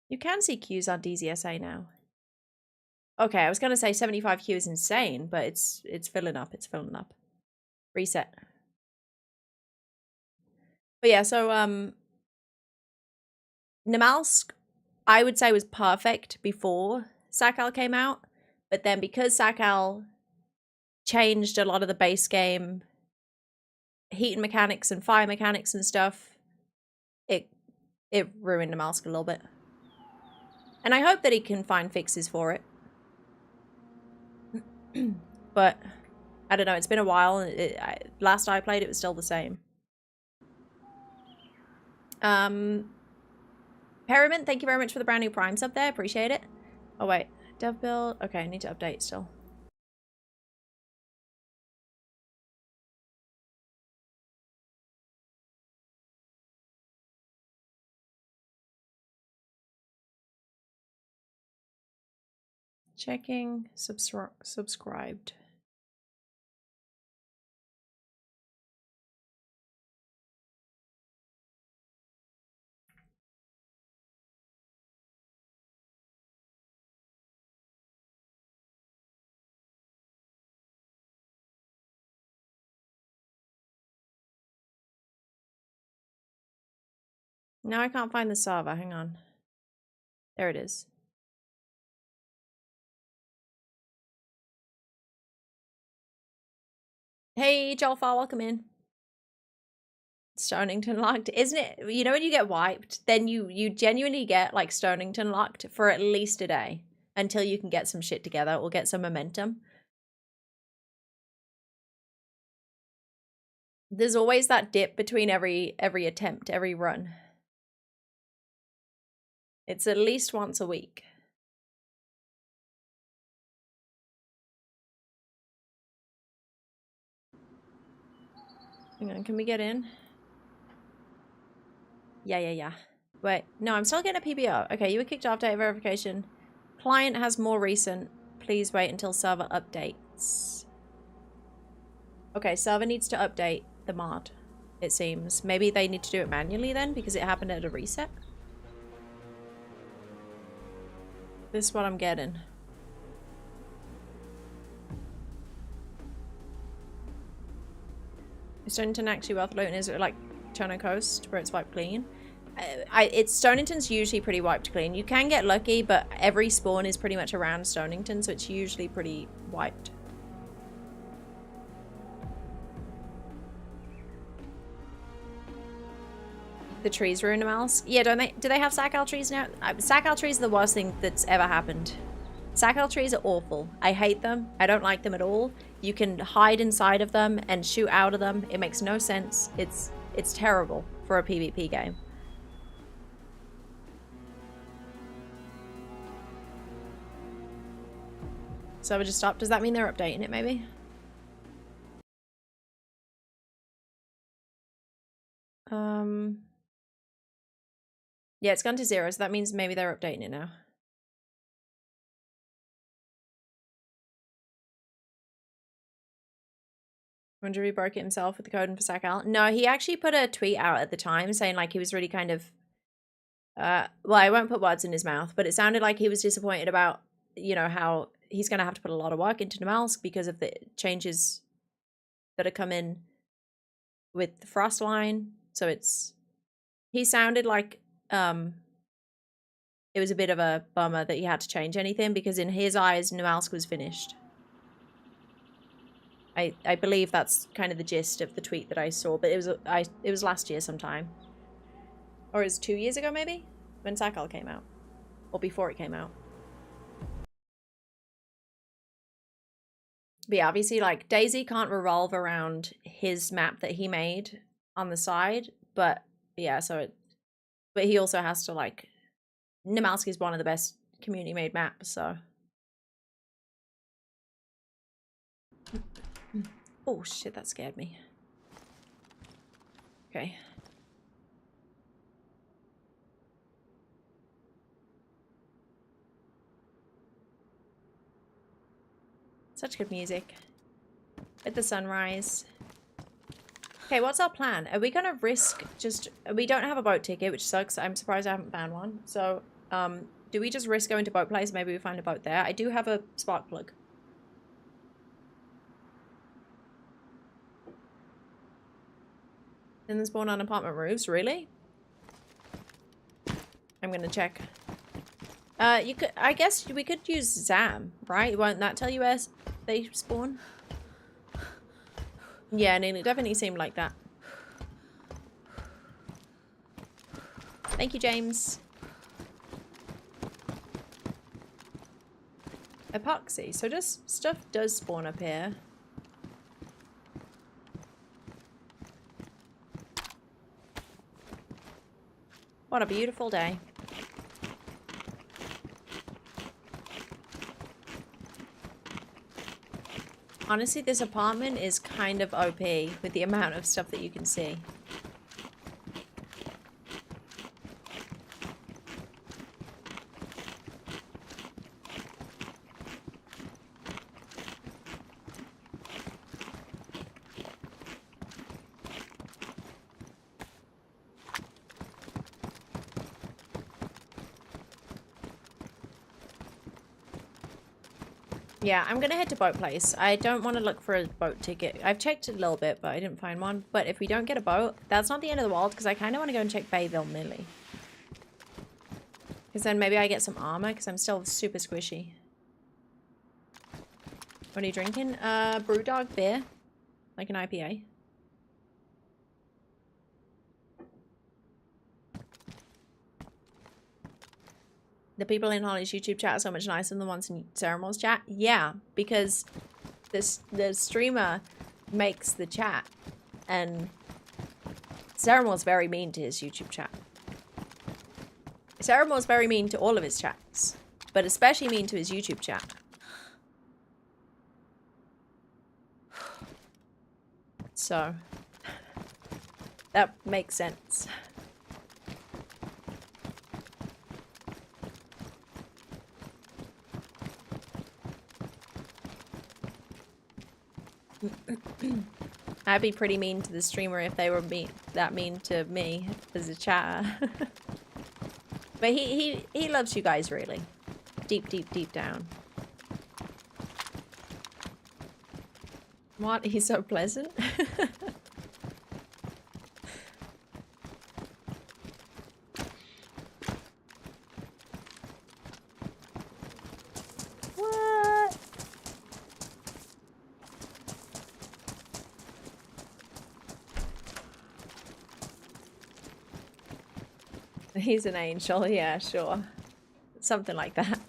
You can see queues on DZSA now. Okay, I was gonna say 75 queue is insane, but it's filling up. It's filling up. Reset. But yeah, so Namalsk, I would say, was perfect before Sakal came out, but then because Sakal changed a lot of the base game heat and mechanics and fire mechanics and stuff, it ruined Namalsk a little bit. And I hope that he can find fixes for it. But I don't know, it's been a while. Last I played, it was still the same. Perriman, thank you very much for the brand new Prime sub there. Appreciate it. Oh, wait. Dev build. Okay, I need to update still. Checking. Subscribed. Now I can't find the server. Hang on. There it is. Hey, Jolfar, welcome in. Stonington locked. Isn't it? You know when you get wiped, then you genuinely get like Stonington locked for at least a day until you can get some shit together or get some momentum. There's always that dip between every attempt, every run. It's at least once a week. Hang on, can we get in? Yeah. Wait, no, I'm still getting a PBO. Okay, you were kicked off data verification. Client has more recent Please wait until server updates. Okay, server needs to update the mod, it seems. Maybe they need to do it manually then, because it happened at a reset. This is what I'm getting. Is Stonington actually worth looting? Is it like Tono Coast, where it's wiped clean? Stonington's usually pretty wiped clean. You can get lucky, but every spawn is pretty much around Stonington, so it's usually pretty wiped. The trees ruin Amalsk. Yeah, don't they? Do they have Sakal trees now? Sakal trees are the worst thing that's ever happened. Sakal trees are awful. I hate them. I don't like them at all. You can hide inside of them and shoot out of them. It makes no sense. It's terrible for a PvP game. So we just stopped. Does that mean they're updating it maybe? Yeah, it's gone to 0, so that means maybe they're updating it now. I wonder if he broke it himself with the code for Sakal. No, he actually put a tweet out at the time saying like he was really kind of well, I won't put words in his mouth, but it sounded like he was disappointed about, you know, how he's going to have to put a lot of work into Namalsk because of the changes that are coming with the frost line. So he sounded like it was a bit of a bummer that he had to change anything, because in his eyes Namalsk was finished. I believe that's kind of the gist of the tweet that I saw, but it was last year sometime. Or it was 2 years ago maybe? When Sakal came out. Or before it came out. But yeah, obviously like DayZ can't revolve around his map that he made on the side, but yeah, but he also has to like, Namalsk is one of the best community made maps, so. Oh shit, that scared me. Okay. Such good music. At the sunrise. Okay, what's our plan? Are we gonna risk just... We don't have a boat ticket, which sucks. I'm surprised I haven't found one. So, do we just risk going to boat place? Maybe we find a boat there. I do have a spark plug. And then spawn on apartment roofs, really? I'm gonna check. You could... I guess we could use Zam, right? Won't that tell you where they spawn? Yeah, and it definitely seemed like that. Thank you, James. Epoxy. So just stuff does spawn up here. What a beautiful day. Honestly, this apartment is kind of OP with the amount of stuff that you can see. Yeah, I'm gonna head to boat place. I don't want to look for a boat ticket. I've checked it a little bit, but I didn't find one. But if we don't get a boat, that's not the end of the world, because I kind of want to go and check Bayville Millie. Because then maybe I get some armor, because I'm still super squishy. What are you drinking? Brewdog beer. Like an IPA. The people in Holly's YouTube chat are so much nicer than the ones in Ceremal's chat. Yeah, because the streamer makes the chat, and Ceremal's very mean to his YouTube chat. Ceremal's very mean to all of his chats, but especially mean to his YouTube chat. So, that makes sense. I'd be pretty mean to the streamer if they were that mean to me as a chatter. But he loves you guys really. Deep, deep, deep down. What? He's so pleasant? What? He's an angel, yeah, sure. Something like that.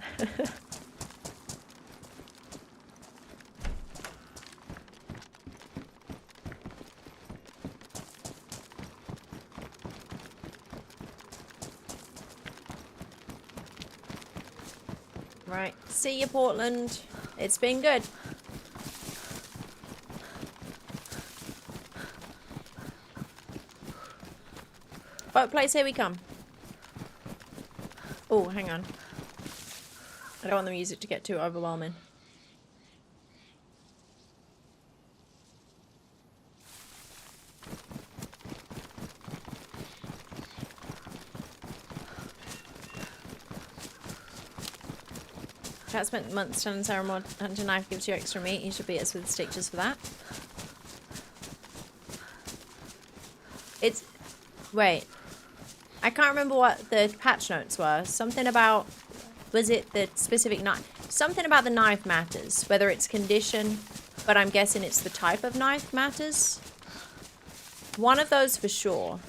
Right, see you, Portland. It's been good. What place here we come? Oh, hang on. I don't want the music to get too overwhelming. Cat spent months telling Sarah more hunting knife gives you extra meat. You should beat us with stitches for that. It's... Wait. I can't remember what the patch notes were. Something about... Was it the specific knife? Something about the knife matters. Whether it's condition, but I'm guessing it's the type of knife matters. One of those for sure.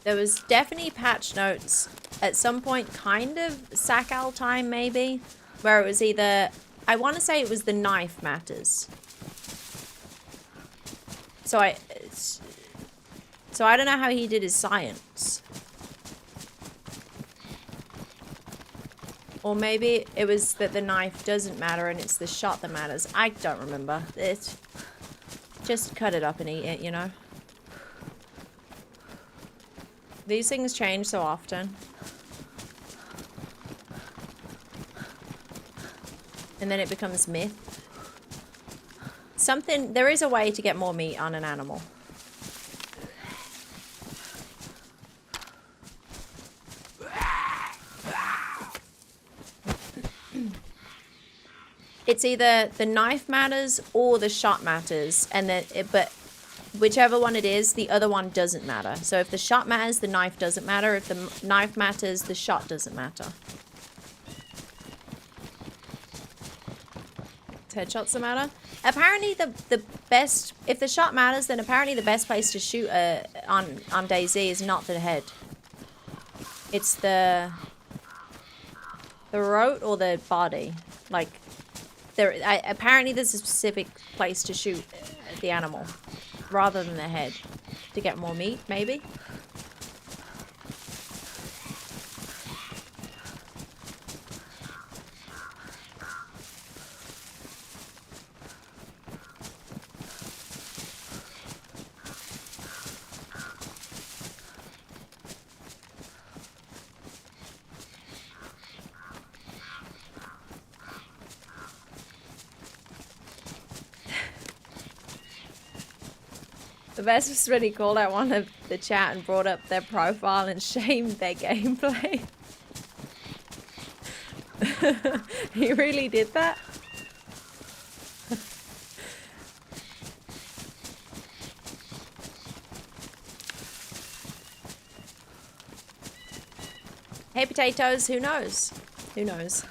There was definitely patch notes at some point, kind of Sakal time maybe, where it was either... I want to say it was the knife matters. So I don't know how he did his science. Or maybe it was that the knife doesn't matter and it's the shot that matters. I don't remember. Just cut it up and eat it, you know? These things change so often. And then it becomes myth. There is a way to get more meat on an animal. It's either the knife matters or the shot matters, and but whichever one it is, the other one doesn't matter. So if the shot matters, the knife doesn't matter. If the knife matters, the shot doesn't matter. Headshots that matter. Apparently the best, if the shot matters, then apparently the best place to shoot on DayZ is not the head. It's the throat or the body. Like apparently there's a specific place to shoot the animal rather than the head to get more meat, maybe. The best was when he called out one of the chat and brought up their profile and shamed their gameplay. He really did that? Hey potatoes, who knows? Who knows?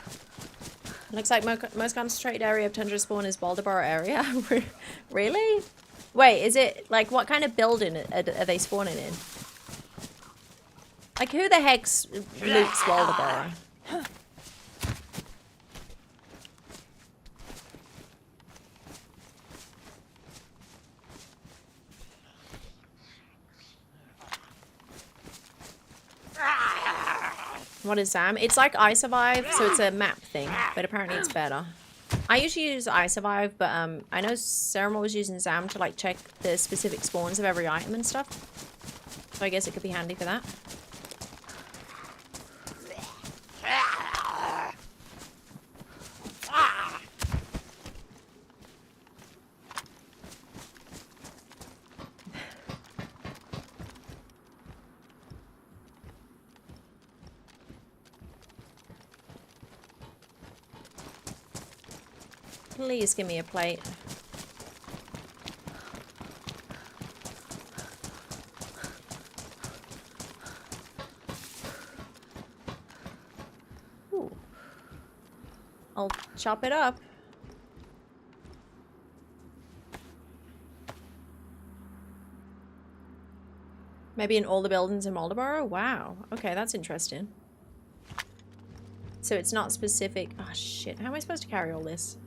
Looks like most concentrated area of tundra spawn is Boulderboro area. Really? Wait, is it, like, what kind of building are they spawning in? Like, who the heck's loots Boulderboro? What is Sam? It's like iSurvive, so it's a map thing, but apparently it's better. I usually use iSurvive, but I know Sarah was using Zam to like check the specific spawns of every item and stuff. So I guess it could be handy for that. Please give me a plate. Ooh. I'll chop it up. Maybe in all the buildings in Marlborough? Wow. Okay, that's interesting. So it's not specific. Oh shit, how am I supposed to carry all this?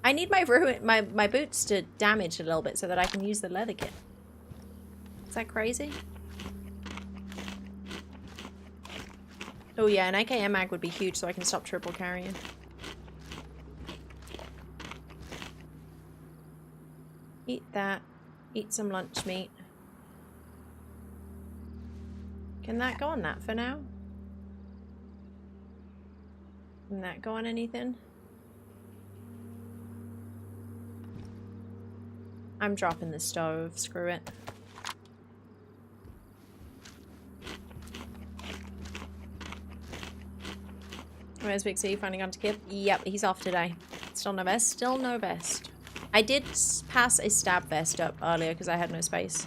I need my boots to damage a little bit so that I can use the leather kit. Is that crazy? Oh yeah, an AKM mag would be huge so I can stop triple carrying. Eat that. Eat some lunch meat. Can that go on that for now? Can that go on anything? I'm dropping the stove. Screw it. Where's Big C? Finally gone to Kip? Yep, he's off today. Still no vest? Still no vest. I did pass a stab vest up earlier because I had no space.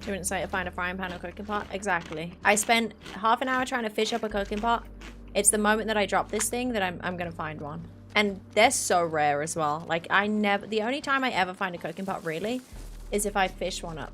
Didn't say to find a frying pan or cooking pot. Exactly. I spent half an hour trying to fish up a cooking pot. It's the moment that I drop this thing that I'm gonna find one. And they're so rare as well. Like the only time I ever find a cooking pot really is if I fish one up.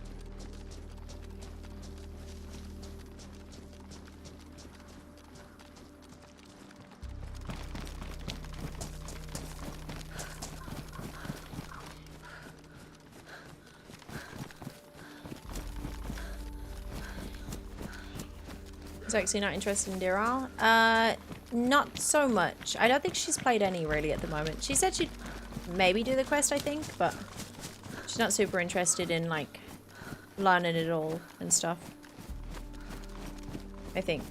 Actually not interested in Diral. Not so much. I don't think she's played any really at the moment. She said she'd maybe do the quest, I think, but she's not super interested in like learning it all and stuff. I think.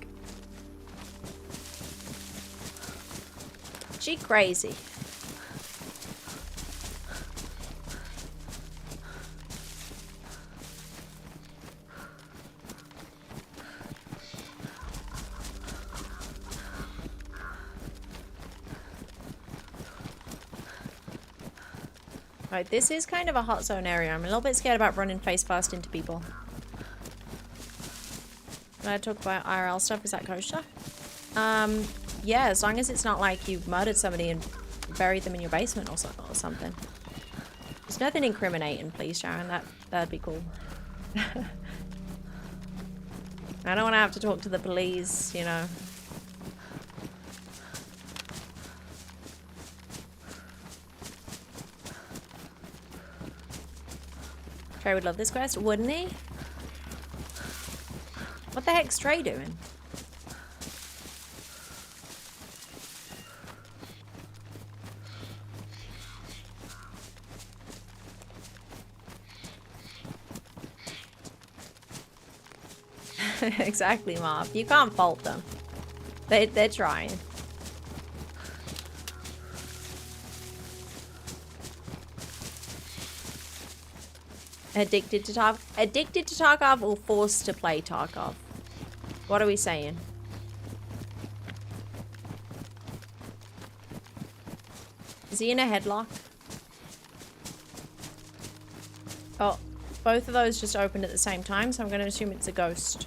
She crazy. Right, this is kind of a hot zone area. I'm a little bit scared about running face first into people. When I talk about IRL stuff, is that kosher? Yeah, as long as it's not like you've murdered somebody and buried them in your basement or something. There's nothing incriminating, please, Sharon. That'd be cool. I don't want to have to talk to the police, you know. Trey would love this quest, wouldn't he? What the heck's Trey doing? Exactly, Marv. You can't fault them. They're trying. Addicted to Tarkov or forced to play Tarkov? What are we saying? Is he in a headlock? Oh, both of those just opened at the same time, so I'm going to assume it's a ghost.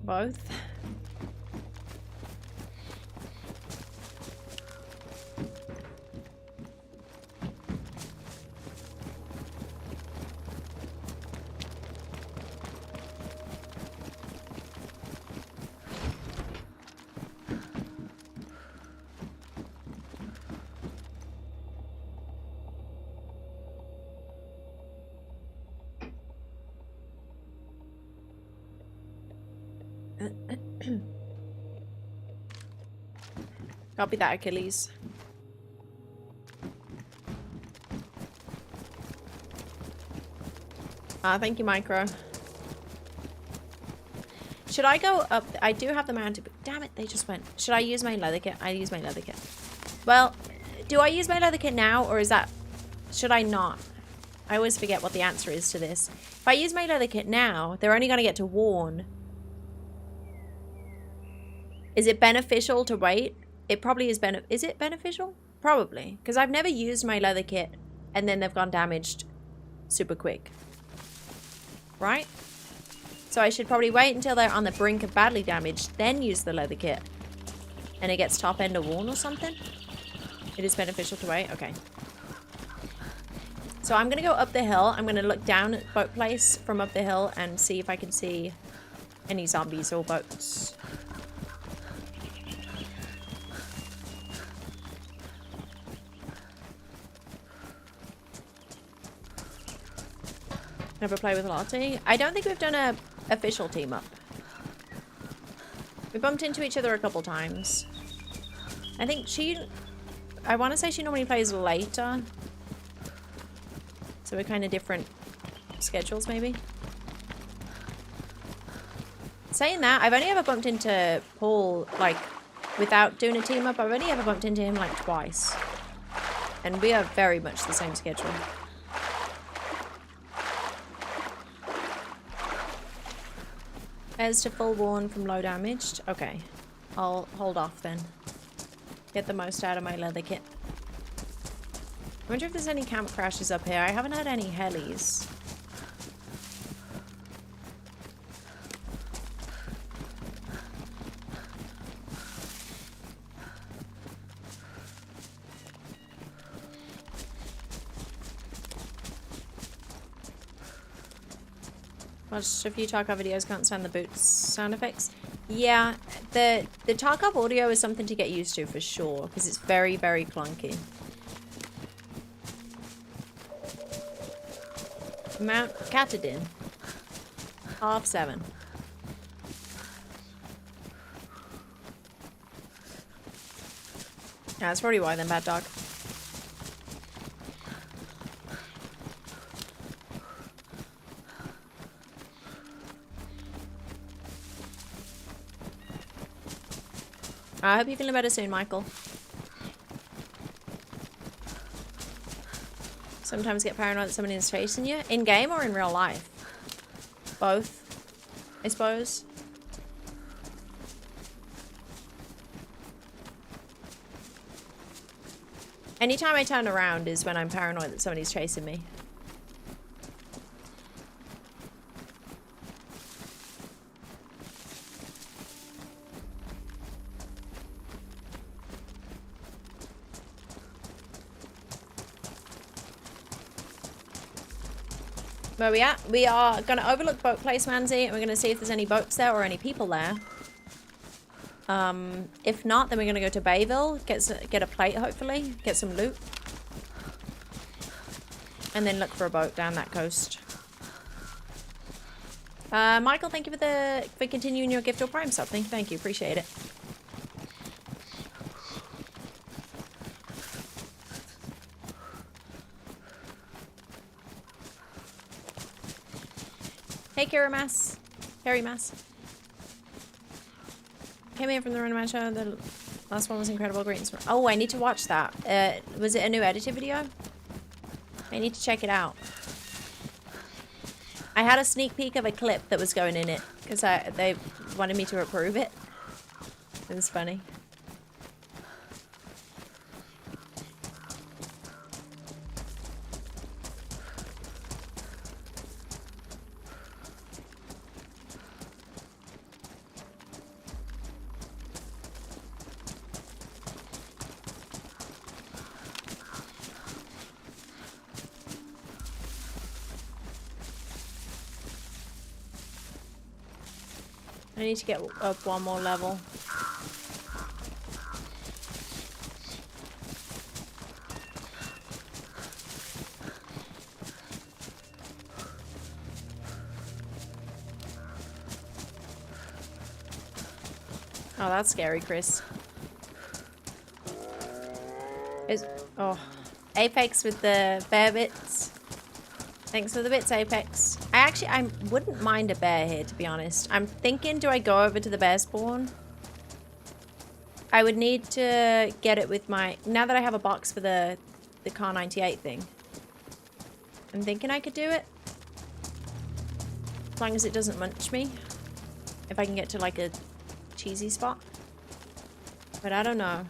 Both. Copy that, Achilles. Thank you, Micro. Should I go up? I do have the mounted, but damn it, they just went. Should I use my leather kit? I use my leather kit. Well, do I use my leather kit now, or is that... Should I not? I always forget what the answer is to this. If I use my leather kit now, they're only going to get to warn. Is it beneficial to wait? It probably is. Is it beneficial? Probably. Because I've never used my leather kit and then they've gone damaged super quick. Right? So I should probably wait until they're on the brink of badly damaged, then use the leather kit. And it gets top end of warn or something? It is beneficial to wait? Okay. So I'm going to go up the hill. I'm going to look down at boat place from up the hill and see if I can see any zombies or boats. Never play with Lottie. I don't think we've done a official team up. We bumped into each other a couple times. I think I want to say she normally plays later. So we're kind of different schedules, maybe. Saying that, I've only ever bumped into Paul, like, without doing a team up. I've only ever bumped into him, like, twice. And we are very much the same schedule. As to full warn from low damaged. Okay. I'll hold off then. Get the most out of my leather kit. I wonder if there's any camp crashes up here. I haven't had any helis. Watched a few Tarkov videos, can't stand the boots sound effects. Yeah, the Tarkov audio is something to get used to for sure, because it's very, very clunky. Mount Katadin. 7:30. Yeah, that's probably why then, bad dog. I hope you're feeling better soon, Michael. Sometimes get paranoid that somebody is chasing you. In game or in real life? Both, I suppose. Anytime I turn around is when I'm paranoid that somebody's chasing me. Where we at? We are going to overlook boat place, Manzi, and we're going to see if there's any boats there or any people there. If not, then we're going to go to Bayville, get a plate, hopefully, get some loot. And then look for a boat down that coast. Michael, thank you for continuing your gift or prime sub. Thank you, appreciate it. Hey, Kira Mass. Harry Mass. Came in from the Random Man show. The last one was incredible. Great. Oh, I need to watch that. Was it a new edited video? I need to check it out. I had a sneak peek of a clip that was going in it because they wanted me to approve it. It was funny. I need to get up one more level. Oh, that's scary, Chris. Oh, Apex with the bear bits. Thanks for the bits, Apex. I wouldn't mind a bear here, to be honest. I'm thinking, do I go over to the bear spawn? I would need to get it with my... Now that I have a box for the Car 98 thing. I'm thinking I could do it. As long as it doesn't munch me. If I can get to like a cheesy spot. But I don't know.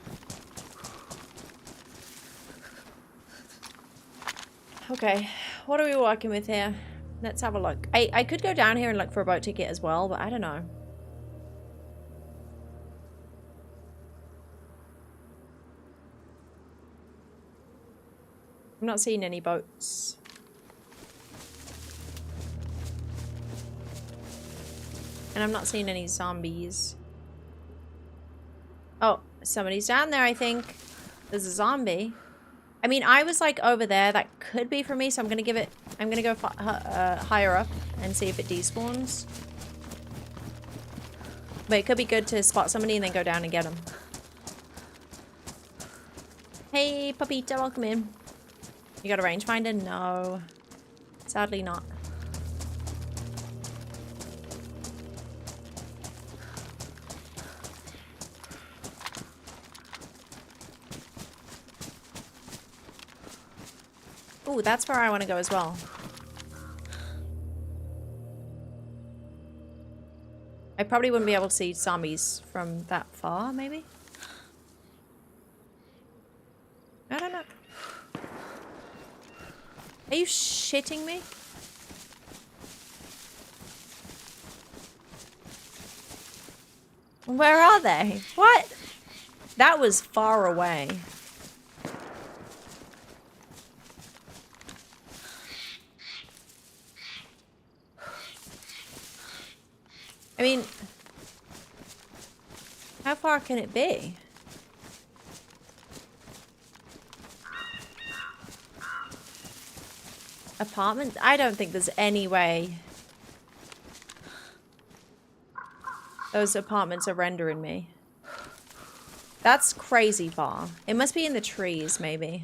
Okay, what are we working with here? Let's have a look. I could go down here and look for a boat ticket as well, but I don't know. I'm not seeing any boats. And I'm not seeing any zombies. Oh, somebody's down there, I think. There's a zombie. I mean, I was like over there. That could be for me, so I'm gonna give it... I'm gonna go higher up and see if it despawns. But it could be good to spot somebody and then go down and get them. Hey, Papita, welcome in. You got a rangefinder? No. Sadly not. Ooh, that's where I want to go as well. I probably wouldn't be able to see zombies from that far, maybe? I don't know. Are you shitting me? Where are they? What? That was far away. I mean, how far can it be? Apartment? I don't think there's any way those apartments are rendering me. That's crazy far. It must be in the trees, maybe.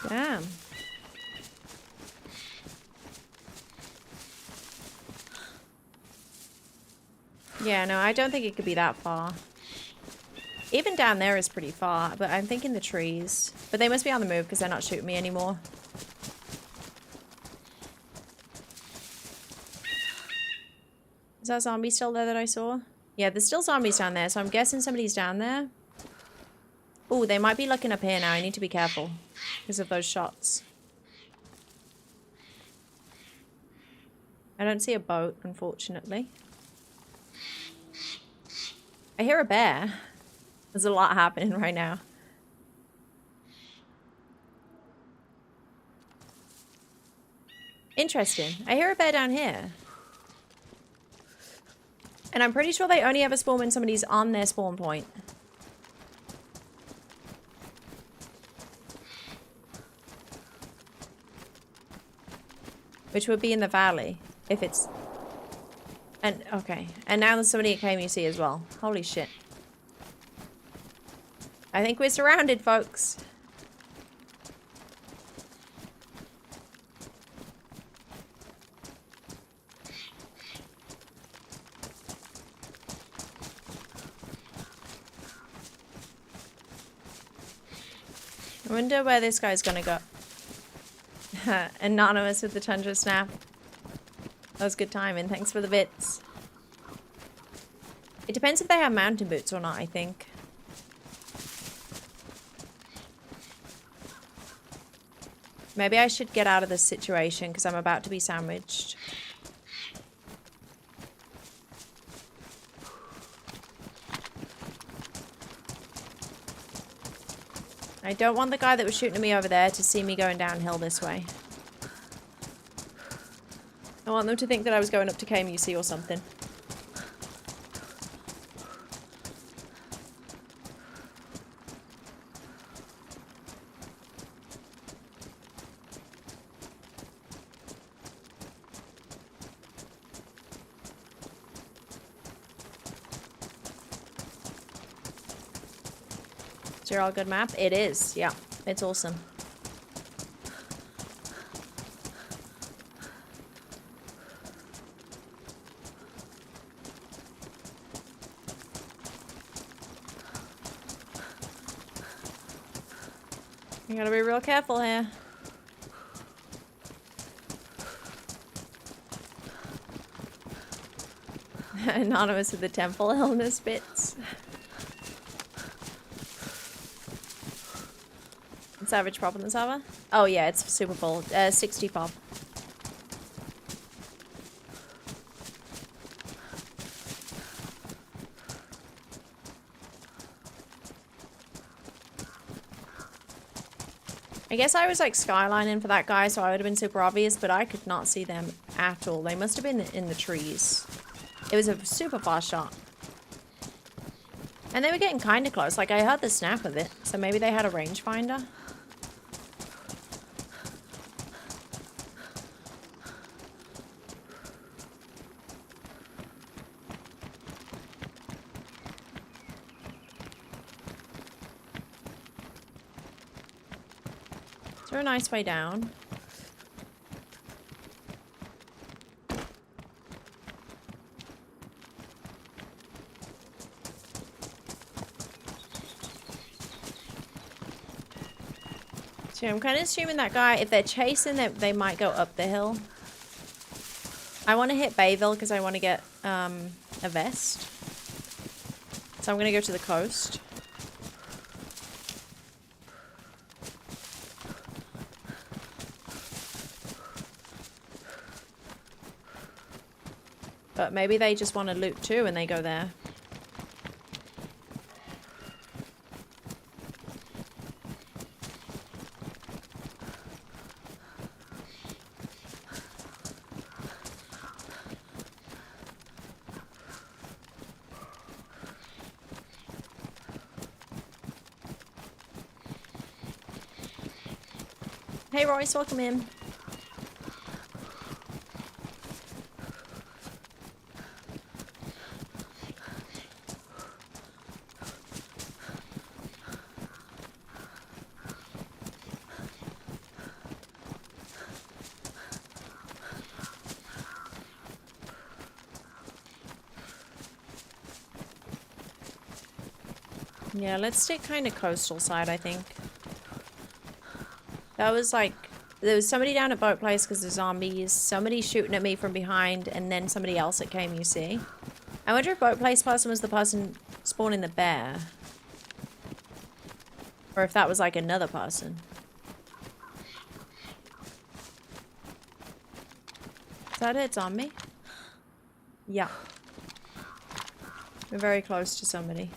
Damn. Yeah, no, I don't think it could be that far. Even down there is pretty far, but I'm thinking the trees. But they must be on the move because they're not shooting me anymore. Is that zombie still there that I saw? Yeah, there's still zombies down there, so I'm guessing somebody's down there. Oh, they might be looking up here now. I need to be careful because of those shots. I don't see a boat, unfortunately. I hear a bear. There's a lot happening right now. Interesting. I hear a bear down here. And I'm pretty sure they only ever spawn when somebody's on their spawn point. Which would be in the valley, if it's... And, okay. And now there's somebody at KMUC as well. Holy shit. I think we're surrounded, folks. I wonder where this guy's gonna go. Anonymous with the Tundra Snap. That was good timing. Thanks for the bits. It depends if they have mountain boots or not, I think. Maybe I should get out of this situation because I'm about to be sandwiched. I don't want the guy that was shooting at me over there to see me going downhill this way. I want them to think that I was going up to KMUC or something. Zero good map? It is, yeah. It's awesome. You gotta be real careful here. Anonymous with the temple illness bits. Savage pop on the server? Oh yeah, it's super full. 60 pop. I guess I was like skylining for that guy, so I would have been super obvious, but I could not see them at all. They must have been in the trees. It was a super fast shot. And they were getting kind of close. Like, I heard the snap of it, so maybe they had a rangefinder. Is there a nice way down? So I'm kind of assuming that guy, if they're chasing, they might go up the hill. I want to hit Bayville because I want to get a vest. So I'm going to go to the coast. But maybe they just want to loot too and they go there. Hey Royce, welcome in. Yeah, let's stick kind of coastal side, I think. That was like, there was somebody down at boat place because of zombies, somebody shooting at me from behind, and then somebody else that came, you see. I wonder if boat place person was the person spawning the bear. Or if that was like another person. Is that it, zombie? Yeah. We're very close to somebody.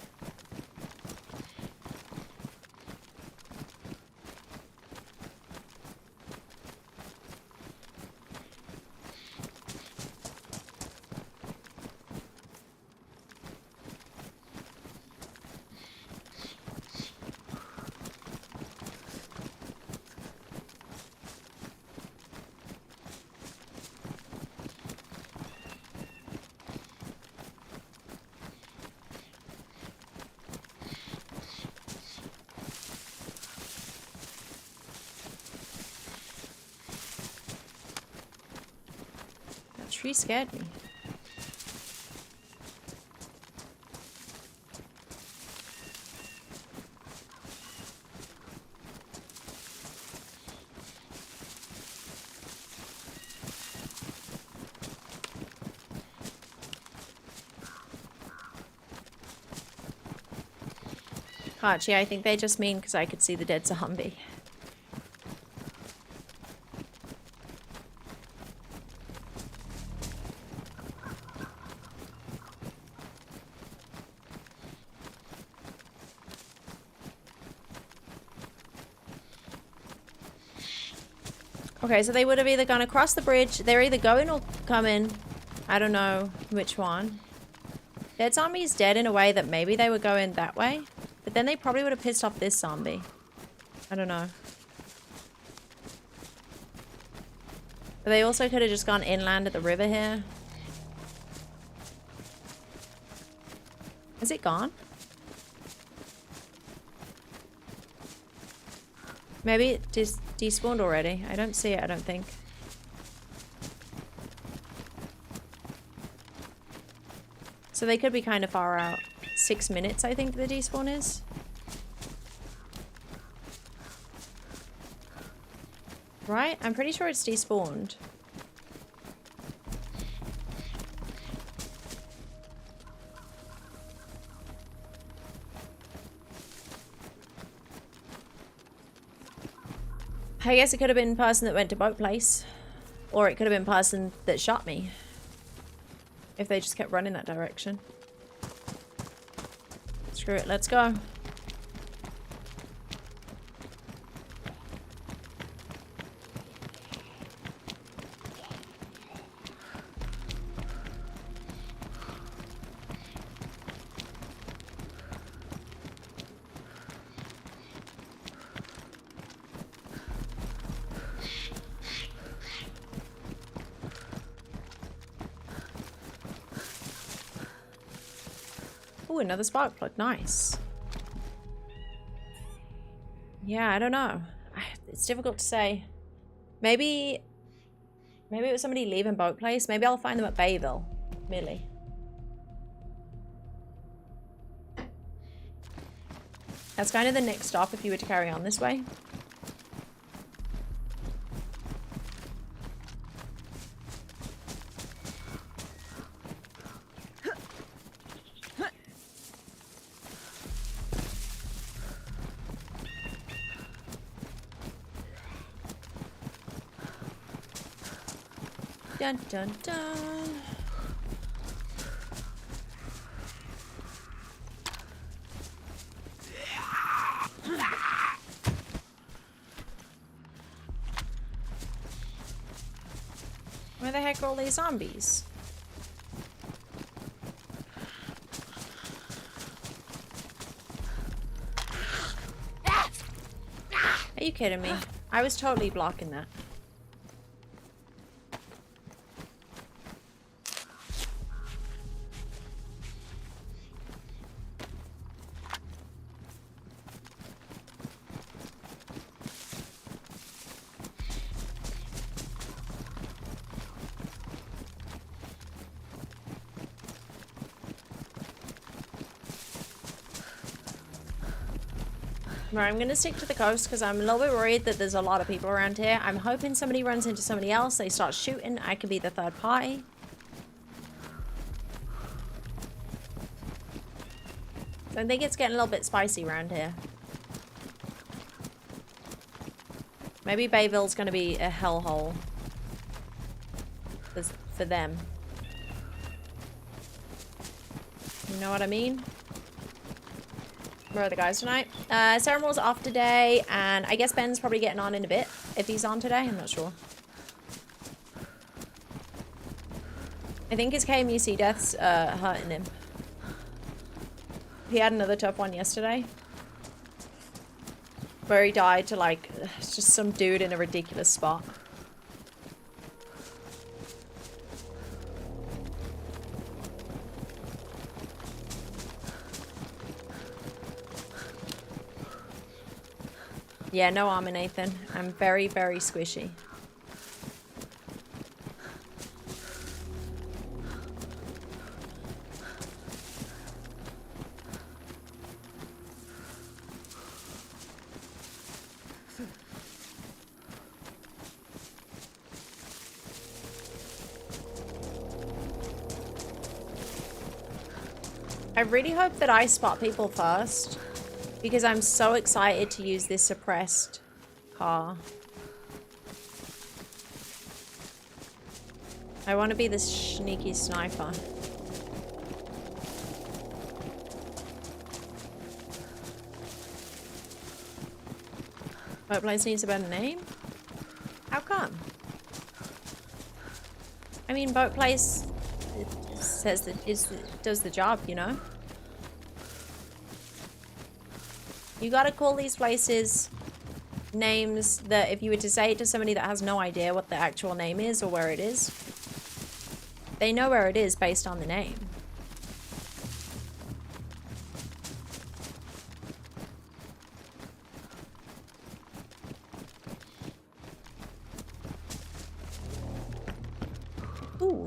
Tree scared me. Hachi, I think they just mean because I could see the dead zombie. Okay, so they would have either gone across the bridge. They're either going or coming. I don't know which one. That zombie's dead in a way that maybe they were going that way. But then they probably would have pissed off this zombie. I don't know. But they also could have just gone inland at the river here. Is it gone? Maybe it just despawned already. I don't see it, I don't think. So they could be kind of far out. 6 minutes, I think the despawn is. Right? I'm pretty sure it's despawned. I guess it could have been the person that went to boat place. Or it could have been the person that shot me. If they just kept running that direction. Screw it, let's go. Oh, another spark plug. Nice. Yeah, I don't know. It's difficult to say. Maybe it was somebody leaving boat place. Maybe I'll find them at Bayville. Millie. That's kind of the next stop if you were to carry on this way. Dun dun dun. Where the heck are all these zombies? Are you kidding me? I was totally blocking that. Right, I'm gonna stick to the coast because I'm a little bit worried that there's a lot of people around here. I'm hoping somebody runs into somebody else, they start shooting, I could be the third party. I think it's getting a little bit spicy around here. Maybe Bayville's gonna be a hellhole for them. You know what I mean? Where are the guys tonight? Ceremon's off today, and I guess Ben's probably getting on in a bit. If he's on today, I'm not sure. I think his KMUC death's hurting him. He had another tough one yesterday. Where he died to, like, just some dude in a ridiculous spot. Yeah, no armor, Nathan. I'm very, very squishy. I really hope that I spot people first. Because I'm so excited to use this suppressed car. I want to be this sneaky sniper. Boat place needs a better name? How come? I mean, boat place says that does the job, you know? You gotta call these places names that if you were to say it to somebody that has no idea what the actual name is or where it is, they know where it is based on the name.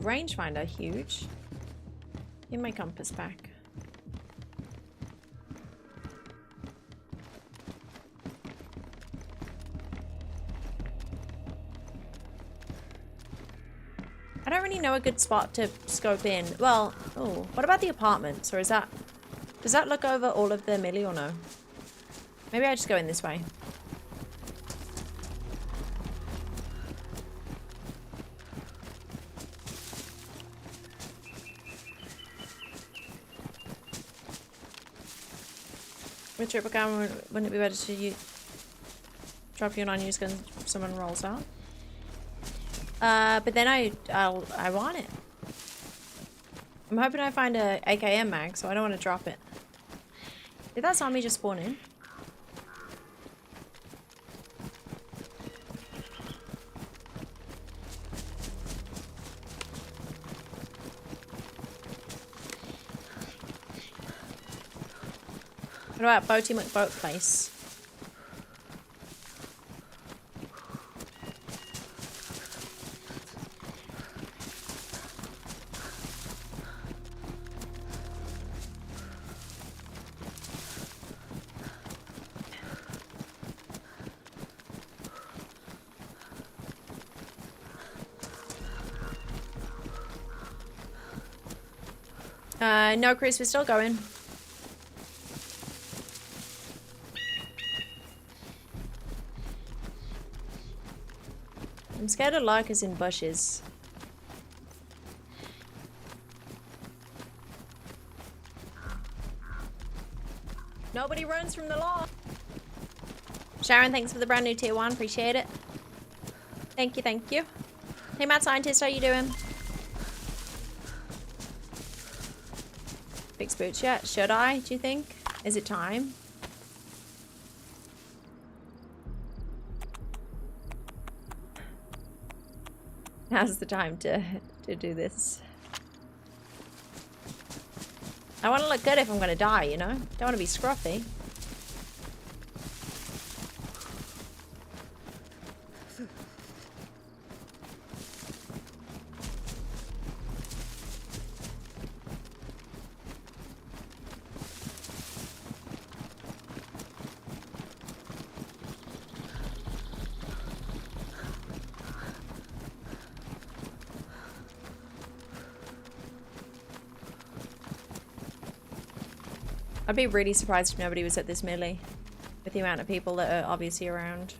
rangefinder, huge. Give my compass back. I don't really know a good spot to scope in. Well, oh, what about the apartments? Or is that... Does that look over all of the milli or no? Maybe I just go in this way. With triple cam, wouldn't it be better to drop you an unused gun if someone rolls out? But then I want it. I'm hoping I find a AKM mag, so I don't want to drop it. Did that zombie just spawn in? What about Boaty McBoat Place? No, Chris, we're still going. I'm scared of lurkers in bushes. Nobody runs from the law. Sharon, thanks for the brand new tier 1. Appreciate it. Thank you, thank you. Hey, Mad Scientist, how you doing? Fix boots yet? Should I, do you think? Is it time? Now's the time to do this. I want to look good if I'm going to die, you know? Don't want to be scruffy. I'd be really surprised if nobody was at this melee with the amount of people that are obviously around.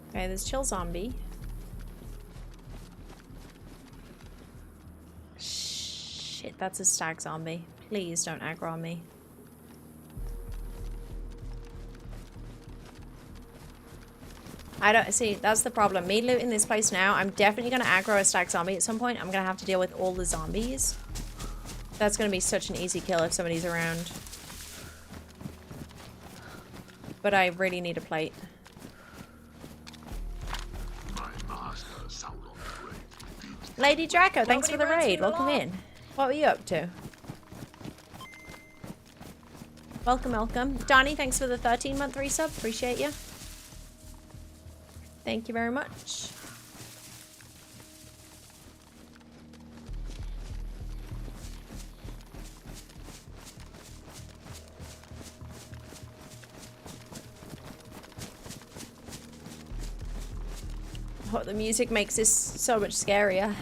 Okay, there's chill zombie. Shit, that's a stag zombie. Please don't aggro on me. I don't see, that's the problem. Me looting this place now, I'm definitely gonna aggro a stag zombie at some point. I'm gonna have to deal with all the zombies. That's gonna be such an easy kill if somebody's around. But I really need a plate. Lady Draco, thanks for the raid. Welcome in. What were you up to? Welcome, welcome. Donnie, thanks for the 13-month resub. Appreciate you. Thank you very much. Oh, the music makes this so much scarier.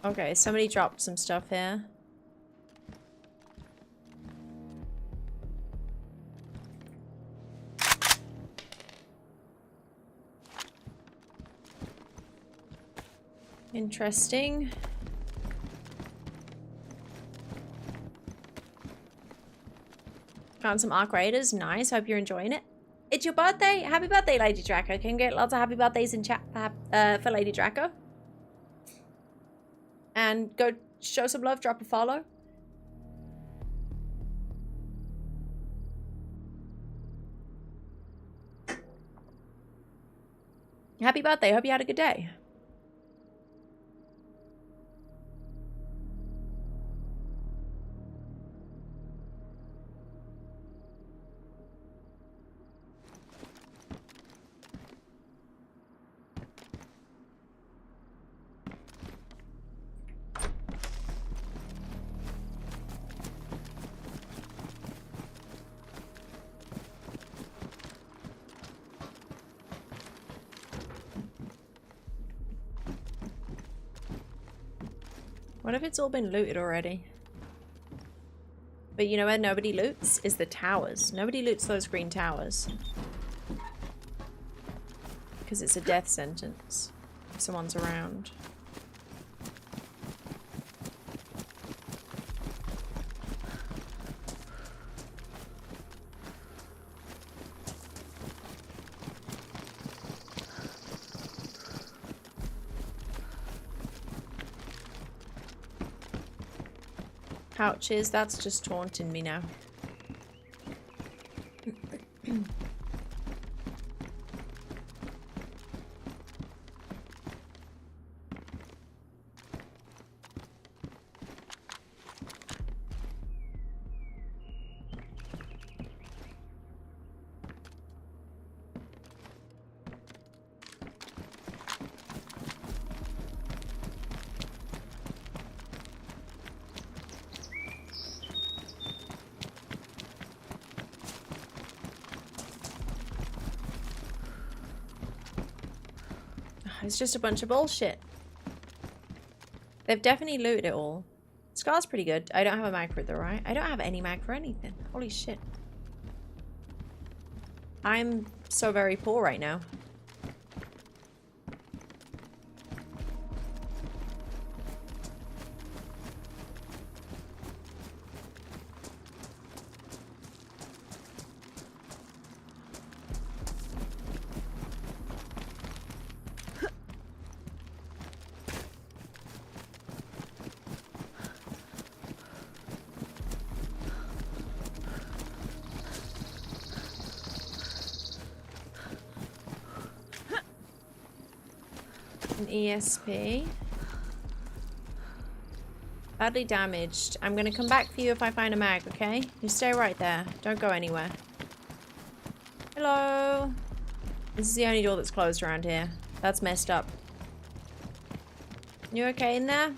Okay, somebody dropped some stuff here. Interesting. Found some Arc Raiders. Nice. Hope you're enjoying it. It's your birthday. Happy birthday, Lady Draco. Can get lots of happy birthdays in chat for Lady Draco. And go show some love, drop a follow. Happy birthday. Hope you had a good day. What if it's all been looted already? But you know where nobody loots? Is the towers. Nobody loots those green towers. Because it's a death sentence if someone's around. Pouches, that's just taunting me now. It's just a bunch of bullshit. They've definitely looted it all. Scar's pretty good. I don't have a mag for it though, right? I don't have any mag for anything. Holy shit. I'm so very poor right now. ESP. Badly damaged. I'm gonna come back for you if I find a mag, okay? You stay right there. Don't go anywhere. Hello? This is the only door that's closed around here. That's messed up. You okay in there?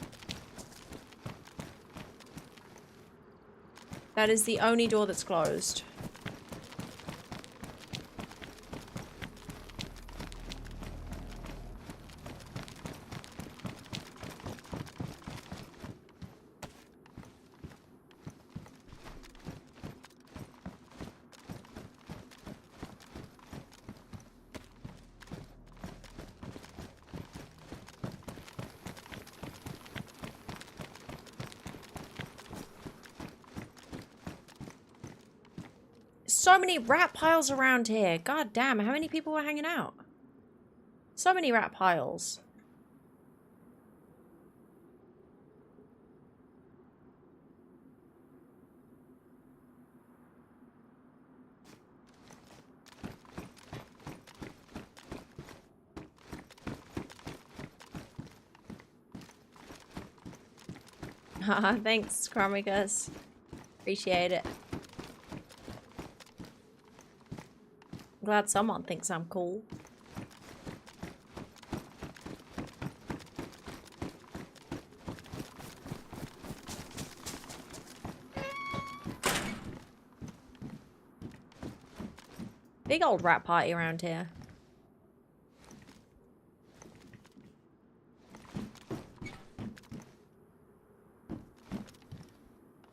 That is the only door that's closed. So many rat piles around here. God damn, how many people were hanging out? So many rat piles. Haha, thanks, Chromigus. Appreciate it. Glad someone thinks I'm cool. Big old rat party around here.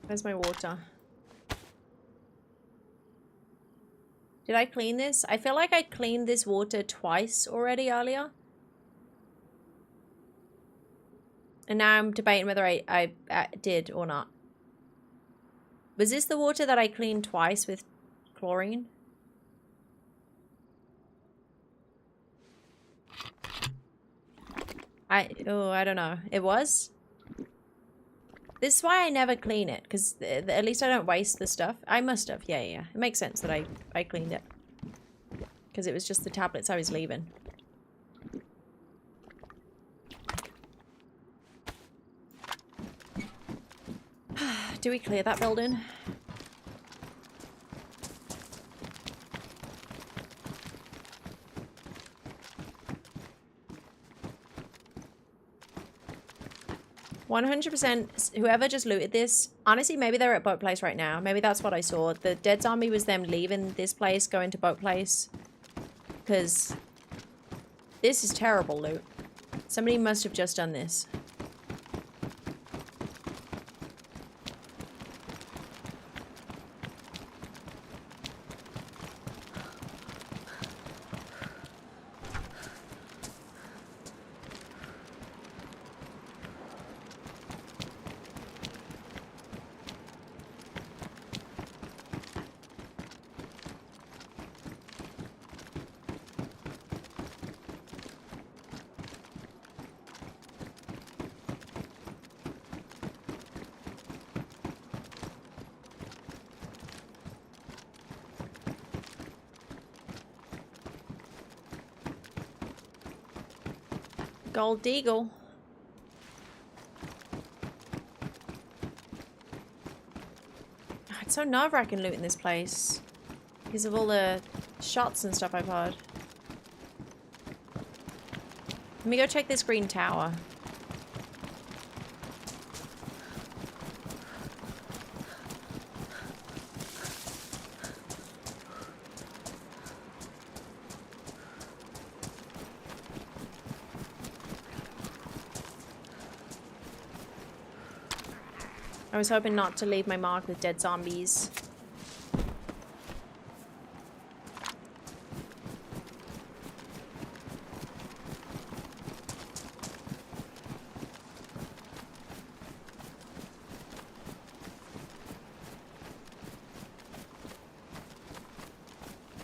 Where's my water? Did I clean this? I feel like I cleaned this water twice already earlier. And now I'm debating whether I did or not. Was this the water that I cleaned twice with chlorine? I don't know. It was? This is why I never clean it, because at least I don't waste the stuff. I must have, yeah. It makes sense that I cleaned it. Because it was just the tablets I was leaving. Do we clear that building? %, whoever just looted this, honestly, maybe they're at Boat Place right now. Maybe that's what I saw. The dead zombie was them leaving this place, going to Boat Place. Because this is terrible loot. Somebody must have just done this. Gold Deagle. It's so nerve-wracking looting this place because of all the shots and stuff I've heard. Let me go check this green tower. I was hoping not to leave my mark with dead zombies.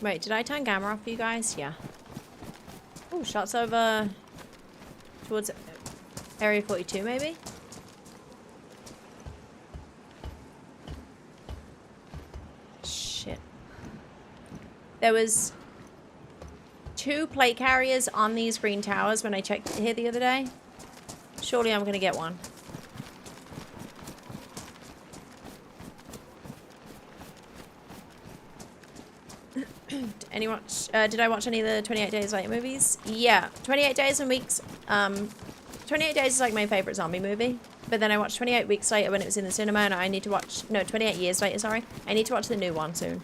Wait, did I turn camera off for you guys? Yeah. Oh, shots over towards Area 42 maybe? Shit. There was 2 plate carriers on these green towers when I checked here the other day. Surely I'm gonna get one. Did I watch any of the 28 Days Later movies? Yeah, 28 Days and Weeks. 28 Days is like my favorite zombie movie. But then I watched 28 Weeks Later when it was in the cinema, and I need to watch, no, 28 Years Later, sorry. I need to watch the new one soon.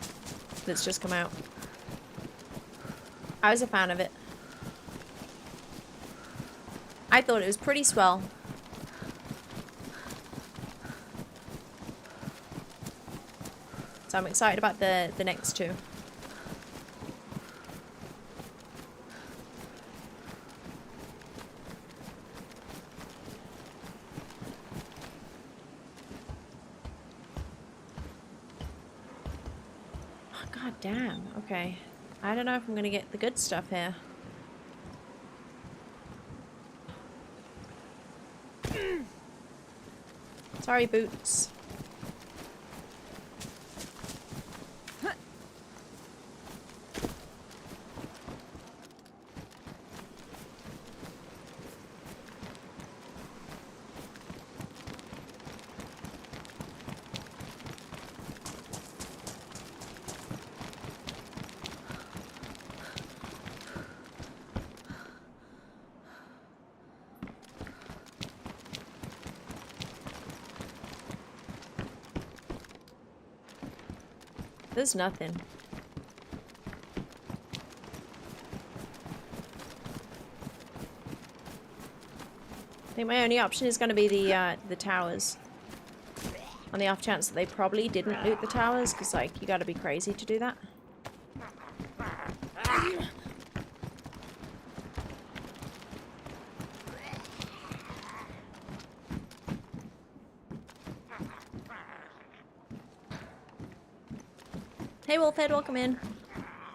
That's just come out. I was a fan of it. I thought it was pretty swell. So I'm excited about the next 2. God damn, okay. I don't know if I'm gonna get the good stuff here. Sorry, boots. There's nothing. I think my only option is going to be the towers. On the off chance that they probably didn't loot the towers, because like you got to be crazy to do that. Hey Wolfhead, welcome in.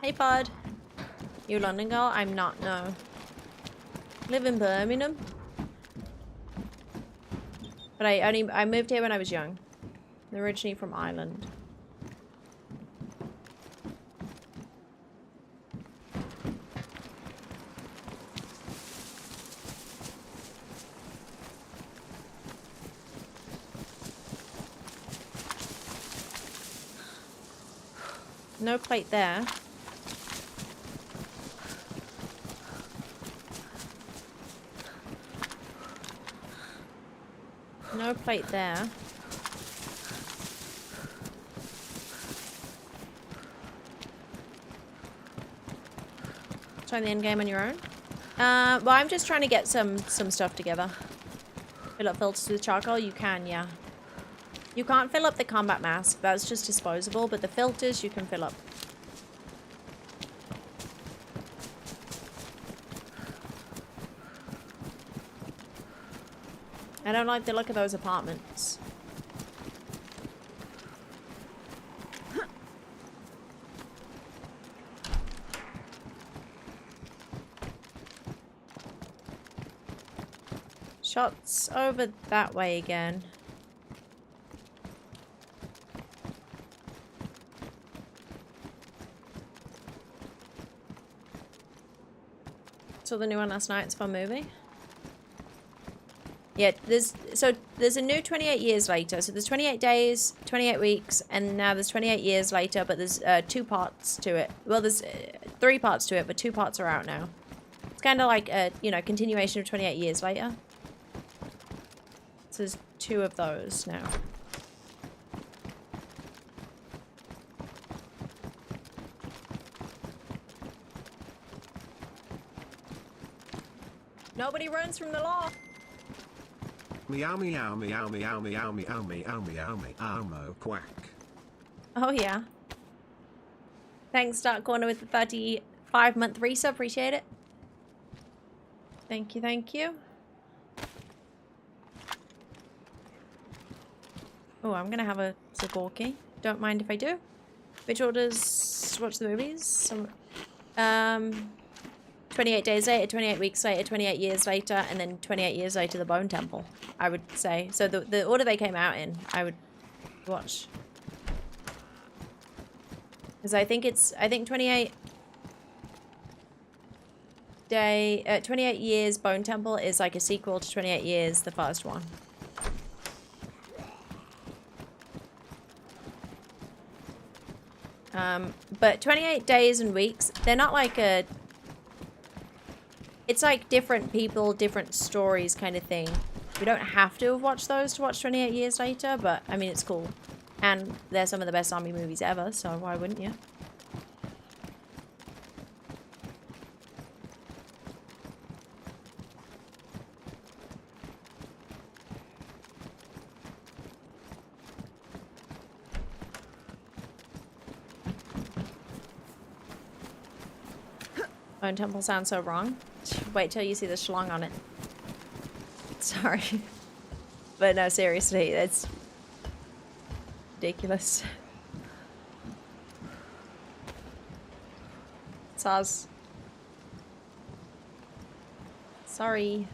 Hey Pod. You a London girl? I'm not, no. Live in Birmingham. But I moved here when I was young. I'm originally from Ireland. No plate there. No plate there. Try the end game on your own. Well, I'm just trying to get some stuff together. Fill up filters with charcoal. You can, yeah. You can't fill up the combat mask. That's just disposable. But the filters you can fill up. I don't like the look of those apartments. Shots over that way again. Saw the new one last night. It's a fun movie. Yeah, there's a new 28 years later. So there's 28 days, 28 weeks, and now there's 28 years later, but there's 2 parts to it. Well, there's 3 parts to it, but 2 parts are out now. It's kind of like a, you know, continuation of 28 years later. So there's 2 of those now. Nobody runs from the law. Meow meow meow meow meow meow meow meow meow meow quack. Oh, yeah. Thanks, Dark Corner, with the 35-month resub. Appreciate it. Thank you, thank you. Oh, I'm going to have a Zagorki. Don't mind if I do. Which orders watch the movies? 28 days later, 28 weeks later, 28 years later, and then 28 years later, the Bone Temple, I would say. So the order they came out in, I would watch. Because I think 28 years Bone Temple is like a sequel to 28 years, the first one. But 28 days and weeks, they're not like a... It's like different people, different stories kind of thing. We don't have to have watched those to watch 28 years later, but I mean, it's cool. And they're some of the best zombie movies ever, so why wouldn't you? Bone Temple sounds so wrong. Wait till you see the schlong on it. Sorry. But no, seriously, it's ridiculous. Saz. Sorry.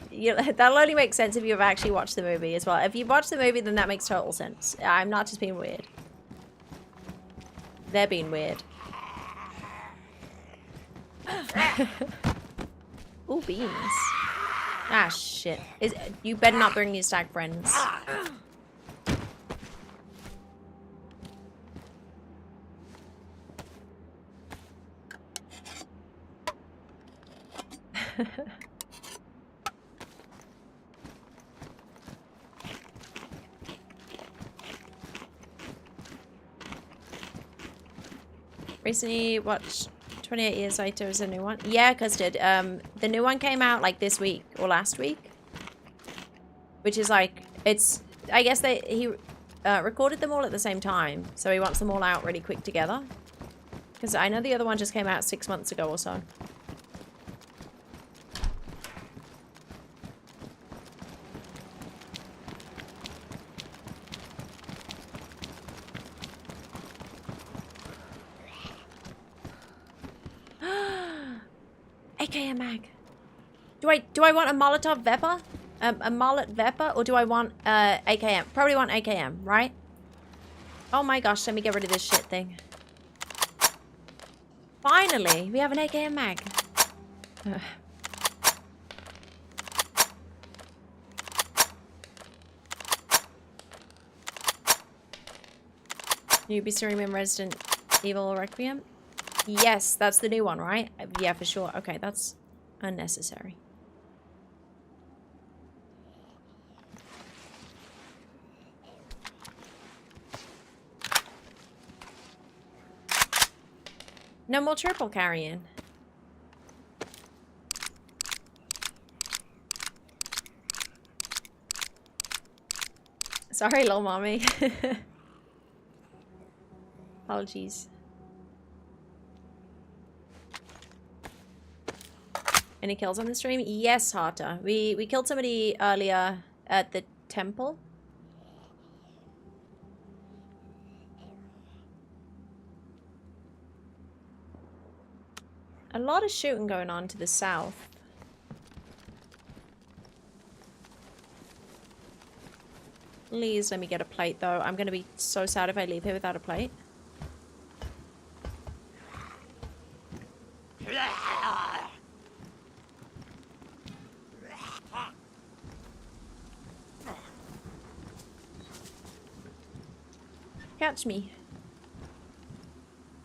Yeah, that'll only make sense if you've actually watched the movie as well. If you've watched the movie, then that makes total sense. I'm not just being weird. They're being weird. Ooh, beans. Ah, shit. You better not bring your stag friends. Recently watched 28 Years Later is a new one. Yeah, Custard. The new one came out like this week or last week. Which is like, it's, I guess he recorded them all at the same time. So he wants them all out really quick together. Because I know the other one just came out 6 months ago or so. AKM mag. Do I want a Molotov Vepper? A Molot Vepper? Or do I want AKM? Probably want AKM, right? Oh my gosh, let me get rid of this shit thing. Finally, we have an AKM mag. You be streaming Resident Evil Requiem? Yes, that's the new one, right? Yeah, for sure. Okay, that's unnecessary. No more triple carrying. Sorry, lol mommy. Apologies. Any kills on the stream? Yes, Harta. We killed somebody earlier at the temple. A lot of shooting going on to the south. Please let me get a plate though. I'm gonna be so sad if I leave here without a plate. Catch me.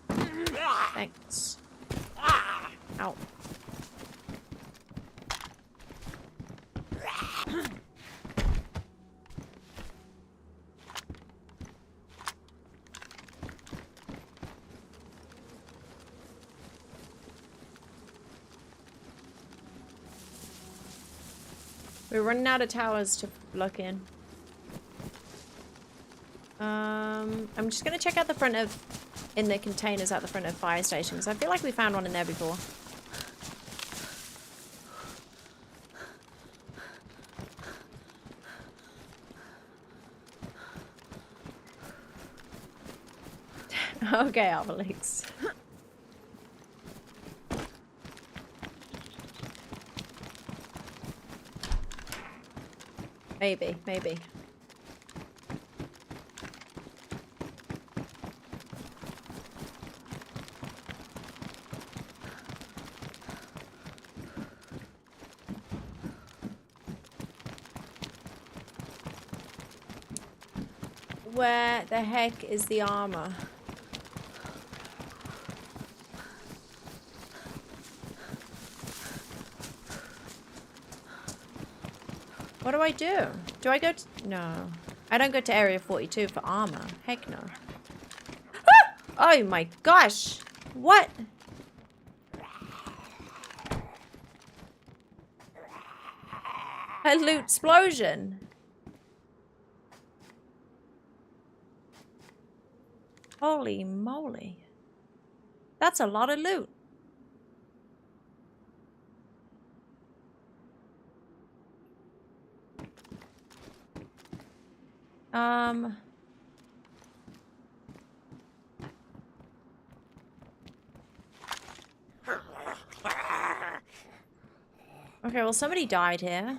Thanks. Ow. We're running out of towers to look in. I'm just gonna check out the front of, in the containers at the front of fire stations. I feel like we found one in there before. Okay, HollyRex. Maybe, maybe. Where the heck is the armor? What do I do? Do I go to... No. I don't go to Area 42 for armor. Heck no. Ah! Oh my gosh! What? A loot explosion. Holy moly. That's a lot of loot. Okay, well somebody died here.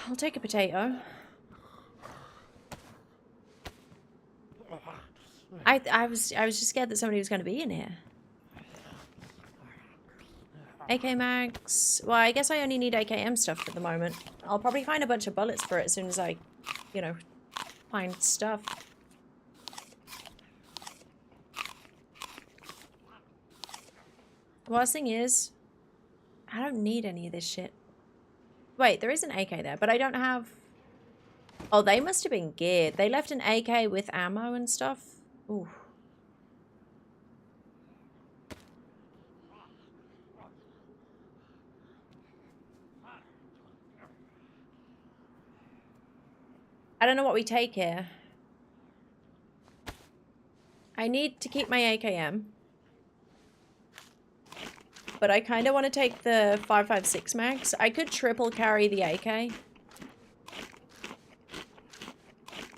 I'll take a potato. I was just scared that somebody was going to be in here. AK mags. Well, I guess I only need AKM stuff at the moment. I'll probably find a bunch of bullets for it as soon as I, you know, find stuff. Worst thing is, I don't need any of this shit. Wait, there is an AK there, but I don't have... Oh, they must have been geared. They left an AK with ammo and stuff. Ooh. I don't know what we take here. I need to keep my AKM. But I kind of want to take the 5.56 mags. I could triple carry the AK.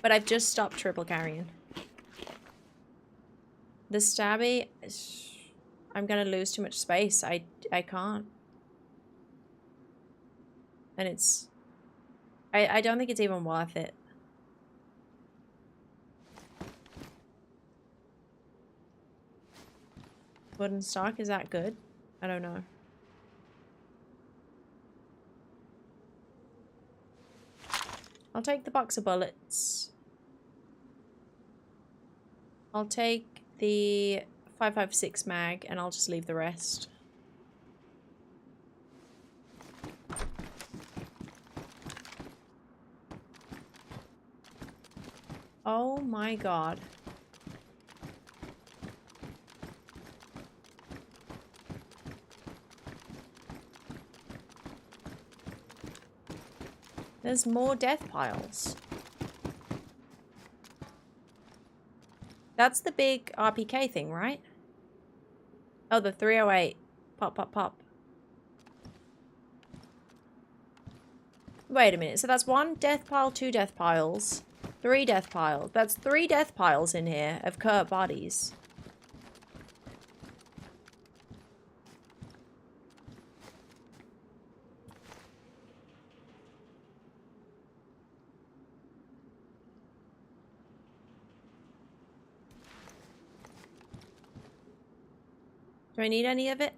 But I've just stopped triple carrying. The stabby, I'm gonna lose too much space. I can't. And it's... I don't think it's even worth it. Wooden stock, is that good? I don't know. I'll take the box of bullets. I'll take the 5.56 mag and I'll just leave the rest. Oh my god. There's more death piles. That's the big RPK thing, right? Oh, the 308. Pop, pop, pop. Wait a minute. So that's 1 death pile, 2 death piles, 3 death piles. That's 3 death piles in here of Kurt bodies. Do I need any of it?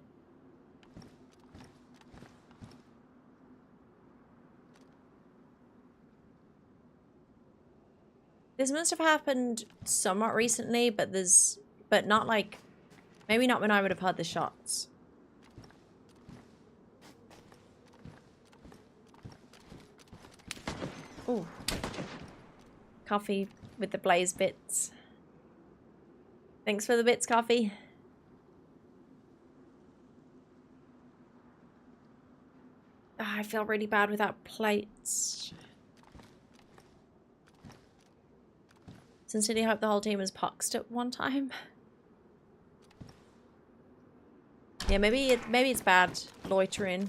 This must have happened somewhat recently, but not like, maybe not when I would have heard the shots. Ooh. Coffee with the blaze bits. Thanks for the bits, Coffee. Oh, I feel really bad without plates. Sincerely hope the whole team was poxed at one time. Yeah, maybe it's bad loitering.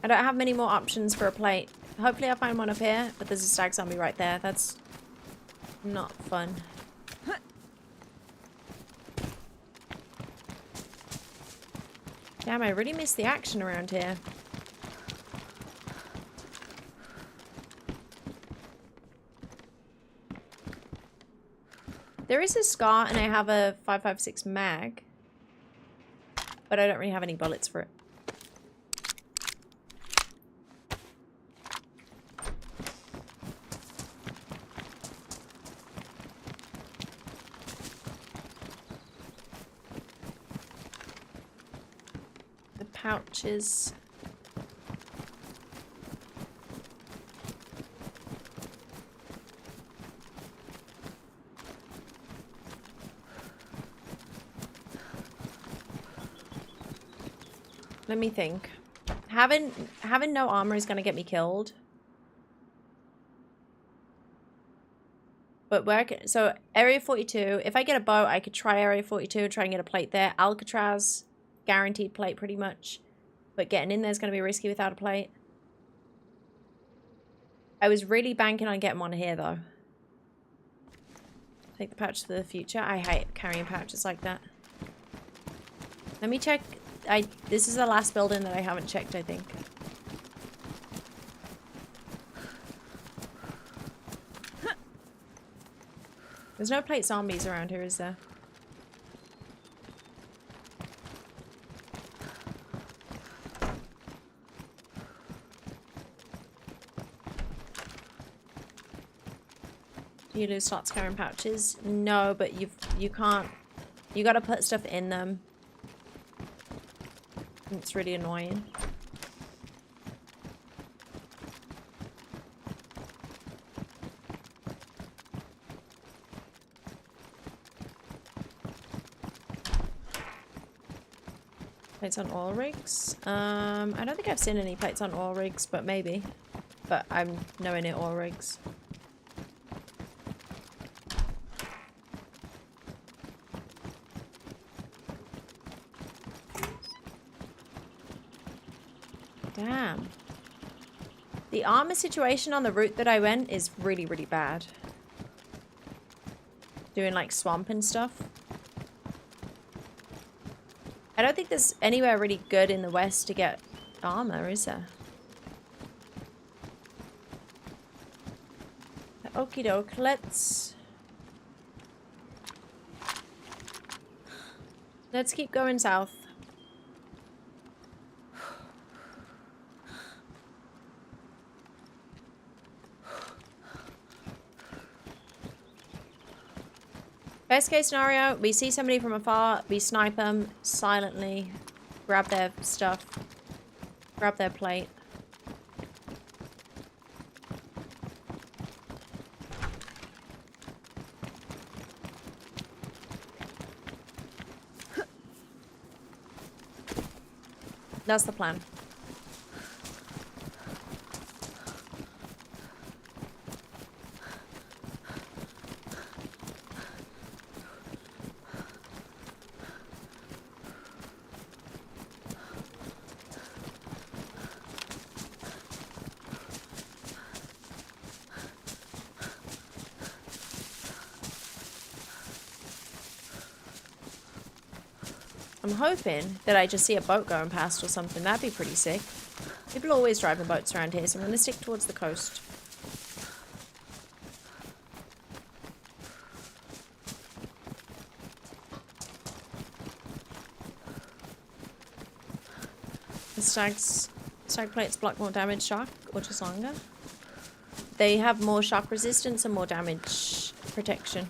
I don't have many more options for a plate. Hopefully I find one up here, but there's a stag zombie right there. That's not fun. Damn, I really miss the action around here. There is a scar and I have a 5.56 mag, but I don't really have any bullets for it. Pouches. Let me think. Having no armor is gonna get me killed. But so Area 42, if I get a boat, I could try Area 42 and try and get a plate there. Alcatraz, guaranteed plate pretty much. But getting in there is going to be risky without a plate. I was really banking on getting one here though. Take the pouch for the future. I hate carrying pouches like that. Let me check. This is the last building that I haven't checked, I think. There's no plate zombies around here, is there? Do you lose slots carrying pouches? No, but you can't. You gotta put stuff in them. It's really annoying. Plates on oil rigs? I don't think I've seen any plates on oil rigs, but maybe. But I'm nowhere near oil rigs. Damn. The armor situation on the route that I went is really, really bad. Doing like swamp and stuff. I don't think there's anywhere really good in the west to get armor, is there? Okie doke, let's keep going south. Best case scenario, we see somebody from afar, we snipe them silently, grab their stuff, grab their plate. That's the plan. I'm hoping that I just see a boat going past or something. That'd be pretty sick. People are always driving boats around here, so I'm going to stick towards the coast. The stag plates block more damage shock or just longer? They have more shock resistance and more damage protection.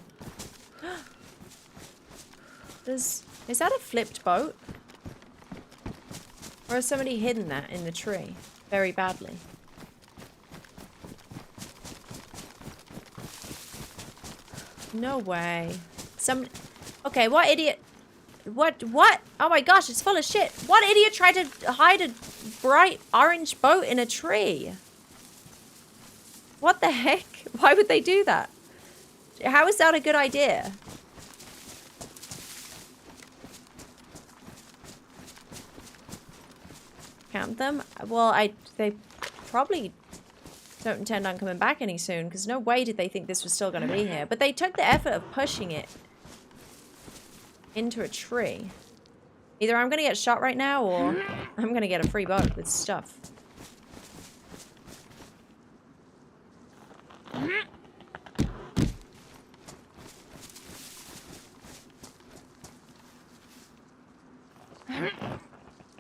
Is that a flipped boat? Or has somebody hidden that in the tree very badly? No way. Okay, what idiot? What? Oh my gosh, it's full of shit. What idiot tried to hide a bright orange boat in a tree? What the heck? Why would they do that? How is that a good idea? Count them? Well, they probably don't intend on coming back any soon, because no way did they think this was still going to be here. But they took the effort of pushing it into a tree. Either I'm going to get shot right now, or I'm going to get a free boat with stuff.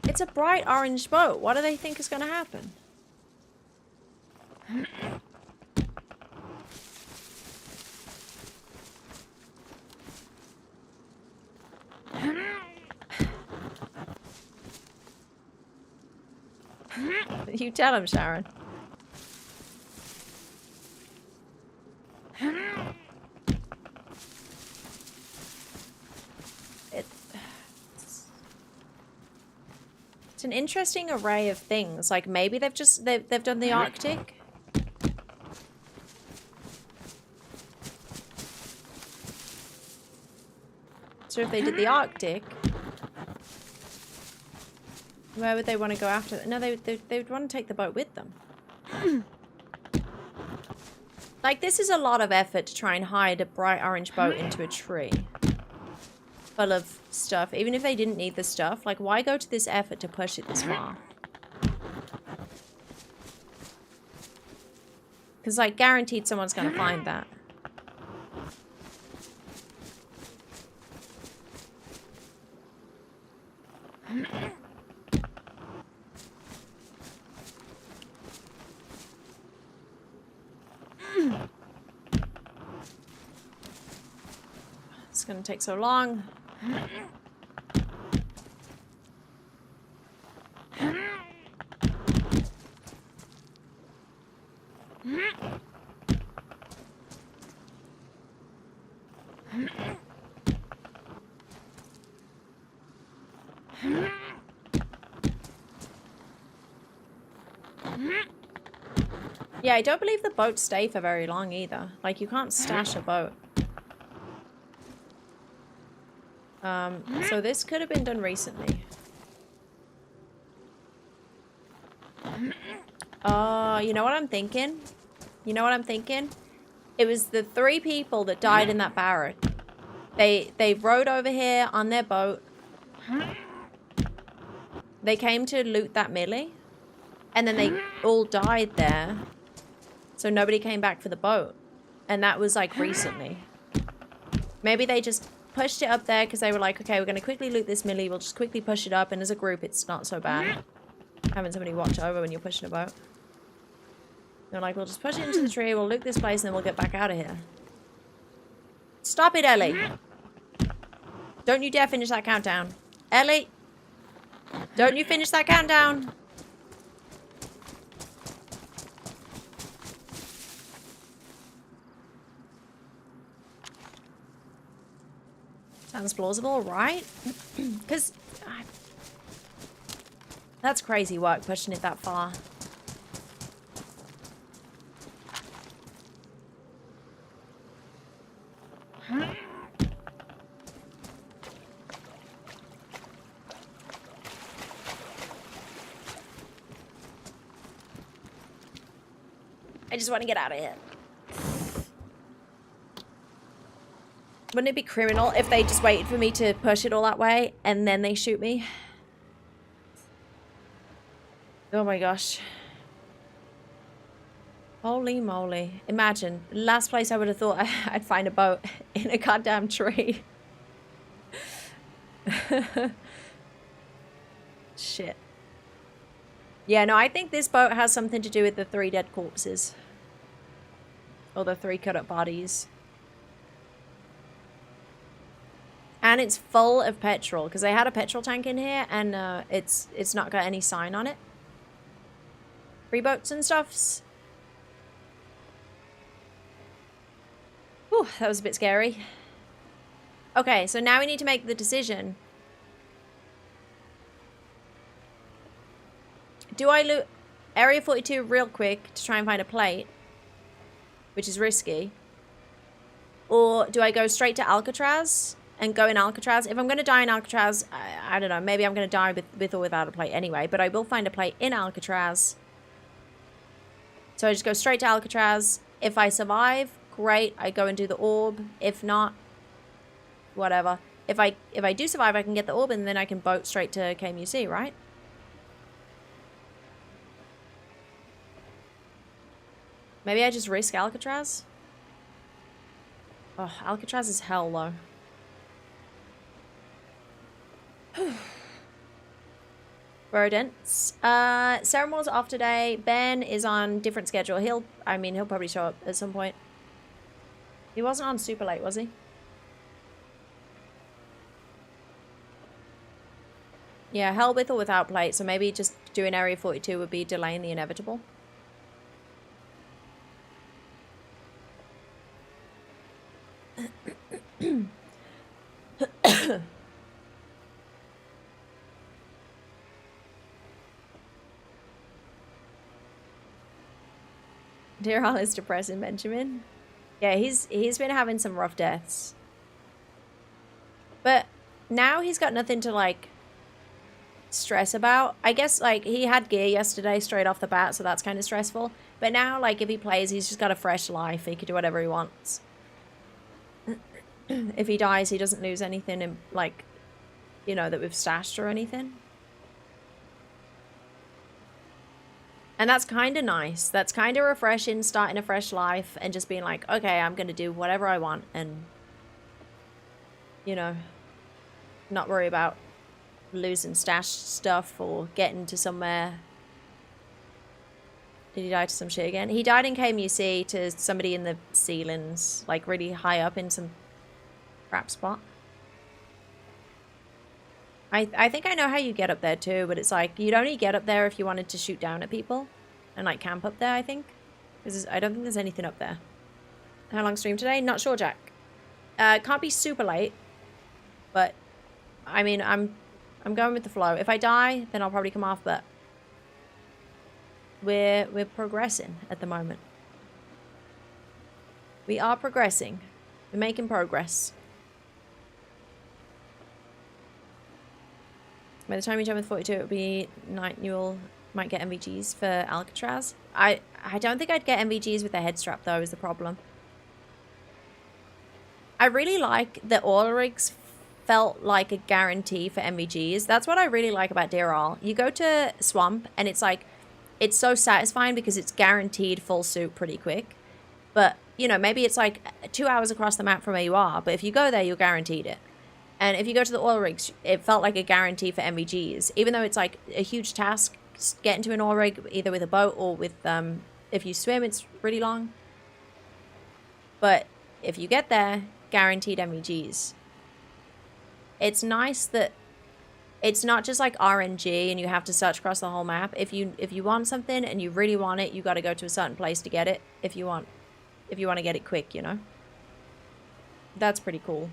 It's a bright orange boat. What do they think is going to happen? You tell him, Sharon. It's an interesting array of things. Like maybe they've done the Arctic. So if they did the Arctic, where would they want to go after? No, they would want to take the boat with them. Like this is a lot of effort to try and hide a bright orange boat into a tree full of stuff. Even if they didn't need the stuff, like why go to this effort to push it this far? Because like guaranteed someone's gonna find that. It's gonna take so long. Yeah, I don't believe the boats stay for very long either. Like, you can't stash a boat. So this could have been done recently. Oh, you know what I'm thinking? You know what I'm thinking? It was the 3 people that died in that barrack. They rode over here on their boat. They came to loot that millie. And then they all died there. So nobody came back for the boat. And that was like recently. Maybe they just pushed it up there because they were like, okay, we're going to quickly loot this millie. We'll just quickly push it up. And as a group, it's not so bad having somebody watch over when you're pushing a boat. They're like, we'll just push it into the tree. We'll loot this place and then we'll get back out of here. Stop it, Ellie. Don't you dare finish that countdown. Ellie. Don't you finish that countdown. Sounds plausible, right? Because that's crazy work pushing it that far. I just want to get out of here. Wouldn't it be criminal if they just waited for me to push it all that way and then they shoot me? Oh my gosh. Holy moly. Imagine, last place I would have thought I'd find a boat in a goddamn tree. Shit. Yeah, no, I think this boat has something to do with the 3 dead corpses. Or the 3 cut up bodies. And it's full of petrol, because they had a petrol tank in here, and it's not got any sign on it. Free boats and stuffs. Whew, that was a bit scary. Okay, so now we need to make the decision. Do I loot Area 42 real quick to try and find a plate, which is risky? Or do I go straight to Alcatraz and go in Alcatraz? If I'm going to die in Alcatraz, I don't know, maybe I'm going to die with or without a plate anyway, but I will find a plate in Alcatraz. So I just go straight to Alcatraz. If I survive, great, I go and do the orb. If not, whatever. If I do survive, I can get the orb and then I can boat straight to KMUC, right? Maybe I just risk Alcatraz? Oh, Alcatraz is hell, though. Rodents. Sarah Moore's off today. Ben is on different schedule. He'll probably show up at some point. He wasn't on super late, was he? Yeah, hell with or without plate. So maybe just doing Area 42 would be delaying the inevitable. Dear all is depressing, Benjamin. Yeah, he's been having some rough deaths. But now he's got nothing to, like, stress about. I guess, like, he had gear yesterday straight off the bat, so that's kind of stressful. But now, like, if he plays, he's just got a fresh life. He can do whatever he wants. If he dies, he doesn't lose anything, in, like, you know, that we've stashed or anything. And that's kind of nice. That's kind of refreshing, starting a fresh life and just being like, okay, I'm going to do whatever I want and, you know, not worry about losing stashed stuff or getting to somewhere. Did he die to some shit again? He died in KMUC to somebody in the ceilings, like really high up in some crap spot. I think I know how you get up there too, but it's like you'd only get up there if you wanted to shoot down at people and like camp up there, I think. Because I don't think there's anything up there. How long stream today? Not sure, Jack. Can't be super late, but I mean, I'm going with the flow. If I die, then I'll probably come off, but we're progressing at the moment. We are progressing. We're making progress. By the time you jump with 42, it would be night. You might get MVGs for Alcatraz. I don't think I'd get MVGs with the head strap, though, is the problem. I really like that HollyRex felt like a guarantee for MVGs. That's what I really like about DRL. You go to Swamp, and it's like, it's so satisfying because it's guaranteed full suit pretty quick. But, you know, maybe it's like 2 hours across the map from where you are, but if you go there, you're guaranteed it. And if you go to the oil rigs, it felt like a guarantee for MVGs. Even though it's like a huge task getting to an oil rig, either with a boat or with, if you swim, it's really long. But if you get there, guaranteed MVGs. It's nice that it's not just like RNG and you have to search across the whole map. If you want something and you really want it, you got to go to a certain place to get it. If you want to get it quick, you know. That's pretty cool.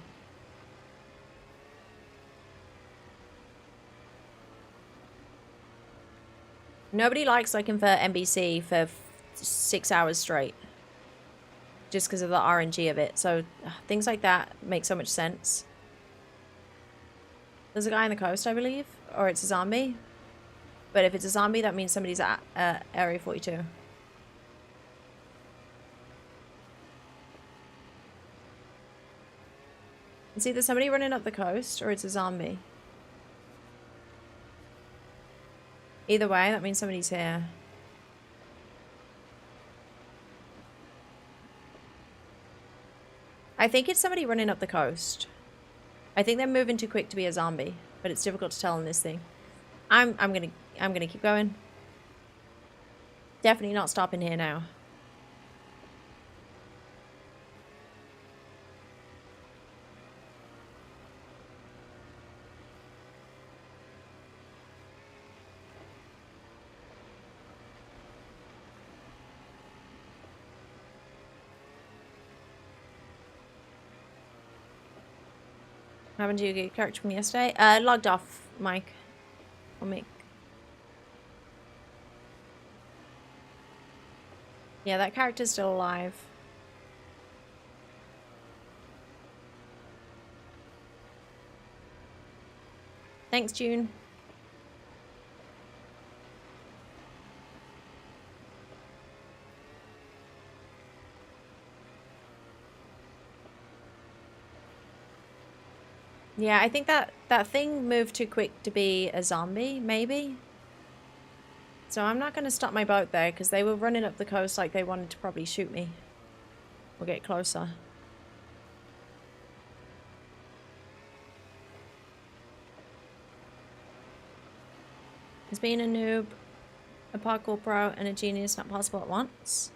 Nobody likes looking for NBC for 6 hours straight. Just because of the RNG of it. So things like that make so much sense. There's a guy on the coast, I believe. Or it's a zombie. But if it's a zombie, that means somebody's at Area 42. It's either somebody running up the coast or it's a zombie. Either way, that means somebody's here. I think it's somebody running up the coast. I think they're moving too quick to be a zombie, but it's difficult to tell in this thing. I'm gonna keep going. Definitely not stopping here now. Haven't you get a character from yesterday? Logged off, Mike. Or Mick. Yeah, that character's still alive. Thanks, June. Yeah, I think that thing moved too quick to be a zombie, maybe. So I'm not going to stop my boat there because they were running up the coast like they wanted to probably shoot me. Or get closer. Is being a noob, a parkour pro, and a genius not possible at once?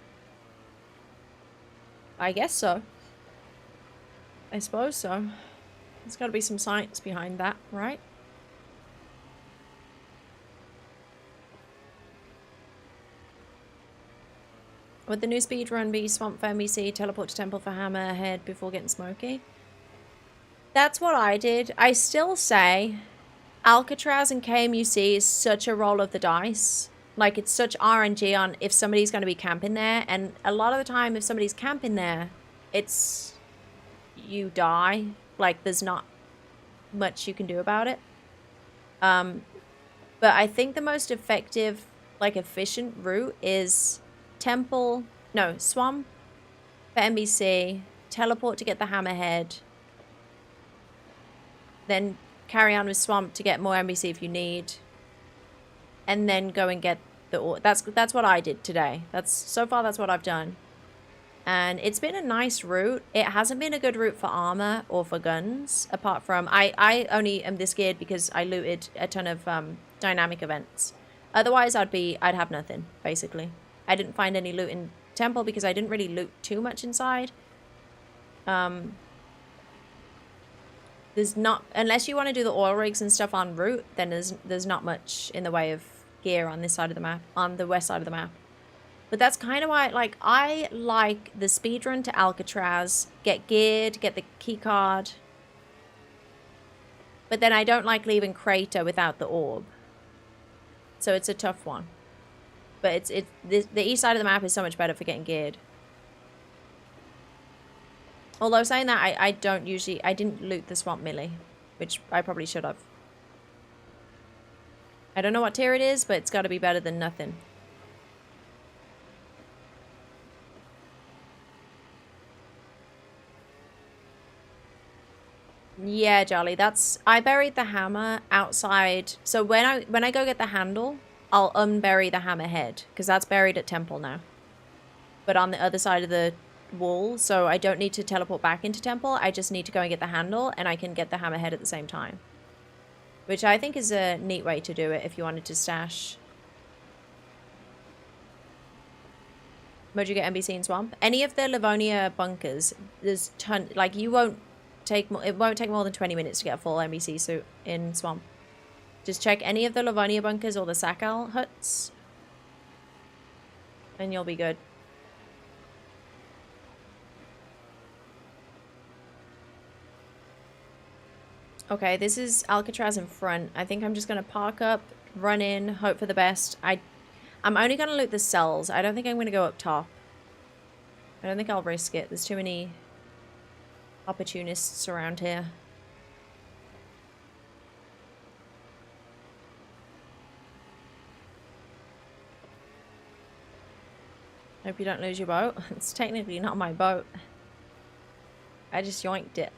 I guess so. I suppose so. There's got to be some science behind that, right? Would the new speedrun be swamp for NBC, teleport to temple for hammerhead before getting smoky? That's what I did. I still say Alcatraz and KMUC is such a roll of the dice. Like, it's such RNG on if somebody's going to be camping there. And a lot of the time, if somebody's camping there, it's... you die. Like, there's not much you can do about it. But I think the most effective, like, efficient route is temple... no, swamp for NBC, teleport to get the hammerhead, then carry on with swamp to get more NBC if you need, and then go and get the ore. That's what I did today. So far that's what I've done. And it's been a nice route. It hasn't been a good route for armor or for guns, apart from... I only am this geared because I looted a ton of dynamic events. Otherwise, I'd have nothing, basically. I didn't find any loot in temple because I didn't really loot too much inside. There's not... unless you want to do the oil rigs and stuff en route, then there's not much in the way of gear on this side of the map, on the west side of the map. But that's kind of why, like, I like the speedrun to Alcatraz, get geared, get the keycard. But then I don't like leaving Crater without the orb. So it's a tough one. But the east side of the map is so much better for getting geared. Although saying that, I didn't loot the swamp melee, which I probably should have. I don't know what tier it is, but it's got to be better than nothing. Yeah, Jolly, I buried the hammer outside. So when I go get the handle, I'll unbury the hammerhead because that's buried at temple now. But on the other side of the wall, so I don't need to teleport back into temple. I just need to go and get the handle and I can get the hammerhead at the same time. Which I think is a neat way to do it if you wanted to stash. Would you get NBC in swamp? Any of the Livonia bunkers, there's ton, like it won't take more than 20 minutes to get a full NBC suit in swamp. Just check any of the Livonia bunkers or the Sakal huts and you'll be good. Okay, this is Alcatraz in front. I think I'm just going to park up, run in, hope for the best. I'm only going to loot the cells. I don't think I'm going to go up top. I don't think I'll risk it. There's too many opportunists around here. Hope you don't lose your boat. It's technically not my boat. I just yoinked it.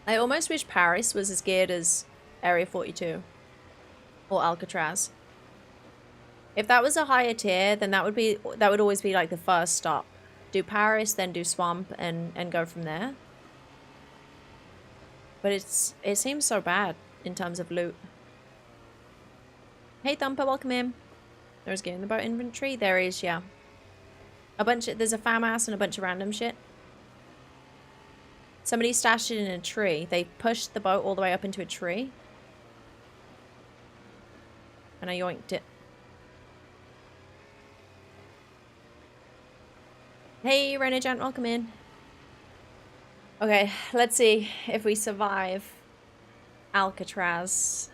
I almost wish Paris was as geared as Area 42 or Alcatraz. If that was a higher tier, then that would always be like the first stop. Do Paris, then do Swamp, and go from there. But it seems so bad in terms of loot. Hey Thumper, welcome in. There's game in the boat inventory. There is, yeah. There's a FAMAS and a bunch of random shit. Somebody stashed it in a tree. They pushed the boat all the way up into a tree. And I yoinked it. Hey, Renegent, welcome in. Okay, let's see if we survive Alcatraz.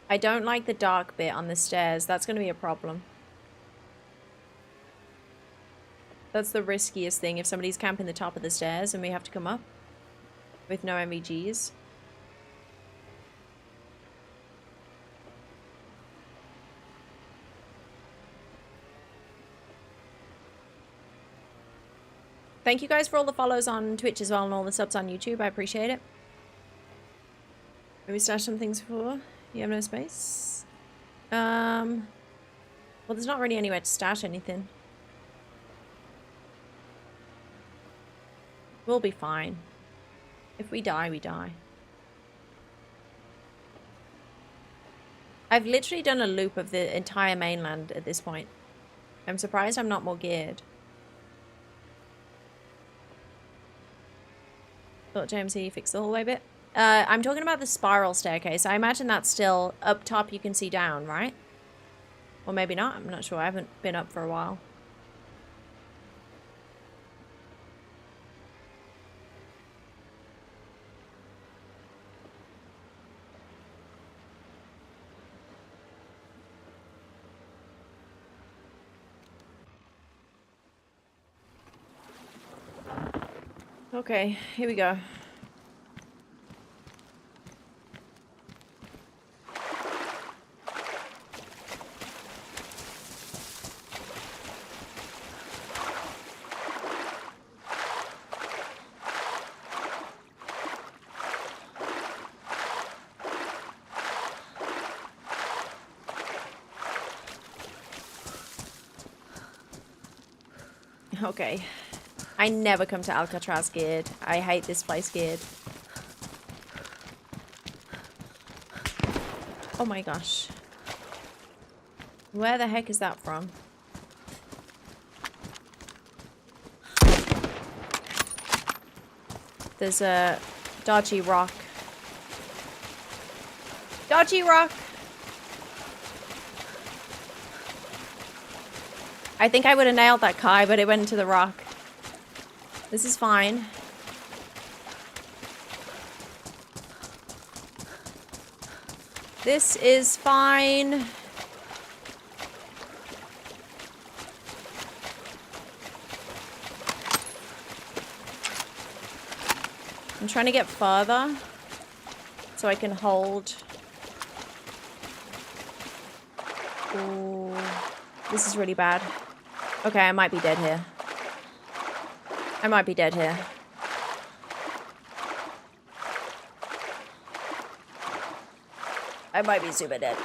I don't like the dark bit on the stairs. That's going to be a problem. That's the riskiest thing if somebody's camping the top of the stairs and we have to come up with no MVGs. Thank you guys for all the follows on Twitch as well and all the subs on YouTube. I appreciate it. Maybe stash some things for. You have no space? Well, there's not really anywhere to stash anything. We'll be fine. If we die, we die. I've literally done a loop of the entire mainland at this point. I'm surprised I'm not more geared. Thought James he fixed the hallway bit. I'm talking about the spiral staircase. I imagine that's still up top, you can see down, right? Or maybe not, I'm not sure. I haven't been up for a while. Okay, here we go. Okay. I never come to Alcatraz geared. I hate this place geared. Oh my gosh. Where the heck is that from? There's a dodgy rock. Dodgy rock! I think I would have nailed that Kai, but it went into the rock. This is fine. This is fine. I'm trying to get further so I can hold. Ooh, this is really bad. Okay, I might be dead here. I might be dead here. I might be super dead.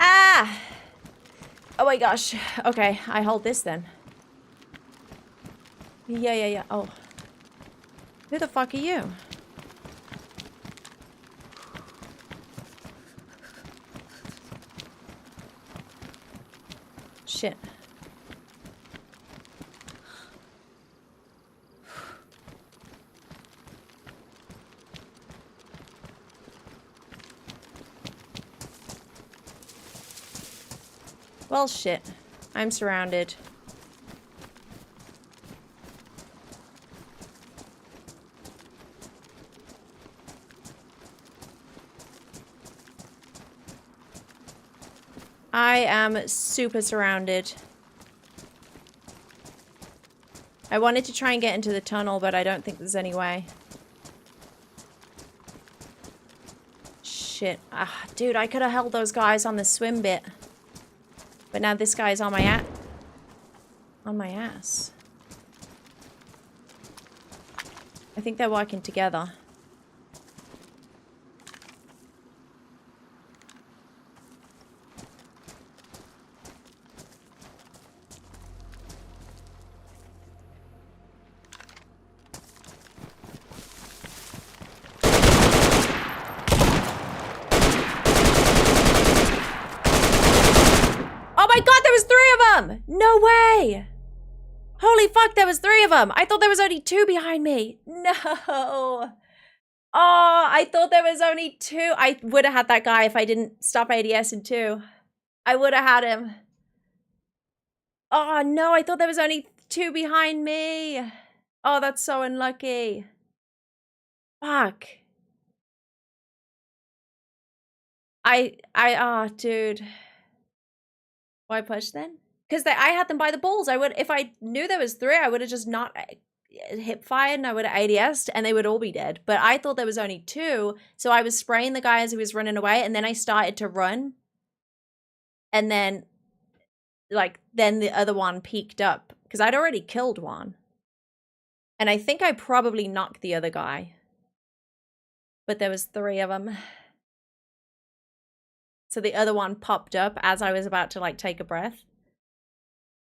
Ah! Oh my gosh. Okay, I hold this then. Yeah. Oh. Who the fuck are you? Shit. Well, shit. I'm surrounded. I am super surrounded. I wanted to try and get into the tunnel, but I don't think there's any way. Shit. Ah, dude, I could have held those guys on the swim bit. But now this guy's on my ass. I think they're working together. Oh my god, there was 3 of them! No way! Holy fuck, there was 3 of them! I thought there was only 2 behind me! No! Oh, I thought there was only 2. I would have had that guy if I didn't stop ADS in 2. I would have had him. Oh no, I thought there was only 2 behind me. Oh, that's so unlucky. Fuck. Oh, dude. Why push then? Because I had them by the balls. I would, if I knew there was 3, I would have just not hip fired and I would have ADS'd and they would all be dead. But I thought there was only 2, so I was spraying the guy as he was running away, and then I started to run. And then, like, then the other one peeked up because I'd already killed one. And I think I probably knocked the other guy. But there was 3 of them. So the other one popped up as I was about to, like, take a breath.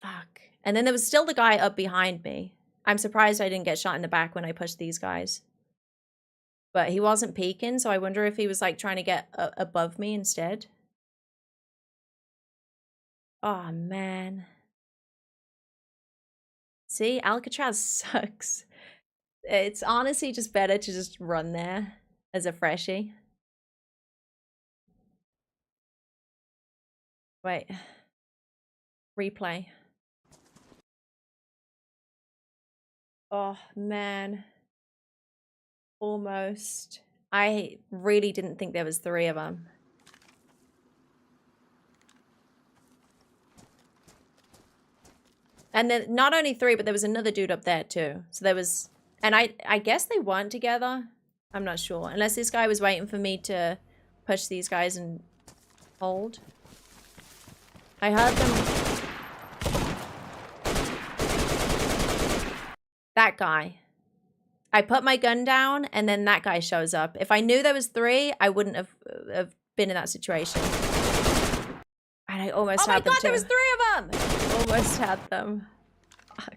Fuck. And then there was still the guy up behind me. I'm surprised I didn't get shot in the back when I pushed these guys. But he wasn't peeking, so I wonder if he was, like, trying to get above me instead. Oh, man. See, Alcatraz sucks. It's honestly just better to just run there as a freshie. Wait. Replay. Oh, man. Almost. I really didn't think there was 3 of them. And then not only 3, but there was another dude up there too. So there was, and I guess they weren't together. I'm not sure. Unless this guy was waiting for me to push these guys and hold. I heard them. That guy. I put my gun down and then that guy shows up. If I knew there was 3, I wouldn't have been in that situation. And I almost had them too. Oh my god, there was 3 of them! Almost had them. Fuck.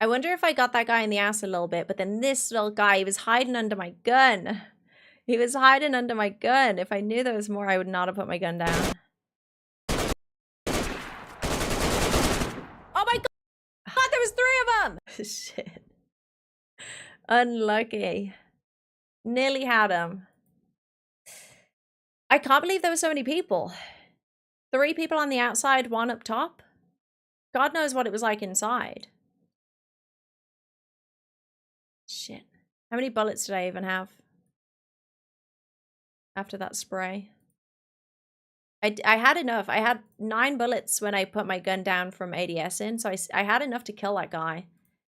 I wonder if I got that guy in the ass a little bit, but then this little guy, he was hiding under my gun. He was hiding under my gun. If I knew there was more, I would not have put my gun down. Oh my god, there was 3 of them! Shit. Unlucky. Nearly had him. I can't believe there were so many people. 3 people on the outside, 1 up top. God knows what it was like inside. Shit. How many bullets did I even have? After that spray. I had enough. I had 9 bullets when I put my gun down from ADS in. So I had enough to kill that guy.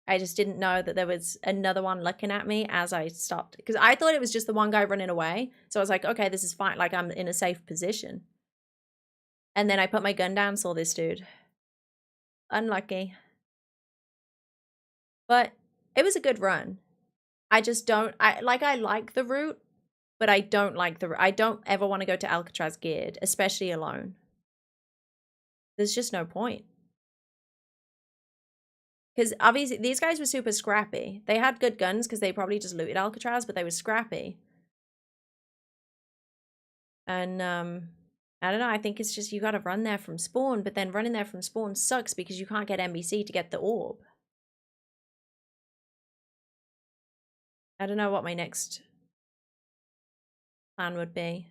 I just didn't know that there was another one looking at me as I stopped. Because I thought it was just the one guy running away. So I was like, okay, this is fine. Like, I'm in a safe position. And then I put my gun down, saw this dude. Unlucky. But it was a good run. I just don't... I like the route, but I don't like the... I don't ever want to go to Alcatraz geared, especially alone. There's just no point. Because obviously, these guys were super scrappy. They had good guns because they probably just looted Alcatraz, but they were scrappy. And, I don't know, I think it's just you gotta run there from spawn, but then running there from spawn sucks because you can't get NBC to get the orb. I don't know what my next plan would be.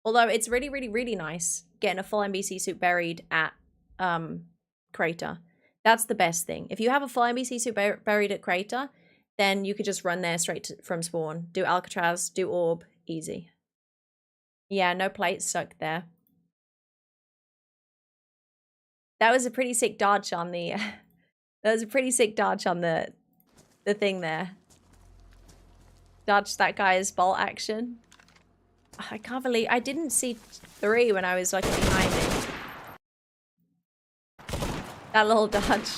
Although it's really, really, really nice getting a full NBC suit buried at, Crater. That's the best thing. If you have a full NBC suit buried at Crater, then you could just run there straight from spawn. Do Alcatraz, do orb, easy. Yeah, no plates sucked there. That was a pretty sick dodge on the... that was a pretty sick dodge on the thing there. Dodged that guy's bolt action. I can't believe I didn't see 3 when I was like behind me. That little dodge.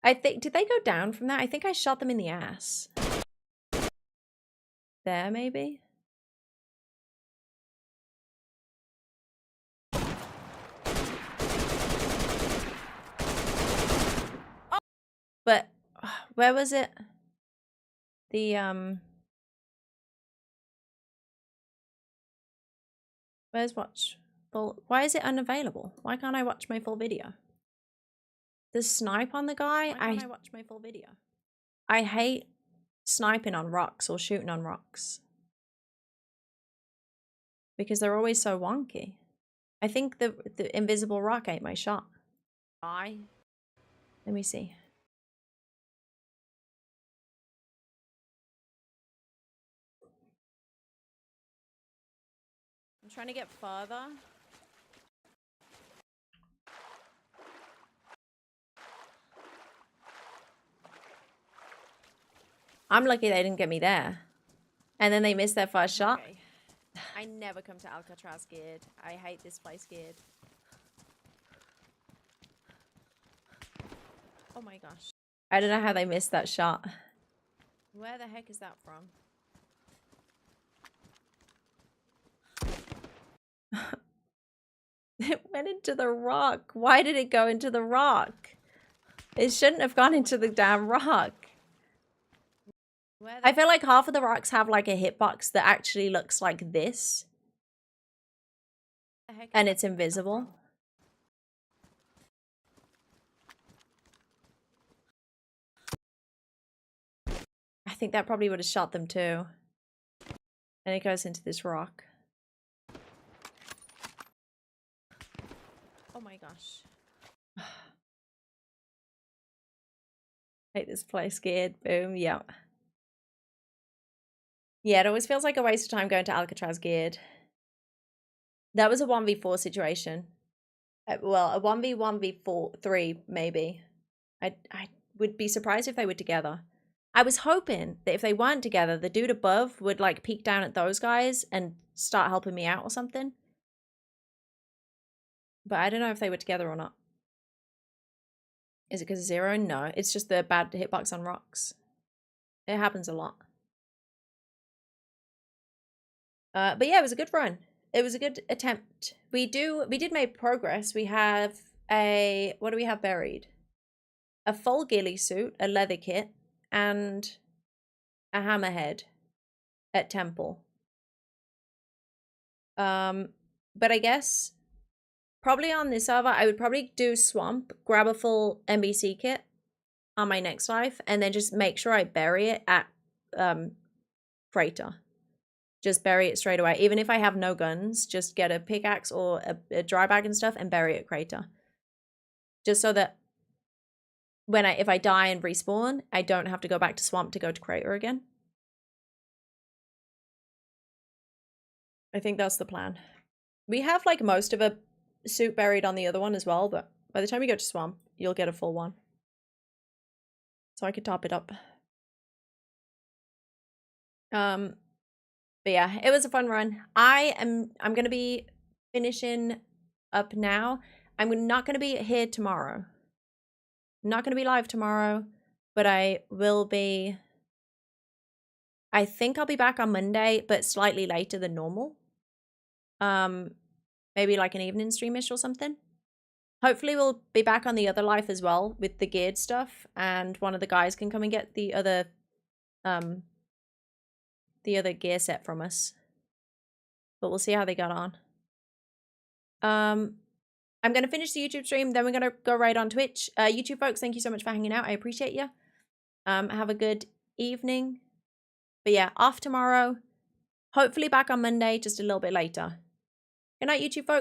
I think, did they go down from that? I think I shot them in the ass. There, maybe? But where was it? The where's watch full? Why is it unavailable? Why can't I watch my full video? The snipe on the guy. Why can't I watch my full video? I hate sniping on rocks or shooting on rocks because they're always so wonky. I think the invisible rock ate my shot. Let me see. I'm trying to get further. I'm lucky they didn't get me there. And then they missed their first shot. Okay. I never come to Alcatraz geared. I hate this place geared. Oh my gosh. I don't know how they missed that shot. Where the heck is that from? It went into the rock. Why did it go into the rock? It shouldn't have gone into the damn rock. I feel like half of the rocks have like a hitbox that actually looks like this. And it's invisible. I think that probably would have shot them too. And it goes into this rock. Oh my gosh. Hate this place, scared. Boom, yep. Yeah, it always feels like a waste of time going to Alcatraz geared. That was a 1v4 situation. Well, a 1v1v3 maybe. I would be surprised if they were together. I was hoping that if they weren't together, the dude above would like peek down at those guys and start helping me out or something. But I don't know if they were together or not. Is it because of 0? No, it's just the bad hitbox on rocks. It happens a lot. But yeah, it was a good run. It was a good attempt. We did make progress. We have a, what do we have buried? A full ghillie suit, a leather kit, and a hammerhead at temple. But I guess probably on this server, I would probably do swamp, grab a full NBC kit on my next life, and then just make sure I bury it at crater. Just bury it straight away. Even if I have no guns, just get a pickaxe or a dry bag and stuff and bury it at crater. Just so that if I die and respawn, I don't have to go back to swamp to go to crater again. I think that's the plan. We have like most of a suit buried on the other one as well, but by the time you go to swamp, you'll get a full one. So I could top it up. But yeah, it was a fun run. I'm gonna be finishing up now. I'm not gonna be here tomorrow. I'm not gonna be live tomorrow, but I will be. I think I'll be back on Monday, but slightly later than normal. Maybe like an evening streamish or something. Hopefully we'll be back on the other life as well with the geared stuff, and one of the guys can come and get the other gear set from us. But we'll see how they got on. I'm going to finish the YouTube stream, then we're going to go right on Twitch. YouTube folks, thank you so much for hanging out. I appreciate you. Have a good evening. But yeah, off tomorrow. Hopefully back on Monday, just a little bit later. Good night, YouTube folks.